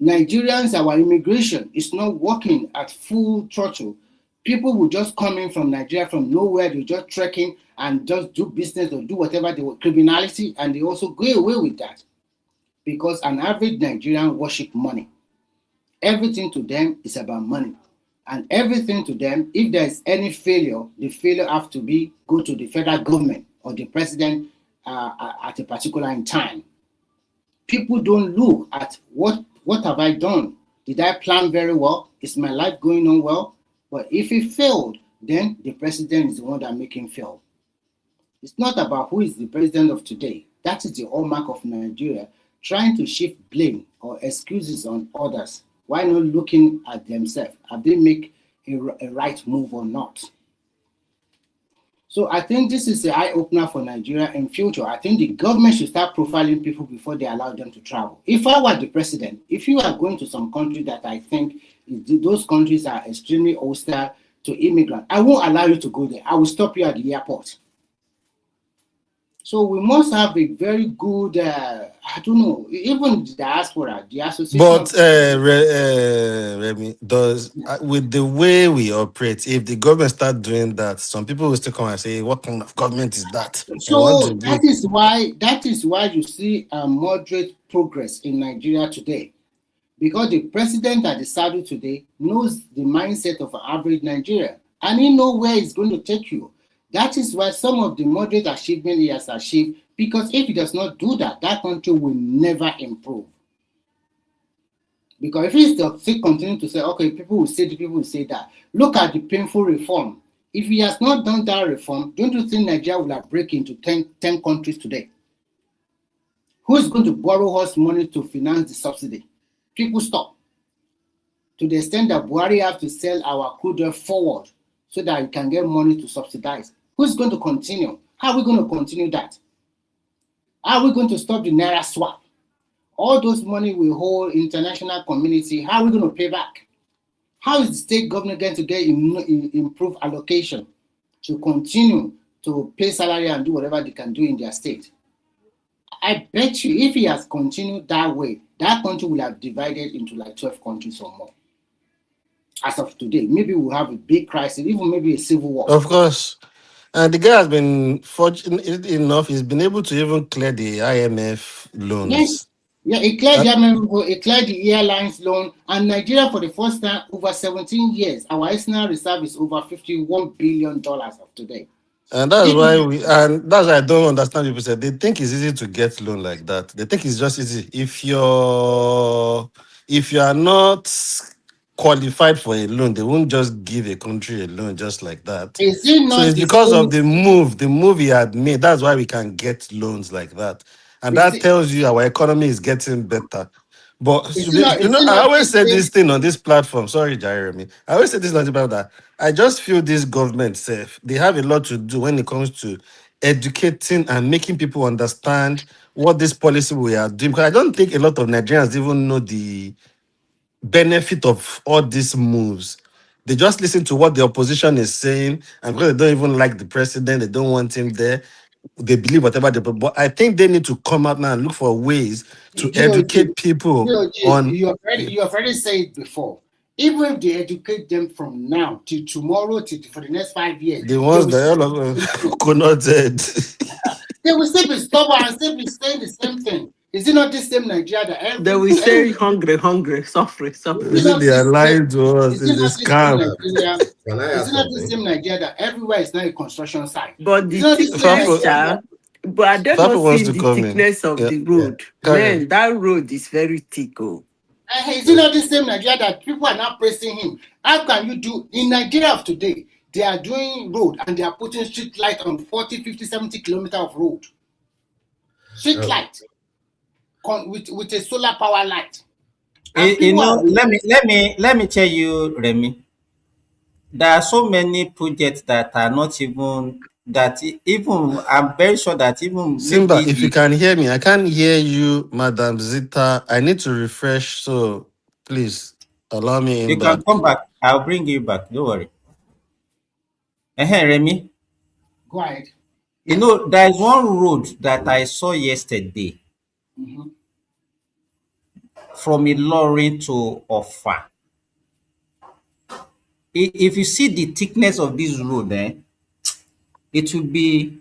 Nigerians, our immigration is not working at full throttle. People will just come in from Nigeria from nowhere, they just trekking and just do business or do whatever they want, criminality, and they also go away with that. Because an average Nigerian worship money. Everything to them is about money. And everything to them, if there's any failure, the failure have to go to the federal government or the president at a particular time. People don't look at what have I done? Did I plan very well? Is my life going on well? But if it failed, then the president is the one that make him fail. It's not about who is the president of today. That is the hallmark of Nigeria, trying to shift blame or excuses on others. Why not looking at themselves? Have they make a right move or not? So I think this is an eye-opener for Nigeria in future. I think the government should start profiling people before they allow them to travel. If I were the president, if you are going to some country that I think those countries are extremely hostile to immigrants, I won't allow you to go there. I will stop you at the airport. So we must have a very good, I don't know, even the diaspora, the association. But Remy, with the way we operate, if the government start doing that, some people will still come and say, "What kind of government is that?" So that is why you see a moderate progress in Nigeria today, because the president at the saddle today knows the mindset of an average Nigerian, and he knows where it's going to take you. That is why some of the moderate achievement he has achieved, because if he does not do that, that country will never improve. Because if he still continue to say, okay, people will say that. Look at the painful reform. If he has not done that reform, don't you think Nigeria will have break into 10 countries today? Who is going to borrow us money to finance the subsidy? People stop. To the extent that Buhari have to sell our crude oil forward so that we can get money to subsidize. Who's going to continue? How are we going to continue that? How are we going to stop the Naira swap? All those money we hold international community, how are we going to pay back? How is the state government going to get improved allocation to continue to pay salary and do whatever they can do in their state? I bet you if he has continued that way, that country will have divided into like 12 countries or more. As of today, maybe we'll have a big crisis, even maybe a civil war. Of course. And the guy has been fortunate enough, he's been able to even clear the IMF loans. Yes. Yeah, it cleared the airlines loan, and Nigeria for the first time over 17 years, our external reserve is over $51 billion of today. And that's why I don't understand people say they think it's easy to get loan like that. They think it's just easy. If you are not qualified for a loan, they won't just give a country a loan just like that. Is it not so it's because of the move he had made. That's why we can get loans like that. And that tells you our economy is getting better. But I always say this thing on this platform. Sorry, Jeremy. I always say this on this platform that I just feel this government safe. They have a lot to do when it comes to educating and making people understand what this policy we are doing. Because I don't think a lot of Nigerians even know the benefit of all these moves. They just listen to what the opposition is saying, and because they don't even like the president, they don't want him there. They believe whatever they. But I think they need to come out now and look for ways to educate people on. You have already said it before. Even if they educate them from now till tomorrow, for the next 5 years, the ones that could not dead. They will still be stubborn and still be saying the same thing. Is it not the same Nigeria that every? They will say hungry, suffering. Is it they are lying to us? It's a scam. Can I Is ask it not the something? same Nigeria that everywhere is now a construction site? But Is the it not the same thickness, but are they Papa not wants seeing to the come in. thickness of Yeah, the road? carry on. Man, that road is very thick. Oh. Is it not the same Nigeria that people are now praising him? How can you do in Nigeria of today? They are doing road and they are putting street light on 40, 50, 70 kilometers of road. Street light with a solar power light. And You know, let me tell you, Remy. There are so many projects that are not even even I'm very sure that even Simba, maybe if you can hear me, I can't hear you, Madam Zita. I need to refresh, so please allow me in you can back. come back. I'll bring you back. Don't worry. Remy. Go ahead. You know, there is one road that I saw yesterday from Ilorin to Offa. If you see the thickness of this road, it will be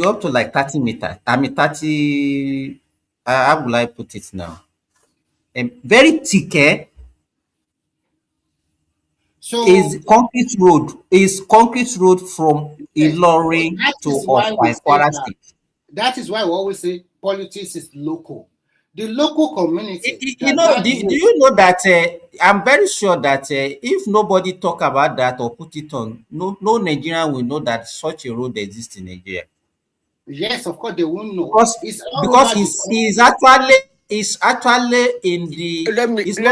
up to like 30 meters. I mean 30, how will I put it now? Very thick, So is concrete road from Ilorin that to is why we Offa, say Kwara that. State. That is why we always say politics is local. The local community. You know, do you know that I'm very sure that if nobody talk about that or put it on, no Nigerian will know that such a road exists in Nigeria. Yes, of course they won't know. Because it's actually in the. Let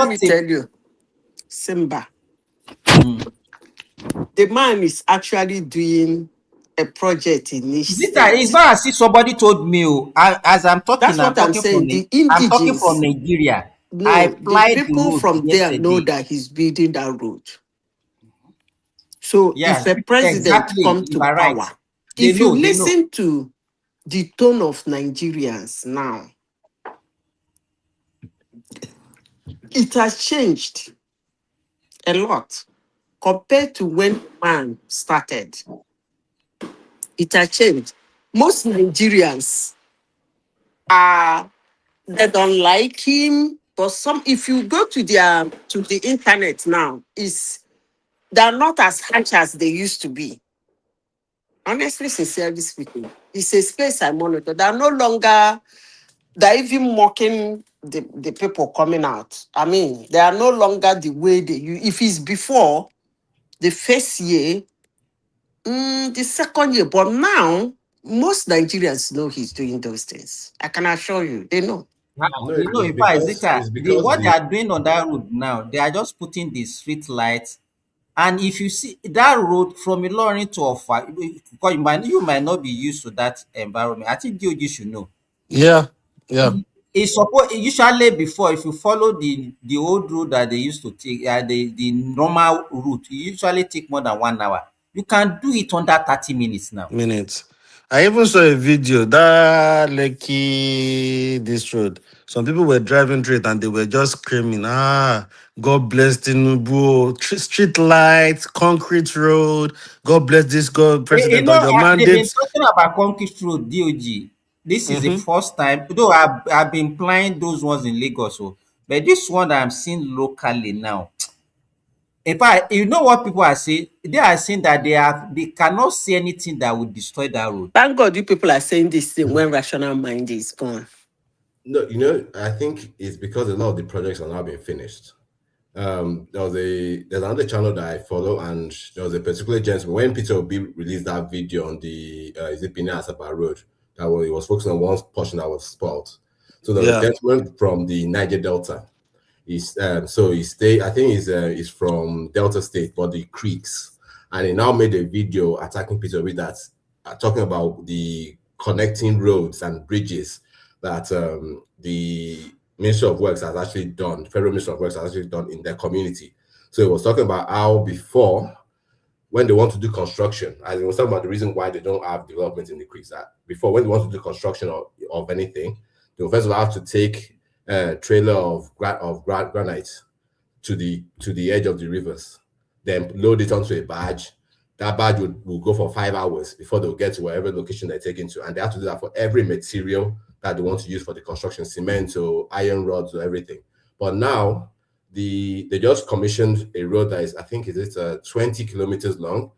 me tell you, Simba. The man is actually doing a project in each state. It's not as if somebody told me. As I'm talking, That's what I'm saying. The I'm talking from indigens. Nigeria. No, I the applied the people road from there know yesterday. that he's building that road. So Yes, if a president exactly. come You to are right. power, They if you know. listen to the tone of Nigerians now, it has changed a lot compared to when man started. It has changed. Most Nigerians they don't like him, but some, if you go to the internet now, they're not as harsh as they used to be. Honestly, sincerely speaking, it's a space I monitor. They're even mocking the people coming out. I mean, they are no longer the way they use. If it's before the first year, the second year, but now most Nigerians know he's doing those things. I can assure you, they know. No, You know, it's in fact, because what they are doing on that road now, they are just putting the street lights. And if you see that road from Ilorin to Offa, because you might not be used to that environment. I think you should know. Yeah. It's supposed usually before, if you follow the old road that they used to take, the normal route, you usually take more than 1 hour. You can do it under 30 minutes now. I even saw a video that Lekki this road. Some people were driving through it and they were just screaming, God bless Tinubu, street lights, concrete road, God bless this God You president know, on your they've been mandate. talking about concrete road, DOG. This is the first time, though I've been plying those ones in Lagos, but this one that I'm seeing locally now. In fact, you know what people are saying? They are saying that they cannot see anything that would destroy that road. Thank God you people are saying this thing when rational mind is gone. No, you know, I think it's because a lot of the projects are now being finished. There's another channel that I follow, and there was a particular gentleman when Peter Obi released that video on the is it Benin Asaba Road, that he was focusing on one portion that was spoiled. So there was a gentleman from the Niger Delta. He's I think he's from Delta State, but the creeks, and he now made a video attacking Peter Obi that's talking about the connecting roads and bridges that the Ministry of Works has actually done, Federal Ministry of Works has actually done in their community. So it was talking about how before, when they want to do construction, as it was talking about the reason why they don't have development in the creeks, that before when they want to do construction of anything, they will first of all have to take a trailer of granite to the edge of the rivers, then load it onto a barge. That barge will go for 5 hours before they'll get to wherever location they're taking to. And they have to do that for every material that they want to use for the construction, cement or iron rods or everything. But now they just commissioned a road that is, I think, 20 kilometers long.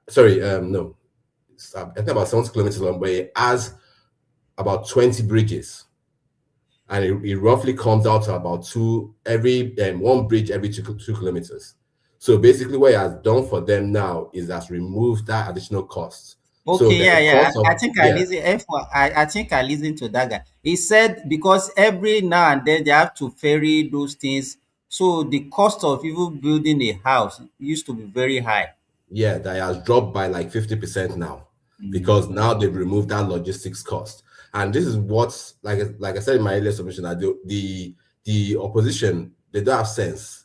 Sorry, no, I think about 70 kilometers long, but it has about 20 bridges. And it roughly comes out to about one bridge every 2 kilometers. So basically what it has done for them now is that's removed that additional cost. Okay, so yeah. I think I think I listened to that guy. He said because every now and then they have to ferry those things, so the cost of even building a house used to be very high. Yeah, that has dropped by like 50% now, because now they've removed that logistics cost. And this is what's like I said in my earlier submission, that the opposition, they don't have sense.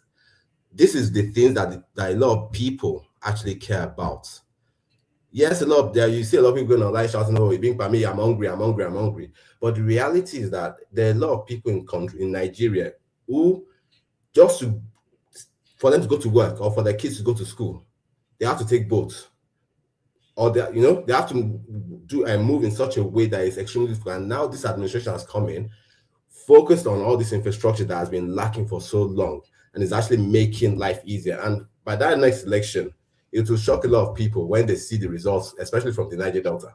This is the things that a lot of people actually care about. Yes, you see a lot of people going online shouting, "Oh, being by me, I'm hungry." But the reality is that there are a lot of people in Nigeria who for them to go to work or for their kids to go to school, they have to take boats, or they have to do and move in such a way that is extremely difficult. And now this administration has come in, focused on all this infrastructure that has been lacking for so long, and is actually making life easier. And by that next election, it will shock a lot of people when they see the results, especially from the Niger Delta.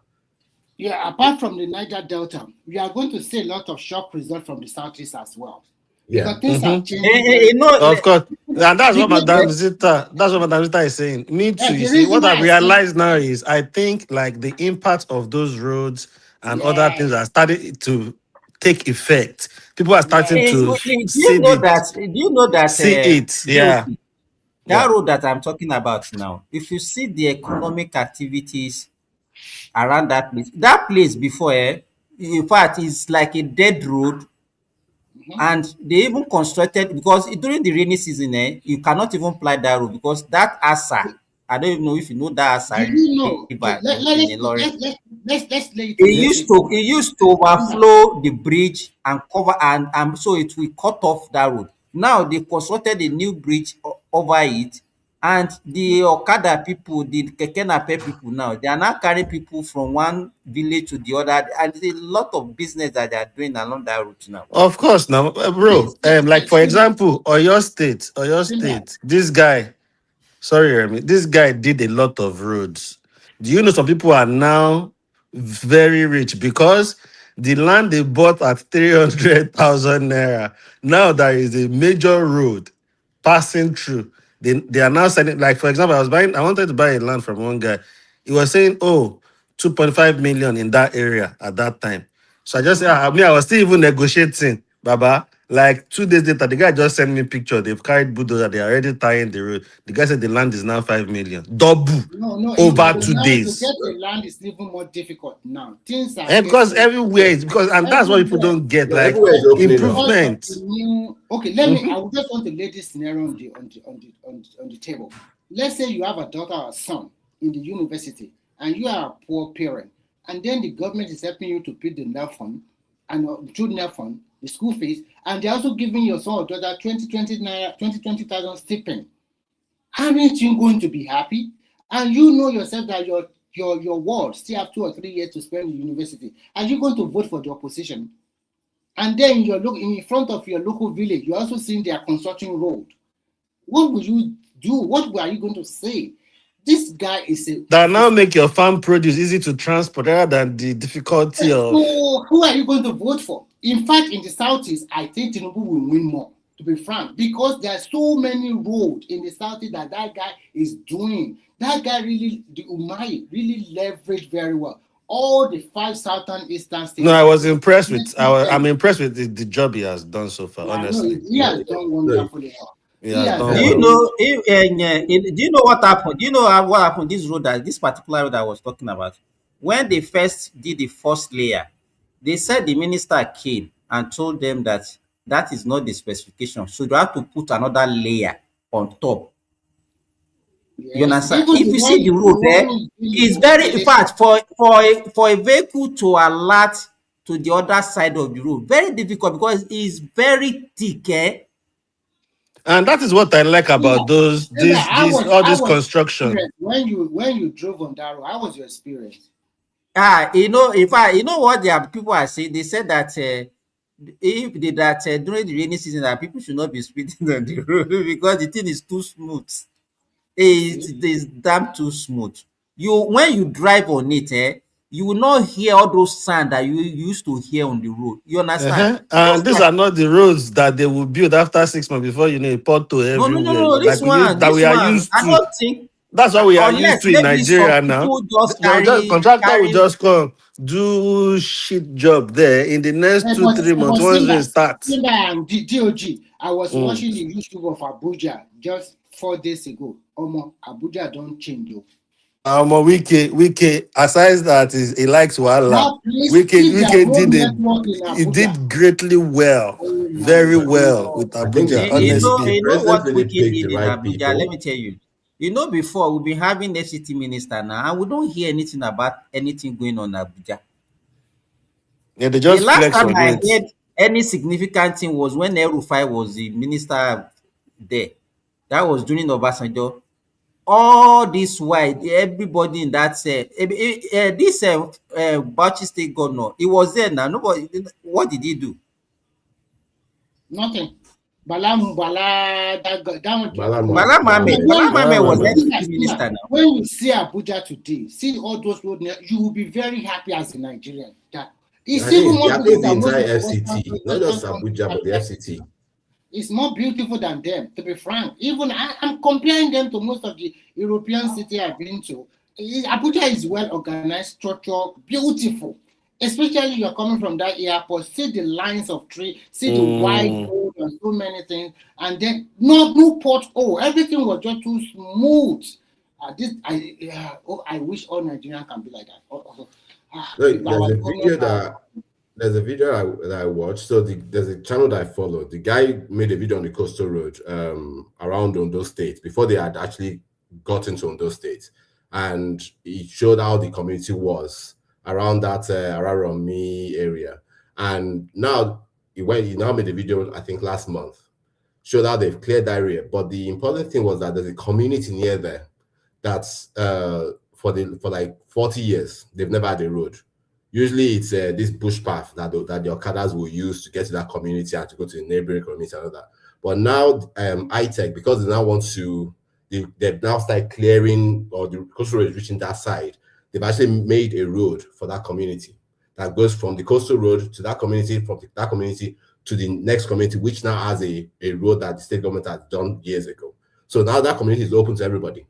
Yeah, apart from the Niger Delta, we are going to see a lot of shock results from the Southeast as well. Yeah, because things are changing. Of course, and that's what Madam Zita is saying. Me too. You see, what I realize now is I think like the impact of those roads and other things are starting to take effect. People are starting to see it. Yeah. That road that I'm talking about now, if you see the economic activities around that place before, in fact, it's like a dead road. And they even constructed, because during the rainy season, you cannot even fly that road because that Asa, I don't even know if you know that Asa. Do you know? Let's lay it used to overflow the bridge and cover, and so it will cut off that road. Now they constructed a new bridge over it, and the Okada people, the Keke Napep people now, they are now carrying people from one village to the other, and there's a lot of business that they are doing along that route now. Of course, now, bro. Like for example, Oyo State, this guy, this guy did a lot of roads. Do you know some people are now very rich because the land they bought at 300,000 naira, now there is a major road passing through. They are now selling, like for example, I wanted to buy a land from one guy. He was saying, 2.5 million in that area at that time. So I just said, I was still even negotiating, Baba. Like 2 days later, the guy just sent me a picture. They've carried bulldozer. They're already tying the road. The guy said the land is now 5 million. Double over 2 days. To get the land is even more difficult now. Things are because everywhere is and that's what people don't get. Like improvement. Okay, I would just want to lay this scenario on the table. Let's say you have a daughter or son in the university, and you are a poor parent, and then the government is helping you to pay the NEL fund, and through NEL fund, the school fees, and they're also giving your son or daughter 20,000 stipend. Aren't you going to be happy? And you know yourself that your ward still have 2 or 3 years to spend in university. Are you going to vote for the opposition? And then you're looking in front of your local village, you're also seeing their construction road. What will you do? What are you going to say? This guy is that now make your farm produce easy to transport rather than the difficulty of. So who are you going to vote for? In fact, in the Southeast, I think Tinubu will win more, to be frank, because there are so many roads in the Southeast that guy is doing. That guy really, the Umai, really leveraged very well. All the 5 southern eastern states. No, I was impressed with. I'm impressed with the job he has done so far. Honestly, he has done wonderfully. Do you know what happened? Do you know what happened? This particular road I was talking about, when they first did the first layer, they said the minister came and told them that is not the specification, so you have to put another layer on top. Yes. You understand? If you see the road there, it's very, in fact, for a vehicle to alert to the other side of the road, very difficult because it's very thick. And that is what I like about all this construction. When you drove on that road, how was your experience? In fact, you know what people are saying? They said that during the rainy season that people should not be speeding on the road because the thing is too smooth. It is damn too smooth. When you drive on it, you will not hear all those sound that you used to hear on the road. You understand? And Just these like are not the roads that they will build after 6 months before you know a pothole everywhere. no. Like we This are one, used I to. don't think That's what we are used unless to in maybe some Nigeria now. people just They will just contractor will carry. just come do shit job there in the next two, But 3 months but once they start. Simba and DOG, I was Mm. watching the YouTube of Abuja just 4 days ago. Abuja don't change though. Wike, aside that is he likes Wala. That place, see their Wike road network in he Abuja. did greatly well, Oh my very well God. with I think Abuja, the honestly. You know president what really Wiki picked the did in right Abuja? Let people. me tell you. Before we've been having FCT minister now, and we don't hear anything about anything going on in Abuja. Yeah, they The just last flex time on I it. heard any significant thing was when Erufai was the minister there. That was during Obasanjo. All this while, everybody in that this Bauchi State governor, he was there now. Nobody. What did he do? Nothing. Bala, that one. Bala Bala Mohammed. Mohammed was Mohammed. FCT minister now. When you see Abuja today, see all those road, you will be very happy as a Nigerian. That it's even more I think beautiful the than most entire of the FCT, not just Western Abuja, but the countries. FCT. It's more beautiful than them, to be frank. Even I'm comparing them to most of the European cities I've been to. Abuja is well organized, structured, beautiful. Especially you're coming from that airport, see the lines of tree, see the wide Mm. road and so many things, and then no pothole. Everything was just too smooth. I wish all Nigerians can be like that. Look, If our government are there's a video that I watched. So there's a channel that I follow. The guy made a video on the coastal road around Ondo State before they had actually got into Ondo State, and he showed how the community was around that Araromi area. And now he now made a video I think last month, showed how they've cleared that area. But the important thing was that there's a community near there that's for like 40 years they've never had a road. Usually it's this bush path that the Okadas will use to get to that community and to go to the neighboring community and all that. But now ITEC, because they now want to, they've now started clearing, or the coastal road is reaching that side, they've actually made a road for that community that goes from the coastal road to that community, from that community to the next community, which now has a road that the state government has done years ago. So now that community is open to everybody.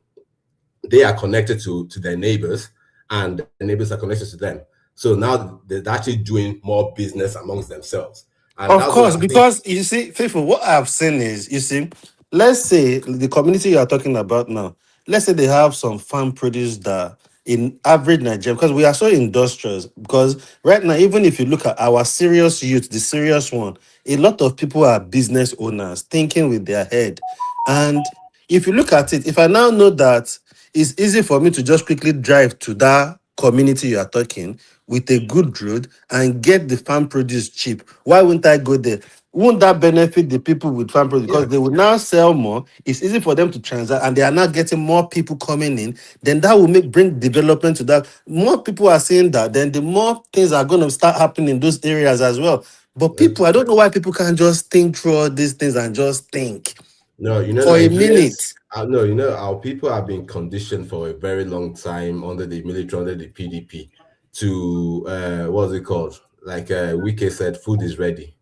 They are connected to their neighbors, and the neighbors are connected to them. So now they're actually doing more business amongst themselves. And Of that's what course, I think. because you see, Faithful, what I've seen is, you see, let's say the community you are talking about now, let's say they have some farm produce that in average Nigeria, because we are so industrious, because right now, even if you look at our serious youth, the serious one, a lot of people are business owners, thinking with their head. And if you look at it, if I now know that it's easy for me to just quickly drive to that community you are talking with a good road and get the farm produce cheap, why wouldn't I go there? Won't that benefit the people with farm produce? Yeah. Because they will now sell more. It's easy for them to transact, and they are now getting more people coming in. Then that will bring development to that. More people are saying that, then the more things are going to start happening in those areas as well. But people, I don't know why people can't just think through all these things and just think No, for a Nigerians. minute. No, our people have been conditioned for a very long time under the military, under the PDP, to what's it called? Like Wike said, food is ready.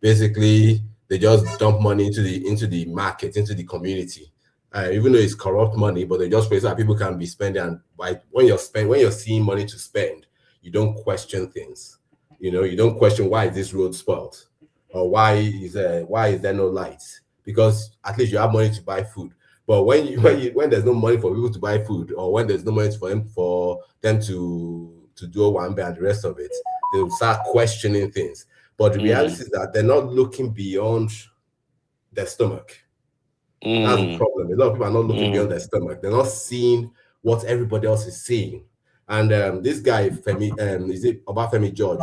Basically, they just dump money into the market, into the community. Even though it's corrupt money, but they just pay so that people can be spending. And when you're seeing money to spend, you don't question things. You don't question why is this road spoiled, or why is there no lights, because at least you have money to buy food. But when there's no money for people to buy food, or when there's no money for them to do Owambe and the rest of it, they will start questioning things. But the reality is that they're not looking beyond their stomach. That's the problem. A lot of people are not looking beyond their stomach. They're not seeing what everybody else is seeing. And this guy, Femi, is it Obafemi George?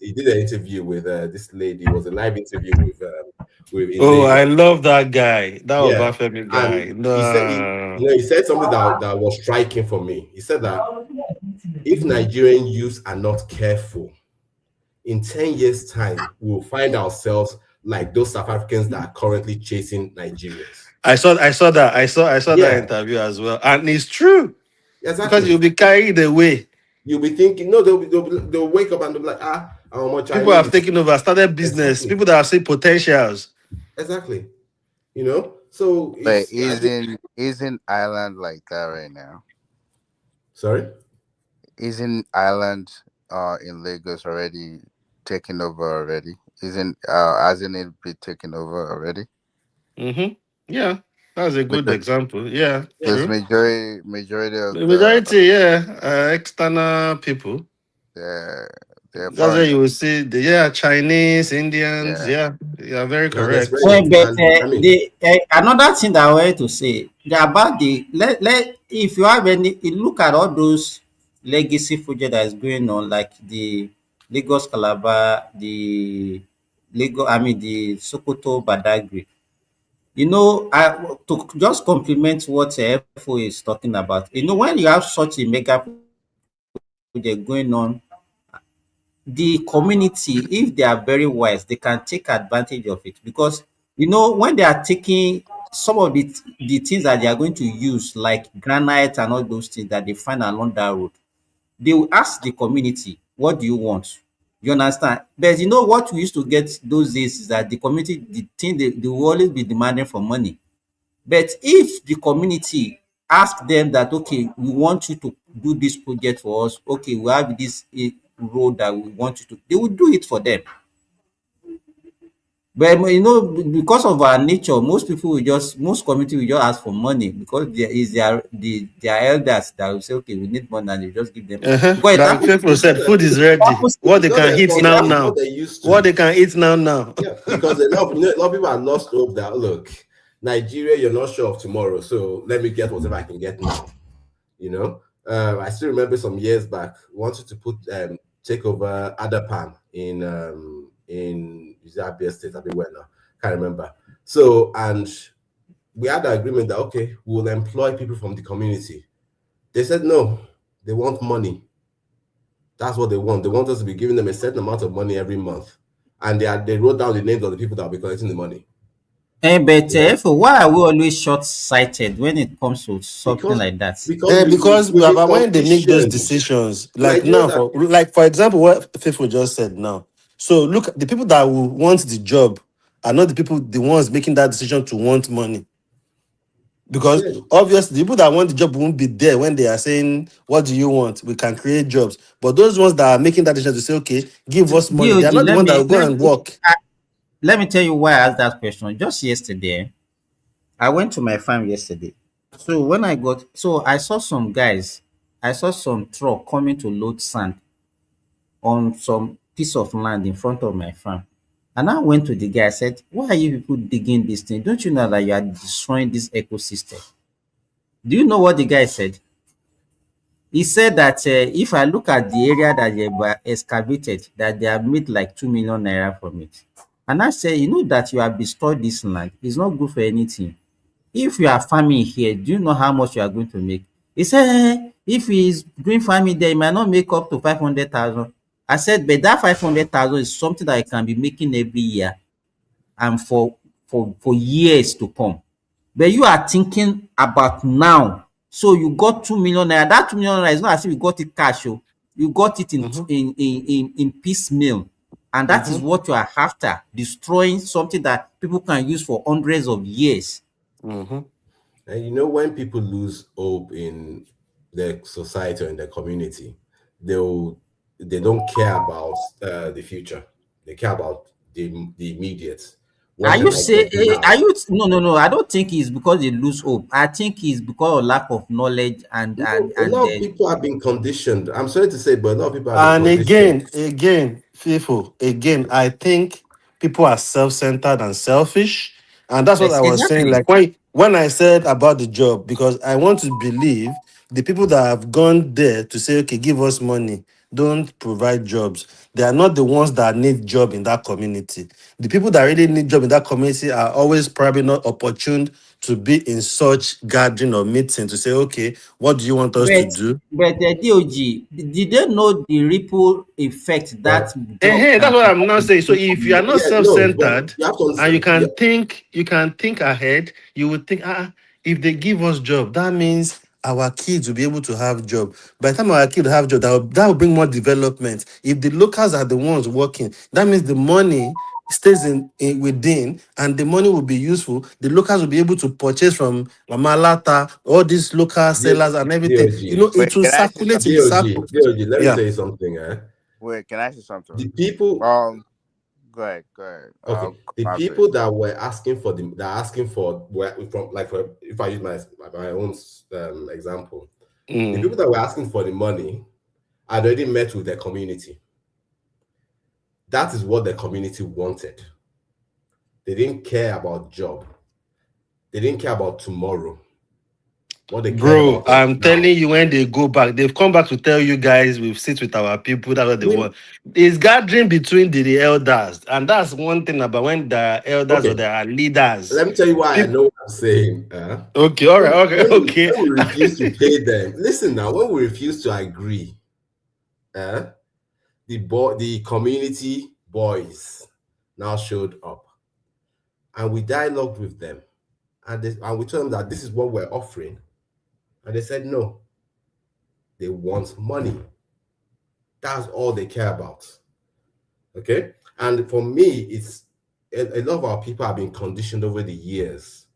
He did an interview with this lady. It was a live interview with in Oh, I Lagos. love that guy. That Yeah, Obafemi and guy. he said No. he said something that was striking for me. He said that if Nigerian youths are not careful, in 10 years' time, we'll find ourselves like those South Africans that are currently chasing Nigerians. I saw that Yeah, interview as well, and it's true because exactly. you'll be carried away. You'll be thinking, no, they'll wake up and they'll be like, I'm more People have Chinese. taken over, started business. Exactly, People that have seen potentials. exactly. So But it's I think. isn't Ireland like that right now? Sorry. Isn't Ireland in Lagos already taken over already? Isn't hasn't it been taken over already? Mm-hmm. Yeah, that's a good Because example. Yeah, true. majority of The majority, yeah, external people. the they're That's where you foreigners. will see Chinese, Indians. Yeah. Yeah, you are very Now they're correct. spreading, But and I mean, the another thing that I wanted to say about the let if you have any you look at all those legacy project that is going on, like the Lagos Calabar, the the Sokoto Badagry. I to just complement what FO is talking about. When you have such a mega project going on, the community, if they are very wise, they can take advantage of it, because when they are taking some of the things that they are going to use, like granite and all those things that they find along that road, they will ask the community, what do you want? You understand? But what we used to get those days is that the community, the thing, they will always be demanding for money. But if the community ask them that, okay, we want you to do this project for us, okay, we have this road that we want you to, they will do it for them. But because of our nature, most community will just ask for money, because there is their elders that will say, okay, we need money, and they just give them money. Because it Like happens, people said, food is it ready. happens, What they it's not can their eat fault now, now. It's what now. they used What to. they can eat now, now. Yeah, because a lot of people have lost hope that, look, Nigeria, you're not sure of tomorrow, so let me get whatever I can get now. I still remember some years back wanted to take over Adapan in Abia State. I'll be well now. Can't remember. So, and we had the agreement that, okay, we'll employ people from the community. They said no, they want money. That's what they want. They want us to be giving them a certain amount of money every month, and they wrote down the names of the people that will be collecting the money. but Yeah. why are we always short-sighted when it comes to something Because like that? Because we've been when they make those conditioned. decisions, like now, Nigerians are for example, what Fifo just said now. So look, the people that will want the job are not the ones making that decision to want money. Because yeah. obviously, the people that want the job won't be there when they are saying, "What do you want? We can create jobs." But those ones that are making that decision to say, "Okay, give us money," they are DOG, not the one that will go and work. let me tell you why I asked that question. Just yesterday, I went to my farm yesterday. So when I saw some guys, I saw some truck coming to load sand on some piece of land in front of my farm. And I went to the guy, I said, why are you people digging this thing? Don't you know that you are destroying this ecosystem? Do you know what the guy said? He said that if I look at the area that they were excavated, that they have made like 2 million naira from it. And I said, that you have destroyed this land. It's not good for anything. If you are farming here, do you know how much you are going to make? He said, if he is doing farming there, he might not make up to 500,000. I said, but that 500,000 is something that I can be making every year and for years to come. But you are thinking about now. So you got 2 million naira. That 2 million naira is not as if you got it cash. Oh. You got it in piecemeal. And that is what you are after, destroying something that people can use for hundreds of years. And when people lose hope in their society or in their community, they don't care about the future. They care about the immediate. Are What you can I say get now? are you no, I don't think it's because they lose hope. I think it's because of lack of knowledge and No, and a and lot of then people have been conditioned. I'm sorry to say, but a lot of people have been And conditioned. again, I think people are self-centered and selfish, and that's what I was saying. exactly. Like when I said about the job, because I want to believe the people that have gone there to say, "Okay, give us money," don't provide jobs, they are not the ones that need job in that community. The people that really need job in that community are always probably not opportune to be in such gathering or meeting to say, okay, what do you want us to But do? DOG, did they know the ripple effect But that job That's can what have I'm not in saying. So the if you are community? not yeah, no, but self-centered you have to and understand. Yeah, you can think ahead, you would think, if they give us job, that means our kids will be able to have job. By the time our kids have job, that will bring more development. If the locals are the ones working, that means the money stays in within and the money will be useful. The locals will be able to purchase from Mama Lata, all these local sellers and everything. You know, DOG, Wait, it will can I say circulate in something? the circle. DOG. Let me Yeah. tell you something. Wait, can I say something? The people, Go ahead, go ahead. okay, the I'll say. people that were asking for that are asking for were from like if I use my own example, the Mm. people that were asking for the money had already met with their community. That is what the community wanted. They didn't care about job. They didn't care about tomorrow. What they cared Bro, about was I'm now. telling you, when they go back, they've come back to tell you guys we've sit with our people. That's what they We want. It's gathering between the elders, and that's one thing about when the elders or okay. there are leaders. Let me tell you why I People, know what I'm saying. okay, all right, okay, okay. When we refuse to pay them, listen now. When we refuse to agree, the community boys now showed up, and we dialogued with them, and we told them that this is what we're offering, and they said no. They want money. That's all they care about. Okay, and for me, it's a lot of our people have been conditioned over the years,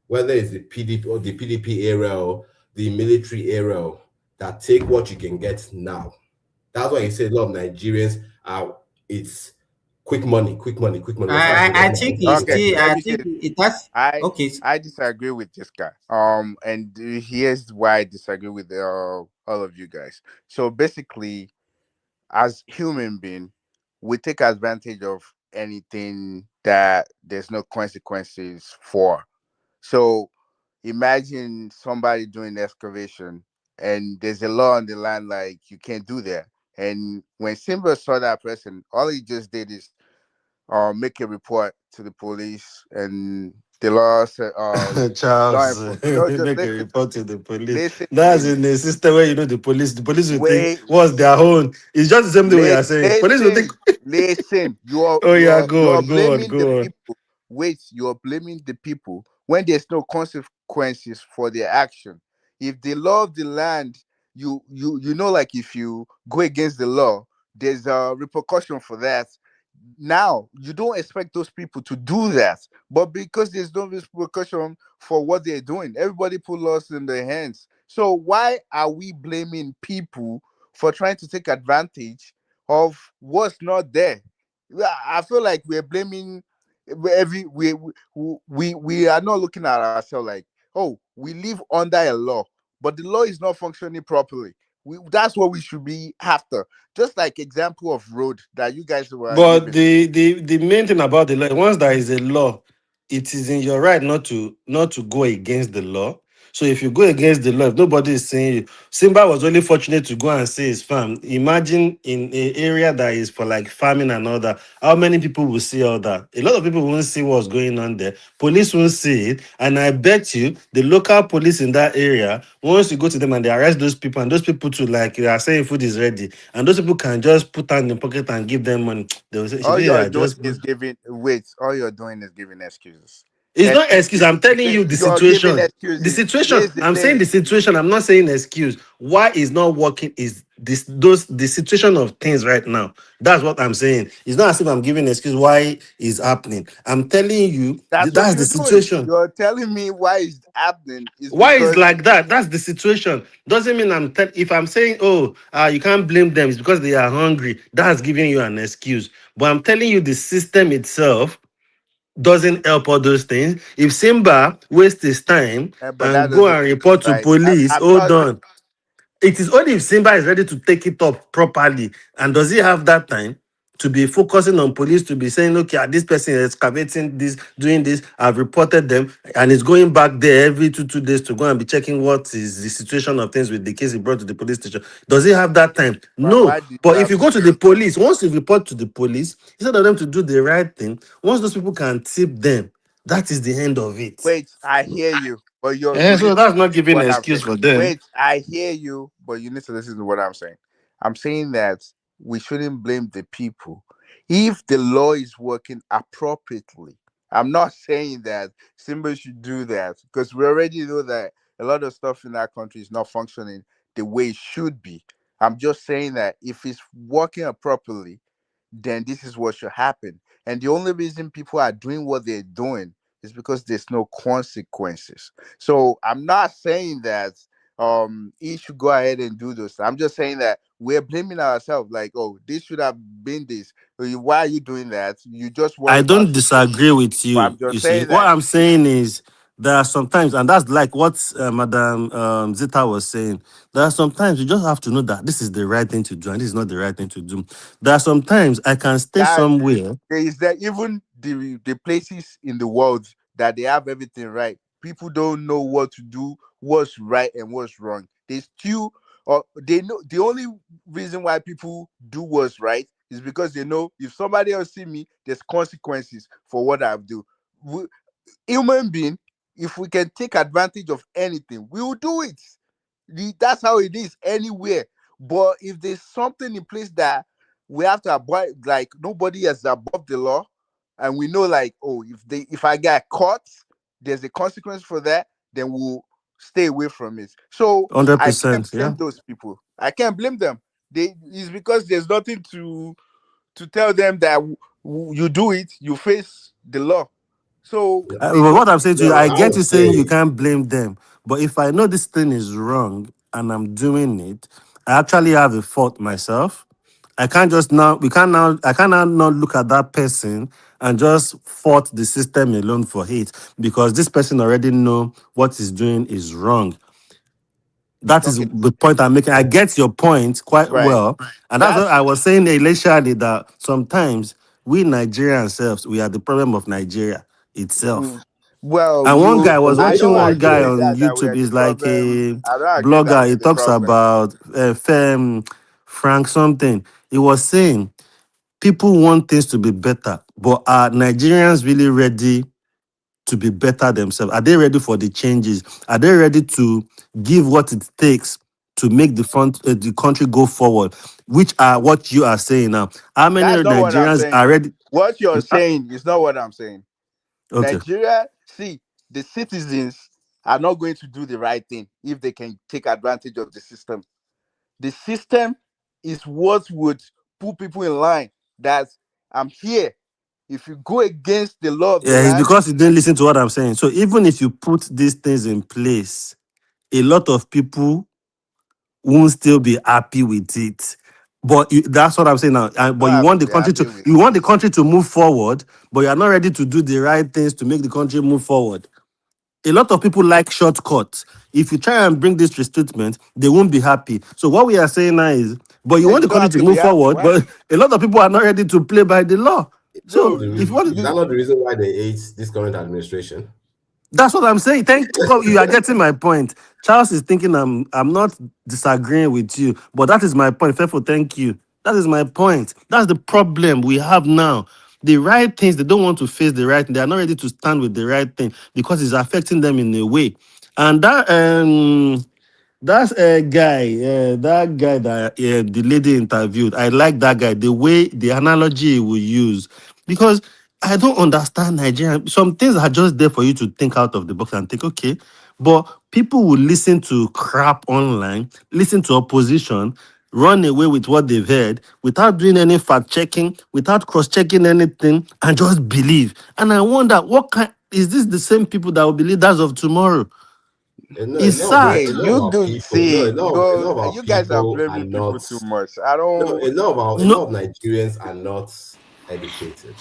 whether it's the PDP or the PDP era or the military era, that take what you can get now. That's why you say a lot of Nigerians are it's quick money, quick money, quick money. Let's start with I think it's Okay, still, let I me say think this. it has, okay. I disagree with this guy. And here's why I disagree with all of you guys. So basically, as human being, we take advantage of anything that there's no consequences for. So imagine somebody doing excavation and there's a law on the land like you can't do that. And when Simba saw that person, all he just did is make a report to the police, and the law said, law Charles, enforcement. No, just make a listen to report me. to the police. Listen to That's me. in the system where you know the police will think Wait, what's their own. It's just the same thing we are saying. Police will think, listen. You're oh yeah, you're go you're on, go on, blaming the go on. people. Wait, you're blaming the people when there's no consequences for their action. If the law of the land, you know, like if you go against the law, there's a repercussion for that. Now you don't expect those people to do that, but because there's no repercussion for what they're doing, everybody put laws in their hands. So why are we blaming people for trying to take advantage of what's not there? I feel like we're blaming every we are not looking at ourselves like, oh, we live under a law, but the law is not functioning properly. That's what we should be after. Just like example of road that you guys were But giving. the main thing about the law, once there is a law, it is in your right not to go against the law. So if you go against the law, if nobody is saying you, Simba was only fortunate to go and say his farm. Imagine in an area that is for like farming and all that, how many people will see all that? A lot of people won't see what's going on there. Police won't see it. And I bet you the local police in that area, once you go to them and they arrest those people, and those people to like they are saying food is ready, and those people can just put hand in the pocket and give them money. They will say, All "Shebi, they you're are doing just." is giving wait. All you're doing is giving excuses, It's and not excuse. I'm telling you the you're giving situation. The excuses. situation. Here's the I'm saying thing. the situation. I'm not saying excuse. Why it's not working is the situation of things right now. That's what I'm saying. It's not as if I'm giving excuse why it's happening. I'm telling you That's what that's the you're doing. situation. You're telling me why it's happening is Why is because like that? That's the situation. Doesn't mean if I'm saying, oh, you can't blame them, it's because they are hungry. That's giving you an excuse. But I'm telling you, the system itself doesn't help all those things. If Simba wastes his time but that and go doesn't and mean report to like police, I'm hold not. on. It is only if Simba is ready to take it up properly. And does he have that time? to be focusing on police, to be saying, okay, this person is excavating this, doing this, I've reported them, and it's going back there every two days to go and be checking what is the situation of things with the case he brought to the police station. Does he have that time? But No. why do you But if have you go to the police, once you report to the police, instead of them to do the right thing, once those people can tip them, that is the end of it. wait, I hear you, but you So need to that's not listen to giving an what I'm excuse saying. for them. Wait, I hear you, but you need to listen to what I'm saying. I'm saying that we shouldn't blame the people if the law is working appropriately. I'm not saying that Simba should do that because we already know that a lot of stuff in our country is not functioning the way it should be. I'm just saying that if it's working properly, then this is what should happen. And the only reason people are doing what they're doing is because there's no consequences. So I'm not saying that he should go ahead and do this. I'm just saying that we're blaming ourselves, like, oh, this should have been this. Why are you doing that? You just worry I about don't security. disagree with But you. I'm You just see, saying what that I'm saying is there are sometimes, and that's like what Madam Zita was saying. There are sometimes you just have to know that this is the right thing to do and this is not the right thing to do. There are sometimes I can stay that somewhere. there is that even the places in the world that they have everything right, people don't know what to do, what's right and what's wrong. They still, or they know the only reason why people do what's right is because they know if somebody else see me, there's consequences for what I do. Human being, if we can take advantage of anything, we will do it. That's how it is anywhere. But if there's something in place that we have to abide, like nobody is above the law, and we know, like, oh, if I get caught, there's a consequence for that, then we'll stay away from it. So I can't 100%. Yeah. blame those people. I can't blame them. It's because there's nothing to tell them that you do it, you face the law. So they But what just I'm saying to you, No, I I get would you saying you say can't blame them. But if I know this thing is wrong and I'm doing it, I actually have a fault myself. I can't just now, we can't now, I can't now not look at that person and just fault the system alone for it because this person already know what he's doing is wrong. That is okay, the point I'm making. I get your point quite right. well. And that's what That's I was saying initially that sometimes we Nigerians ourselves, we are the problem of Nigeria itself. mm, well, And one guy, I was I watching don't one agree guy with on that we YouTube. are the He's like problem. a I don't agree that blogger. we're He the talks problem. about Frank something. He was saying people want things to be better, but are Nigerians really ready to be better themselves? Are they ready for the changes? Are they ready to give what it takes to make the country go forward? Which are what you are saying now. How many That's not what I'm Nigerians saying. are ready? What you're saying is not what I'm saying. Okay. Nigeria, see, the citizens are not going to do the right thing if they can take advantage of the system. The system is what would put people in line. That I'm here. If you go against the law of the Yeah, it's land, because you didn't listen to what I'm saying. So even if you put these things in place, a lot of people won't still be happy with it. But that's what I'm saying now. you But don't you have want to the be country happy to with you it. want the country to move forward, but you are not ready to do the right things to make the country move forward. A lot of people like shortcuts. If you try and bring this treatment, they won't be happy. So what we are saying now is, but you Yeah, want you the don't country have to to be move happy. forward, Why? but a lot of people are not ready to play by the law. is that not So No, the if you want, is that not the reason why they hate this current administration? that's what I'm saying. Thank God you are getting my point. Charles is thinking I'm not disagreeing with you, but that is my point. Faithful, thank you. That is my point. That's the problem we have now. The right things, they don't want to face the right thing. They are not ready to stand with the right thing because it's affecting them in a way. And that's a guy, that guy that the lady interviewed. I like that guy, the way the analogy he will use, because I don't understand Nigerian. Some things are just there for you to think out of the box and think, okay, but people will listen to crap online, listen to opposition, run away with what they've heard without doing any fact checking, without cross checking anything, and just believe. And I wonder, what kind is this the same people that will be leaders of tomorrow? No, It's sad. see, you do see a lot of our you guys are people are blaming people not. too much. I No, don't. a No, lot of Nigerians are not educated.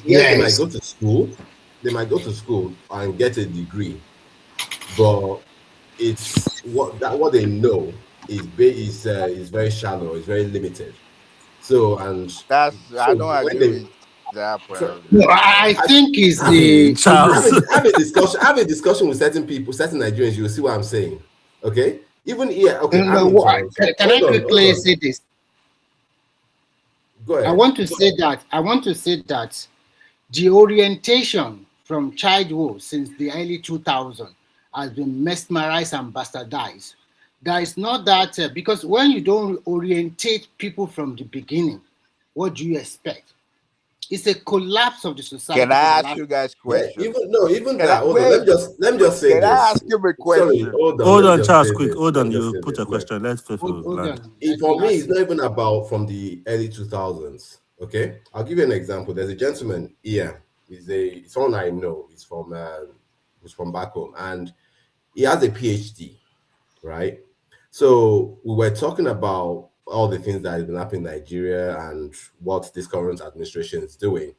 Yes, they might Yes. go to school. They might go to school and get a degree, but it's what they know is very shallow. It's very limited. So and I so don't when agree they with that so premise. No, I think is the have Charles. a discussion with certain people, certain Nigerians, you'll see what I'm saying. Okay? Even here, okay, I'm in no, Toronto. can I Hold quickly on. say this? Go I ahead. want to say that the orientation from childhood since the early 2000s has been mesmerized and bastardized. There is not that because when you don't orientate people from the beginning, what do you expect? It's a collapse of the Can society I for the ask last. you guys a Yeah, question? even Can I that. Hold on. wait? Let me just say Can I this. ask him a Sorry, question? hold on. Hold Let me on, just Charles, say quick. this. Hold Let on, me just you say put this. your Yeah. question. Let's people Hold land. on. For me, Last it's not even about from the early 2000s. Okay, I'll give you an example. There's a gentleman here. He's someone I know. He's from back home, and he has a PhD, right? So we were talking about all the things that have been happening in Nigeria and what this current administration is doing,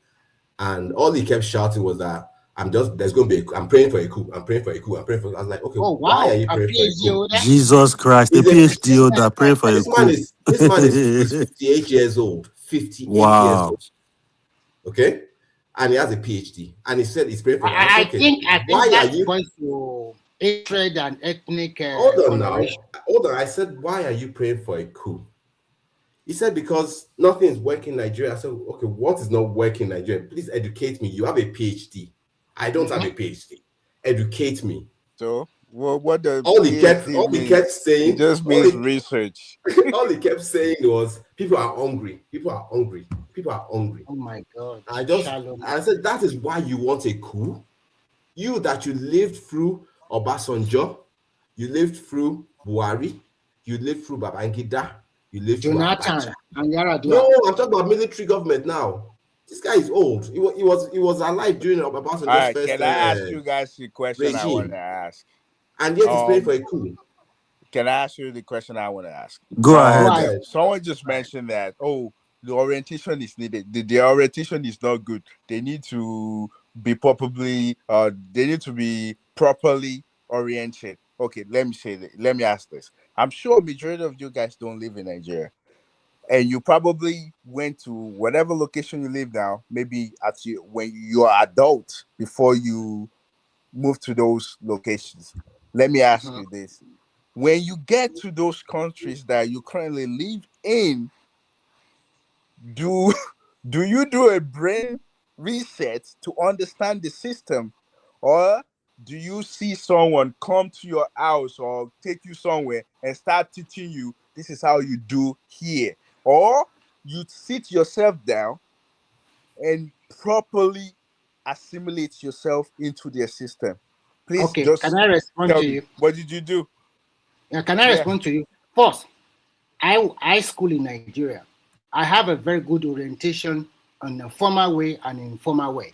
and all he kept shouting was that I'm praying for a coup. I'm praying for a coup. I'm praying for. I was like, okay, Oh why are wow, you a praying for a PhD coup? holder. Jesus Christ, the Is a PhD holder, pray for a coup. this man is 58 years old. 58 years Wow. old. Okay, and he has a PhD, and he said he's praying for. I said, I okay, think why are that you? points to hatred and ethnic Hold on now. coloration. Hold on. I said, why are you praying for a coup? He said, because nothing is working in Nigeria. I said, okay, what is not working in Nigeria? Please educate me. You have a PhD. I don't have a PhD. Educate me. So, well, what the All he PhD kept means? It saying, just means research. all he kept saying was, people are hungry. People are hungry. People are hungry. Oh my God. I said, that is why you want a coup? You that you lived through Obasanjo, you lived through Buhari, you lived through Babangida, you lived through Jonathan Abacha. and Yaradua. No, I'm talking about military government now. This guy is old. He was alive during All Obasanjo's right, first can I ask you guys the question I want regime, to ask? and yet he's praying for a coup. Can I ask you the question I want to ask? Go ahead. Someone just mentioned that, the orientation is needed. The orientation is not good. They need to be properly oriented. Okay, let me say that. Let me ask this. I'm sure majority of you guys don't live in Nigeria, and you probably went to whatever location you live now, maybe when you're adult before you move to those locations. Let me ask you this. When you get to those countries that you currently live in, do you do a brain reset to understand the system, or do you see someone come to your house or take you somewhere and start teaching you this is how you do here, or you sit yourself down and properly assimilate yourself into their system? Please Okay, can just I respond tell to me, you? what did you do? Yeah, can I respond to you? First, I school in Nigeria. I have a very good orientation on a formal way and informal way.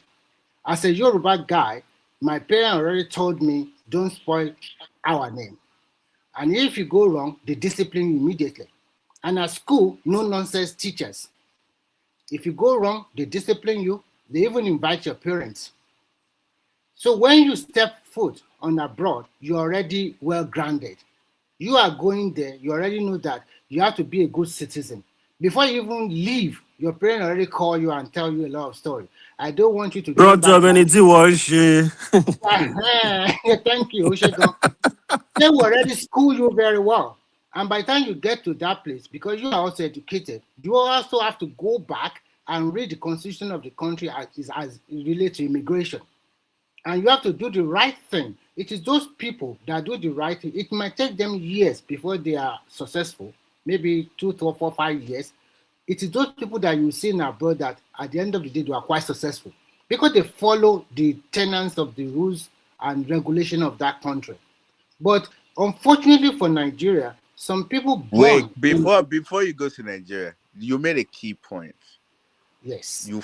As a Yoruba guy, my parents already told me don't spoil our name. And if you go wrong, they discipline you immediately. And at school, no nonsense teachers. If you go wrong, they discipline you. They even invite your parents. So when you step foot on abroad, you're already well grounded. You are going there, you already know that you have to be a good citizen. Before you even leave, your parents already call you and tell you a lot of stories. I don't want you to join Roger back. Benity Warshe. Thank you, Oshegon. They will already school you very well. And by the time you get to that place, because you are also educated, you also have to go back and read the constitution of the country as it relates to immigration. And you have to do the right thing. It is those people that do the right thing. It might take them years before they are successful, maybe 2, 3, 4, 5 years. It is those people that you see in abroad that at the end of the day, they are quite successful because they follow the tenets of the rules and regulation of that country. But unfortunately for Nigeria, some people Wait, born before you go to Nigeria, you made a key point. Yes. You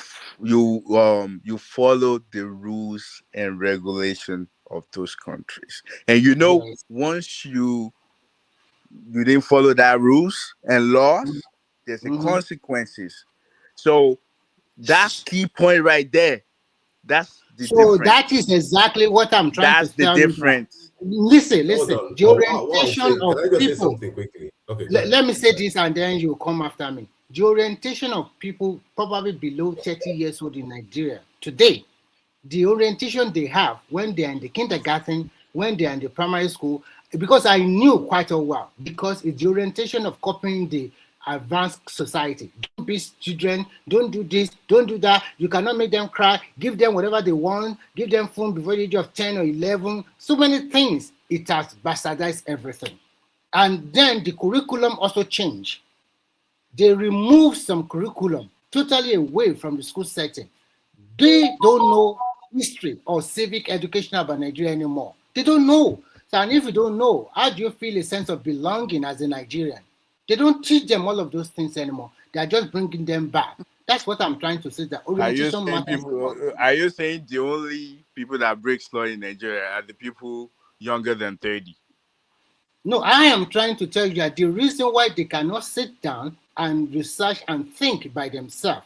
follow the rules and regulation of those countries. And Yes. once you didn't follow that rules and laws, there's a Mhm. consequences. So that key point right there, that's the So difference. that is exactly what I'm trying to That's the tell you. That. difference. Listen, Hold the on. What I'm orientation saying, of can I just say people. something quickly? Okay, go ahead. Let me say this and then you come after me. the orientation of people probably below 30 years old in Nigeria today, the orientation they have when they're in the kindergarten, when they're in the primary school, because I knew quite a while, because it's the orientation of copying the advanced society. Don't beat children, don't do this, don't do that, you cannot make them cry, give them whatever they want, give them phone before the age of 10 or 11, so many things. It has bastardized everything. And then the curriculum also changed. They removed some curriculum totally away from the school setting. They don't know history or civic education about Nigeria anymore. They don't know. So, and if you don't know, how do you feel a sense of belonging as a Nigerian? They don't teach them all of those things anymore. They are just bringing them back. That's what I'm trying to say. That orientation matters. Are you saying the only people that break law in Nigeria are the people younger than 30? No, I am trying to tell you that the reason why they cannot sit down and research and think by themselves,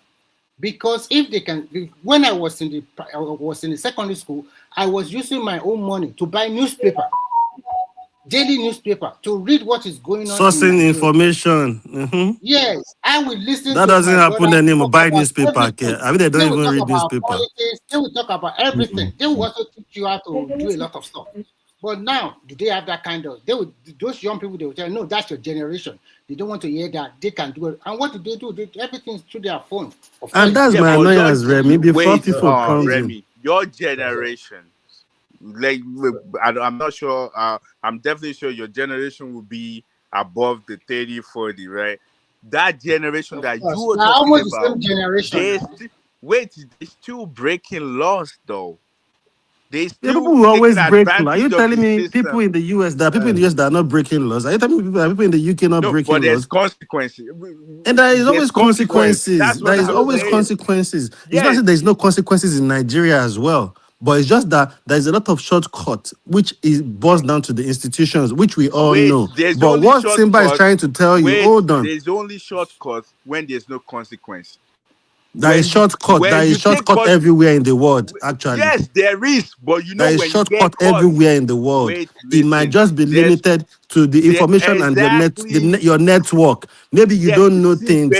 because if they can, when I was in the secondary school, I was using my own money to buy newspaper, daily newspaper, to read what is going on. Sourcing information. Mm-hmm. Yes, I will listen. That to doesn't my happen anymore. Buy newspaper. I mean, they don't will even talk read about newspaper. politics. They will talk about everything. They will also teach you how to do a lot of stuff. But now, do they have that kind of? Those young people, they will tell you, no, that's your generation. They don't want to hear that. They can do it. And what do? Everything's through their phone. And that's my annoyance, Remy. Before people come Remy, in. your generation, like I'm not sure. I'm definitely sure your generation will be above the 30, 40, right? That generation that you were talking about, the same generation. they're still breaking laws though. They still people will always break laws. Are you telling me system. people in the US, there are people in the US that are not breaking laws? Are you telling me people in the UK not breaking but there's laws? Consequences. And there is always consequences. There is always saying. consequences. Yes. It's not that there's no consequences in Nigeria as well. But it's just that there's a lot of shortcuts, which boils down to the institutions, which we all know. But what Simba is trying to tell you, hold on. There's only shortcuts when there's no consequence. There is shortcut. There is shortcut everywhere in the world, actually. Yes, there is. But you know, there is shortcut everywhere in the world. It might just be limited to the information and your network. Maybe you don't know things.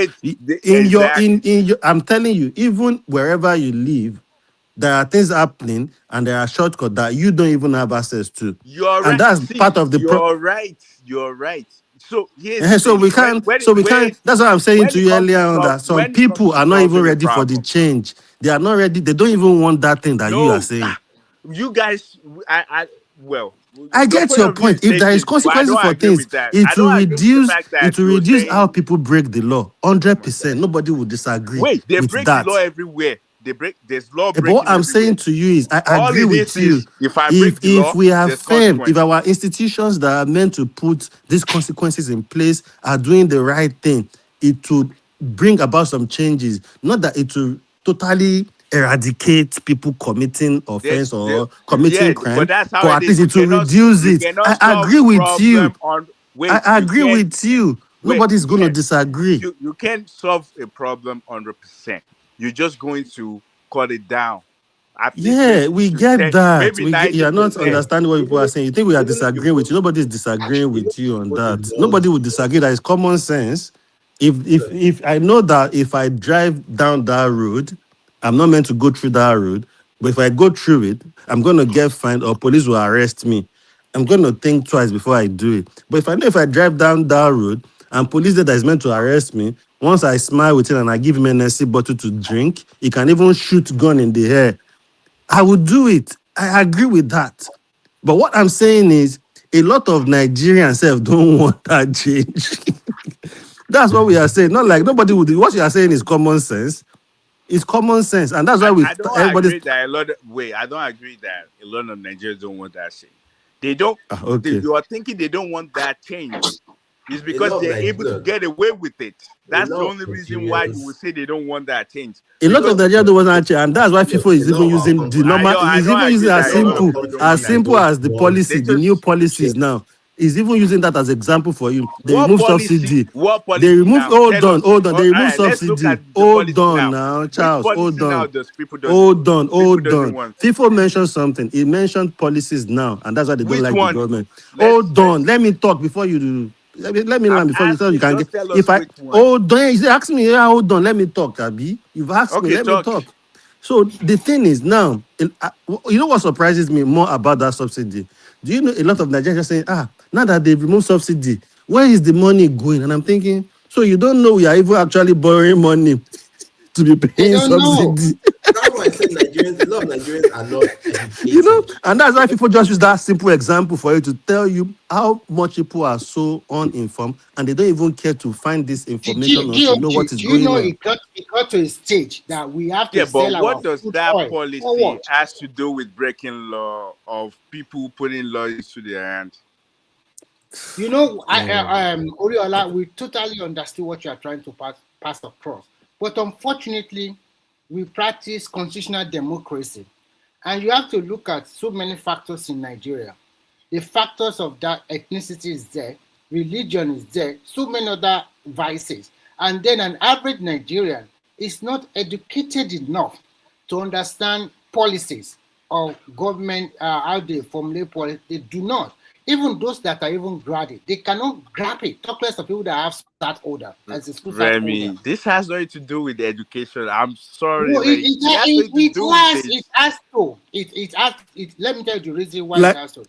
I'm telling you, even wherever you live, there are things happening and there are shortcuts that you don't even have access to. You're and right. That's part of the You're right. So we can't. That's what I'm saying to you earlier on, that some people are not even ready for the change. They are not ready. They don't even want that thing that you are saying. You guys, I get your point. If there is consequences for things, it will reduce how people break the law. 100%. Nobody will disagree. Wait, they with break that. the law everywhere. There's law breaking. But what I'm saying to you is, I agree with you. If we are firm, if our institutions that are meant to put these consequences in place are doing the right thing, it would bring about some changes. Not that it will totally eradicate people committing offense or committing crime, but at least it will reduce it. I agree with you. I agree with you. Nobody's going to disagree. You can't solve a problem 100%. You're just going to cut it down. We get that. You're not understanding what people are saying. You think we are disagreeing with you. Nobody's disagreeing with you on that. Nobody would disagree. That is common sense. If I know that if I drive down that road, I'm not meant to go through that road, but if I go through it, I'm going to get fined or police will arrest me. I'm going to think twice before I do it. But if I know if I drive down that road and police that is meant to arrest me, once I smile with him and I give him an NSC bottle to drink, he can even shoot gun in the air. I would do it. I agree with that. But what I'm saying is, a lot of Nigerians don't want that change. That's what we are saying. Not like nobody would do. What you are saying is common sense. It's common sense, and that's why I don't agree that I don't agree that a lot of Nigerians don't want that change. They don't. You are thinking they don't want that change. It's because they're able to get away with it. That's the only reason why you would say they don't want that change. A lot of Nigerians don't want that change, and that's why FIFA is even using the normal. Is even using as simple as the policy, the new policies now. Is even using that as example for you. They remove subsidy. They remove. Hold on. They remove subsidy. Hold on now, Charles. Hold on. FIFA mentioned something. He mentioned policies now, and that's why they don't like the government. Hold on. Let me talk before you do. Let me I'm learn before you asking, can get. just tell us If I which one. hold on, you say, ask me, yeah, hold on, let me talk, Abi. You've asked me, Okay, let me talk. talk. So the thing is now, you know what surprises me more about that subsidy? Do you know a lot of Nigerians are saying, now that they've removed subsidy, where is the money going? And I'm thinking, so you don't know we are even actually borrowing money to be They paying don't know. subsidy. That's why I said Nigerians, a lot of Nigerians are not You know, educated. and that's why people just use that simple example for you to tell you how much people are so uninformed and they don't even care to find this information or to know what is Do you going know on. it got to a stage that we have to Yeah, but sell our what does food that oil policy forward? has to do with breaking law of people putting law into their hand? You know, Mm. Oriola, we totally understood what you are trying to pass across. But unfortunately, we practice constitutional democracy. And you have to look at so many factors in Nigeria. The factors of that ethnicity is there, religion is there, so many other vices. And then an average Nigerian is not educated enough to understand policies or government, how they formulate policy. They do not. Even those that are even graduate, they cannot grab it. Talk less of people that have start order as a school start order. Remy, this has nothing to do with the education. I'm sorry, No, but it has nothing to do with it this. has to. It has. Let me tell you the reason why it Like, has to.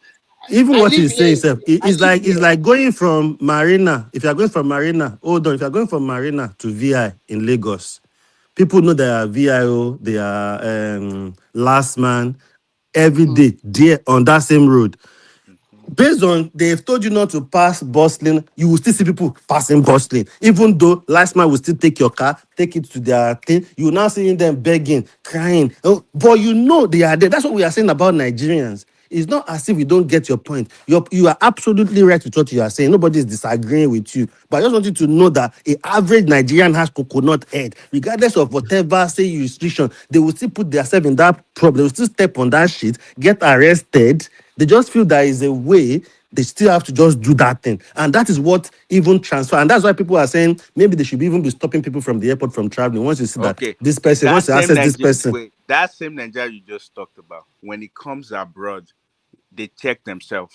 even I what live he's here. saying, sir, I live it's here. like going from Marina. If you're going from Marina, hold on, if you're going from Marina to VI in Lagos, people know they are VIO, they are last man every day there on that same road. Based on they've told you not to pass bustling, you will still see people passing bustling. Even though last man will still take your car, take it to their thing, you will now seeing them begging, crying. Oh, but you know they are there. That's what we are saying about Nigerians. It's not as if we don't get your point. You are absolutely right with what you are saying. Nobody is disagreeing with you. But I just want you to know that an average Nigerian has coconut head. Regardless of whatever say restriction, they will still put themselves in that problem. They will still step on that shit, get arrested. They just feel there is a way they still have to just do that thing. And that is what even transfer. And that's why people are saying maybe they should even be stopping people from the airport from traveling. Once you see that Okay, this person, that once you same access this Nigeria, person. wait, that same Nigeria you just talked about, when it comes abroad, they check themselves.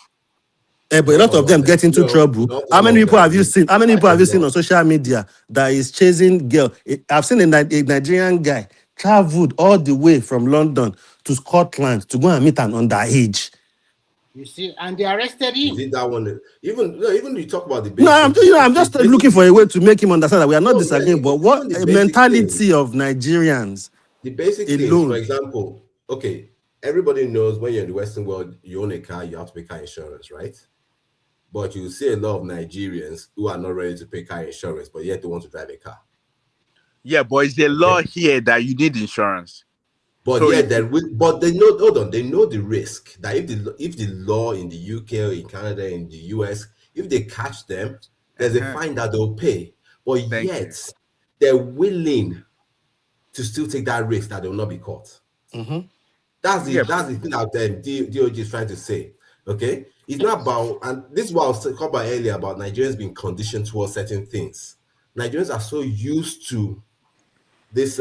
But a Not lot of all of them them. get into No, trouble. not How all many of people them. have you seen? How many people Quite a have you seen lot. on social media that is chasing girl? I've seen a Nigerian guy traveled all the way from London to Scotland to go and meet an underage. You see, and they arrested He him. did that one. Even no, even you talk about the No, basic, I'm just the looking basic. for a way to make him understand that we are not No, yeah, disagreeing, but what even the a basic things. mentality of Nigerians The basic things. For alone. example, okay, everybody knows when you're in the Western world, you own a car, you have to pay car insurance, right? But you see a lot of Nigerians who are not ready to pay car insurance, but yet they want to drive a car. Yeah, but it's a law Okay. here that you need insurance. But So yeah, if but they know. Hold on, they know the risk that if the law in the UK or in Canada, in the US, if they catch them, there's a fine that they'll pay. But thank yet you. they're willing to still take that risk that they will not be caught. Mm-hmm. That's the Yeah, that's the thing that DOG is trying to say. Okay, it's not about, and this is what I was talking about earlier about Nigerians being conditioned towards certain things. Nigerians are so used to this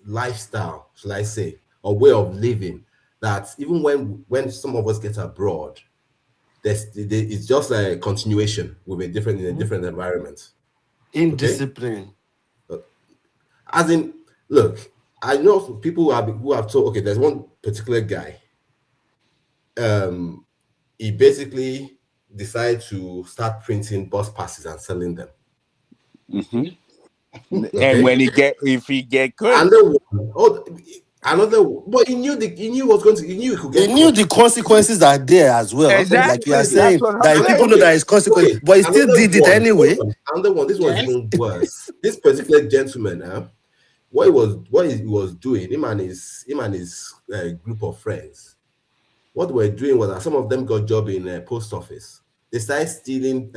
lifestyle, shall I say, or way of living, that even when some of us get abroad, it's just a continuation with a different in a different environment. Okay, Indiscipline. as in, look, I know people who have told. Okay, there's one particular guy. He basically decided to start printing bus passes and selling them. Mm-hmm. And Okay, if he get caught, another one, but he knew he was going to, he knew he could He get knew caught. the consequences are there as well. Like you are exactly, that's saying, what I'm that if people saying. know Okay, that it's consequence, okay. but he still did it Hold anyway. on. Another one. This one is Yes. even worse. This particular gentleman, what he was doing, him and his group of friends, what they were doing was that some of them got job in a post office. They started stealing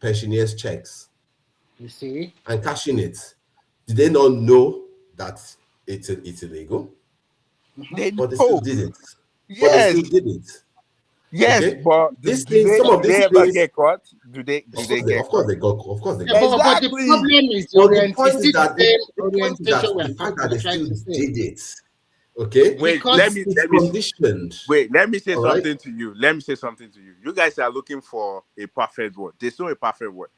pensioners' checks You see. and cashing it. Did they not know that it's illegal? They But they still know. did it. But they Yes, still did it. yes, Okay, but these things, some do of these they ever things, get caught? Do they get caught? of course they Yeah, got caught. but the Exactly. problem is But the it's point is still the that same orientation we are the fact that we're they trying still to say. did it Okay? Wait, Because It's conditioned. let me say All right? something to you. Let me say something to you. You guys are looking for a perfect word. There's no a perfect word.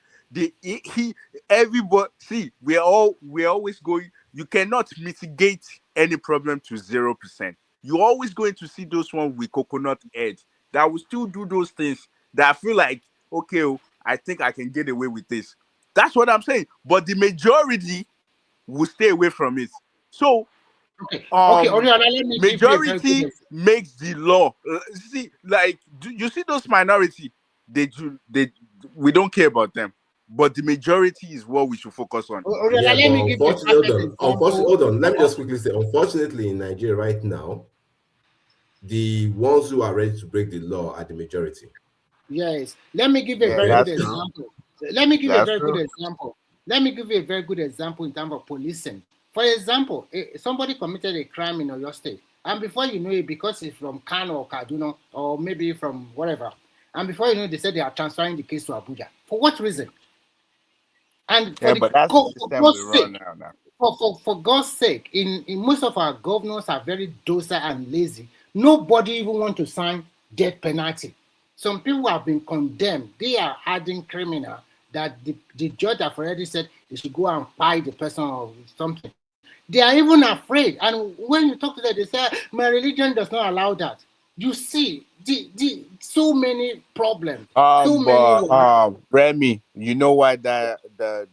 Everybody see, we're always going. You cannot mitigate any problem to 0%. You're always going to see those ones with coconut head that will still do those things that I feel like, okay, oh, I think I can get away with this. That's what I'm saying. But the majority will stay away from it. So okay, Oriana, let me give you a very good majority makes the law. See, like you see those minority, they we don't care about them, but the majority is what we should focus on. Oriana, Yeah, let but me give you a unfortunately, perfect example. hold on. Let me just quickly say, unfortunately, in Nigeria right now, the ones who are ready to break the law are the majority. Yes. Let me give you a Yeah, very good that's true. example. Let me give you a That's very good true. example. Let me give you a very good example in terms of policing. For example, somebody committed a crime in your state, and before you know it, because it's from Kano or Kaduna, or maybe from whatever, and before you know it, they said they are transferring the case to Abuja. For what reason? And Yeah, but that's the for system we God's run sake, now. for God's sake, in most of our governors are very docile and lazy. Nobody even want to sign death penalty. Some people have been condemned. They are hardened criminal that the judge have already said they should go and buy the person or something. They are even afraid. And when you talk to them, they say, my religion does not allow that. You see, so many problems, so many But wahala. Remy, you know why that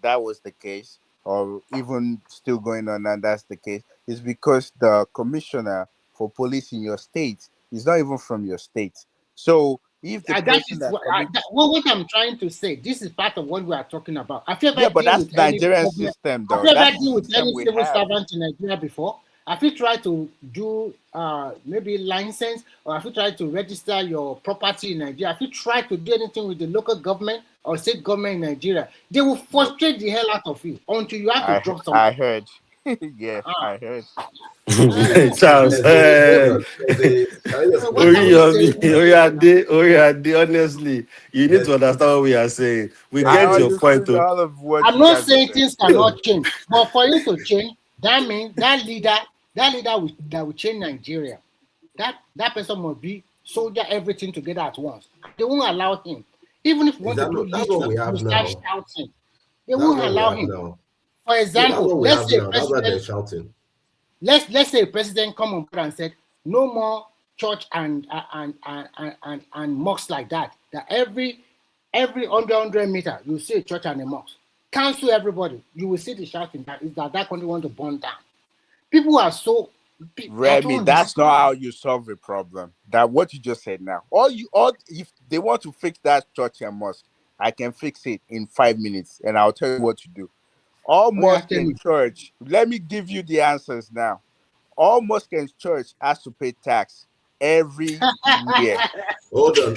was the case, or even still going on, and that's the case, is because the commissioner for police in your state is not even from your state. So if the That person is that commits, what I'm trying to say. This is part of what we are talking about. Have you yeah, ever but deal that's with any Nigerian government? system, Have though. you ever That's the deal with system any we civil have. servant in Nigeria before? Have you tried to do maybe license, or have you tried to register your property in Nigeria? Have you tried to do anything with the local government or state government in Nigeria? They will Nope. frustrate the hell out of you until you have to drop I something. heard. Yeah, I heard. Yes, Charles, hold on. Can I just quickly What are say, we saying? Oriade, honestly, you need yes, to understand what we are saying. We I get your point. understood all of what I'm you not guys were saying saying. things cannot change, but for you to change, that means that will change Nigeria. That person must be soldier everything together at once. They won't allow him. Even if you want to do that's what little, we you have start now. shouting. They That's won't what we allow have him. now. For No, that's example, what we let's have say a now. That's why they're president, shouting. let's say a president come on board and said no more church and mosques like that. That every 100 meter you see a church and a mosque. Cancel everybody. You will see the shouting that is that country want to burn down. People are so. I don't Remy, that's not understand. how you solve a problem. That what you just said now. All if they want to fix that church and mosque, I can fix it in 5 minutes, and I'll tell you what to do. All Oh yeah, mosque tell and me. church. Let me give you the answers now. All mosque and church has to pay tax every year. Hold on.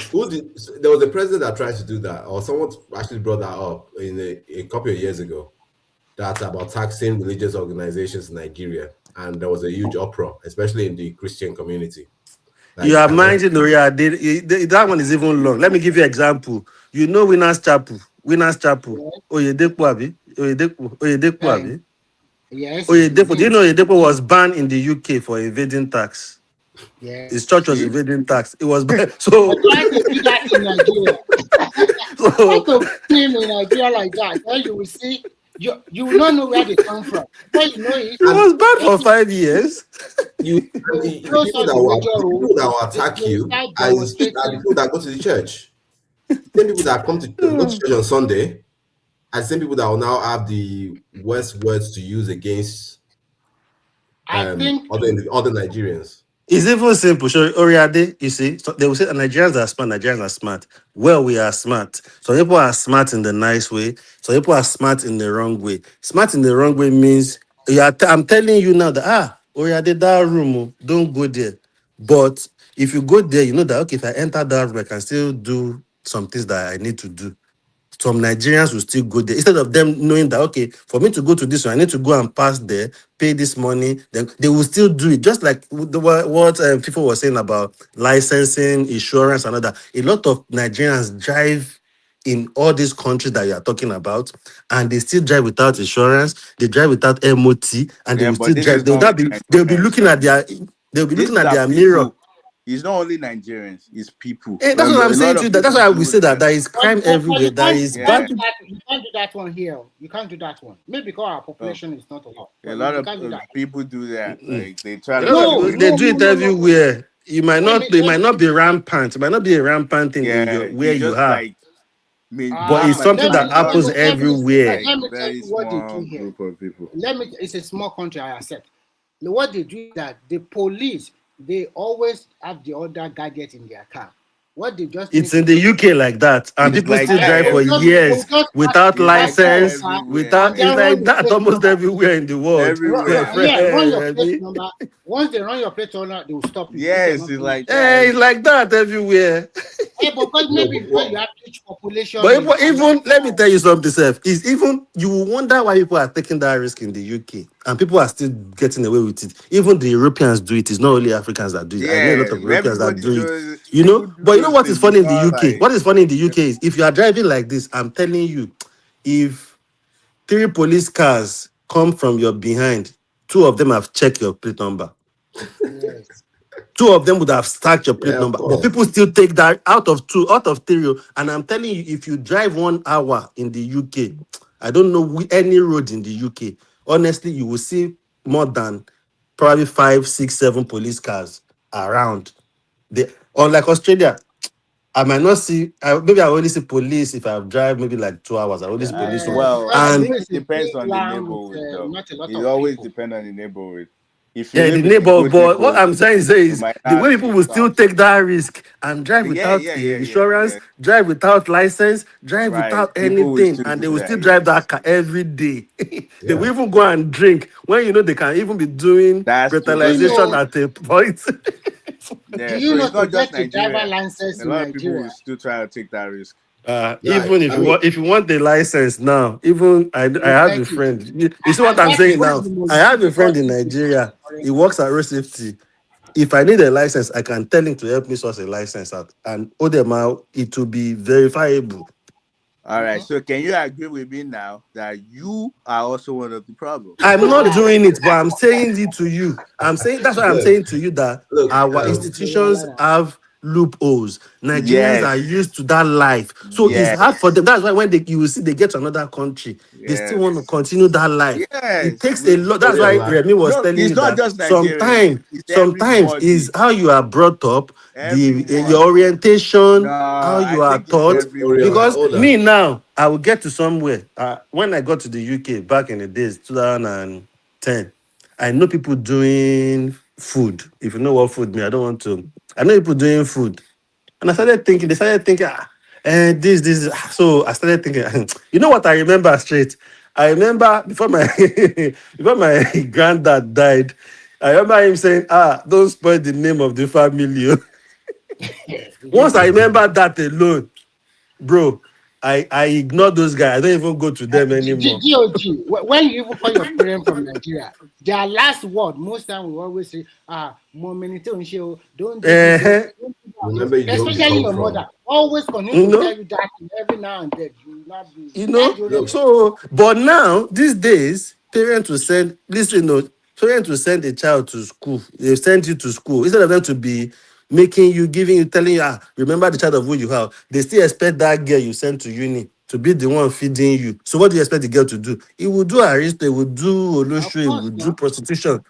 There was a president that tried to do that, or someone actually brought that up in a couple of years ago. That's about taxing religious organizations in Nigeria, and there was a huge uproar, especially in the Christian community. You Like, are can just minding that one is even long. Let me give you an example. You know Winners Chapel. Yeah. Oyedepo Abi. Oyedepo Abi. Yes, it's Oyedepo. Do you within. know Oyedepo was banned in the UK for evading tax? His Yes. church was See, evading tax. It was banned. I try to do that in Nigeria. Try So to put him in Nigeria like that. Then you will see. You will not know where they come from. Before you know it, it and was banned then for 5 years. you they will the close people all that the will major roads. attack They will you start are the demonstrating. people that go to the church. The same people that go to church on Sunday are the same people that will now have the worst words to use against I think other Nigerians. It's even simple. So Oriade, you see, so they will say Nigerians are smart. Nigerians are smart. Well, we are smart. Some people are smart in the nice way. Some people are smart in the wrong way. Smart in the wrong way means I'm telling you now that Oriade, that room, don't go there. But if you go there, you know that okay, if I enter that room, I can still do some things that I need to do. Some Nigerians will still go there instead of them knowing that okay, for me to go to this one, I need to go and pass there, pay this money. Then they will still do it, just like what people were saying about licensing, insurance, and other. A lot of Nigerians drive in all these countries that you are talking about, and they still drive without insurance. They drive without MOT, and they yeah, will but still this drive. is They will not not only be. They will be Nigerians, looking though. at their. They'll be looking These at are their mirror. people. It's not only Nigerians, it's people. That's what I'm A lot saying to you. of That's people why we do say that that. there is crime But everywhere. you There can't is you can't bad Yeah. do that. You can't do that one here. You can't do that one. Maybe because our Oh, population is not a lot, a but lot you of can't do that. people do that. Mm-mm. Like they try A to lot of say, No, people they no, do no, it no, no. everywhere. You might not they Let might not be rampant. It might not be a rampant thing in your yeah, where it's you just are, like maybe but it's half something an that not happens everywhere. like let me tell very you what they small do here. group of people. It's a small country, I accept. What they do is that the police, they always have the other gadget in their car. What they just It's need in to the do, UK like that, and It's people like still that drive for they will years everywhere. just without It's like park that your license. car everywhere, Without and it's then man. run like your that plate almost number. everywhere in the world. My Everywhere. Yeah, run your friend, plate number. Once they run your plate number, they will stop you if you're Yes, not it's doing like it. that. it's like that everywhere. Because No, maybe but because you what? have huge population But in even America. let me tell you something, Seth. Is even you will wonder why people are taking that risk in the UK and people are still getting away with it. Even the Europeans do it. It's not only Africans that do it. I know a lot Yeah, of Europeans that everybody do it. does. You People know, do but you know those what is things. funny It's in the not UK? like What is funny in the UK is if you are driving like this, I'm telling you, if 3 police cars come from your behind, 2 of them have checked your plate number. Yes. 2 of them would have stacked your plate Yeah, of number, but course. people still take that out of 3. And I'm telling you, if you drive 1 hour in the UK, I don't know any road in the UK. Honestly, you will see more than probably 5, 6, 7 police cars around. Unlike Australia, I might not see. Maybe I only see police if I drive maybe like 2 hours. I only see police one, well, Because I you and know think it it's a depends big on the land with neighborhood though. not a lot It of always people. depends on the neighborhood. If you yeah, the live in a neighbor. good But what neighborhood, I'm trying to say you is might the not way people see will still cops. take that risk and drive Yeah, without yeah, yeah, yeah, insurance, yeah. drive without license, drive Right. without People will anything, still and they do will still that, drive yes. that car every day. They will Yeah. even go and drink when you know they can even be doing That's Do true. you breathalyzation know? at a point. Do Yeah, you so know it's to not just get a driver Nigeria. license A in lot of people Nigeria? will still try to take that risk. Guy, Even I mean, if you want the license now, even I Oh, have a thank you. friend. You see what And I'm that is saying one of now? the most I have a difficult friend in things in this Nigeria. current He works at road safety. If I need a license, I can tell him to help me source a license out and owe them out. It will be verifiable. All right. So can you agree with me now that you are also one of the problem? I'm not doing it, but I'm saying it to you. I'm saying that's why I'm look, saying to you that look, our institutions have loopholes. Nigerians are Yes. used to that life, so it's hard for Yes. them. That's why when you will see they get to another country, they still want to Yes. continue that life. It Yes. takes a lot. for That's real, why man. Remy was No, telling it's me not that just Nigerians. It's sometimes is everybody. how you are brought up, your Everyone. orientation, No, how I you are think it's taught. Orion, Because everyone. hold on. me now, I will get to somewhere. When I got to the UK back in the days, 2010, I know people doing food. If you know what food mean, I don't want to. I know people doing food. And they started thinking, this. So I started thinking, you know what I remember straight? I remember before my before my granddad died, I remember him saying, don't spoil the name of the family. Once I remember that alone, bro, I ignore those guys. I don't even go to them anymore. When you even call your parents from Nigeria, their last word, most time we always say, Mom, don't do this, oh, Eh, don't do that. Oh." Remember where you Especially come your from. mother, always continue you to tell know? you that every now and then. You will not do. You That's know, the only Look, so but now these days, parents will send listen, no, parents will send a child to school. They send you to school instead of them to be making you, giving you, telling you, remember the child of who you have. They still expect that girl you sent to uni to be the one feeding you. So what do you expect the girl to do? He will do aristo, he will do Of olosho, he course will do not. prostitution.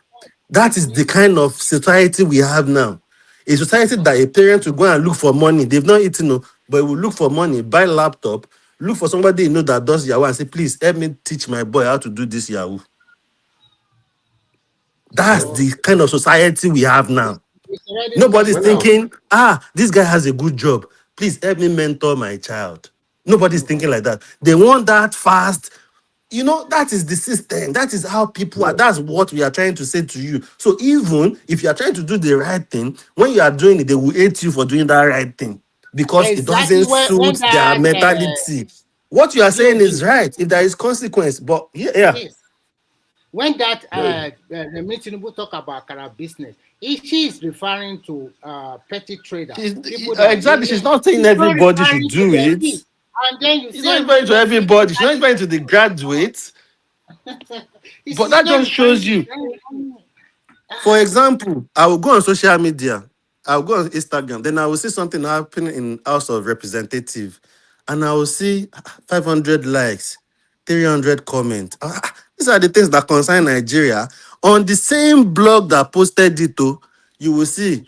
That is the kind of society we have now. A society that a parent will go and look for money. They've not eaten, no, but will look for money, buy laptop, look for somebody you know that does Yahoo and say, please help me teach my boy how to do this Yahoo. That's well, So the kind of society we have it's, now. it's already Nobody's messed when I up. thinking, this guy has a good job. Please help me mentor my child. Nobody's thinking Nobody. like that. They want that fast. That is the system. That is how people are. look, That's what we are trying to say to you. So even if you are trying to do the right thing, when you are doing it, they will hate you for doing that right thing because it Exactly doesn't when suit their that mentality. What you are saying DOG, is right if there is consequence, but yeah. yes, when that look, the Tinubu talk about cara business, she is referring to petty traders, people that Exactly. She's not saying she's not everybody should referring to do the it. elite. And then you She's not say referring to maybe everybody. She's not referring to the graduates. But she's that not just referring shows to you. For example, I will go on social media, I'll go on Instagram, then I will see something happening in House of Representative, and I will see 500 likes, 300 comments. These are the things that concern Nigeria. On the same blog that posted it, you will see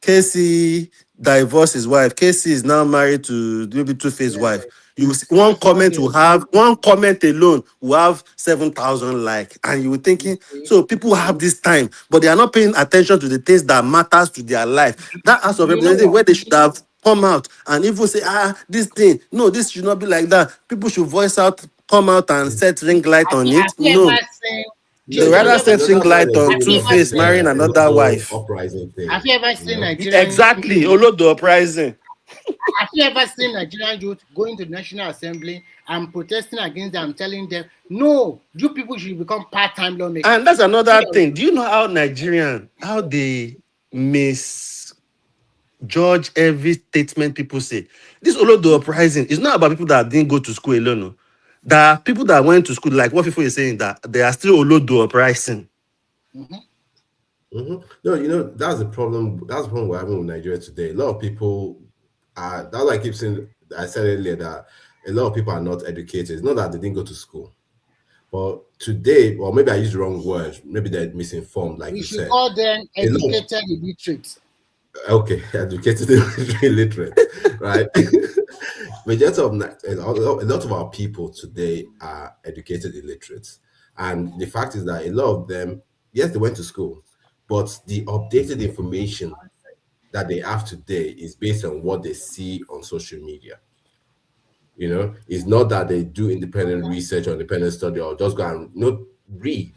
Casey divorced his wife. Casey is now married to maybe Two-Face wife. You will see one comment will have one comment alone will have 7,000 likes, and you were thinking, so people have this time, but they are not paying attention to the things that matters to their life. That House of You know Representatives what? where they should have come out and even say, this thing, no, this should not be like that. People should voice out, come out and set ring light on Have it. you No, ever seen they Jim? rather Have set ring That's why light they're on giving you us ever Two-Face this seen? marrying another Olodo wife. uprising Have thing. you ever You seen know, Nigerian Exactly, youth? Olodo uprising. Have you ever seen Nigerian youth going to the National Assembly and protesting against them, telling them, no, you people should become part-time lawmakers? And that's another thing. Do you know how how they misjudge every statement people say? This Olodo uprising is not about people that didn't go to school alone. No. There are people that went to school, like what people are saying, that they are still Olodo uprising. No, you know, that's the problem. That's the problem we're having with Nigeria today. A lot of people are, that's why I keep saying, I said earlier that a lot of people are not educated. It's not that they didn't go to school. But today, or maybe I used the wrong word, maybe they're misinformed, like We you should said. call them A lot educated illiterates. Okay, educated illiterate, right? Majority of a lot of our people today are educated illiterates, and the fact is that a lot of them, yes, they went to school, but the updated information that they have today is based on what they see on social media. You know, it's not that they do independent research or independent study or just go and read.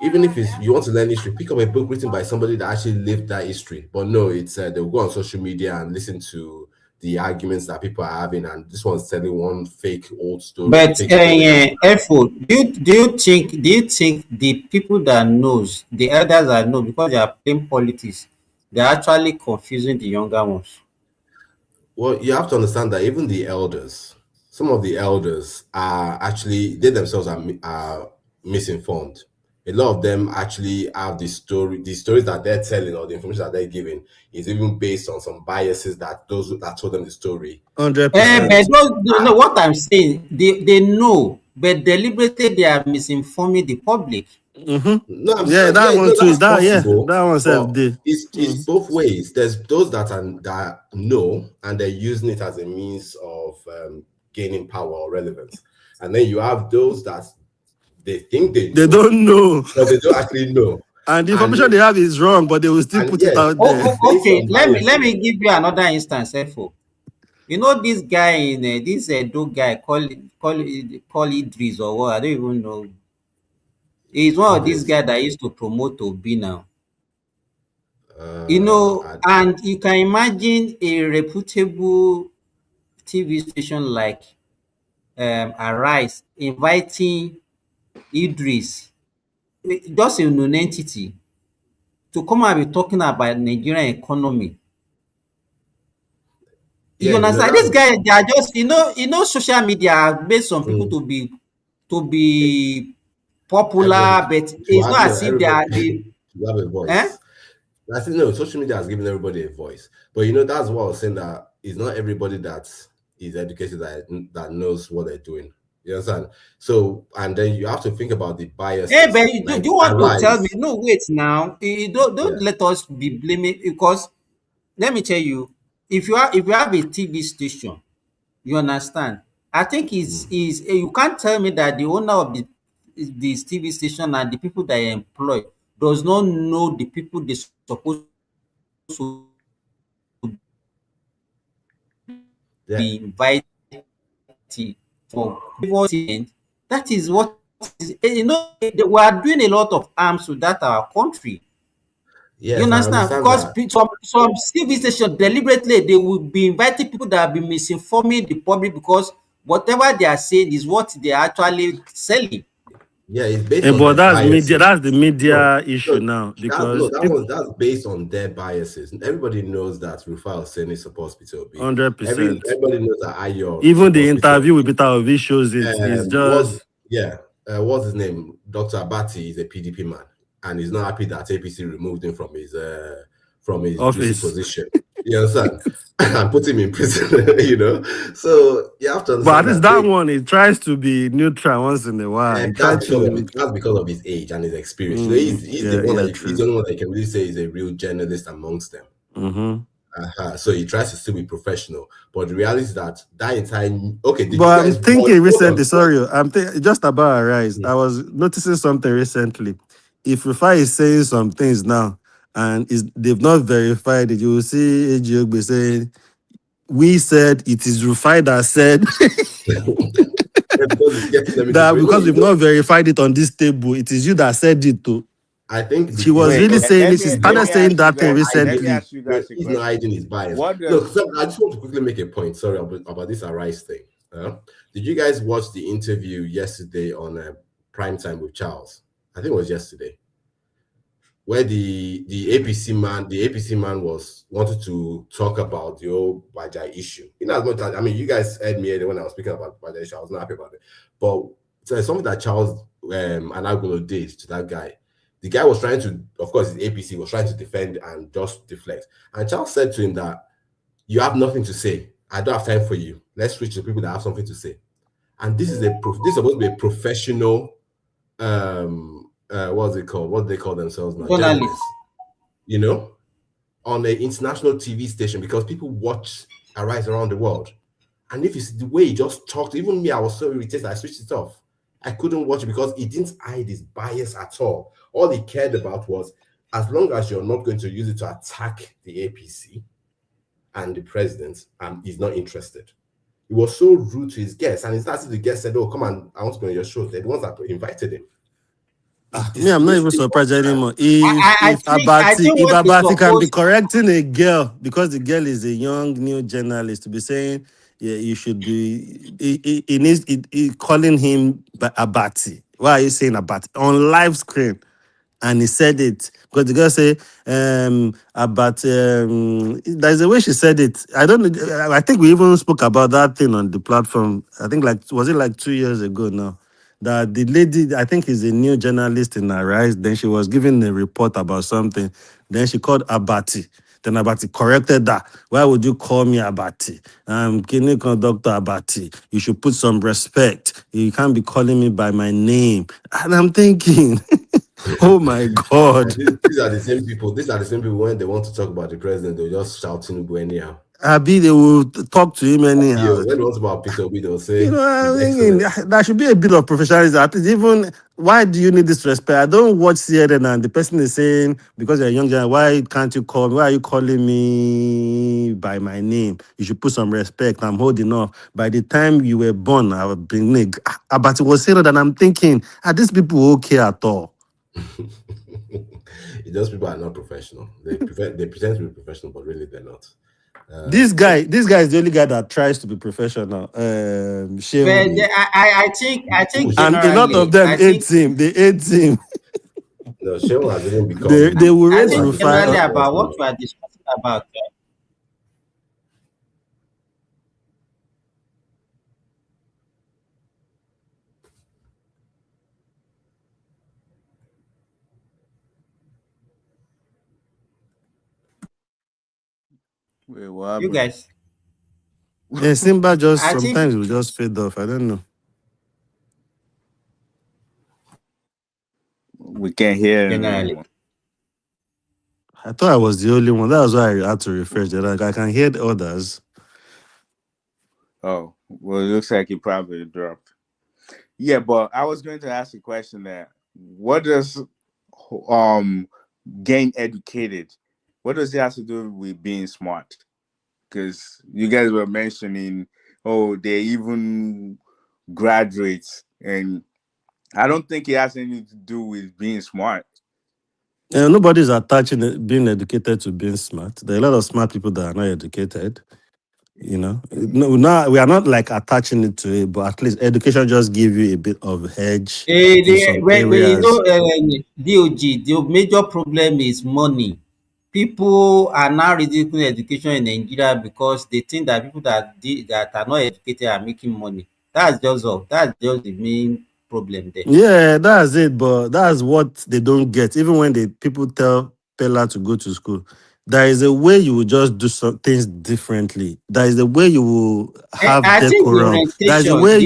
Even if you want to learn history, pick up a book written by somebody that actually lived that history. But no, it's they'll go on social media and listen to the arguments that people are having, and this one's telling one fake old story, But fake story. Efo, do you think the people that knows, the elders that know, because they are playing politics, they're actually confusing the younger ones? Well, you have to understand that even the elders, some of the elders are actually they themselves are misinformed. A lot of them actually have the stories that they're telling or the information that they're giving is even based on some biases that those that told them the story. 100%. But those, you know what I'm saying, they know, but deliberately they are misinforming the public. No, I'm Yeah, sure. that Yeah, one no, too. that's That possible. one self But day. it's both ways. There's those that know and they're using it as a means of gaining power or relevance, and then you have those that they think they They know, don't know. but they don't actually know. And the And information they have is wrong, but they will still put it yes, out there. it's based Okay, on let me biases. give you another instance, Efo. You know this guy in this do guy call Idris or what? I don't even know. He's one Who's of these this? guys that used to promote Obi now. I, And you can imagine a reputable TV station like Arise inviting Idris, just a known entity, to come and be talking about Nigerian economy. yeah, You you know understand? that's This guy, they are just, social media has made some people mm, to be everybody popular, but to it's have not as if they everybody are they to have a eh? voice. I think no, social media has given everybody a voice, but you know that's what I was saying, that it's not everybody that is educated that knows what they're doing. You understand? So and then you have to think about the Hey, but biases. do Like you want to tell me? Arise, No, wait now. Don't yeah. let us be blaming, because let me tell you, if you have a TV station, you understand. I think you can't tell me that the owner of this TV station and the people that employ does not know the people they supposed to Yeah, be invited for event. That is what is, we are doing a lot of harms to that our country. You yes, I understand? understand Because that. some TV stations deliberately they will be inviting people that have been misinforming the public, because whatever they are saying is what they are actually selling. Yeah, it's based on But their that's media. biases. That's the No, media issue no, now because that's based on their biases. Everybody knows that Rufai Hussein supports Peter Obi. 100%. Everybody knows that Ayo Even the supports Peter interview with Obi. Peter Ovi shows it. It's Was just yeah. what's his name? Dr. Abati is a PDP man, and he's not happy that APC removed him from his juicy Office. position. You understand? And put him in prison. You know, so you have to But at understand least that that one, he tries to be neutral once in a while. He and tries to. that's because of his age and his experience. You know, he's the one Yeah, that he's true. the only one that can really say is a real journalist amongst them. Mm-hmm. So he tries to still be professional, but the reality is that entire okay. Did But you I'm guys watch? thinking Hold recently, on. sorry, just about Arise. I was noticing something recently. If Rufai is saying some things now and they've not verified it, you will see AGOB saying, we said it is Rufai that said Because it's getting them into that no, because you we've know, not verified it on this table, it is you that said it too. I think She was Wait, really because saying let it. She me he's let started not me saying ask you that thing guys. Let hiding. me recently. ask you No, guys a he's not question. hiding his bias. What Look, does so I just want to quickly make a point. Sorry about this Arise thing. Did you guys watch the interview yesterday on Prime Time with Charles? I think it was yesterday, where the APC man was wanted to talk about the old Bajai issue. In as much as, I mean, you guys heard me earlier when I was speaking about Bajai issue, I was not happy about it. But so it's something that Charles Anagolo did to that guy. The guy was trying to, of course, his APC was trying to defend and just deflect. And Charles said to him that you have nothing to say. I don't have time for you. Let's switch to people that have something to say. And this is supposed to be a professional what's it called? What do they call themselves now? Journalist. Journalists. You know, on an international TV station, because people watch Arise around the world. And if it's the way he just talked, even me, I was so irritated, I switched it off. I couldn't watch it because he didn't hide his bias at all. All he cared about was, as long as you're not going to use it to attack the APC and the president, he's not interested. He was so rude to his guests, and it's not as if the guest said, "Oh, come on, I want to go on your show." They're the ones that invited him. Me, I'm not even surprised anymore. If I think what is Abati can be supposed correcting a girl because the girl is a young new journalist to be saying, yeah, you should be. He needs calling him Abati. Why are you saying Abati on live screen? And he said it because the girl say about there's a way she said it. I don't know. I think we even spoke about that thing on the platform. I think was it like 2 years ago now? That the lady, I think, is a new journalist in Arise. Then she was giving a report about something. Then she called Abati. Then Abati corrected that. Why would you call me Abati? I'm clinical Dr. Abati. You should put some respect. You can't be calling me by my name. And I'm thinking, oh my God. These are the same people. These are the same people when they want to talk about the president, they'll just shout Tinubu anyhow. Abi, they will talk to him anyhow. When they want about Peter Obi, they'll say, I'm thinking there should be a bit of professionalism. At least even, why do you need this respect? I don't watch CNN and the person is saying, because you're a young guy, why can't you call me? Why are you calling me by my name? You should put some respect. I'm holding off. By the time you were born, I've been Abati was saying that, and I'm thinking, are these people okay at all? Those people are not professional. They pretend to be professional, but really they're not. This guy is the only guy that tries to be professional. Shehu. But I think and a lot of them hate him. They hate him. No, Shehu has even become. They will I raise think generally Rufai. about what we are discussing about. Wait, what You happened? guys. Yeah, Simba just I think sometimes will just fade off. I don't know. We can't hear him generally. anymore. I thought I was the only one. That was why I had to refresh it. Like I can hear the others. Oh, well, it looks like he probably dropped. Yeah, but I was going to ask a question there. What does getting educated, what does it have to do with being smart? Because you guys were mentioning, oh, they even graduates, and I don't think it has anything to do with being smart. Nobody's attaching being educated to being smart. There are a lot of smart people that are not educated. You know, no, we are not like attaching it to it, but at least education just give you a bit of hedge in some When you areas. know, DOG, the major problem is money. People are now reducing education in Nigeria because they think that people that are not educated are making money. That's just all. That's just the main problem there. Yeah, that's it. But that's what they don't get. Even when people tell Pella to go to school, there is a way you will just do some things differently. There is a way you will have I think the decorum. There is a orientation, way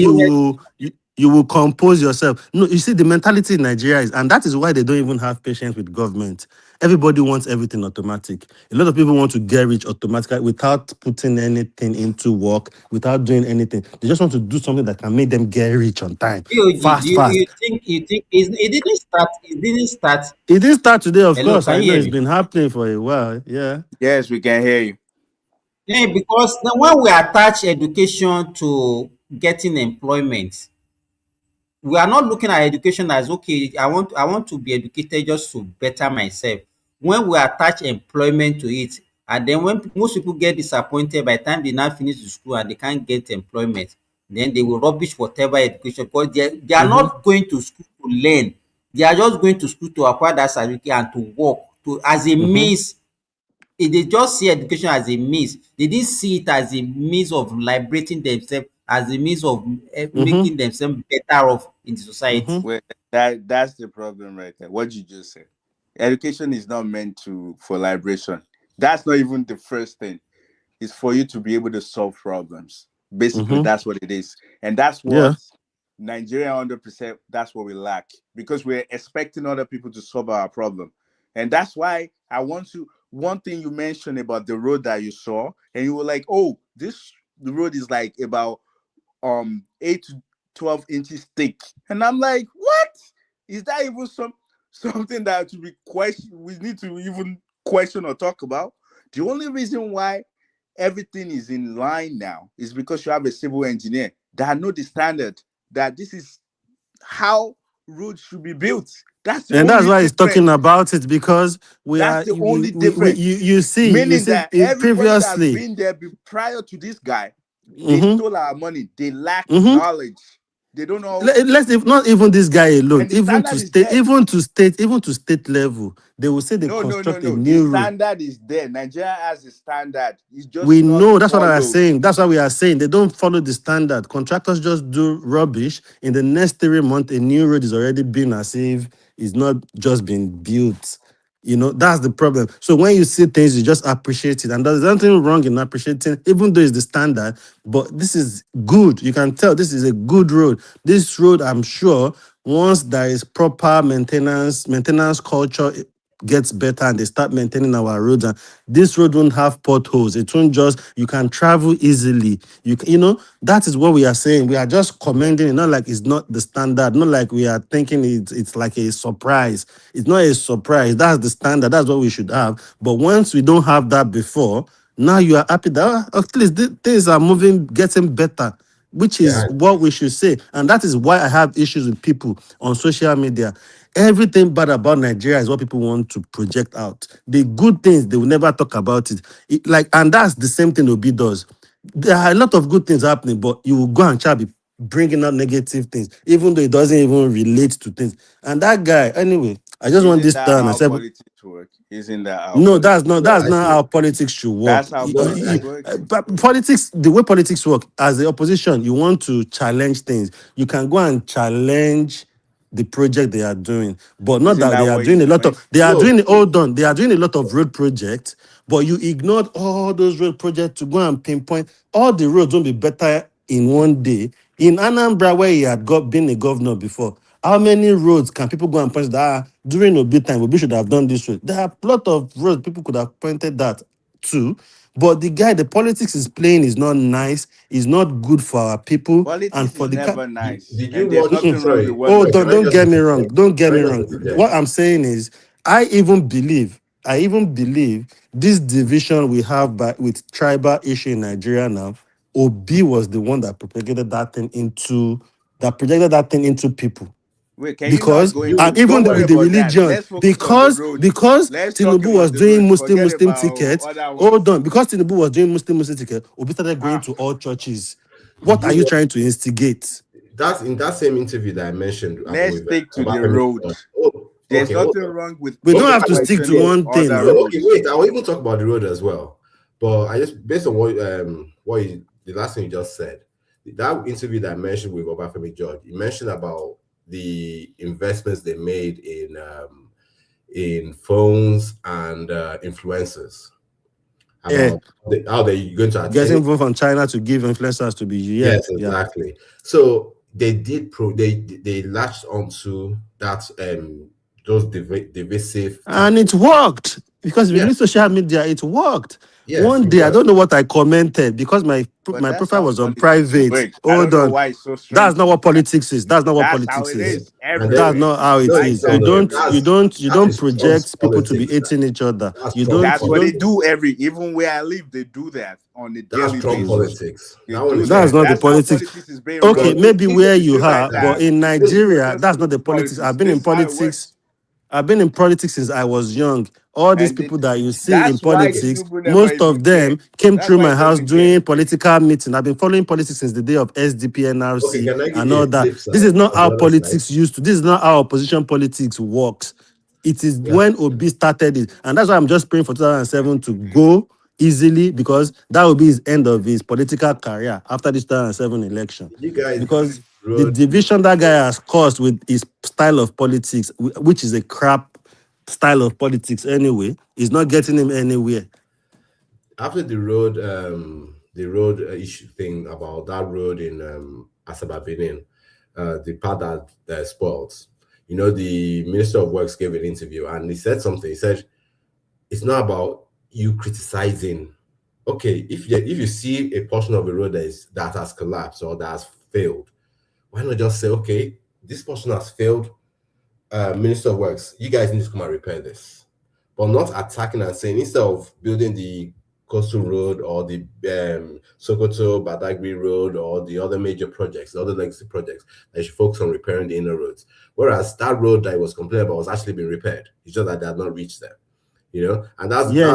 you will compose yourself. No, you see, the mentality in Nigeria is, and that is why they don't even have patience with government. Everybody wants everything automatic. A lot of people want to get rich automatically without putting anything into work, without doing anything. They just want to do something that can make them get rich on time, POG, fast, fast. you think it didn't start. It didn't start today, of Hello, course. can I you know hear it's me? been happening for a while. Yeah. Yes, we can hear you. Yeah, because when we attach education to getting employment, we are not looking at education as okay, I want to be educated just to better myself. When we attach employment to it, and then when most people get disappointed by the time they now finish the school and they can't get employment, then they will rubbish whatever education, because they are Mm-hmm. not going to school to learn. They are just going to school to acquire that certificate and to work to as a Mm-hmm. means. They just see education as a means. They didn't see it as a means of liberating themselves, as a means of Mm-hmm. making themselves better off in the society. Mm-hmm. Well, that's the problem right there. What you just said. Education is not meant for liberation. That's not even the first thing. It's for you to be able to solve problems. Basically, Mm-hmm. that's what it is. And that's Yeah. what Nigeria 100%, that's what we lack. Because we're expecting other people to solve our problem. And that's why one thing you mentioned about the road that you saw, and you were like, oh, the road is like about 8 to 12 inches thick. And I'm like, what? Is that even something that to be question we need to even question or talk about? The only reason why everything is in line now is because you have a civil engineer that know the standard, that this is how roads should be built. That's the And that's only why he's talking difference. about it, because That's the only difference. you see Meaning that it everybody that's previously. been there prior to this guy, they Mm-hmm. stole our money. They lack Mm-hmm. knowledge. They don't know. Let's, if not even this guy alone, And the standard is there. even to state level, they will say they No. construct a The new road. standard is there. Nigeria has a standard. It's We just not know, that's what I was followed. saying. That's why we are saying they don't follow the standard. Contractors just do rubbish. In the next 3 months, a new road is already being as if it's not just been built. You know, that's the problem. So when you see things, you just appreciate it. And there's nothing wrong in appreciating, even though it's the standard, but this is good. You can tell this is a good road. This road, I'm sure, once there is proper maintenance culture gets better and they start maintaining our roads, and this road won't have potholes. It won't just, you can travel easily. You know, that is what we are saying. We are just commending it, not like it's not the standard, not like we are thinking it's like a surprise. It's not a surprise. That's the standard. That's what we should have. But once we don't have that before, now you are happy that at least things are moving, getting better, which is Yeah. what we should say. And that is why I have issues with people on social media. Everything bad about Nigeria is what people want to project out. The good things, they will never talk about it. And that's the same thing Obi does. There are a lot of good things happening, but you will go and try to be bringing out negative things, even though it doesn't even relate to things. And that guy, anyway, I just want Isn't this that done. I how said, politics work? Isn't that how no, politics Yeah, that's I not think how politics should work. That's how politics works. But politics, the way politics work, as the opposition, you want to challenge things. You can go and challenge the project they are doing, but not Isn't that that they are what he's doing a lot doing? of. They are no. doing hold on. They are doing a lot of road projects, but you ignored all those road projects to go and pinpoint all the roads won't be better in one day. In Anambra, where he had been a governor before, how many roads can people go and point that during Obi time, Obi should have done this road? There are a lot of roads people could have pointed that to, but the politics is playing is not nice, is not good for our people and Politics for is the never nice, Did and you there's watch? nothing wrong with Sorry, what Oh, sorry. they're Can I don't doing. just get me interject? wrong. Don't get Can I me just wrong. interject? What I'm saying is, I even believe this division we have with tribal issue in Nigeria now, Obi was the one that projected that thing into people. Wait, can you not Because go You and into? even Don't worry with the about that. religion, Let's focus on the because road. because Let's talk Tinubu was about the doing road. Forget Muslim about tickets. other Hold ones. on, because Tinubu was doing Muslim ticket, Obi started going Ah, to all churches. did What are you you watch trying to instigate? that in that same interview that I mentioned let's with stick to the Obafemi road. George? Oh, There's okay, hold nothing on. wrong with We don't Okay, have I to will, stick to questioning one thing, other no, no? okay, roads. wait. I will even talk about the road as well. But I just based on the last thing you just said, that interview that I mentioned with Obafemi George, you mentioned about the investments they made in phones and influencers. About how they're going to getting involved from China to give influencers to be yes, exactly. So they did they latched onto that those divisive and it worked because we use social media. It worked. Yes, one day I don't know what I commented because my profile was on private. Hold on, that's not what politics is. That's not what politics is. That's not how it is. You don't project people to be hating each other. That's what they do even where I live. They do that on the daily basis. Politics. That's not the politics. Okay, maybe where you are, but in Nigeria, that's not the politics. I've been in politics. I've been in politics since I was young. All these people that you see in politics, most of them came through my house during political meeting. I've been following politics since the day of SDP, NRC, and all that. This is not how politics used to. This is not how opposition politics works. It is when Obi started it. And that's why I'm just praying for 2007 to go easily, because that will be his end of his political career after this 2007 election. Because the division that guy has caused with his style of politics, which is a crap style of politics anyway, is not getting him anywhere. After the road issue thing about that road in Asaba Benin, the part that spoiled, you know, the Minister of Works gave an interview and he said something. He said, it's not about you criticizing. Okay, if you see a portion of the road that has collapsed or that has failed, why not just say, okay, this portion has failed, Minister of Works, you guys need to come and repair this. But not attacking and saying, instead of building the coastal road or the Sokoto Badagry road or the other major projects, the other legacy projects, they should focus on repairing the inner roads. Whereas that road that was complained about was actually being repaired. It's just that they had not reached them. You know, and that's he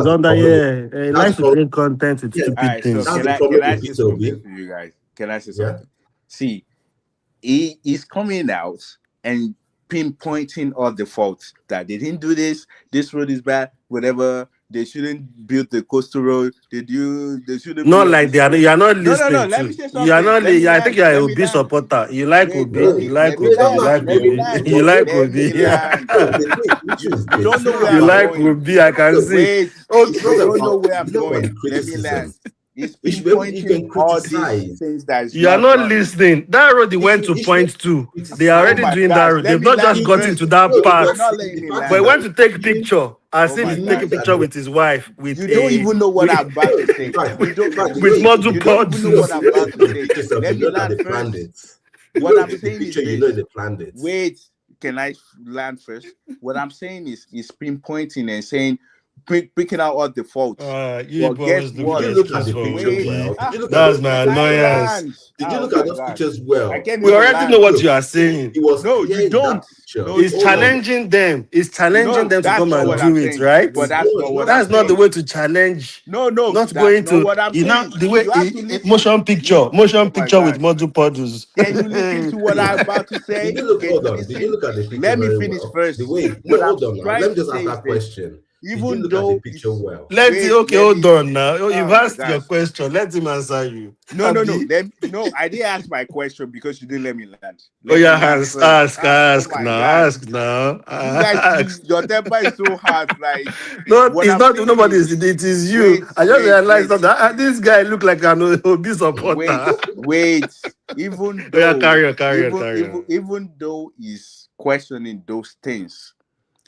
likes to create content with stupid things. So can I say something to you guys? Can I say something? See, he is coming out and pinpointing all the faults that they didn't do this road is bad, whatever, they shouldn't build the coastal road, they shouldn't not like they are. You are not listening. No, let me say something. You are not. I think you are a Obi supporter. You like Obi. You like Obi. You like Obi. You don't know where you like Obi. I can see. Okay, you don't know where I'm going. Let me land. It's pinpointing all these things that you are not listening. That road they went to point to. They are already doing that road. They've not just got into that part. But he went to take picture. I see he's taking picture with his wife. With you don't even know what I'm about to say. With model pods. You don't know what I'm about to say. Let me land first. What I'm saying is this. Wait, can I land first? What I'm saying is pinpointing and saying, picking out all the faults. Guess what? Did you look at the pictures well? That's my annoyance. Did you look at those pictures well? We already know what you are saying. You don't. It's challenging them. It's challenging them to come and do it, right? But that's not the way to challenge. Not going to. The way motion picture with module puddles. Can you listen to what I'm about to say? Did you look at the picture? Let me finish first. Hold on. Let me just ask that question. Even though well. Hold on now. You've asked your question. Let him answer you. No. I didn't ask my question because you didn't let me land. Ask now. Your temper is so hard. Like it's not nobody. It is you. I just realized that this guy look like an Obi supporter. Wait. Even though carry on. Even though he's questioning those things,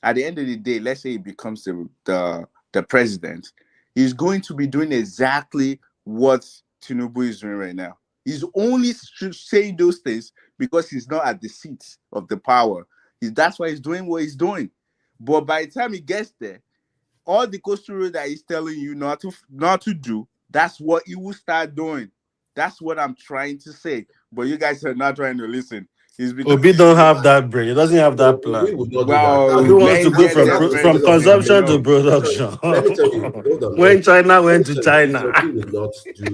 at the end of the day, let's say he becomes the president, he's going to be doing exactly what Tinubu is doing right now. He's only saying those things because he's not at the seat of the power. That's why he's doing what he's doing. But by the time he gets there, all the coastal road that he's telling you not to do, that's what he will start doing. That's what I'm trying to say. But you guys are not trying to listen. Obi don't have that brain. He doesn't have that plan. Obi wants to go from consumption to production. Let me tell you, when China went to China, will not do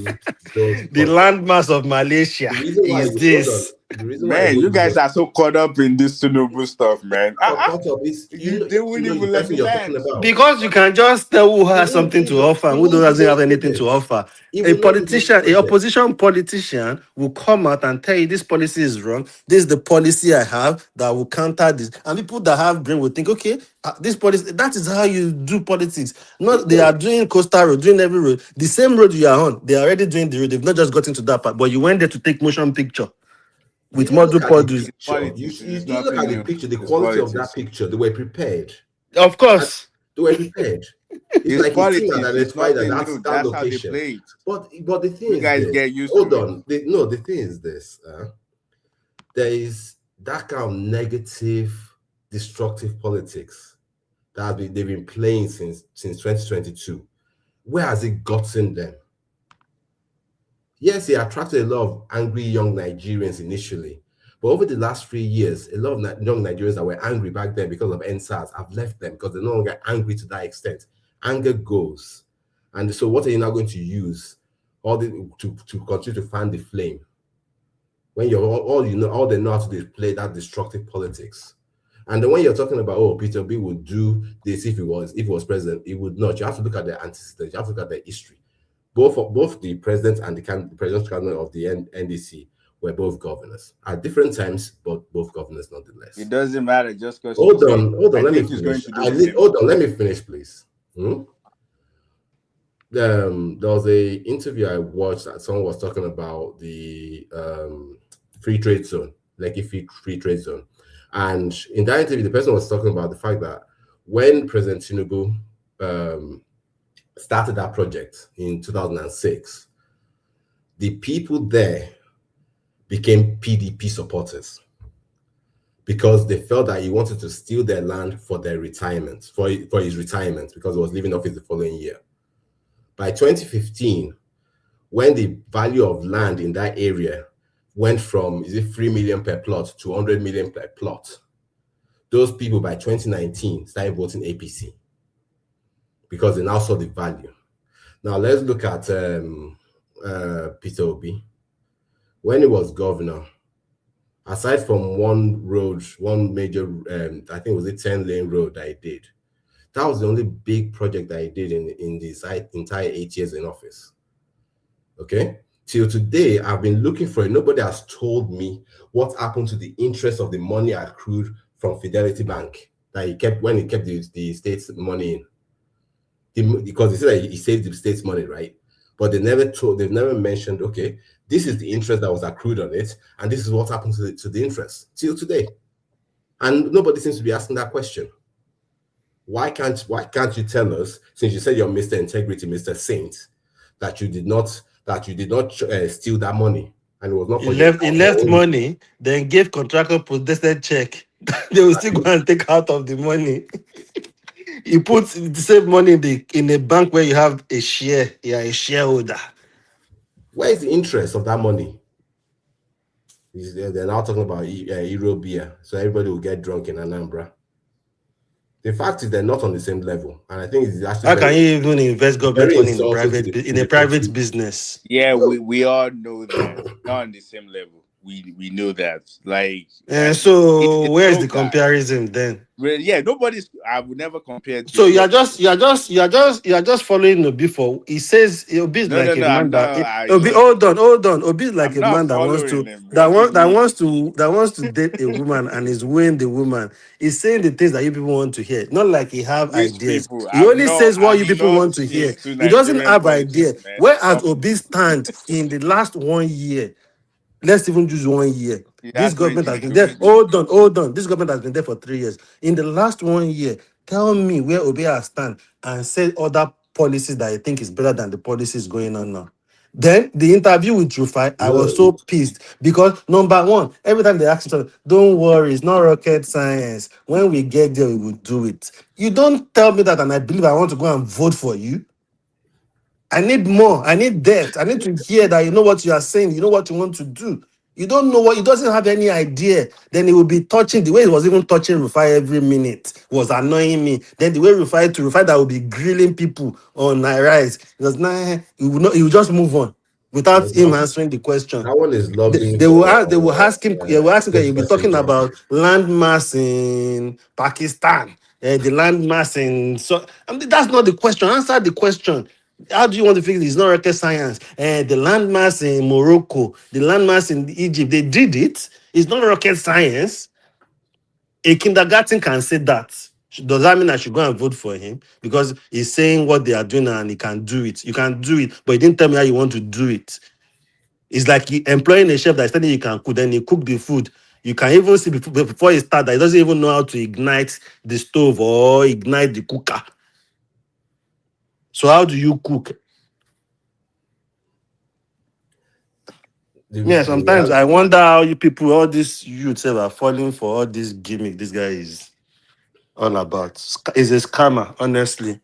the landmass of Malaysia is this. The reason why Man, Igbo you is guys just are so caught up in this Tinubu stuff, man. caught up. Is They wouldn't the even let person me you're talking land. about. Because you can just tell who has something to offer and He who won't give doesn't have those anything to projects. offer. He A will not give those politician, a projects. opposition politician will come out and tell you this policy is wrong. This is the policy I have that will counter this. And people that have brain will think, okay, this policy, that is how you do politics. Not they are doing coastal road, doing every road. The same road you are on, they are already doing the road. They've not just gotten to that part, but you went there to take motion picture with You model look at the produce. picture. Politics is You look nothing at the new. picture, the It's quality of that politics. picture. They were prepared. Of course. They were prepared. It's It's like his team had politics. It's identified nothing new. that That's how they location. play it. But the thing You is guys this. get used Hold to it. on. The thing is this. There is that kind of negative, destructive politics that they've been playing since 2022. Where has it gotten them? Yes, it attracted a lot of angry young Nigerians initially. But over the last 3 years, a lot of young Nigerians that were angry back then because of NSAS have left them because they're no longer angry to that extent. Anger goes. And so what are you now going to use to continue to fan the flame? When you're all they know how to do is play that destructive politics. And then when you're talking about, oh, Peter B would do this if he was president, he would not. You have to look at the antecedents, you have to look at the history. Both the president and the president's candidate of the NDC were both governors at different times, but both governors nonetheless. It doesn't matter just because. Hold on. Let me finish. Hold on. Let me finish, please. There was a interview I watched that someone was talking about the free trade zone, like a free trade zone, and in that interview, the person was talking about the fact that when President Tinubu started that project in 2006, the people there became PDP supporters because they felt that he wanted to steal their land for their retirement, for his retirement, because he was leaving office the following year. By 2015, when the value of land in that area went from 3 million per plot to 100 million per plot, those people by 2019 started voting APC because they now saw the value. Now let's look at Peter Obi. When he was governor, aside from one major, I think it was a 10-lane road that he did. That was the only big project that he did in this entire 8 years in office. Okay? Till today, I've been looking for it. Nobody has told me what happened to the interest of the money accrued from Fidelity Bank that he kept when he kept the state's money in. Because he said that he saved the state's money, right? But they've never mentioned, okay, this is the interest that was accrued on it, and this is what happened to the interest till today. And nobody seems to be asking that question. Why can't you tell us, since you said you're Mr. Integrity, Mr. Saint, that you did not steal that money and it was not for he left money, then gave contractor protested check. They will still go and take out of the money. He puts the same money in a bank where you have a share. You are a shareholder. Where is the interest of that money? They're now talking about Euro beer, so everybody will get drunk in Anambra. The fact is they're not on the same level, and I think it's actually. How can you even invest government money in a private business? Yeah, we all know that. Not on the same level. We know that. Like, so where's the comparison then? Yeah, I would never compare. So you're just following Obi for. He says Obi is like a man that. Obi, hold on. Obi is like a man that wants to date a woman and is weighing the woman. He's saying the things that you people want to hear, not like he have ideas. He only says what you people want to hear. He doesn't have ideas. Where has Obi stand in the last 1 year? Let's even use 1 year. This government has been there. Hold on. This government has been there for 3 years. In the last 1 year, tell me where Obi has stand and say other policies that I think is better than the policies going on now. Then the interview with Rufai, I was so pissed because number one, every time they ask each other, don't worry, it's not rocket science. When we get there, we will do it. You don't tell me that, and I believe I want to go and vote for you. I need more. I need depth. I need to hear that you know what you are saying. You know what you want to do. You don't know what, he doesn't have any idea. Then he will be touching, the way he was even touching Rufai every minute was annoying me. Then the way Rufai that will be grilling people on my rise, he was he will just move on. without That him answering the question. that one is lobbying They will ask, they will for ask him, they will ask him, he'll be spokesperson talking job. about landmass in Pakistan, the landmass in, so I mean, that's not the question. Answer the question. How do you want to fix it? It's not rocket science. The landmass in Morocco, the landmass in Egypt, they did it. It's not rocket science. A kindergarten can say that. Does that mean I should go and vote for him? Because he's saying what they are doing and he can do it. You can do it, but he didn't tell me how you want to do it. It's like employing a chef that's telling you can cook, then he cook the food. You can even see before he starts that he doesn't even know how to ignite the stove or ignite the cooker. So how do you cook? Yeah, sometimes I wonder how you people, all these youths are falling for all this gimmick this guy is all about. He's a scammer, honestly.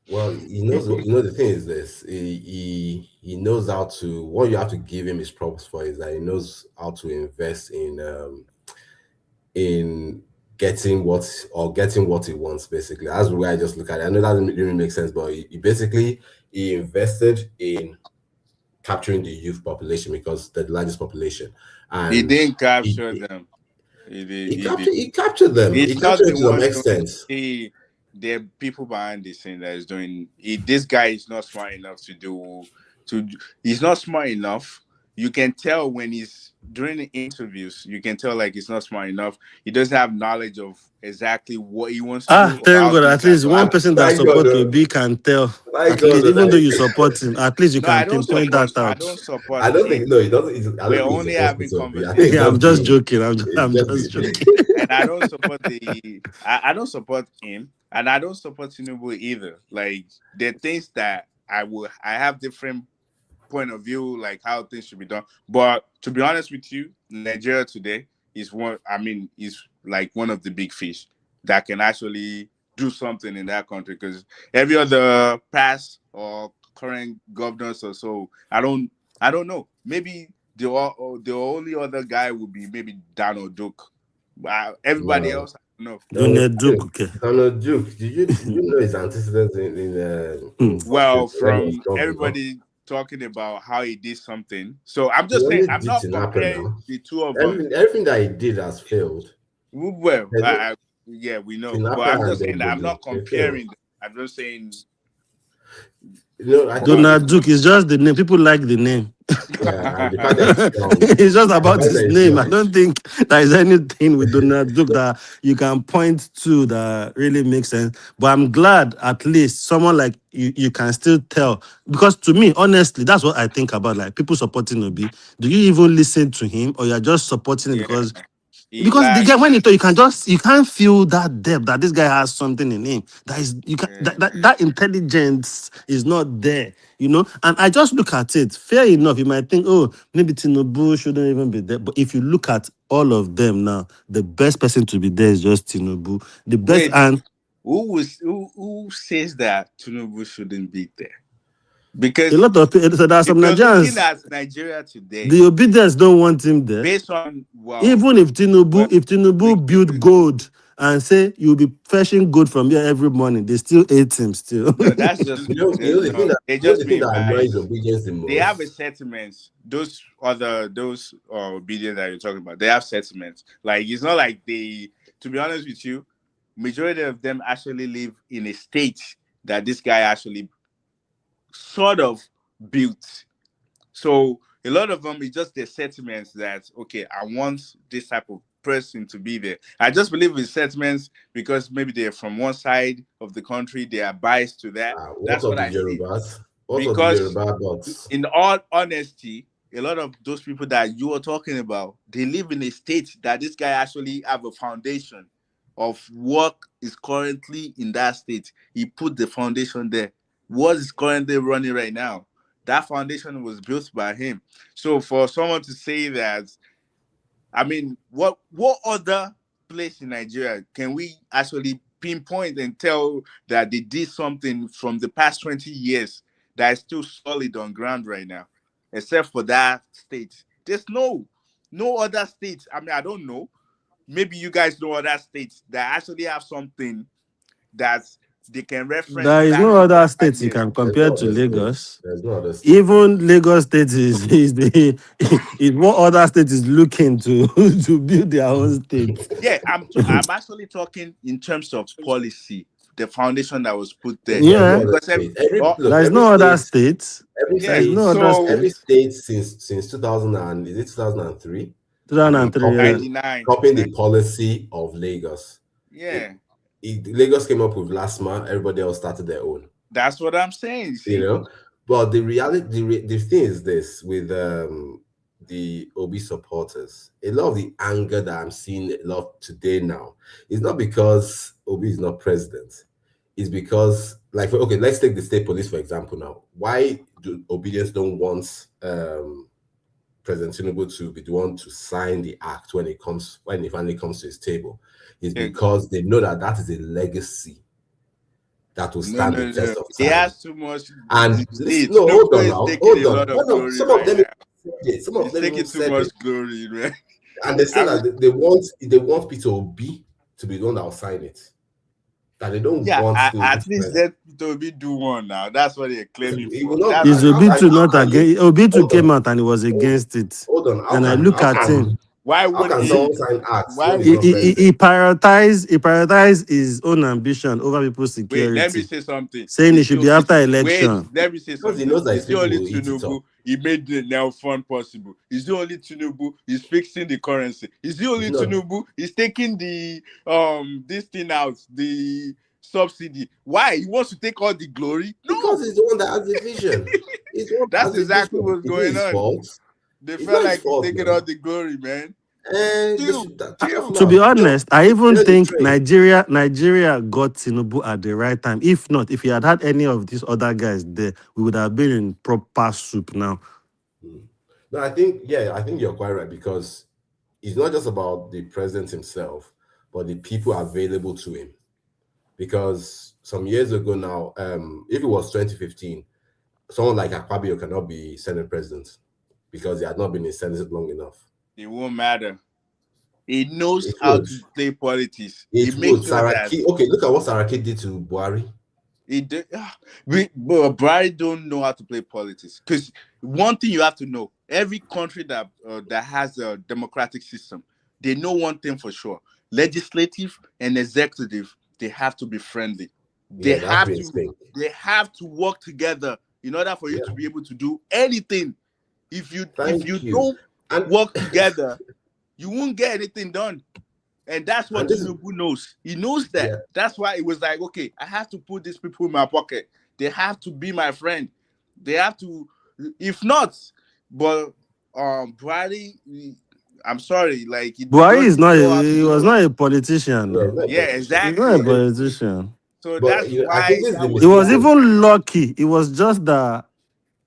Well, he knows. You know, the thing is this: he knows how to. What you have to give him his props for is that he knows how to invest in getting what he wants. Basically, that's the way I just look at it. I know that doesn't really make sense, but he invested in capturing the youth population because they're the largest population, and He didn't he, capture them. he captured them. He He's not captured the them to some one doing extent. it. There are people behind the scene that is doing it. This guy is not smart enough he's not smart enough. You can tell when he's during the interviews, you can tell like he's not smart enough. He doesn't have knowledge of exactly what he wants to do or Thank how God, things at are least one supposed person to that Thank God, supports Obi can tell. thank At God, least, even though you that support him, at least you No, I can don't pinpoint support that out. I don't think him. no, he doesn't. I We're don't think he only supports having Peter Obi. I think conversation. it's Yeah, I'm just just being. joking. I'm It's just just being. joking. And I don't support I don't support him, and I don't support Tinubu either. Like there are things that I have different point of view, like how things should be done. But to be honest with you, Nigeria today is like one of the big fish that can actually do something in that country, because every other past or current governors or so, I don't know. Maybe the only other guy would be maybe Donald Duke. Everybody No, else, I don't know. Donald Duke, okay. Donald Duke. Did you know his antecedents in Well, politics when he was from governor? everybody talking about how he did something. So I'm He just saying, only I'm did not Tinapa comparing now. the two of them. Everything that he did has failed. Well, There's no- yeah, we know. But I'm Tinapa and just saying that I'm not they failed. comparing them. I'm just saying, I think but Donald Duke is just the name. People like the name. yeah, and the fact that he's young, It's just the about fact his that he's name. I young. don't think there is anything with Donald Duke that you can point to that really makes sense. But I'm glad at least someone like you can still tell. Because to me, honestly, that's what I think about like people supporting Obi. Do you even listen to him or you're just supporting it yeah, he because the guy, lacks. when you talk, you can't feel that depth that this guy has something in him. That is you can Yeah. that intelligence is not there, And I just look at it. Fair enough, you might think, oh, maybe Tinubu shouldn't even be there. But if you look at all of them now, the best person to be there is just Tinubu. The best Wait, and who says that Tinubu shouldn't be there? a Because lot of people. So there are if some you're looking Nigerians. at Nigeria today, The obedience don't want him there. based on Even if we, Tinubu build gold and say you'll be fetching gold from here every morning, they still hate him still. no, that's just no. They You know the just thing that annoys minimize. obedience the They have a most. settlement. Those obedience that you're talking about, they have settlements. Like it's not like they. To be honest with you, majority of them actually live in a state that this guy actually sort of built. So a lot of them is just the sentiments that okay, I want this type of person to be there. I just believe in sentiments because maybe they're from one side of the country, they are biased to that. What That's of what the I see. Yorubas? What of the Because Yoruba bots? in all honesty, a lot of those people that you are talking about, they live in a state that this guy actually have a foundation of what is currently in that state. He put the foundation there. What is currently running right now? That foundation was built by him. So for someone to say that, I mean, what other place in Nigeria can we actually pinpoint and tell that they did something from the past 20 years that is still solid on ground right now, except for that state? There's no other states. I mean, I don't know. Maybe you guys know other states that actually have something that they can reference There is back no to other their 5 state you years. can There's compare no to other state. Lagos. There's no other state. Even Lagos State is the is what other state is looking to to build their own state. Yeah, I'm actually talking in terms of policy, the foundation that was put there. There's no Yeah, other Because state. Every oh, look, there is no other state. There yeah, is no other so every state. state since 2000 and is it 2003 have been 2003. Yeah. copying the policy of Lagos. Yeah, Lagos came up with LASMA. Everybody else started their own. that's what I'm saying. You See, know, but the reality, the thing is this with the Obi supporters. A lot of the anger that I'm seeing a lot today now is not because Obi is not president. It's because, like, okay, let's take the state police for example. Now, why do obedience don't want President Tinubu to be the one to sign the act when it finally comes to his table? Is because they know that that is a legacy that will stand the test of He time. has too much. And listen, no, hold on now, hold on. No, some of them said it. Some of them taking said too much it. glory, man. And they said that they want Peter Obi to be the one that will sign it. That they don't want at least let Peter Obi do one now. That's what they're claiming He for. will not Is Obitu not against? Obitu came out and he was against it. Hold on. And I look at him. Why How would can he? someone sign acts Why when he's not president? He prioritized his own ambition over people's security. Wait, let me say something. Saying he should be after election. Wait, let me say something. He knows that It's the only people will eat it Tinubu. up. He made the now fund possible. He's the only Tinubu. He's fixing the currency. He's the only Tinubu. He's taking the this thing out, the subsidy. Why? He wants to take all the glory? No. Because he's the one that has the vision. That's exactly what's going on. Fault. They felt like he's taking all the glory, man. To be honest, I even think Nigeria got Tinubu at the right time. If not, if he had had any of these other guys there, we would have been in proper soup now. No, I think you're quite right, because it's not just about the president himself, but the people available to him. Because some years ago now, if it was 2015, someone like Akpabio cannot be Senate president because he had not been in Senate long enough. It won't matter. He knows how to play politics. It would. Saraki, okay, look at what Saraki did to Buhari. He did. But Buhari don't know how to play politics. Because one thing you have to know: every country that has a democratic system, they know one thing for sure: legislative and executive, they have to be friendly. They have to work together in order for you to be able to do anything. If you don't work together, you won't get anything done. And that's what Tinubu knows. He knows that. Yeah. That's why it was like, okay, I have to put these people in my pocket. They have to be my friend. They have to, if not, but Buhari, I'm sorry, like Buhari is not. He was not a politician. Yeah, exactly. He's not a politician. So that's why he was even lucky. It was just that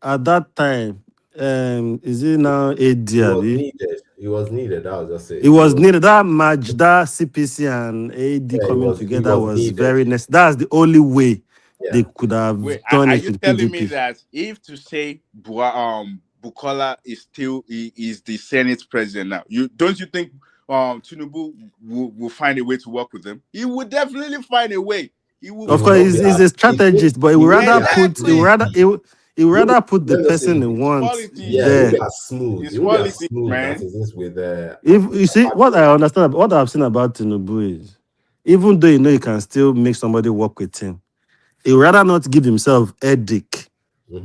at that time, is it now AD? It was needed. That was just it. It was needed. That match, that CPC and AD coming together was very necessary. That's the only way they could have done it. Are you telling me that if to say Bukola is still is the Senate president now, don't you think Tinubu will find a way to work with him? He would definitely find a way. Of course, he's a strategist, but he would rather put he would rather put the person he wants there. Smooth. Man. If you see what I understand, what I've seen about Tinubu is, even though you can still make somebody work with him, he would rather not give himself a headache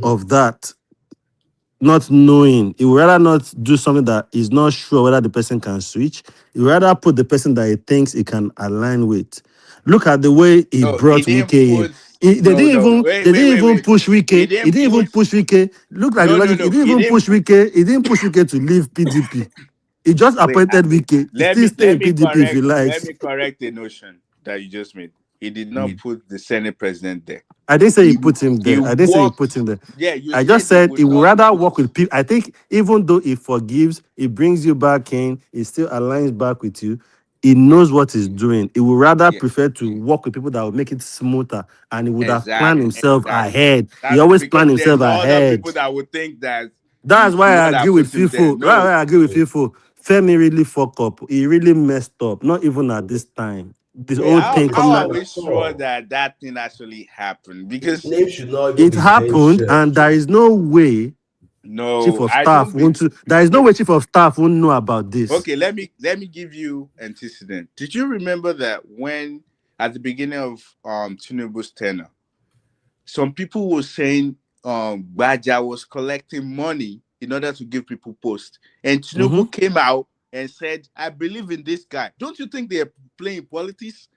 of that, not knowing. He would rather not do something that he's not sure whether the person can switch. He would rather put the person that he thinks he can align with. Look at the way he brought Uche in. They didn't even push Uche. He didn't even push Uche. Look like the logic. He didn't even push Uche. He didn't push Uche to leave PDP. He just appointed Uche. He still stay in PDP if he likes. Let me correct the notion that you just made. He did not put the Senate president there. I didn't say he put him there. I didn't say he put him there. Yeah, I just said he would rather work with people. I think even though he forgives, he brings you back in, he still aligns back with you. He knows what he's doing. He would rather prefer to work with people that will make it smoother, and he would have planned himself ahead. He always planned himself ahead. People that would think that. That's why I agree with FIFO. That's why I agree with FIFO. Femi really fucked up. He really messed up. Not even at this time. this Wait, whole how, thing how coming are out. we sure that that thing actually happened? Because Name should not even It be happened, mentioned. and there is no way chief no, of I staff don't want to. believe. There is no way chief of staff won't know about this. Okay, let me give you antecedent. Did you remember that when at the beginning of Tinubu's tenure, some people were saying Baja was collecting money in order to give people posts, and Mm-hmm. Tinubu came out and said, "I believe in this guy." Don't you think they're playing politics?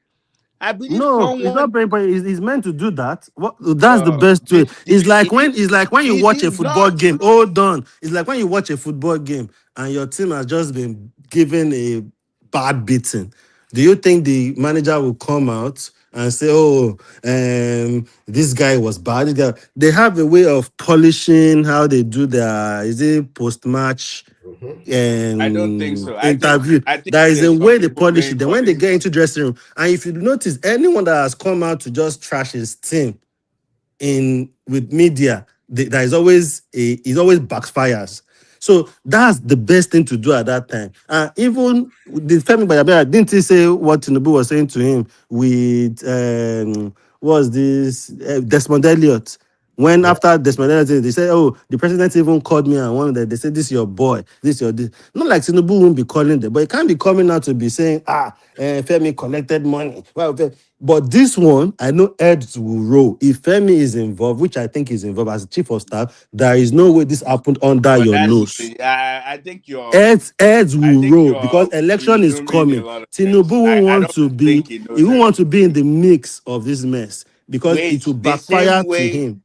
I believe No, it's not someone. very. It's meant to do that. What? That's the best way. Did you? He did. It's like when you He watch a did football not. game. Hold on. It's like when you watch a football game and your team has just been given a bad beating. Do you think the manager will come out and say, "Oh, this guy was bad"? This guy. They have a way of polishing how they do their is it post match I don't think so. interview. I think There is a there's some way they people polish playing it. Then when they get politics. into dressing room, and if you notice, anyone that has come out to just trash his team in with media, there is always it always backfires. So that's the best thing to do at that time. Even the Femi Gbajabiamila, didn't he say what Tinubu was saying to him with what was this Desmond Elliott? When Yeah. after Desmond Elliott, they said, "Oh, the president even called me and one of them. They said, this is your boy, this is your this." Not like Tinubu won't be calling them, but it can't be coming out to be saying, Femi collected money. Well, but this one, I know heads will roll. If Femi is involved, which I think is involved as chief of staff, there is no way this happened under But your that's nose. I think you're Heads I will think roll because you're election is presuming a coming. lot of Tinubu things. will I want don't to be, think he he knows will want to anything. be in the mix of this mess because it will The same backfire to way, him.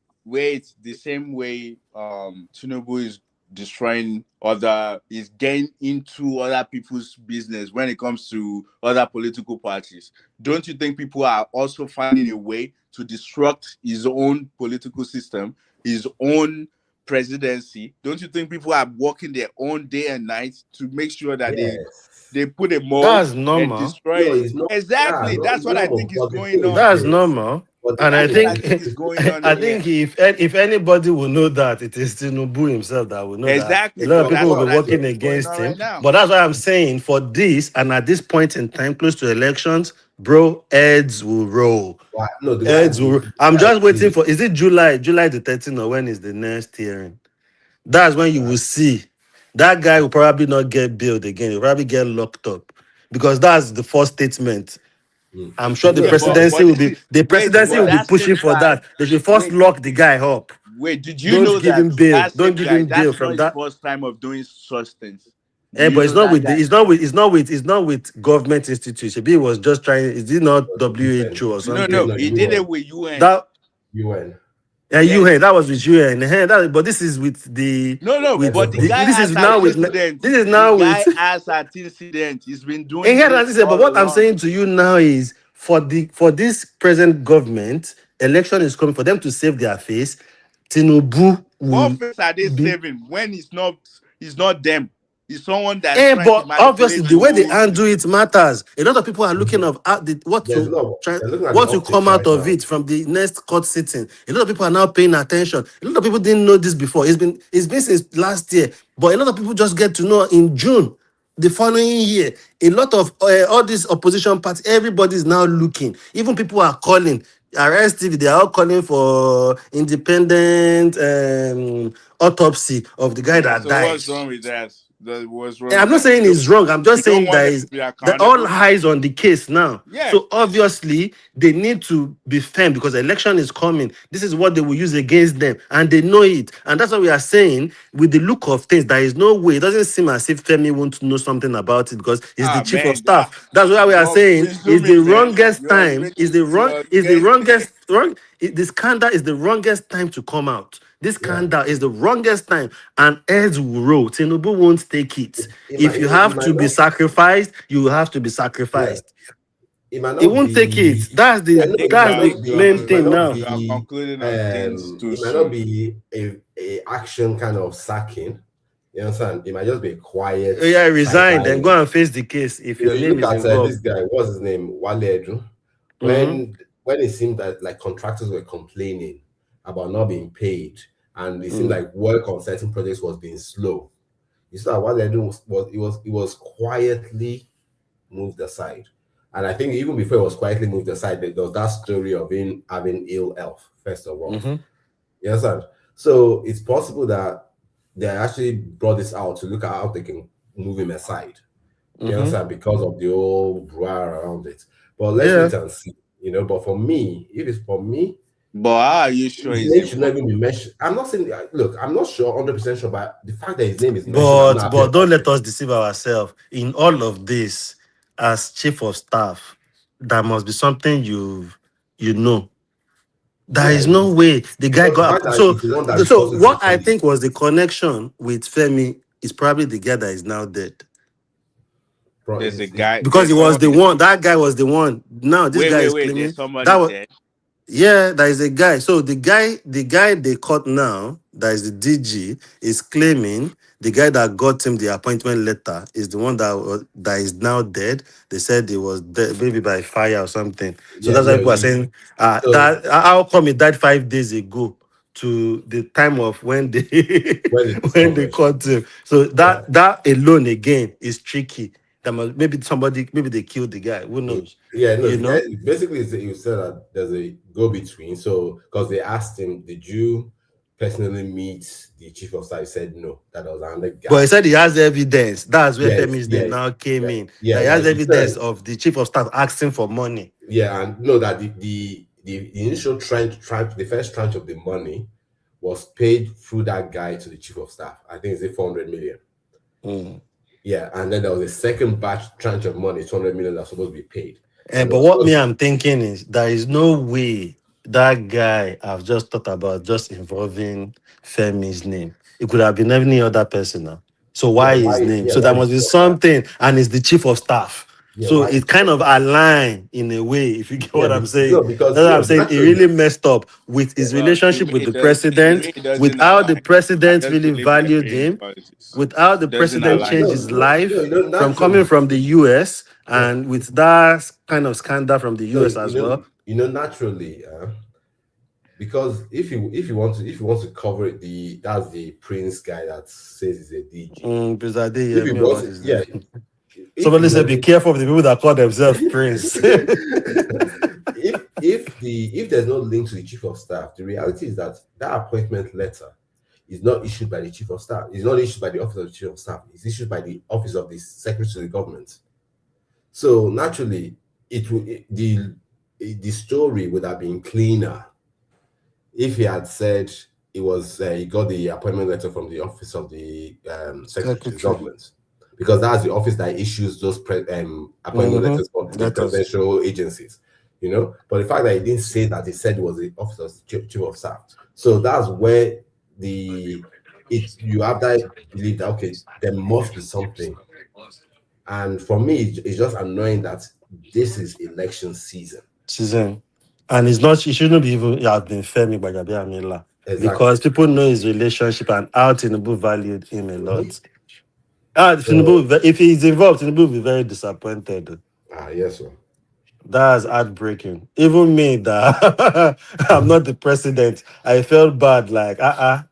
the same way Tinubu is destroying other is getting into other people's business when it comes to other political parties. Don't you think people are also finding a way to disrupt his own political system, his own presidency? Don't you think people are working their own day and night to make sure that Yes. they put a mold That's and normal. destroy No, it? it's not. Yeah, Exactly. no, That's it's what I normal. think is But the thing going is on. That's this. normal. But the And I thing That's is what I think this. think is going on I here. think if anybody will know that, it is Tinubu himself that will know that a Exactly, lot of but But people that's will what be what I'm I saying. think working is going against on him. right now. But that's why I'm saying for this and at this point in time, close to elections, bro, heads will roll. Why? No, the way I Heads see, will. the I'm way I just see waiting it, for. Is it July the 13th, or when is the next hearing? That's when you will see that guy will probably not get bailed again. He'll probably get locked up because that's the first statement. I'm sure no, the first. But this is the presidency but will be that pushing same for guy. that. They should first lock the guy up. Wait, did you Don't know give that him bail. that Don't same give guy? him bail That's not from his that. first time of doing such things. Do you But it's know not that with guy? it's not with government institutions. Maybe it was just trying. Is it not UN. WHO or No, No, something? no, no, he did UN. it with UN. That UN. UN, Yes. that was with UN. But this is with the No, no, but the guy this is has now with antecedents. this is The now with guy has antecedents. He's been and doing here this that is it. But all what I'm along. saying to you now is for this present government, election is coming for them to save their face. Tinubu What will face are they be. saving when it's not them? It's someone that's trying to But obviously, manipulate the the way they whole handle system. it matters. A lot of people are looking of at what There's a to lot. try, They're looking at the what to come optics out right of now. it from the next court sitting. A lot of people are now paying attention. A lot of people didn't know this before. It's been since last year, but a lot of people just get to know in June. The following year, a lot of all these opposition parties, everybody is now looking. Even people are calling. Arrest TV, they are all calling for independent autopsy of the guy Yeah, that so died. what's wrong with that? What's wrong And with I'm not that? saying it's wrong. I'm You just don't saying want that them is to be that all accountable? eyes on the case now. Yeah. So obviously they need to be firm because election is coming. This is what they will use against them, and they know it. And that's what we are saying. With the look of things, there is no way. It doesn't seem as if Femi wants to know something about it because he's the Ah chief of man, that staff. That's why we are you're saying is the presuming, man. wrongest You're time. really you're The scandal is the wrongest time to come out. This Yeah. scandal is the wrongest time, and heads will roll. Tinubu won't take it. It If might. you It have might to be not. sacrificed, you have to be Yeah. sacrificed. It might He not won't take be. it. That's Yeah. the No. think It might that's the not you are main be. It might thing not now. you are be. concluding on things too It might not soon. be a action kind of sacking. You understand? It might just be a quiet Yeah, resign, then sideline. go and face the case if your You name look is at involved. this guy. What's his name? Wale Edu. Mm-hmm. When it seemed that like contractors were complaining about not being paid, and it seemed like work on certain projects was being slow. You saw what they're doing was quietly moved aside. And I think even before it was quietly moved aside, there was that story of him having ill health, first of all. Mm-hmm. You understand? So it's possible that they actually brought this out to look at how they can move him aside. You Mm-hmm. understand? Because of the whole brouhaha around it. But let's Yeah. wait and see. But for me, if it's for me, But how are you sure his he's name should not even involved? be mentioned. I'm not saying, look, I'm not sure 100% sure, but the fact that his name is mentioned, I'm But not happy but don't about let it. us deceive ourselves. In all of this, as chief of staff, there must be something you know. There Yeah, is no way the guy because the got fact that so it's the one that so. reports to the What I police. think was the connection with Femi is probably the guy that is now dead Bro, There's a it's guy, because there's he was the somebody. one. That guy was the one. Now this guy is Wait, there's claiming that somebody was. dead. Yeah, there is a guy. So the guy they caught now, that is the DG, is claiming the guy that got him the appointment letter is the one that is now dead. They said he was dead, maybe by fire or something. So yeah, that's why no. people are saying So that how come he died 5 days ago to the time of when they when they when they discovered, caught him. So yeah, that alone again is tricky. That maybe they killed the guy. Who knows? yeah, no. You know. Basically, you said that there's a go between. So because they asked him, did you personally meet the chief of staff? He said no. That was another But he guy. said he has evidence. That's where Yes, Femi's name yeah, now came yeah, in. yeah. That he has Like you evidence said, of the chief of staff asking for money. yeah, and know that the initial tranche, the first tranche of the money was paid through that guy to the chief of staff. I think it's 400 million. Mm. Yeah, and then there was a second batch tranche of money, 200 million, that's supposed to be paid. And it But was what me supposed I'm thinking is there is no way that guy I've just thought about just involving Femi's name. It could have been any other person now. So yeah, why his why name? yeah, So why there the must chief be of staff? something, and it's the chief of staff. Yeah, So why the it chief kind of of aligned in a way, if you get yeah, what I'm no, saying. because That's what I'm saying. It naturally, really messed up with yeah, his Well, to relationship me, with the to me, president, it doesn't with how the align. I president just really believe in valued every him, policies. with how the It doesn't president align changed to his me. life from coming naturally, from the US yeah, and with that kind of scandal from the no, US as well. naturally, because if you want to cover it, that's the Prince guy that says he's a DG. Bizade If you Yemi or want what to, is yeah, it? if Somebody you said, want be to, careful of the people that call themselves Prince. if there's no link to the chief of staff, the reality is that that appointment letter is not issued by the chief of staff. It's not issued by the office of the chief of staff. It's issued by the office of the secretary to the government. So naturally, the story would have been cleaner if he had said he got the appointment letter from the office of the secretary to the Secretary. government, because that's the office that issues those appointment letters for the Let us. presidential agencies. But the fact that he didn't say that, he said it was the office of chief of staff. So that's where you have that belief that okay, there must be something. And for me, it's just annoying that this is election season. Season. And it's not, it shouldn't be even have been Femi Gbajabiamila Exactly. because people know his relationship and how Tinubu valued him a Mhm. lot. So, If he's involved, Tinubu will be very disappointed. yes, sir. That's heartbreaking. Even me, that I'm not the president, I felt bad. Like,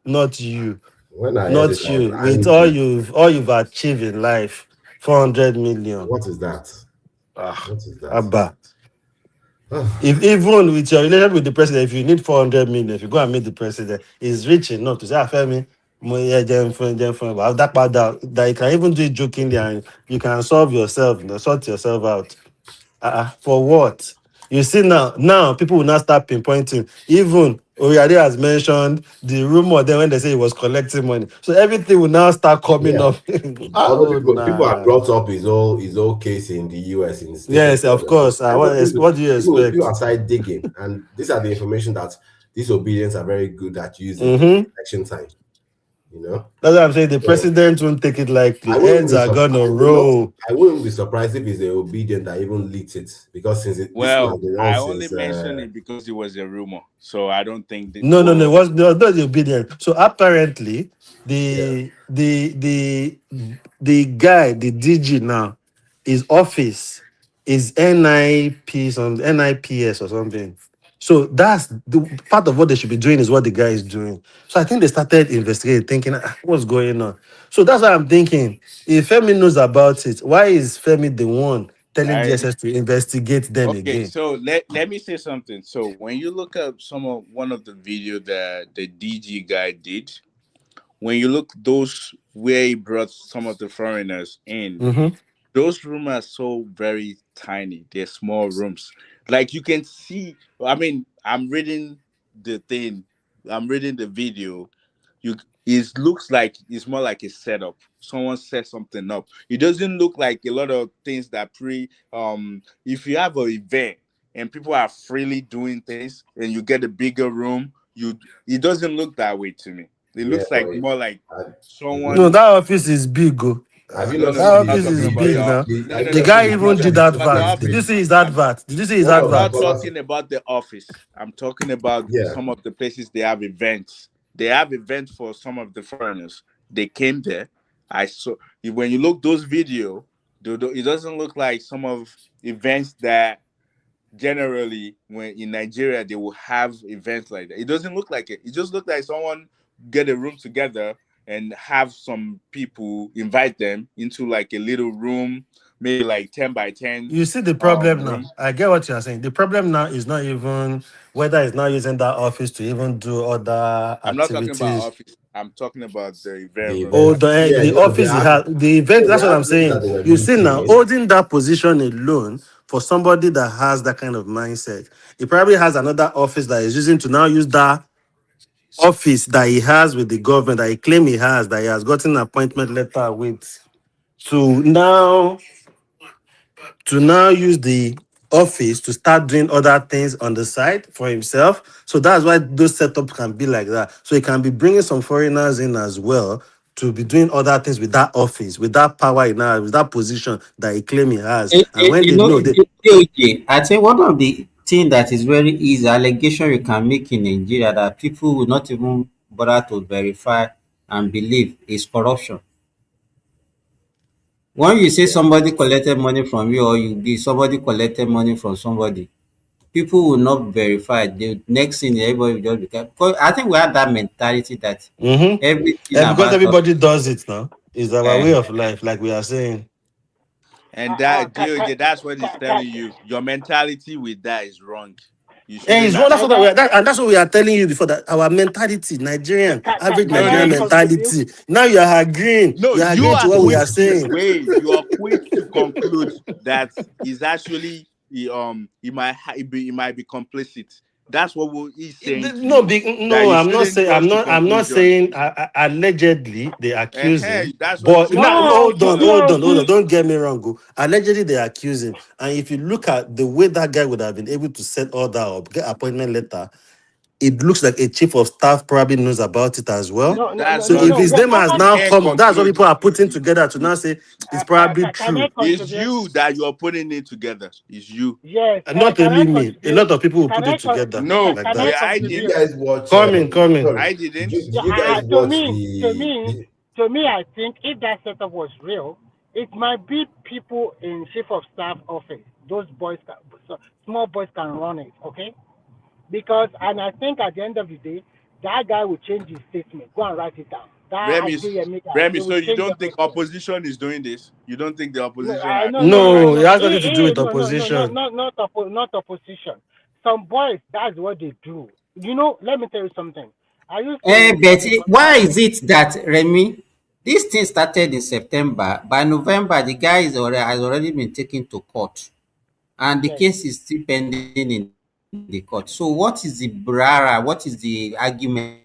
not you, When I heard it, not I was you. With angry. all you've achieved in life, 400 million. What is that? What is that? Abba. If even with your relationship with the president, if you need 400 million, if you go and meet the president, he's rich enough to say, Femi, that you can even do it jokingly and you can sort yourself out. For what? You see now people will now start pinpointing. Even Oyade has mentioned the rumor then when they say he was collecting money. So everything will now start coming Yeah. up. Although Oh, people have nah. brought up his whole case in the US in the state of Yes, of Florida. course. What do you People expect? are started digging, and these are the information that disobedience are very good at using in Mm-hmm. election time. That's what I'm saying. The So president won't take it lightly. I wouldn't Heads be are gonna surprised. roll. I wouldn't be surprised if it's the obedient that even leaked it, because this thing Well, has been on I only since. mentioned it because it was a rumor, so I don't think that. No, it Well, was not the obedient. So apparently, Yeah. the guy, the DG now, his office is NIPS or something. So that's the part of what they should be doing is what the guy is doing. So I think they started investigating, thinking, what's going on? So that's why I'm thinking, if Femi knows about it, why is Femi the one telling right? DSS to investigate them Okay, again. so let me say something. So when you look up one of the video that the DG guy did, when you look those where he brought some of the foreigners in, Mm-hmm. those rooms are so very tiny. They're small rooms. Like you can see. I mean, I'm reading the thing. I'm reading the video. You, it looks like it's more like a setup. Someone set something up. It doesn't look like a lot of things that if you have an event and people are freely doing things and you get a bigger room, it doesn't look that way to me. It Yeah, looks but like more like No, someone. that office is big. Oh. have you No, not no, That no. seen I'm not office talking is about big the. now. No, no, The no. guy I'm even not did talking that about the VAT. Did you office. see his advert? Did you see his most of I'm advert? not Bola's talking about the office. I'm talking about yeah. some of the places they have events. They have events for some of the foreigners. They came there. I saw when you look those video, it doesn't look like some of events that generally when in Nigeria they will have events like that. It doesn't look like it. It just looks like someone get a room together and have some people invite them into like a little room, maybe like 10 by 10 You see the problem now. room. I get what you're saying. The problem now is not even whether it's not using that office to even do other I'm not talking about activities. office. I'm talking about the event The room. Oh, event, yeah, the they office it have has the event. so they That's what have I'm places saying. that they were You see now, meeting. holding that position alone for somebody that has that kind of mindset, he probably has another office that is using to now use that office that he has with the government that he claim he has that he has gotten an appointment letter with to now use the office to start doing other things on the side for himself. So that's why those setups can be like that. So he can be bringing some foreigners in as well to be doing other things with that office, with that power in that, with that position that he claim he has. And when they know they Okay, I think one of the thing that is very easy allegation you can make in Nigeria that people will not even bother to verify and believe is corruption. When you say Yeah. somebody collected money from you or you did somebody collected money from somebody, people will not verify. The next thing everybody will just become. Because I think we have that mentality that everything and because about us. everybody does it now, is our way And of life, like we are saying. that DOJ, that's what it's telling you. Your mentality with that is wrong. You And shouldn't it's wrong. have. And that's what we are telling you before that our mentality, Nigerian, average No, can no, I Nigerian no. contribute? mentality. Now you are agreeing. No, You are you agreeing to are what we quick are to saying. you are quick to conclude that he's actually he might be complicit. That's what he's saying to you. That No, you I'm not shouldn't saying. rush to I'm not conclusion. saying. Allegedly, they accuse him. That's what he's But saying now, to you. No, hold It's on, not. hold on, hold on. Don't get me wrong. Go. Allegedly, they accuse him. And if you look at the way that guy would have been able to set all that up, get appointment letter, it looks like a chief of staff probably knows about it as well. That's So not if his true. name has You now can't come, that's what conclude. people are putting together to now say it's probably can I true. It's contribute? you that you're putting it together. It's you. Yes, And not can I only me, a contribute? lot of people will Can put I it together like No, can I that. I Did you contribute? didn't. guys watch? Coming. I Sorry, didn't. did you guys To watch me, the? to me, I think if that setup was real, it might be people in chief of staff office. Those boys, small boys can run it, okay? Because, and I think at the end of the day, that guy will change his statement. Go and write it down. That Remy, idea, make Remy, they will so you change don't think everything. opposition is doing this? You don't think the No, opposition are no, no, doing no, right? No, it no. has nothing to do with opposition. Not opposition. Some boys, that's what they do. You know, let me tell you something. I used to But study for why is it that Remy, this thing started in September? By November, the guy has already been taken to court, and the yes. case is still pending in the court. So, what is the brara? What is the argument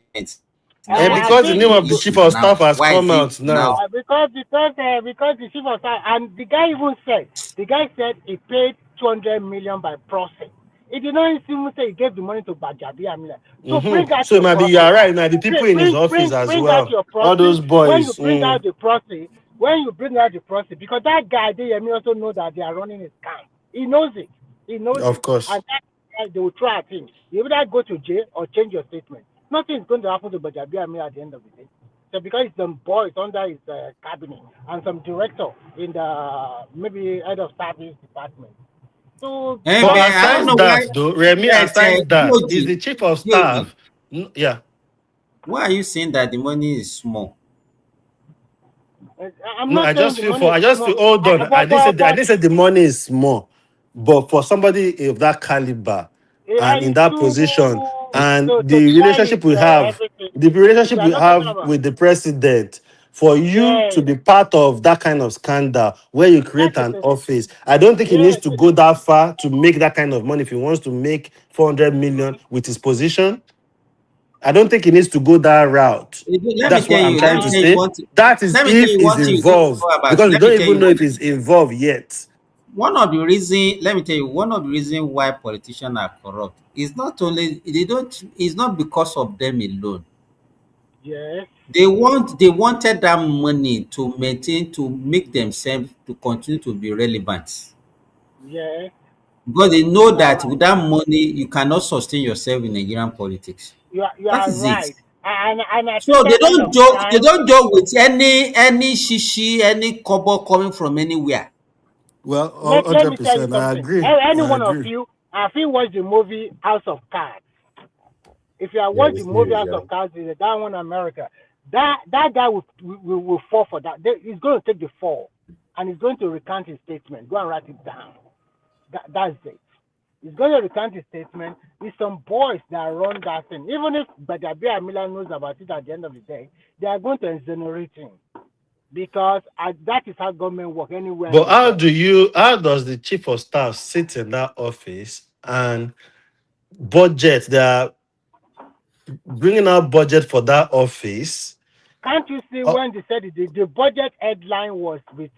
now? That the And I issue because the think name now, of the chief of why is staff it has come now? out now. because the chief of staff and the guy even said he paid 200 million by process. He did not even say he gave the money to Gbajabiamila. So bring out So it your might be you process. are right. It might be people in his office as Bring out well. your All process. those When you boys. bring out the process, because that guy Adeyemi also know that they are running a scam. He knows it. Of course. And that's why they will try at him. You either go to jail or change your statement. Nothing is going to happen to Gbajabiamila at the end of the day. So because it's some boys under his cabinet and some director in the maybe head of service department. So But But that I don't aside know why. that, though, Remy, But aside that, is Georgie, the chief of Georgie, staff. Yeah. why are you saying that the money is small? I'm No, not I saying just the feel money is I just small, feel hold on. I but didn't say the money is small, but for somebody of that caliber and in that position, and to the share his relationship we have, everything. the We relationship are we not talking have about. with the president, for you to Yes, be part of that kind of scandal where you that create is an it. office, I don't think he needs Yes, to go that far to make that kind of money if he wants to make 400 million with his position. I don't think he needs to go that route. Let me That's tell what I'm you. Let trying me to tell you say. what. That is Let me tell if you he's what you don't involved, know about. because we Let me don't tell you even know what. if he's involved yet. One of the reason. Let me tell you. One of the reason why politicians are corrupt is not only they don't. It's not because of them alone. yes, They wanted that money to maintain to make themselves to continue to be relevant. yes. Because they know You are that right. with that money you cannot sustain yourself in Nigerian politics. You That are is it. right. And I think So that kind of they crime. don't joke with any shishi, any kobo coming from anywhere. Well, Let me tell you 100%. I something. agree. Any I one of agree. you, have you watched the movie House of Cards? If you have Yeah, watched the the movie series, House yeah. of Cards, is that one in America. That guy will fall for that. He's going to take the fall, and he's going to recant his statement. Go and write it down. That's it. He's going to recant his statement. It's some boys that run that thing. Even if Gbajabiamila knows about it at the end of the day, they are going to exonerate him because that is how government work anywhere in But the world. how does the chief of staff sit in that office and budget? They are bringing out budget for that office. Can't you see Uh, when they said the budget headline was with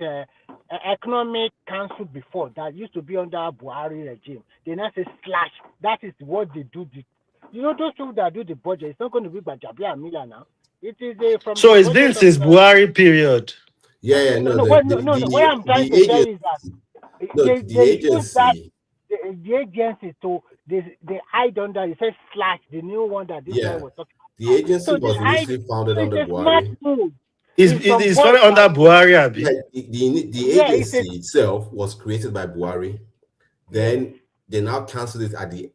economic council before that used to be under Buhari regime? They now say slash. That is what they do. Those people that do the budget. It's not going to be by Gbajabiamila now. It is from the so it's been budget of since Buhari period. Yeah, yeah, no no, no what no no no. What I'm trying the to tell you is that agency, no, the they use that agency, the agency to they hide under. It says slash the new one that this guy yeah, was talking the about. agency So they was hide. initially founded It's under a smart Buhari. move. It's, It's some it's boys falling under that Buhari, Yeah, Abi. the yeah. It's a agency itself was created by Buhari. yes. Then they now canceled it at the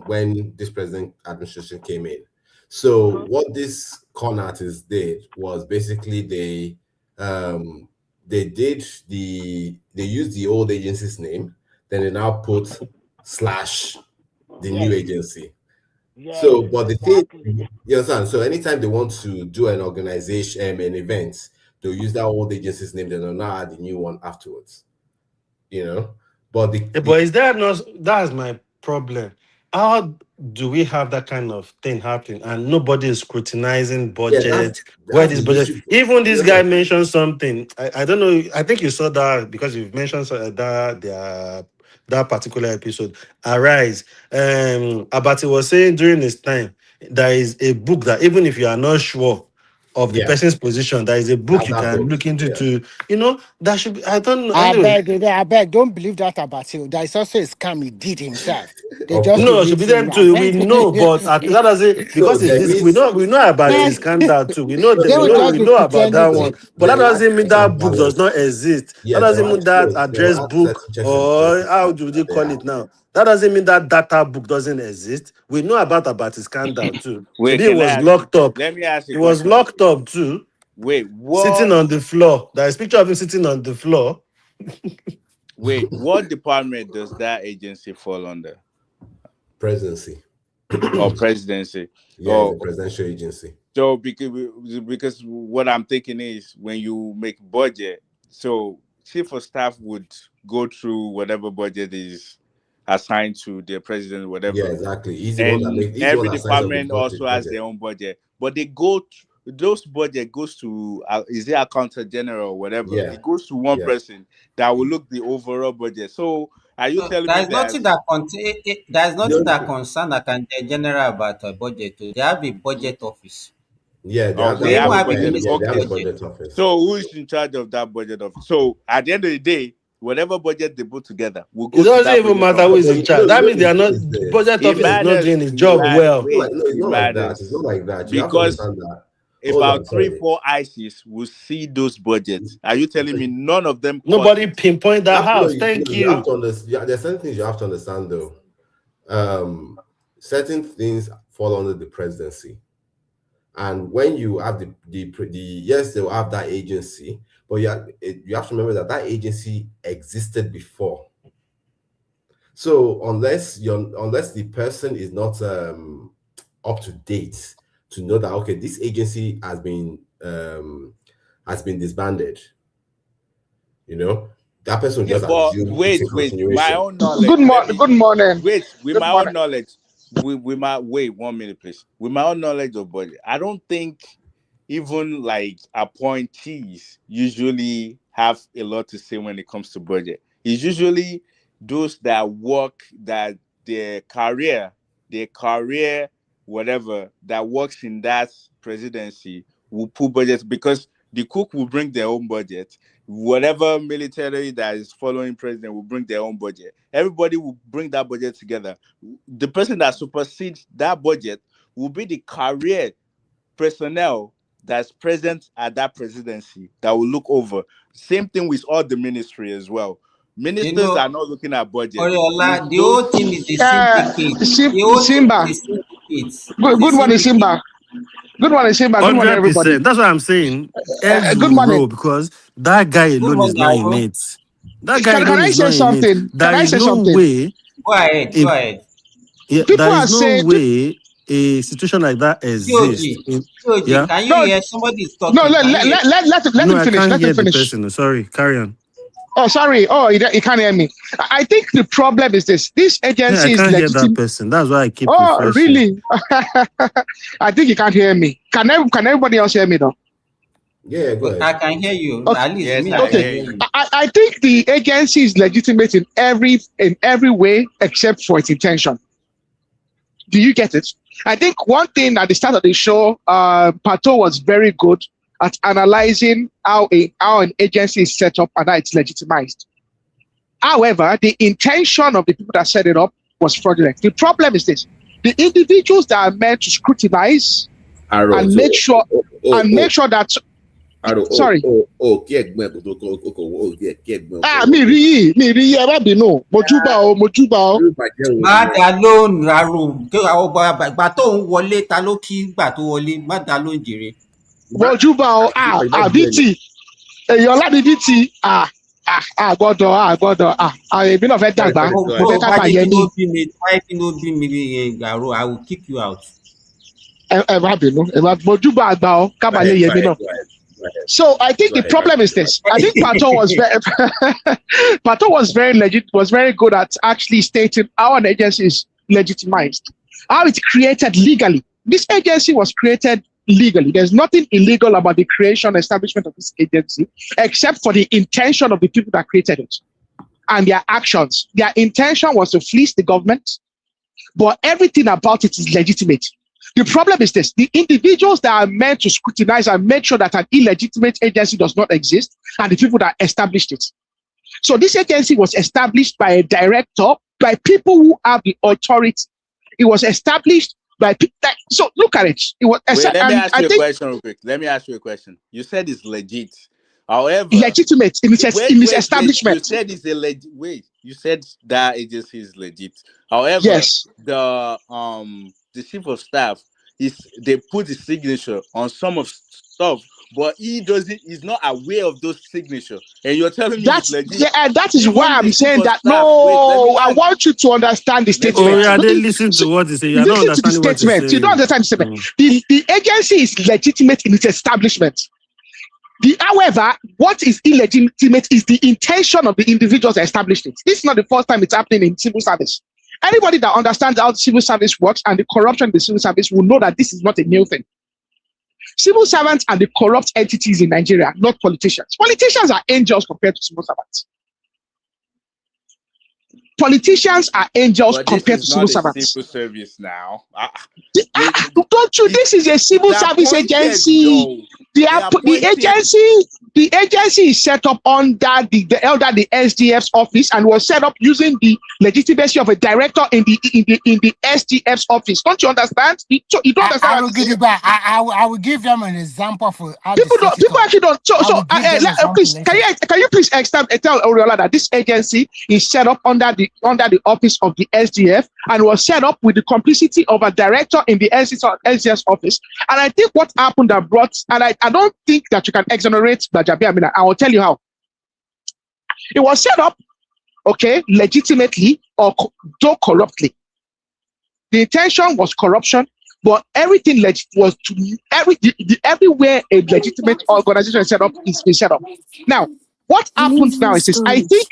when this president administration came in. So Uh-huh. what this con artists did was basically they did they used the old agency's name, then they now put slash the new Yes. agency. Yes. So, but the thing, Exactly. you understand? So, anytime they want to do an organization, an event, they'll use that old agency's name, then they'll now add the new one afterwards. You know, but But is that not that's my problem? How do we have that kind of thing happening and nobody is scrutinizing yeah, budget? Where that's this the budget? issue. Even this Yeah, guy mentioned something. I don't know. I think you saw that because you've mentioned that particular episode. Arise. Abati was saying during his time there is a book that even if you are not sure of the yeah, person's position, there is a book you that can book. look into Yeah, to that should be. I don't know. I Anyway, beg, don't believe that about you. There is also a scam he did himself. They of just course. no, it should be released him. them I too. We beg. know, but that doesn't No, because it's there this. is We know about Eh, his scandal too. We know no, that they we will know just we be know about that pretending. one. no, But there that were doesn't mean checks and that book does balances. not exist. That Yeah, doesn't mean that there were address book certain checks and or balances how do they that they call had. it now? That doesn't mean that data book doesn't exist. We know about his scandal too. Wait, Maybe it can I was ask you? locked up. Let me ask you It a was question. locked up too, Wait, sitting what? on the floor. There is picture of him sitting on the floor. Wait, what department does that agency fall under? Presidency. Or presidency? Yeah, it's a Or presidential agency. so because what I'm thinking is when you make budget, so chief of staff would go through whatever budget is assigned to the president, Yeah, whatever, exactly. and He's the one every that signs up the department also has budget. their own budget, but those budget goes to is it accountant general or whatever? Yeah, It goes to one yeah. person that will look the overall budget. So are you telling There me is nothing that? that contain. There is nothing that No, concern that can general about a budget. They have a budget office. yeah, they Oh, have they They that even have a have a budget. minister yeah, they of have a Okay. budget. budget office. So who is in charge of that budget office? So at the end of the day, whatever budget they put together will It go to doesn't that even budget matter who No, office. is but in charge. That means they the are thing not is this. budget It office is not doing matters. his job well. No, Wait, no, it's it not like that. It's not matters like that. You have to because understand that. Hold on, about three, sorry. 4 ICs will see those budgets. Are you telling me none of them caught Nobody it? pinpoint You that have to know. house. Thank You have you. to understand. Yeah, there's certain things you have to understand, though. Certain things fall under the presidency, And when you have the yes, they will have that agency, but you have to remember that that agency existed before. So unless the person is not up to date to know that, okay, this agency has been disbanded, you know, that person will Yeah, just but assume it's wait, a my continuation. own knowledge. Good morning. Good morning. Wait, with Good my morning. own knowledge, with my wait 1 minute, please. With my own knowledge of budget, I don't think even like appointees usually have a lot to say when it comes to budget. It's usually those that work, that their career, whatever, that works in that presidency will put budgets, because the cook will bring their own budget. Whatever military that is following president will bring their own budget. Everybody will bring that budget together. The person that supersedes that budget will be the career personnel that's present at that presidency that will look over. Same thing with all the ministry as well. Ministers are not looking at budget. Oriola, the whole thing is a syndicate. The whole Simba. thing is a syndicate. Good morning, Simba. Good morning, Simba. Good morning, everybody. 100%. That's what I'm saying. Heads Good will morning. roll because that guy Good alone is morning, not in Aro. it. That guy Can alone I is say not in it. something? There Can I is say no something? way. Go ahead. Go ahead. People There are is no saying, way a situation like that exists. Georgie, can you no, hear somebody is talking? no, Can you hear? let No, him I finish. can't Let him hear the finish. person. Sorry, carry on. Oh, sorry. Oh, he can't hear me. I think the problem is this. This Yeah, agency I is can't hear that legitimate. person. That's why I keep Oh, refreshing. really? I think you can't hear me. Can everybody else hear me though? Yeah, go ahead. I can hear you. Okay. At least Yes, me, I I can hear hear you. you. I think the agency is legitimate in every way except for its intention. Do you get it? I think one thing at the start of the show, Pato was very good at analyzing how an agency is set up and how it's legitimized. However, the intention of the people that set it up was fraudulent. The problem is this: the individuals that are meant to scrutinize and make sure that. Sorry. Me mojuba o. Má dá lóhùn rárò. Ìgbà tó ń wọlé, ta ló kí gbà tó wọlé? Má dá lóhùn jèrè. Mojuba o. VT. Èèyàn láti VT. Àgbọ̀dọ̀. Èmi náà fẹ́ dàgbà. Mo fẹ́ ká bàyẹ̀ ní. I will kick you out. Mojuba àgbà o. Ká bàyẹ̀ yẹmi náà. So I think the problem is this. I think Pato was very good at actually stating how an agency is legitimized, how it's created legally. This agency was created legally. There's nothing illegal about the creation and establishment of this agency, except for the intention of the people that created it and their actions. Their intention was to fleece the government, but everything about it is legitimate. The problem is this: the individuals that are meant to scrutinize and make sure that an illegitimate agency does not exist are the people that established it. So this agency was established by a director, by people who have the authority. It was established by people. So look at it. It was. Wait, let me ask you a question real quick. Let me ask you a question. You said it's legit. However, legitimate in its establishment. You said it's a legit. Wait, you said that agency is legit. However, yes, the chief of staff they put the signature on some of stuff, but he's not aware of those signatures. And you're telling me it's legit. Yeah, that is why I'm saying that. I want you to understand the statement. Oh, yeah, they listen to what they say. You don't understand what they say. You don't understand the statement. The agency is legitimate in its establishment. However, what is illegitimate is the intention of the individuals that established it. This is not the first time it's happening in civil service. Anybody that understands how civil service works and the corruption in the civil service will know that this is not a new thing. Civil servants are the corrupt entities in Nigeria, not politicians. Politicians are angels compared to civil servants. Politicians are angels compared to civil servants. Civil service now. Don't you? This is a civil service agency. The agency. The agency is set up under the SDF's office and was set up using the legitimacy of a director in the SDF's office. Don't you understand? You don't understand. I will give them an example for how people actually don't. Please, can you please tell Oriola that this agency is set up under the office of the SDF and was set up with the complicity of a director in the SDF's office. And I think what happened that brought, and I don't think that you can exonerate Gbajabiamila. I will tell you how. It was set up, okay, legitimately or though corruptly. The intention was corruption, but everything was to everywhere a legitimate organization is set up is set up. Now, what happens now is this. I think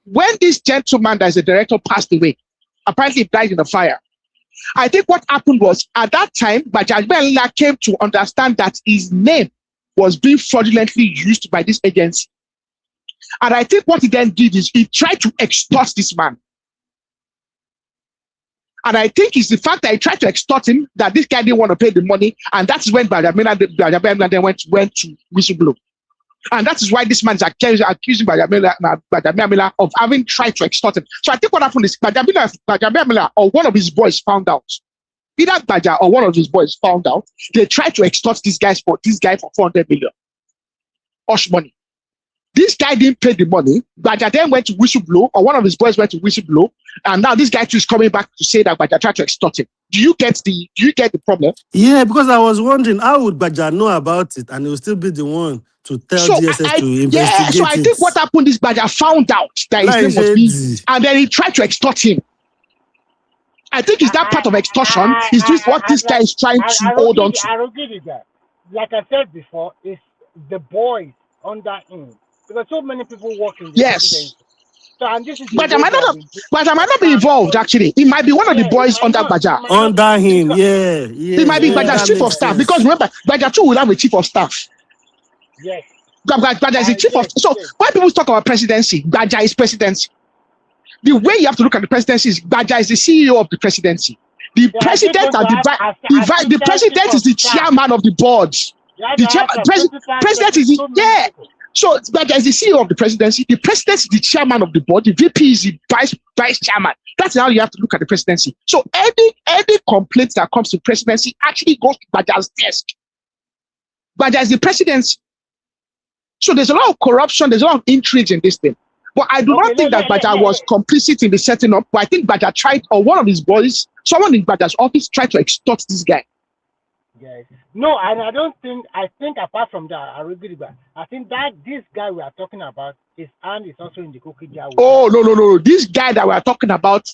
when this gentleman that is the director passed away, apparently died in a fire. I think what happened was at that time, Gbajabiamila came to understand that his name was being fraudulently used by this agency. And I think what he then did is he tried to extort this man. And I think it's the fact that he tried to extort him that this guy didn't want to pay the money. And that's when Gbajabiamila then went to whistleblow. And that is why this man is accusing Gbajabiamila of having tried to extort him. So I think what happened is Gbajabiamila or one of his boys found out. Either Gbaja or one of his boys found out. They tried to extort this guy for 400 million. Hush money. This guy didn't pay the money. Gbaja then went to whistleblow, or one of his boys went to whistleblow, and now this guy too is coming back to say that Gbaja tried to extort him. Do you get the problem? Yeah, because I was wondering how would Gbaja know about it, and he will still be the one to tell DSS to investigate. Yeah, so I think what happened is Gbaja found out that his name was being, and then he tried to extort him. I think it's that part of extortion. Is this what this guy is trying to hold on to? I don't get it. Like I said before, it's the boys under him. Because so many people work in the evidence. So, and this is but I might not be involved actually. It might be one of the boys under Gbaja. Under him, yeah. It might be Gbaja's chief of staff. Because remember, Gbaja too will have a chief of staff. Yes. Gbaja is a chief of. So when people talk about presidency, Gbaja is presidency. The way you have to look at the presidency is Gbaja is the CEO of the presidency. The president the president is the chairman of the board. The president is So Gbaja is the CEO of the presidency. The president is the chairman of the board. The VP is the vice chairman. That's how you have to look at the presidency. So any complaint that comes to presidency actually goes to Gbaja's desk. Gbaja is the presidency. So there's a lot of corruption. There's a lot of intrigue in this thing. But I do not think that Gbaja was complicit in the setting up. But I think Gbaja tried, or one of his boys, someone in Gbaja's office tried to extort this guy. Yes. No, and I think apart from that, I think that this guy we are talking about, his hand is also in the cookie jar. Oh, no. This guy that we are talking about,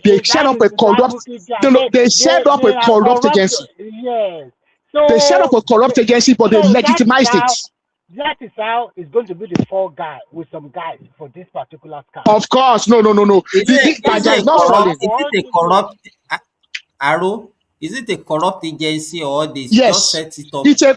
they set up a corrupt, they set up a corrupt agency. Yes. So they set up a corrupt agency, but they legitimized it. That is how it's going to be the fall guy with some guys for this particular scam. Of course, no. Is it a corrupt arrow? Is it a corrupt agency or they just set it up? It's a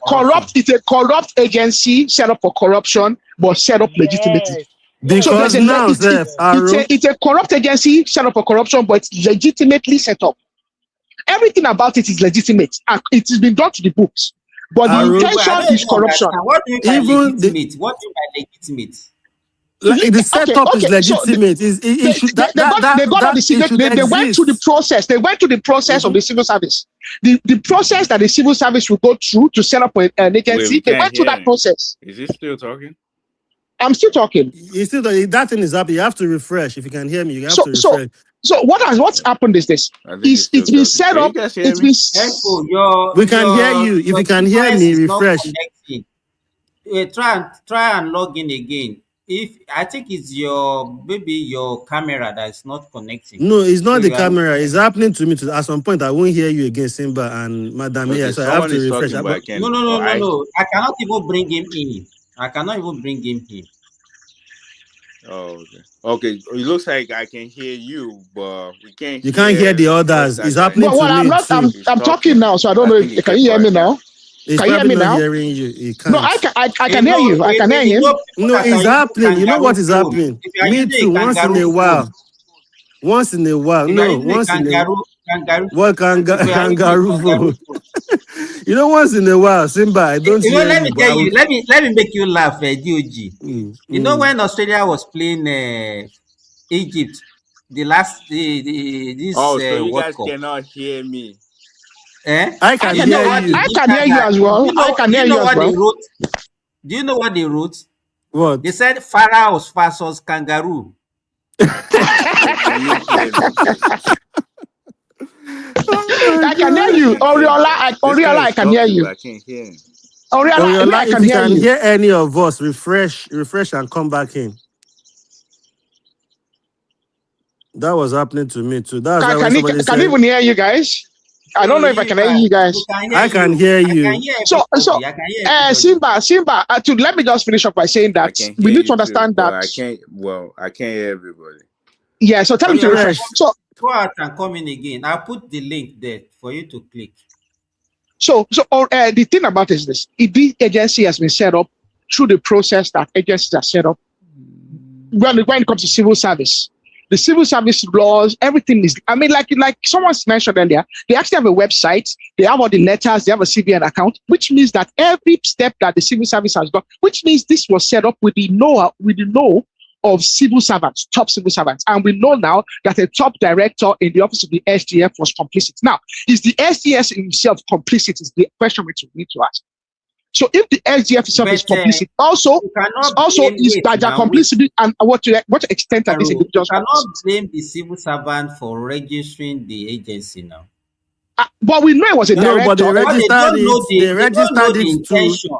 corrupt agency set up for corruption, but set up legitimately. Because so now it's a corrupt agency set up for corruption, but it's legitimately set up. Everything about it is legitimate. It has been done to the books. But the intention is corruption. What do you mean by legitimate? What do you mean by legitimate? Like the setup is legitimate. They went through the process. They went through the process of the civil service. The process that the civil service will go through to set up an agency. They went through that process. Is he still talking? I'm still talking. That thing is up. You have to refresh. If you can hear me, you have to refresh. So what's happened is this? It's been set up. It's been. We can hear you. If you can hear me, refresh. Try and log in again. If I think it's maybe your camera that is not connecting. No, it's not the camera. It's happening to me. At some point, I won't hear you again, Simba and Madam. Okay, so I have to refresh. No. I cannot even bring him in. Oh, okay. It looks like I can hear you, but we can't. You can't hear the others. It's happening to me. I'm talking now, so I don't know. Can you hear me now? Can you hear me now? Hearing you. No, I can hear you. I can hear him. No, it's happening. You know what is happening? Me too. Once in a while. No, once in a while. What kangaroo? You know, once in a while, Simba, I don't You know, hear let you, me but tell I you, would. let me make you laugh, DOG. You know, Mm. when Australia was playing Egypt, the last this Oh, so you World guys Cup, cannot hear me. I do can you know hear what the you. I can hear Egyptians you are? as well. I can Do hear you you know as what they well. wrote? Do you know what they wrote? They What? said pharaohs versus kangaroo. I cannot hear everybody. Oh my I can hear I God. you. can't hear this Oriola, guy I is can hear talking, but you. I can't hear him. Oriola, me, I Oriola, can if you hear can you. hear any of us, refresh, and come back in. That was happening to me too. That's why when somebody Can said, even hear you guys. I don't So know if I you can hear you we guys. can hear I can you. hear I can you. hear So, everybody. I can hear everybody. Simba, let me just finish up by saying I that can we hear need to you too, understand but that. I can't. Well, I can't hear everybody. Yeah, so tell him to Oriola, refresh. Refresh. go out and come in again. I'll put the link there for you to click. The thing about it is this: if the agency has been set up through the process that agencies are set up, when it comes to civil service, the civil service laws, everything is. I mean, like someone's mentioned earlier, they actually have a website. They have all the letters. They have a CBN account, which means that every step that the civil service has done, which means this was set up with the know of civil servants, top civil servants, and we know now that a top director in the office of the SGF was complicit. Now, is the SGS himself complicit? Is the question we need to ask. So if the SGF itself is But complicit, you cannot also blame. is Wait Baja now. Wait, complicity, and what extent are these Aro, you individuals cannot complicit? blame the civil servant for registering the agency now. But we know it was a No, but director. they Because registered it. They they don't know registered the it to. intention.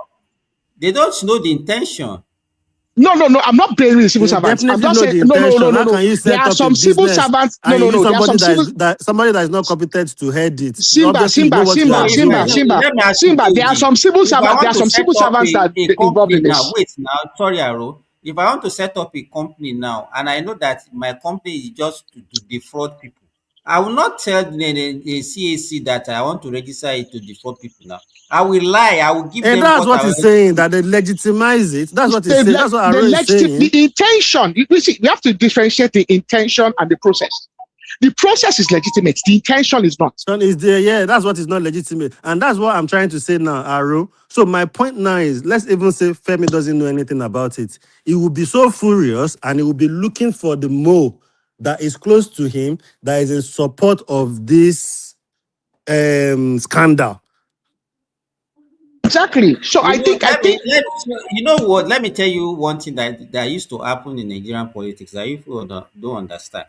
They don't know the intention. No. I'm not blaming the civil They servants. I'm definitely just know saying the no. intention. How can you There set are up a some civil business servants. and you use No. There are some somebody civil. that is not competent to head it? Simba, Obviously, you know what you So are if I doing. let me ask you, Simba. There are KG, some civil if I servants. There want are to some set civil up servants that a are involved company in now, this. wait now, sorry, Aro. If I want to set up a company now, and I know that my company is just to defraud people, I will not tell the CAC that I want to register it to defraud people now. I will lie. I will give And them that's what what I he's want saying, to. that they legitimize it. That's what he's The, saying. That's what the, Aro is saying. the intention. You see, we have to differentiate the intention and the process. The process is legitimate. The intention is not. Son is there, yeah. That's what is not legitimate. And that's what I'm trying to say now, Aro. So my point now is, let's even say Femi doesn't know anything about it. He will be so furious and he will be looking for the mo that is close to him, that is in support of this scandal. Exactly. So I think You know what? Let me tell you one thing that used to happen in Nigerian politics that you don't understand.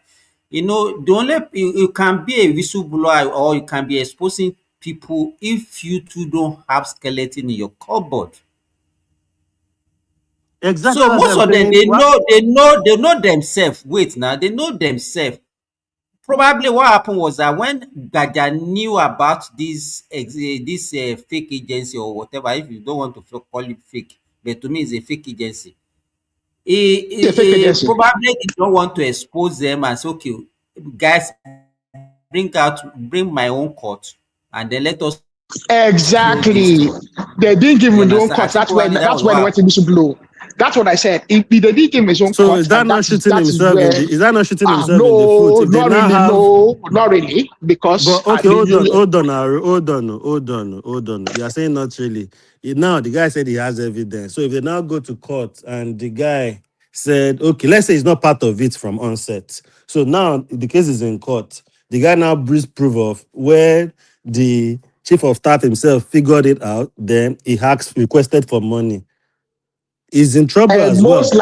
You know, the only you can be a whistleblower or you can be exposing people if you two don't have skeleton in your cupboard. Exactly So what most I'm of them saying. What? they know themselves. Wait now, they know themselves. Probably what happened was that when Gaja knew about this fake agency or whatever, if you don't want to call it fake, but to me it's a fake agency. it's a fake He agency. probably did not want to expose them and say, okay, guys, bring my own court, and then let us know this Exactly. thing. They didn't give You him his own understand? I cut. think probably that That's was when what he went to happened. whistleblow. That's what I said. If they didn't give him his own So is cut, that and not shooting that is himself in where the? Is that not shooting himself in the foot? no, If they not now really, have. not really, because But okay, the hold on, Aro, hold on. You are saying not really. Now the guy said he has evidence. So if they now go to court and the guy said, okay, let's say he's not part of it from onset. So now the case is in court. The guy now brings proof of where the chief of staff himself figured it out. Then he requested for money. He's in trouble as well.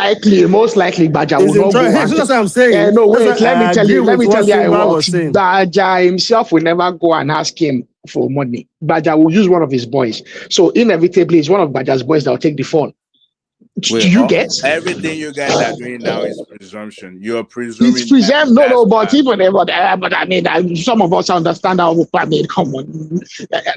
most likely, Baja will He's in not trouble. go Hey, and so that's what I'm saying. no, That's wait, why let me I tell agree you, with what how it Simba was works. saying. Baja himself will never go and ask him for money. Baja will use one of his boys. So inevitably, it's one of Baja's boys that will take the phone. Do Wait, you get? everything you guys are doing now is presumption. You're It's presuming that preserved. No, that's what but happened. but I mean, some of us understand how. I mean, come on.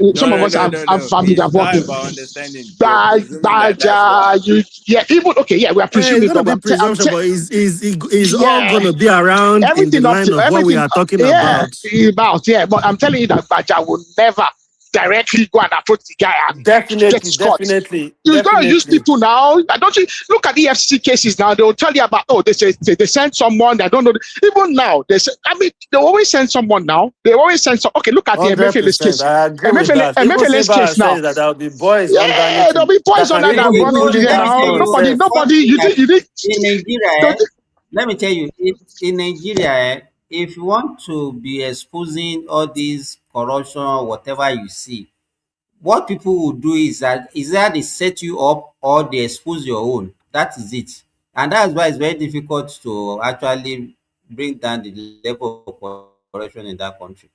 No, Some of no, us no, no, have no. family that It's work not in. about understanding. You're presuming that that's what Baja, happened. even okay, yeah, we are It's presuming, gonna but be presumption, but is all yeah, gonna be around in the everything up line to of what we everything, are talking yeah, about. about yeah. But I'm telling you that Baja will never directly go and approach the guy and Definitely, get caught. definitely, You're going to use definitely. people now. Don't you look at EFCC cases now? They will tell you about, oh, they send someone. I don't know. Even now, they always send someone now. They always send some. Okay, look at the Emefiele's 100%. case. I agree with that. Even Emefiele's Simba case has now. said that there will be boys Yeah, underneath there'll him be boys that can under that even run do with the you task now. for Nobody. himself. You think in Nigeria, let me tell you, in Nigeria, if you want to be exposing all these corruption or whatever you see, what people will do is that they set you up or they expose your own. That is it. And that's why it's very difficult to actually bring down the level of corruption in that country.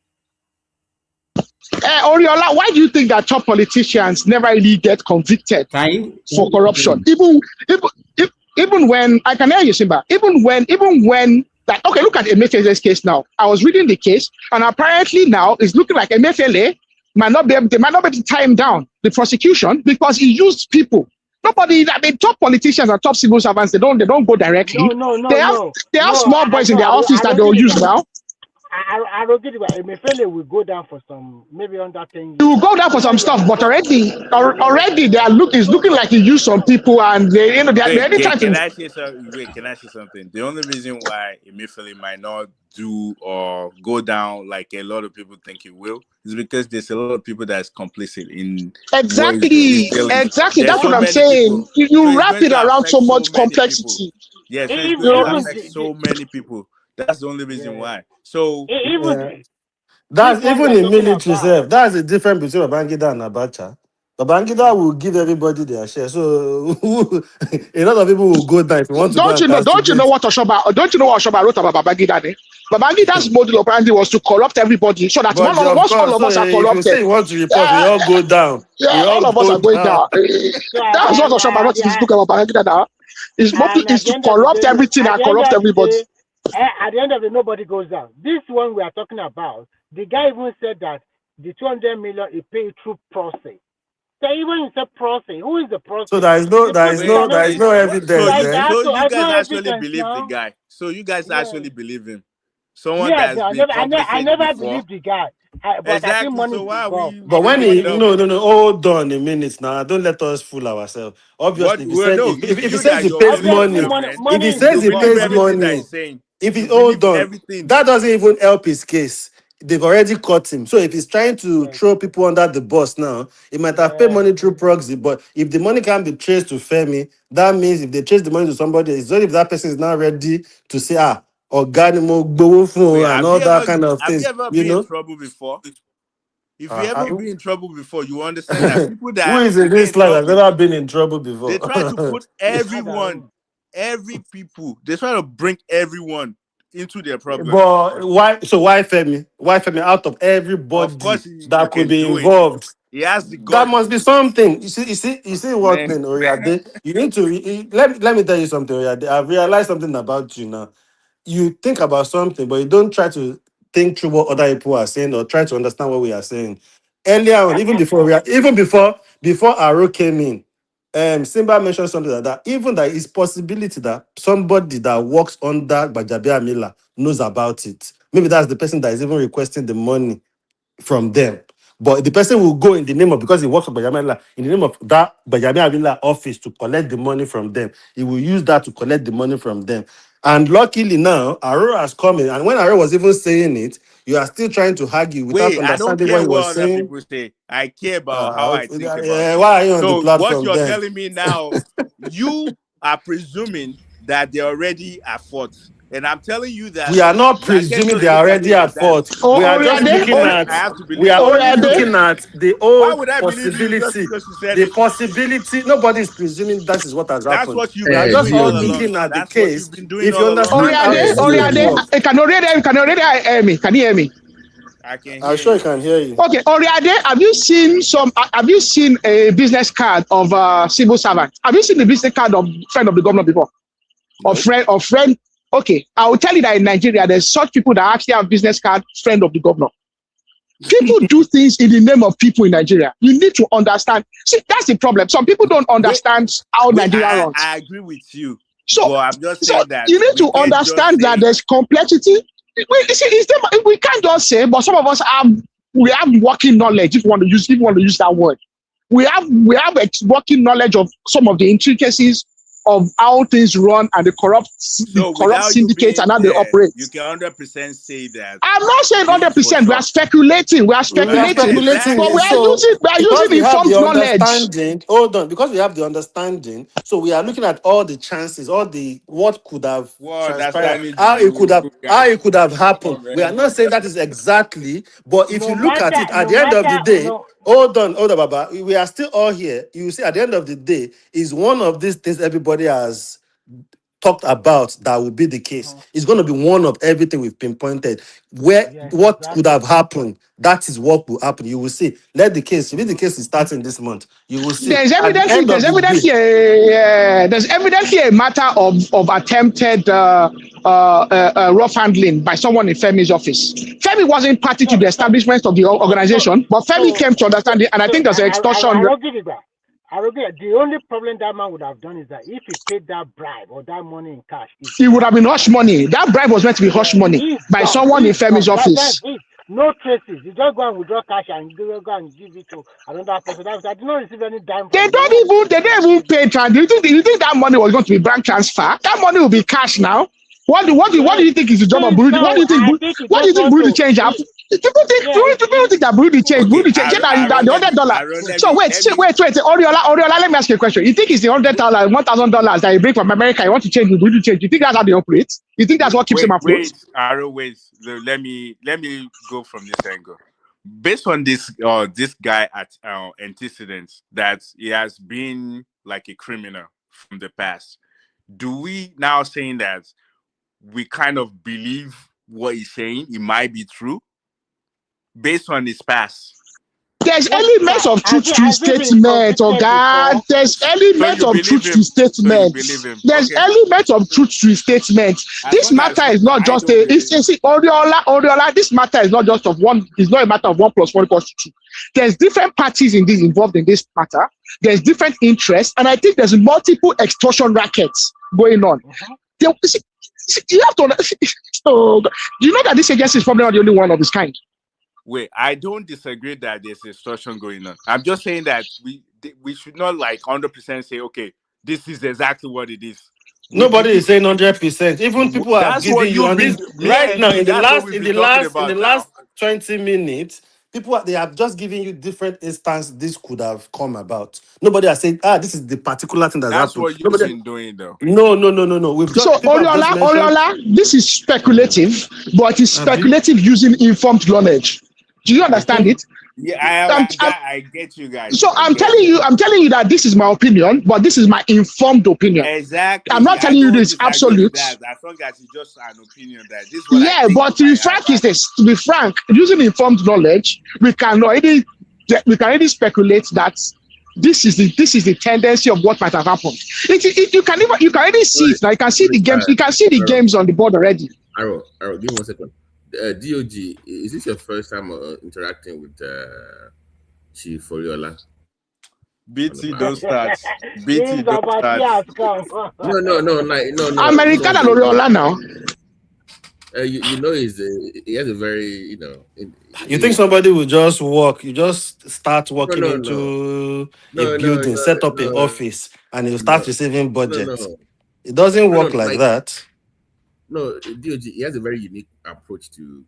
Oriola, why do you think that top politicians never really get convicted for corruption? Even when I can hear you, Simba. Even when like, okay, look at Emefiele's case now. I was reading the case, and apparently now it's looking like Emefiele might not be able to tie him down, the prosecution, because he used people. Nobody, I mean, top politicians and top civil servants, they don't go directly. They have small boys in their office that they'll use now. I don't get it. Emefiele will go down for some, maybe under 10 years. He will go down for some stuff, but already it's looking like he used some people, and they, Can I say something? Wait, can I say something? The only reason why Emefiele might not do or go down like a lot of people think he will is because there's a lot of people that's complicit in exactly. That's what I'm saying. You wrap it around so much complexity. Yes, so it's going to affect so many people. That's the only reason why. So that's even in military self. That's the difference between Babangida and Abacha. Babangida will give everybody their share. So a lot of people will go down if you want to Don't you know what Oshoba wrote about Babangida? Babangida's model apparently was to corrupt everybody so that once all of us are corrupted. If you say you want to report, we all go down. Yeah, all of us are going down. That's what Oshoba wrote in his book about Babangida now. His model is to corrupt everything and corrupt everybody. At the end of the day, nobody goes down. This one we are talking about, the guy even said that the 200 million he paid through process. So even it's a process. Who is the process? So there is no evidence. So you guys actually believe the guy. So you guys actually believe him. Someone that's been I never believed the guy. But exactly. I think money so why are we? But when he no, hold on a minute now. Don't let us fool ourselves. Obviously, if he says he pays money, if he says he pays money, if he hold on, that doesn't even help his case. They've already caught him. So if he's trying to throw people under the bus now, he might have paid money through proxy. But if the money can be traced to Femi, that means if they trace the money to somebody, it's only if that person is now ready to say, Organimo, and all that kind of things. Have you ever been in trouble before? If you ever been in trouble before, you understand that people that who is in this life has never been in trouble before. They try to put everyone, they try to bring everyone into their problem. But why? So why Femi? Why Femi? Out of everybody that could be involved, he has the guts. That must be something. You see what thing, Oriade? You need to let me tell you something, Oriade. I've realized something about you now. You think about something, but you don't try to think through what other people are saying or try to understand what we are saying. Earlier on, even before Aro came in, Simba mentioned something like that. Even that is possibility that somebody that works under Gbajabiamila knows about it. Maybe that's the person that is even requesting the money from them. But the person will go in the name of, because he works for Gbajabiamila, in the name of that Gbajabiamila office to collect the money from them. He will use that to collect the money from them. And luckily now, Aro has come in. And when Aro was even saying it, you are still trying to argue without understanding what he was saying. People say. I care about how I think about it. Why are you on the platform? What you're telling me now, you are presuming that they already at fault. And I'm telling you that we are not presuming they are already at fault. We are just looking at the old possibility. The possibility. Nobody is presuming that is what has happened. That's what you are just all looking at the case. If you understand, can you hear me? I can hear I'm sure I can hear you. Okay, Oriade, have you seen a business card of a civil servant? Have you seen the business card of friend of the governor before? Or friend? Okay, I will tell you that in Nigeria, there's such people that actually have business card, friend of the governor. People do things in the name of people in Nigeria. You need to understand. See, that's the problem. Some people don't understand how Nigeria runs. I agree with you. So I'm just saying that you need to understand that there's complexity. We can't just say, but some of us have we have working knowledge, if you want to use that word. We have working knowledge of some of the intricacies of how things run and the corrupt without you syndicates being and how they there, operate. you can 100% say that. I'm not saying 100%. We are speculating. We are speculating. But we are Exactly. using We have informed the knowledge. understanding. Hold on, because we have the understanding, so we are looking at all the chances, all the what could have That's transpired, Sani how it could have, happened. Oh, We are not saying that is exactly, but if you No look at matter, it at the end of the day, no. hold on, Baba. We are still all here. You see, at the end of the day, is one of these things everybody has talked about that will be the case. It's going to be one of everything we've pinpointed. Yes, What could exactly. have happened? That is what will happen. You will see. Let the case. If the case is starting this month, you will see. There's At the evidence. end of There's the evidence day, here. There's evidence here. A matter of attempted rough handling by someone in Femi's office. Femi wasn't party to the establishment of the organization, but Femi came to understand it, and I think there's an extortion. The only problem that man would have done is that if he paid that bribe or that money in cash, It would have been hush money. That bribe was meant to be hush money by someone in Femi's office. That's it. No traces. You just go and withdraw cash and go and give it to another person. I did not receive any dime. They don't even pay. Do you think that money was going to be bank transfer? That money will be cash now. What do you think is the job of Buhari? What do you think? What do you think Buhari change? People think that Buhari change. Buhari change. The $100. So wait. Oriola, let me ask you a question. You think it's the $100, $1,000 that you bring from America? You want to change? Buhari change? You think that's how they operate? You think that's what keeps him afloat? Wait. Let me go from this angle. Based on this guy at antecedents that he has been like a criminal from the past, do we now saying that we kind of believe what he's saying? It might be true based on his past. There's elements of truth to his statement, oh God. There's elements of truth to his statement. There's elements of truth to his statement. This matter is not just Oriola. This matter is not just of one. It's not a matter of 1 + 1 = 2. There's different parties involved in this matter. There's different interests, and I think there's multiple extortion rackets going on. You have to. So, you know that this agency is probably not the only one of its kind. Wait, I don't disagree that there's extortion going on. I'm just saying that we should not like 100% say, okay, this is exactly what it is. Nobody is saying 100%. Even people are giving you right now in the last 20 minutes. They have just given you different instances this could have come about. Nobody has said, this is the particular thing that's happened. That's what you've been doing, though. No. So Oriola, this is speculative, but it's speculative using informed knowledge. Do you understand it? Yeah, I get you guys. So I'm telling you that this is my opinion, but this is my informed opinion. Exactly. I'm not telling you this absolute. As long as it's just an opinion that this is what I think but to be frank, using informed knowledge, we can already speculate that this is the tendency of what might have happened. You can already see it now. You can see the games. You can see the games on the board already. Arrow, give me 1 second. DOG, is this your first time interacting with Chief Oriola? BT don't start. BT don't start. No. American and Oriola now. You know he has a very You think somebody will just walk? You just start walking into a building, set up an office, and he'll start receiving budgets. It doesn't work like that. No, DOG, he has a very unique approach to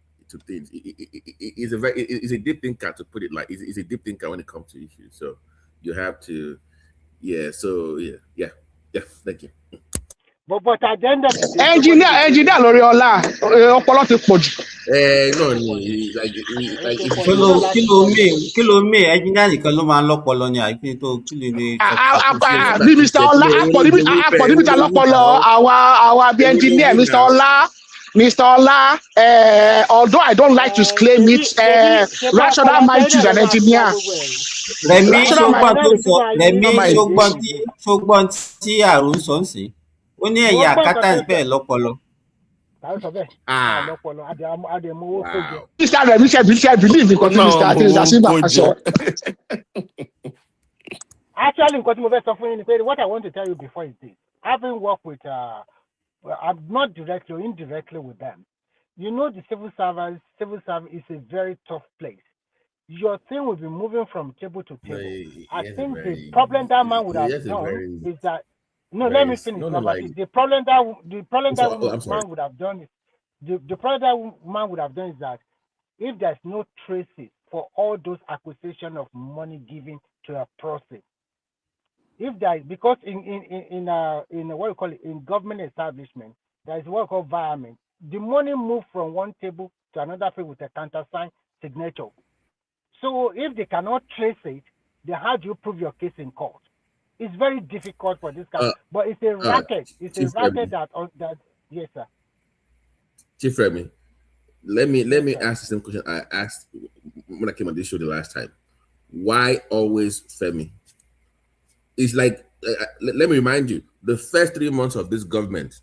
things. He's a deep thinker, to put it like. He's a deep thinker when it comes to issues. So you have to, yeah. Thank you. But at the end of the day, engineer Oriola, ọpọlọ ti pọ̀ jù. Kí ló mí engineer nìkan ló máa ń lọ́pọlọ ni àìpín tó kí lè ní. Bí Mr. Ọlá àpọ̀débìtà lọ́pọlọ àwa bí engineer Mr. Ọlá, although I don't like to claim it, rational mind is an engineer. Rẹ̀mí ṣógbọ́n tí àrùn sọ ń sìn. Ó ní ẹ̀yà accountant bẹ́ẹ̀ lọ́pọlọ. Mr. Remi said, believe in what Mr. Simba said. Actually, what I want to tell you before is this. Having worked with, I'm not directly or indirectly with them. You know, the civil service is a very tough place. your thing will be moving from table to No, table. he I has a think the very, problem that man would he have has a done very, is that no, let me finish, no, Baba. like, The problem that I'm sorry. man would have done is the problem that man would have done is that if there's no traces for all those acquisition of money given to a process, if there is because in what you call it in government establishment, there is what called environment. The money move from one table to another table with a countersign signature. So if they cannot trace it, then how do you prove your case in court? It's very difficult for this guy, but it's a racket. It's a Chief racket Remy, that yes, sir. Chief Remy, let me Yes, sir. ask the same question I asked when I came on this show the last time. Why always Femi? It's like let me remind you, the first 3 months of this government,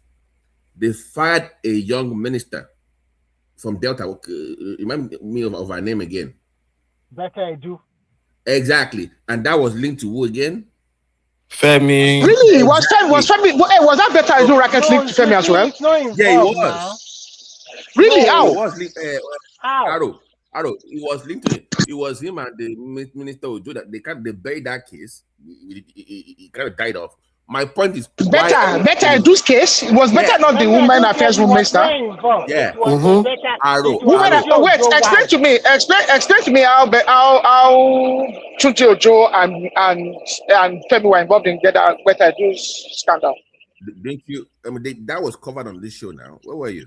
they fired a young minister from Delta. Remind me of her name again. Better I do. Exactly, and that was linked to who again? Femi. Really? Exactly. Was that better as racket linked to Femi as well? It's not Yeah, it involved was. now. Really? It How? was linked. How? Arrow. It was linked to it. It was him and the minister who do that. They buried that case. He kind of died off. My point is better Edu's case. It was better not the women affairs minister. Yeah. Arrow. Wait, explain to me how Uche Ojo and Femi were involved in that better Edu's scandal. Didn't you? I mean, that was covered on this show now. Where were you?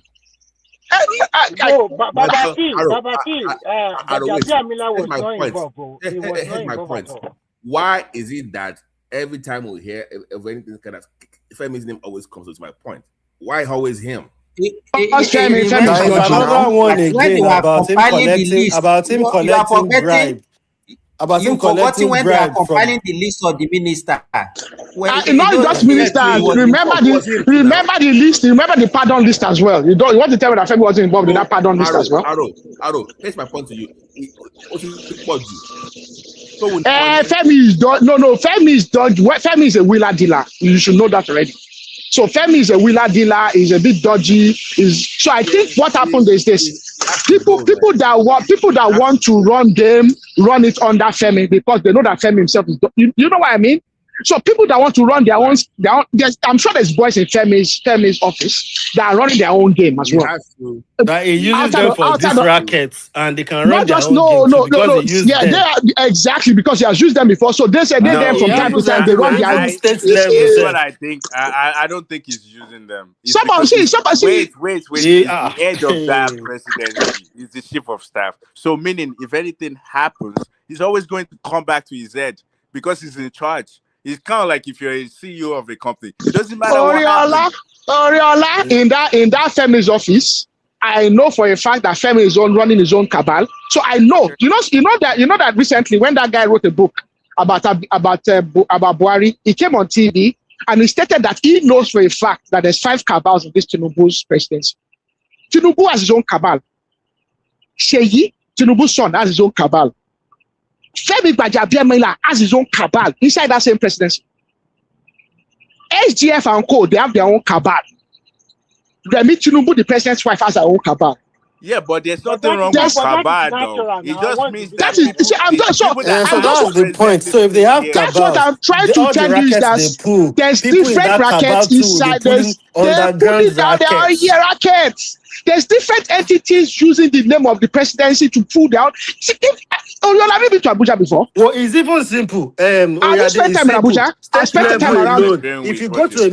Gbajabiamila was not involved. He was not involved at all. Why is it that every time we hear of anything kind of Femi's name always comes to my point? Why always him? There is another one again about him collecting bribe. About him collecting when they are bribe compiling the list of the minister. Not just ministers. Remember the list. Remember the pardon list as well. You want to tell me that Femi wasn't involved in that pardon list as well? Arrow. Here's my point to you. Femi is Femi is dodgy. Femi is a wheeler dealer. You should know that already. So Femi is a wheeler dealer. Is a bit dodgy. So I think what happened is this: people that want to run game run it under Femi because they know that Femi himself is. You know what I mean? So people that want to run their own I'm sure there's boys in Femi's office that are running their own game as well. That he uses them for these rackets and they can run their own game because he used them. They are, exactly, because he has used them before. So they said them from time to time they run their own. Here's what I think. I don't think he's using them. Wait. The head of that presidency is the chief of staff. So meaning if anything happens, he's always going to come back to his head because he's in charge. It's kind of like if you're a CEO of a company. It doesn't matter what happens. Oriola, in that Femi's office, I know for a fact that Femi is running his own cabal. So I know, you know that recently when that guy wrote a book about Buhari, he came on TV and he stated that he knows for a fact that there's 5 cabals in this Tinubu's presidency. Tinubu has his own cabal. Shehu, Tinubu's son, has his own cabal. Femi Gbajabiamila has his own cabal inside that same presidency. SGF and Co, they have their own cabal. Remi Tinubu, the president's wife, has her own cabal. Yeah, but there's nothing wrong with cabal, though. It just means that that's the point. So if they have cabal, that's what I'm trying to tell you is that there's different rackets inside. There are rackets. There's different entities using the name of the presidency to pull down. You have been to Abuja before? Well, it's even simple. I spent time in Abuja. I spent time around. If you go to a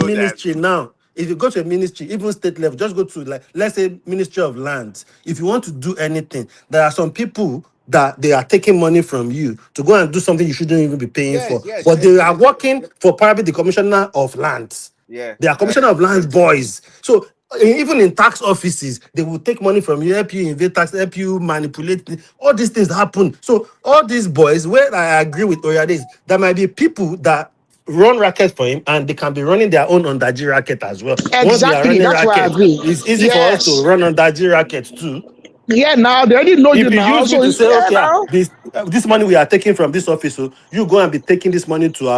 ministry, now, if you go to a ministry, even state level, just go to, like, let's say Ministry of Lands. If you want to do anything, there are some people that they are taking money from you to go and do something you shouldn't even be paying for. But they are working for probably the Commissioner of Lands. Yeah. They are Commissioner of Lands boys. So even in tax offices, they will take money from you, help you invade tax, help you manipulate. All these things happen. So all these boys, where I agree with Oyades, there might be people that run rackets for him and they can be running their own Nnaji racket as well. Exactly, that's why I agree. It's easy for us to run Nnaji rackets too. Yeah, now they already know If you you now. use me So to say, yeah, okay, now. this money we are taking from this office, so you go and be taking this money to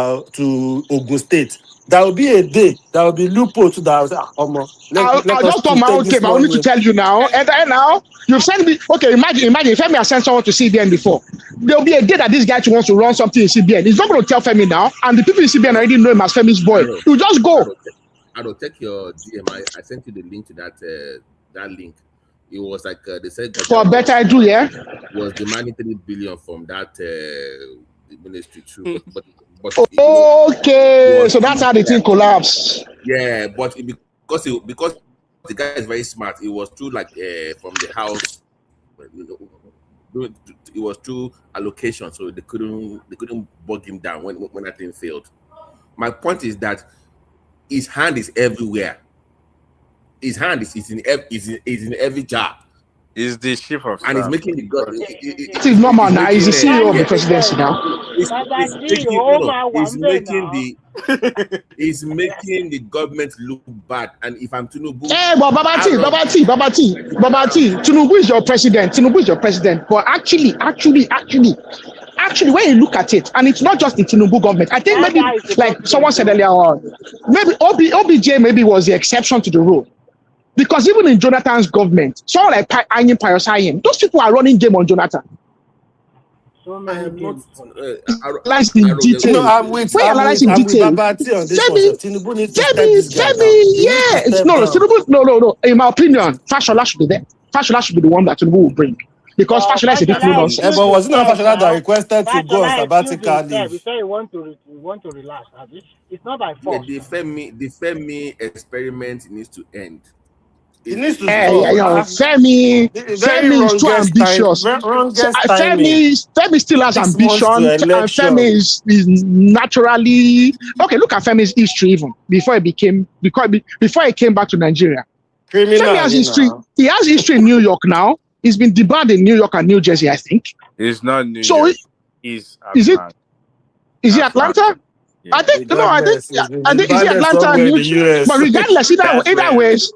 Ogun State. There will be a day, there will be loophole to that. Let I'll us just talk to my take own this game. I only to money. tell you now. And then now, you've sent me. Okay, imagine if Femi has sent someone to CBN before. There'll be a day that this guy wants to run something in CBN. He's not going to tell Femi now. And the people in CBN already know him as Femi's boy. Arrow, You just go. Arrow, check your DM. I sent you the link to that link. It was like they said For better I do, yeah. was demanding 3 billion from that ministry too, but Okay, so that's how the thing collapsed. Yeah, but because the guy is very smart, it was through like from the house. It was through allocation, so they couldn't bog him down when that thing failed. My point is that his hand is everywhere. His hand is in every job. Is the chief of staff, and he's making the It is normal now. He's the CEO of the presidency now. He's making the government look bad. And if I'm Tinubu, hey, but Babati, Tinubu is your president. Tinubu is your president. But actually, when you look at it, and it's not just the Tinubu government. I think maybe, like someone said earlier on, maybe OBJ maybe was the exception to the rule. Because even in Jonathan's government, someone like Anyin Payosayim, those people are running game on Jonathan. So many games. Analyzing detail. No, I'm with Babati on this one. Tinubu needs to step this guy down. Yeah. No. In my opinion, Fashola should be there. Fashola should be the one that Tinubu will bring. Because Fashola is a bit nonsense. But was it not Fashola that requested to go on sabbatical leave? We say you want to relax. It's not by force. Yeah, the Femi experiment needs to end. It needs to stop. Femi is too ambitious. Femi still has ambition, and Femi is naturally okay. Look at Femi's history even before he came back to Nigeria. Femi has history. He has history in New York now. He's been debarred in New York and New Jersey, I think. It's not New York. Is it Atlanta? Yeah. I think is it Atlanta and New Jersey? But regardless, either ways.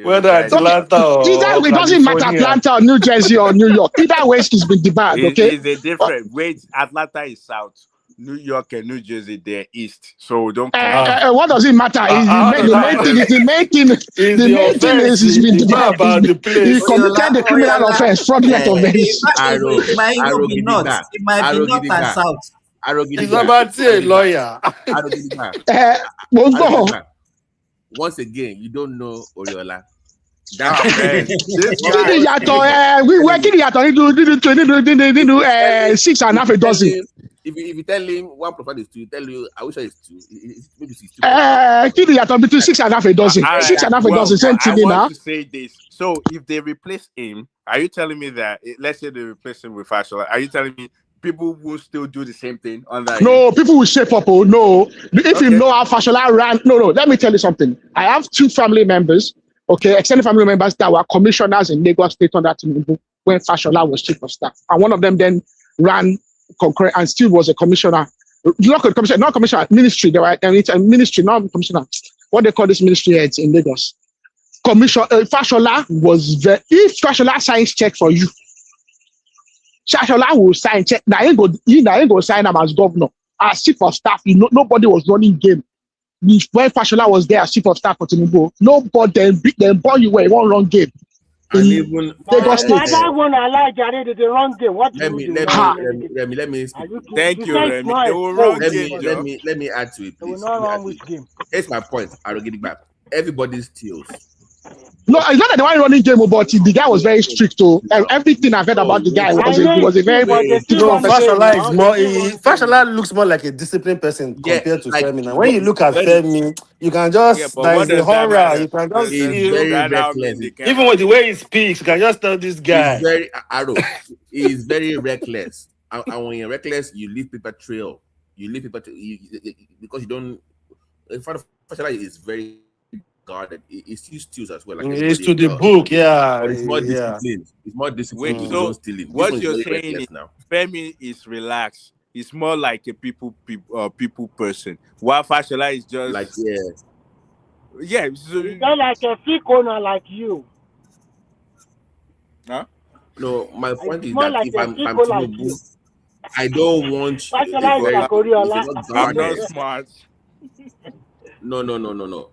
Whether Atlanta or it doesn't matter Atlanta or New Jersey or New York. Either way, it's been debarred. Okay, it's a different way. Atlanta is south, New York and New Jersey they're east. So don't. What does it matter? The main thing is he's been debarred. He committed the criminal offense, fraudulent offense. It might be north and south. It's about a lawyer. Once again, you don't know Oriola. We're working here to 6.5 dozen. If you tell him one profile is 2, you tell you I wish it's 2. Maybe 6. Between 6.5 dozen. 6.5 dozen. Same thing now. I want to say this. So if they replace him, are you telling me that let's say they replace him with Fashola? Are you telling me people will still do the same thing on that? No, people will shape up. Oh no! If you know how Fashola ran, no. Let me tell you something. I have 2 family members, extended family members that were commissioners in Lagos State under Tinubu when Fashola was chief of staff, and one of them then ran concurrent and still was a commissioner. Not commissioner, ministry. They were a ministry, not commissioner. What they call this ministry heads in Lagos. Fashola was if Fashola signs check for you. Fashola will sign check. Now ain't go sign him as governor. As chief of staff, nobody was running game. When Fashola was there as chief of staff for Tinubu, nobody then born you where he won't run game. And even Lagos State. The wrong game. What let me. Thank you, Remy. They will wrong game. Let me add to it. Please. They will not run with game. It's my point. I'll get it back. Everybody steals. No, it's not that the one running game, but the guy was very strict. Everything I've heard about the guy was a very Fashola looks more like a disciplined person compared to Femi. Now, when you look at Femi, you can just there is a horror. You can just even with the way he speaks, you can just tell this guy. He's very he's very reckless. And when you're reckless, you leave paper trail. Because you don't. Fashola is very guarded. It still steals as well. It's to the book, But it's more disciplined. It's more disciplined. So what you're saying is now Femi is relaxed. It's more like a people person. While Fashola is just like So it's not like a fake owner like you. Huh? No, my point It's is more that like if a I'm people like you. Tinubu, I don't want a Fashola is very like good. If you're Oriola. not I'm not guarded, smart. no.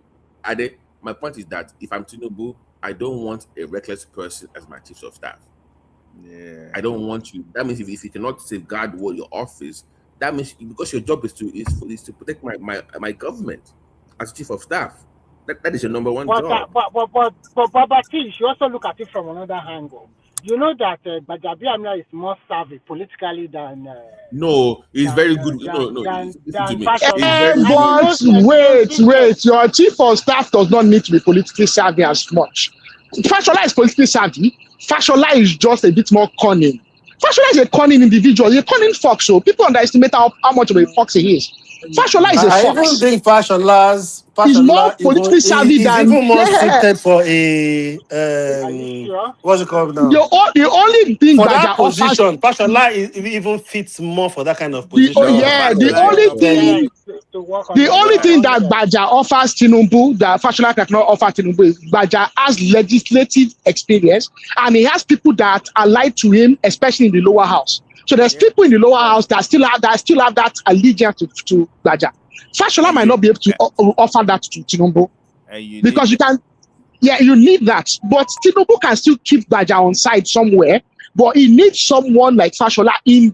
My point is that if I'm Tinubu, I don't want a reckless person as my chief of staff. Yeah. I don't want you. That means if you cannot safeguard what your office, that means because your job is to protect my government as chief of staff. That is your number one But job. you should also look at it from another angle. You know that Gbajabiamila is more savvy politically No, it's very good. No, listen to than me. It's Fashola, very and he good. But knows the system. wait, your chief of staff does not need to be politically savvy as much. Fashola is politically savvy. Fashola is just a bit more cunning. Fashola is a cunning individual. He's a cunning fox, so people underestimate how much of a fox he is. Fashola is a I even fox. think He's more Fashola politically savvy is than even more suited for a Are you sure? what's it called now? the only thing For that Baja offers. position, Fashola even fits more for that kind of The position No, than the Fashola is only not than thing politic. To work on The the only thing on that the Baja offers Tinubu that Fashola cannot offer Tinubu is Baja has legislative experience and he has people that are allied to him, especially in the lower house. So there's Yeah. people in the lower house that still have that allegiance to Baja. Fashola And might you not be able to offer that to Tinubu need because that. you need that. But Tinubu can still keep Baja on side somewhere, but he needs someone like Fashola in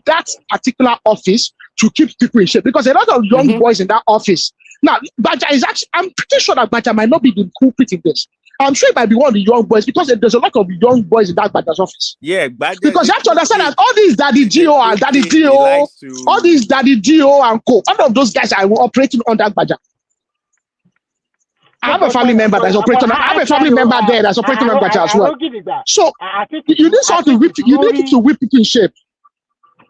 that particular office to keep people in shape because a lot of young boys in that office. Now, Baja is actually, I'm pretty sure that Baja might not be the culprit in this. I'm sure it might be one of the young boys because there's a lot of young boys in that Baja's office. Yeah, Baja Because is you a have to cool understand that kid. all these daddy He's a Gio cool and daddy kid. He Gio, likes all to. these daddy Gio and co, all of those guys are operating under Baja. I no, have a family member that's operating. I have a family member there that's operating on Baja as I well. don't give it that. So I think you need something to whip. You need it to whip it in shape.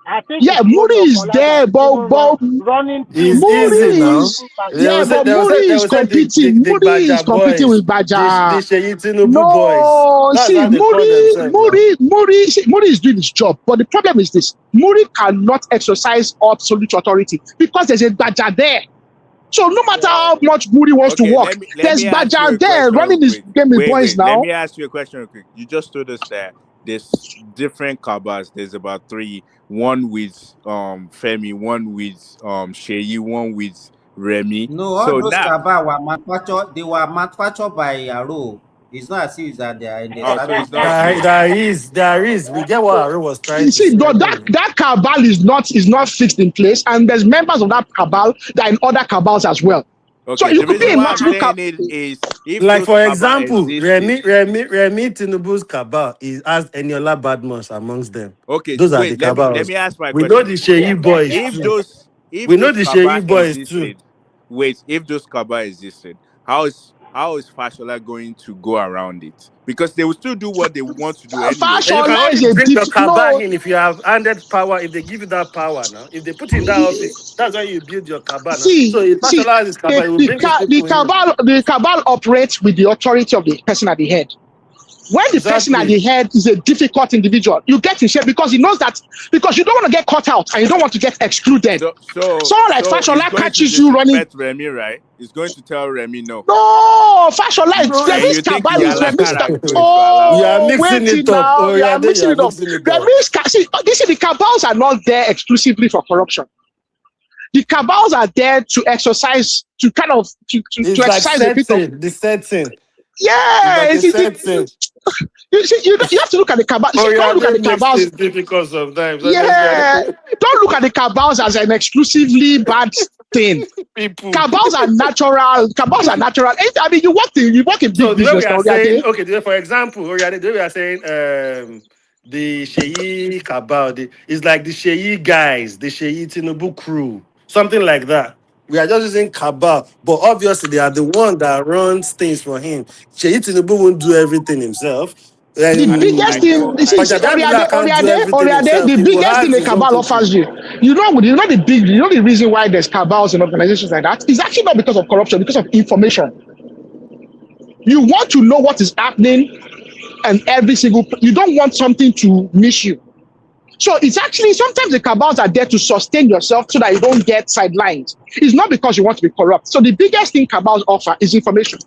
I think Yeah, it's Muri Muri is there, but running it's things. easy Muri now. is They will Muri say is competing. the Muri is Gbaja competing boys, with the Baja. Sheyi Tinubu boys. No, That's see, how they call themselves now. Muri is doing his job, but the problem is this: Muri cannot exercise absolute authority because there's a Baja there. So no matter how much Muri wants to Okay, work, let there's me ask you Baja a there question real running this quick. game with boys Wait. Let now. me ask you a question real quick. You just told us that there's different cabals. There's about 3. One with Femi, one with Sheyi, one with Remy. No, all So those now, cabal were manufactured. They were manufactured by Yaro. It's not as if that they are in the oh, so it's establishment. not true. There is. We get what Aru was trying You to see, say. but that cabal is not fixed in place, and there's members of that cabal that are in other cabals as well. So Okay, you the could be reason in why I'm multiple saying cabals. it is if Like those for cabal example, existed. Remy Tinubu's cabal has Eniola Badmus amongst them. Okay, Those are the wait. Let cabals. me ask my We know question. the Sheyi boys If too. those We if know those the cabal Sheyi boys too. existed, wait. If those cabal existed, how is Fashola going to go around it? Because they will still do what they want to do anyway. And you can Fashola is only a bring your cabal no. in if you have handed power, if they give you that power now. If they put you in that office, that's when you build your cabal now. So if See, Fashola has his cabal, he will bring his people in. the cabal operates with the authority of the person at the head. When the person at Exactly. the head is a difficult individual, you get in shape because he knows that because you don't want to get caught out and you don't want to get excluded. Someone like He's Fashola going to catches you running. disrespect Remy, right? He's going to tell Remy no. No, Fashola is And Remy's you think cabal is Remy's. Iyalakara is going to allow You are that? Oh, mixing wait it up. now, Oh, you are yeah, you mixing are it up. mixing it up. Remy's see, the cabals are not there exclusively for corruption. The cabals are there to exercise, to kind of to It's like exercise a bit of. the setting. Yeah, It's like a see, setting. you have to look at the cabals. Oh, See, yeah, don't look at they the makes cabals. things difficult sometimes. Yeah, Honestly, don't look at the cabals as an exclusively bad thing. people. Cabals are natural. Cabals are natural. I mean, you work in So big the way we business are now. saying, okay, for example, the way we are saying, the Sheyi cabal, it's like the Sheyi guys, the Sheyi Tinubu crew, something like that. We are just using cabal, but obviously they are the one that runs things for him. Sheyi Tinubu won't do everything himself. The biggest I thing, know. Gbajabiamila can't do everything Oriade, himself. the He will biggest thing have the his own cabal people. offers you, you know the reason why there's cabals and organizations like that is actually not because of corruption, because of information. You want to know what is happening, and you don't want something to miss you. So it's actually sometimes the cabals are there to sustain yourself so that you don't get sidelined. It's not because you want to be corrupt. So the biggest thing cabals offer is information.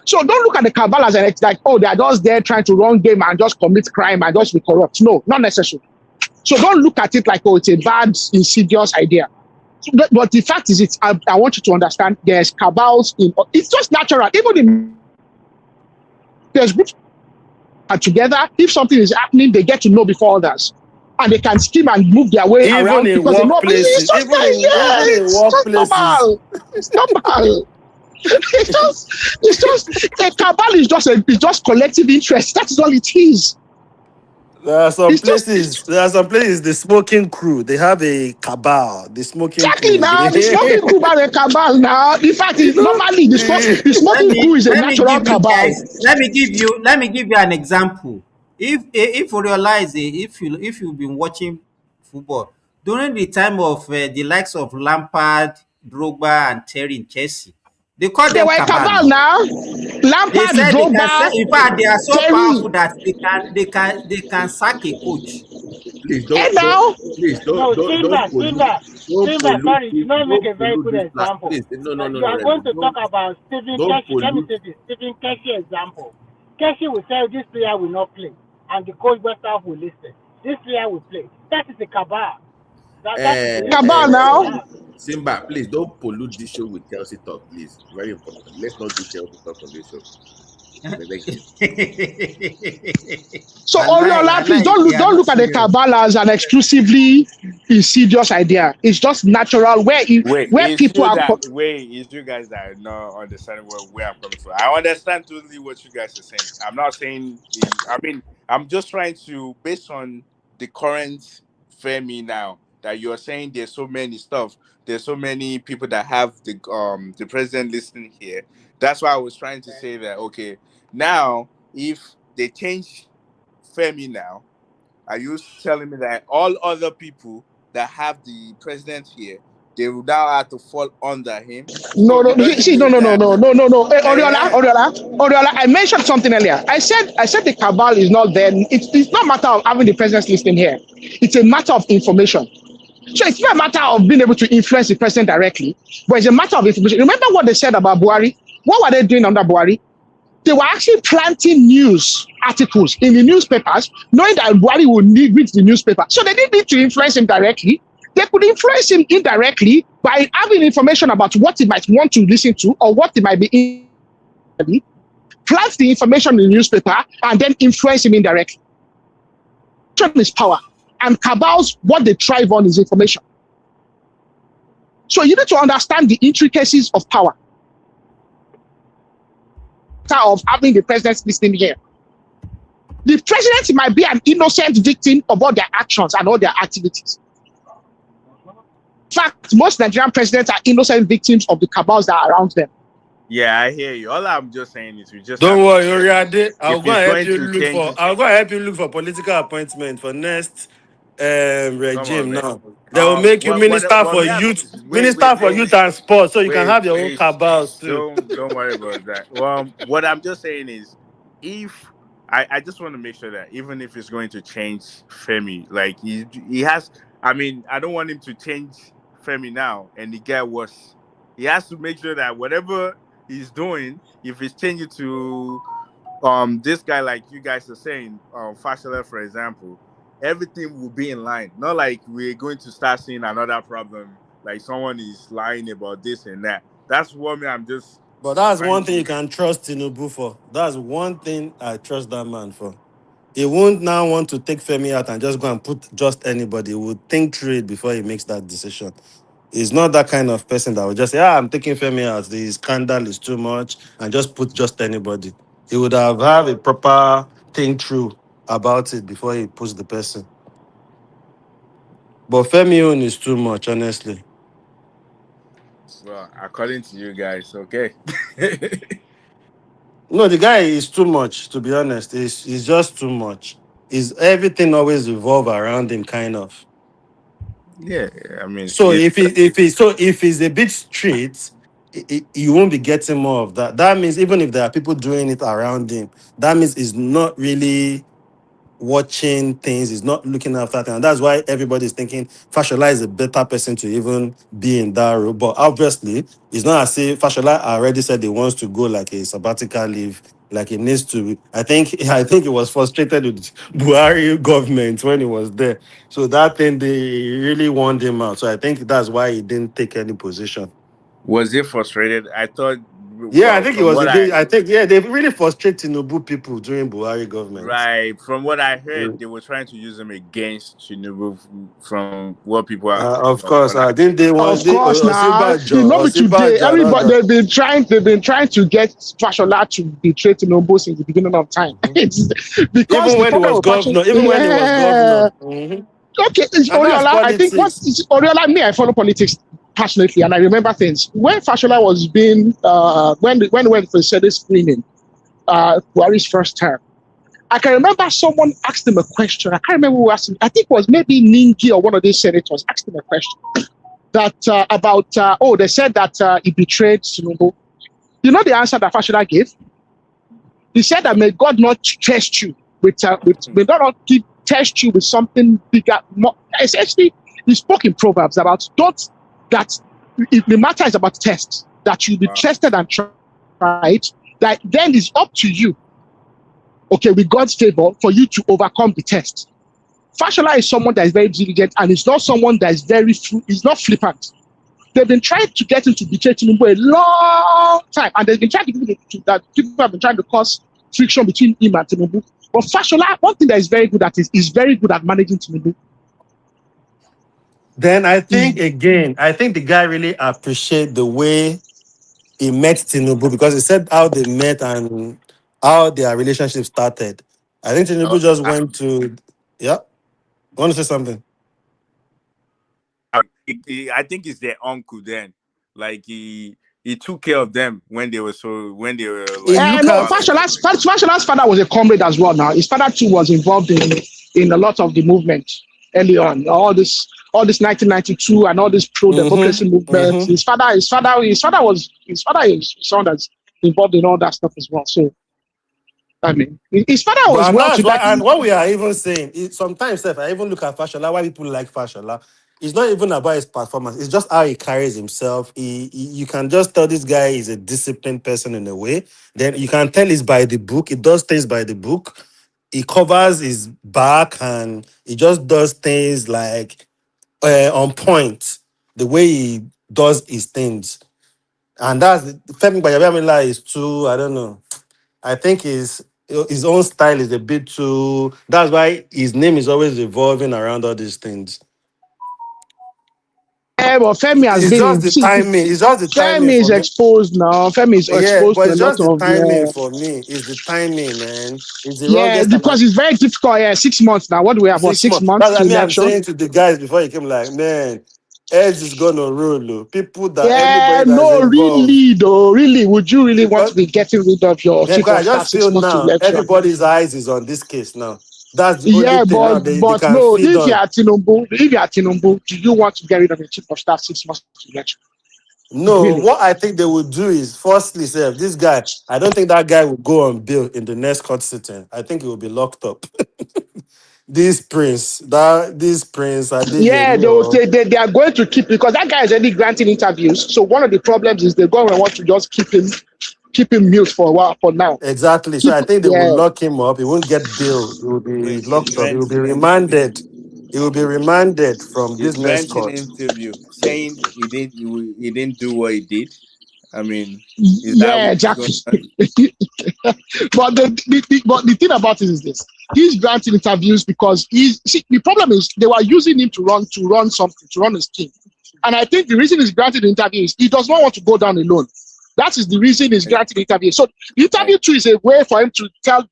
So don't look at the cabal as like, oh, they are just there trying to run game and just commit crime and just be corrupt. No, not necessary. So don't look at it like, oh, it's a bad, insidious idea. But the fact is, I want you to understand there's cabals in, it's just natural. Even there's groups are together. If something is happening, they get to know before others. And they can scheme and move their way Even around in because they know, it's workplaces, just like, yeah, even in it's just workplaces. normal. It's normal. it's just a cabal is just collective interest. That's all it is. There are some It's just places. There are some places. The smoking crew. They have a cabal. The smoking exactly crew. now. The smoking crew are a cabal now. In fact, normally the let smoking crew me is a let me natural give you cabal. guys let me give you an example. If you realize if you've been watching football during the time of the likes of Lampard, Drogba, and Terry in Chelsea, they call They them were a cabal cabal now. now. They Lampard, said they can Drogba, in fact they are so Terry. powerful that they can sack a coach. Please Hey don't now, please No, don't pollute Sorry, you did not make don't a very pollute good this class. example. Please, You are going to talk about Stephen don't Keshi. Let me pollute. take the Stephen Keshi example. Keshi will say this player will not play, and the coach Westhoff will listen. This player will play. That is a cabal. That is the cabal influence they now. have. Simba, please don't pollute this show with Chelsea talk, please. Very important. Let's not do Chelsea talk on this show. Thank you. So I Oriola, please lie, they are don't not look at the serious. cabal as an exclusively insidious idea. It's just natural Wait, where it's people you are. that wait, it's you guys that are not understanding where I'm coming from. I understand totally what you guys are saying. I'm not saying I mean, I'm just trying to based on the current Femi now that you're saying there's so many stuff, there's so many people that have the president listening here. That's why I was trying to say that okay, now if they change Femi now, are you telling me that all other people that have the president here, they will now have to fall under him? No, So no, it doesn't see, no, mean no, no, that. no, no, no, no. Hey, Eh, Oriola. I mentioned something earlier. I said the cabal is not there. It's not a matter of having the president's listing here. It's a matter of information. So it's not a matter of being able to influence the president directly, but it's a matter of information. Remember what they said about Buhari? What were they doing under Buhari? They were actually planting news articles in the newspapers, knowing that Buhari would read the newspaper. So they didn't need to influence him directly. They could influence him indirectly by having information about what he might want to listen to or what he might be in. Plant the information in the newspaper and then influence him indirectly. Information is power. And cabals, what they thrive on is information. So you need to understand the intricacies of power, of having the president listening here. The president might be an innocent victim of all their actions and all their activities. In fact, most Nigerian presidents are innocent victims of the cabals that are around them. yeah, I hear you. All I'm just saying is we just have Don't to worry, check Oriade. if he's going to change. I'll go and help you look for political appointment for next Come on, regime man. now. They will make you What we have to minister for youth and sports, so you can wait, have your own wait. cabals too. Don't worry about that. Well, what I'm just saying is, if I just want to make sure that even if it's going to change Femi, like he has, I mean, I don't want him to change Femi now and he get worse. He has to make sure that whatever he's doing, if he's changing to this guy like you guys are saying, Fashola, for example, everything will be in line. Not like we're going to start seeing another problem, like someone is lying about this and that. That's what I'm just But that's trying one thing you to. can trust Tinubu for. That's one thing I trust that man for. He won't now want to take Femi out and just go and put just anybody. He will think through it before he makes that decision. He's not that kind of person that will just say, I'm taking Femi out. The scandal is too much, and just put just anybody. He would have a proper think through about it before he puts the person. But Femi own is too much, honestly. Well, according to you guys, okay. No, the guy is too much, to be honest. He's just too much. Is everything always revolve around him, kind of. Yeah, I mean, So if he's a bit straight, you won't be getting more of that. That means even if there are people doing it around him, that means it's not really watching things, is not looking after things. And that's why everybody's thinking Fashola is a better person to even be in that role. But obviously, it's not as if Fashola already said he wants to go like a sabbatical leave, like he needs to. I think he was frustrated with Buhari government when he was there. So that thing they really warned him out. So I think that's why he didn't take any position. Was he frustrated? I thought, Yeah, I well, think it from was a what bit. I think they really frustrated Tinubu people during Buhari government. from what I heard, they were trying to use him against Tinubu from what people are, Of course, what I didn't they want Of course, now you know me today. Osibajo, and all Everybody that. they've been trying to get Fashola to betray Tinubu since the beginning of time. Mhm. It's because Even the when he problem was with Fashola, governor, even when he was governor. yeah. Okay, it's And that's Oriola. I think what politics. is Oriola? Me, I follow politics passionately, and I remember things when Fashola was being when went for Senate screening, Buhari's first term. I can remember someone asked him a question. I can't remember who asked him. I think it was maybe Ningi or one of these senators asked him a question that about they said that he betrayed Tinubu. You know the answer that Fashola gave? He said that may God not test you with may God not test you with something bigger. More. Essentially, he spoke in Proverbs about don't that if the matter is about tests, that you be wow. tested and tried, that then it's up to you, okay, with God's favor, for you to overcome the test. Fashola is someone that is very diligent and is not someone that is is not flippant. They've been trying to get him to betray Tinubu a long time, and they've been trying to do that. People have been trying to cause friction between him and Tinubu. But Fashola, one thing that is very good at is very good at managing Tinubu. Then I think the guy really appreciate the way he met Tinubu because he said how they met and how their relationship started. I think Uh, Tinubu just I, went to, yeah. Want to say something? I think it's their uncle then. Like he took care of them when they were He like look No, about after. to emigrate. Fashola's father was a comrade as well. Now his father too was involved in a lot of the movement early on. All this 1992 and all this pro-democracy movement. His father is someone that's involved in all that stuff as well. So I mean, his father was But and well that's to why, that. and what we are even saying, sometimes if I even look at Fashola, why people like Fashola, it's not even about his performance. It's just how he carries himself. You can just tell this guy is a disciplined person in a way. Then you can tell he's by the book. He does things by the book. He covers his back and he just does things like on point. The way he does his things, and that's Femi Gbajabiamila is too. I don't know. I think his own style is a bit too. That's why his name is always revolving around all these things. Yeah, but Femi has It's been just in. the See, timing. It's just the timing Femi is for me. exposed now. Femi is Yeah, exposed but to a it's lot just the of timing for me. It's the timing, man. It's the yeah, wrongest time. because it's very difficult. Yeah, 6 months now. What do we have? What 6 months. 6 months That's what to I mean. I'm election? saying to the guys before he came, like, man, Eds is gonna rule. Oh. People that Yeah, anybody that's no, involved. really, though. Really, would you really want to Because be getting rid of your yeah, chief because I of staff just six feel months to now election? everybody's eyes is on this case now. That's the only Yeah, thing now they but can no, feed on. If you are Tinubu, do you want to get rid of your chief of staff 6 months to election? No, Really? what I think they would do is, firstly, say, this guy, I don't think that guy will go on bail in the next court sitting. I think he will be locked up. This prince, Yeah, Adeyemi, or they are going to keep because that guy is already granting interviews. So one of the problems is the government want to just keep him mute for a while for now. exactly. So I think they will Yeah. lock him up. He won't get bail. He will be Wait, he's locked up. He will be granting remanded. He will be remanded from he's this next granting court. interview saying he didn't do what he did. I mean, is that Yeah, what's going exactly. on? But the thing about it is this: he's granting interviews because the problem is they were using him to run something to run his team, and I think the reason he's granting interviews is he does not want to go down alone. That is the reason he's granting interview. So the interview too is a way for him to tell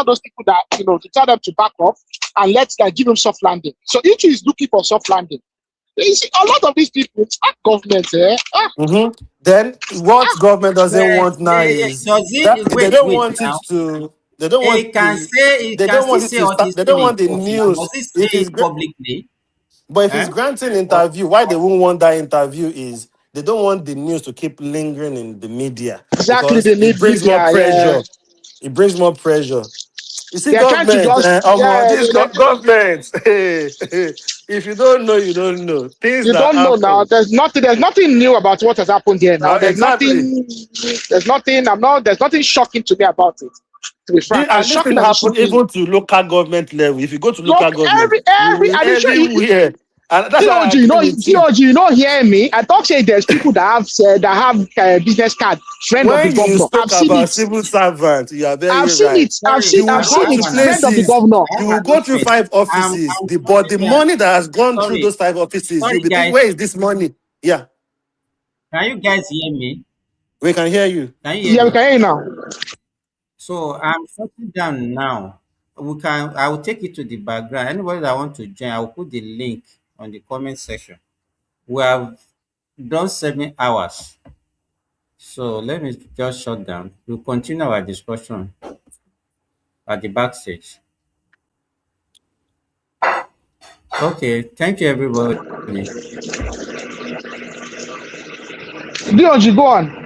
those people that to tell them to back off and give him soft landing. So if is looking for soft landing, you see, a lot of these people, it's not government, Then what government doesn't Well, want now yeah. is Does that it they wait, don't wait want it now? to. They don't He want can the. say he They can don't still want it say to what start. he's They don't saying in want the court now. news. Must he If say it's it publicly? But if he's Eh? granting Or, interview, why they or won't want that interview is they don't want the news to keep lingering in the media exactly, because they it need brings more media, yeah. pressure. It brings more pressure. You see, They are trying to government, just yeah. this government. If you don't know, you don't know. Things You that don't know now. happen. There's nothing new about what has happened here now. There's Exactly. nothing. There's nothing shocking to me about it. To be frank, as And this shocking thing as it should happen be. even to local government level. If you go to Look, local government, you every, will and sure, everywhere. And that's why I TOG, you agree know, with you. TOG, you know, hear me. I talk say there's people that have business card, friend of the When you governor. I've spoke seen about it. civil servant, you are I've very seen right. it. Sorry, You will I go have I've seen to it. an Friend of the places, governor. I you have will go through announcement. 5 offices. I'm But the sorry, guys. money that has gone through Sorry, those 5 offices, you'll sorry, be thinking, guys. where is this money? Yeah, Can you guys hear me? we can hear you. Can you hear Yeah, we me? can hear you now. So I'm shutting down now. I will take it to the background. Anybody that want to join, I will put the link on the comment section. We have done 7 hours. So let me just shut down. We'll continue our discussion at the backstage. Okay, thank you everybody. DOG, go on.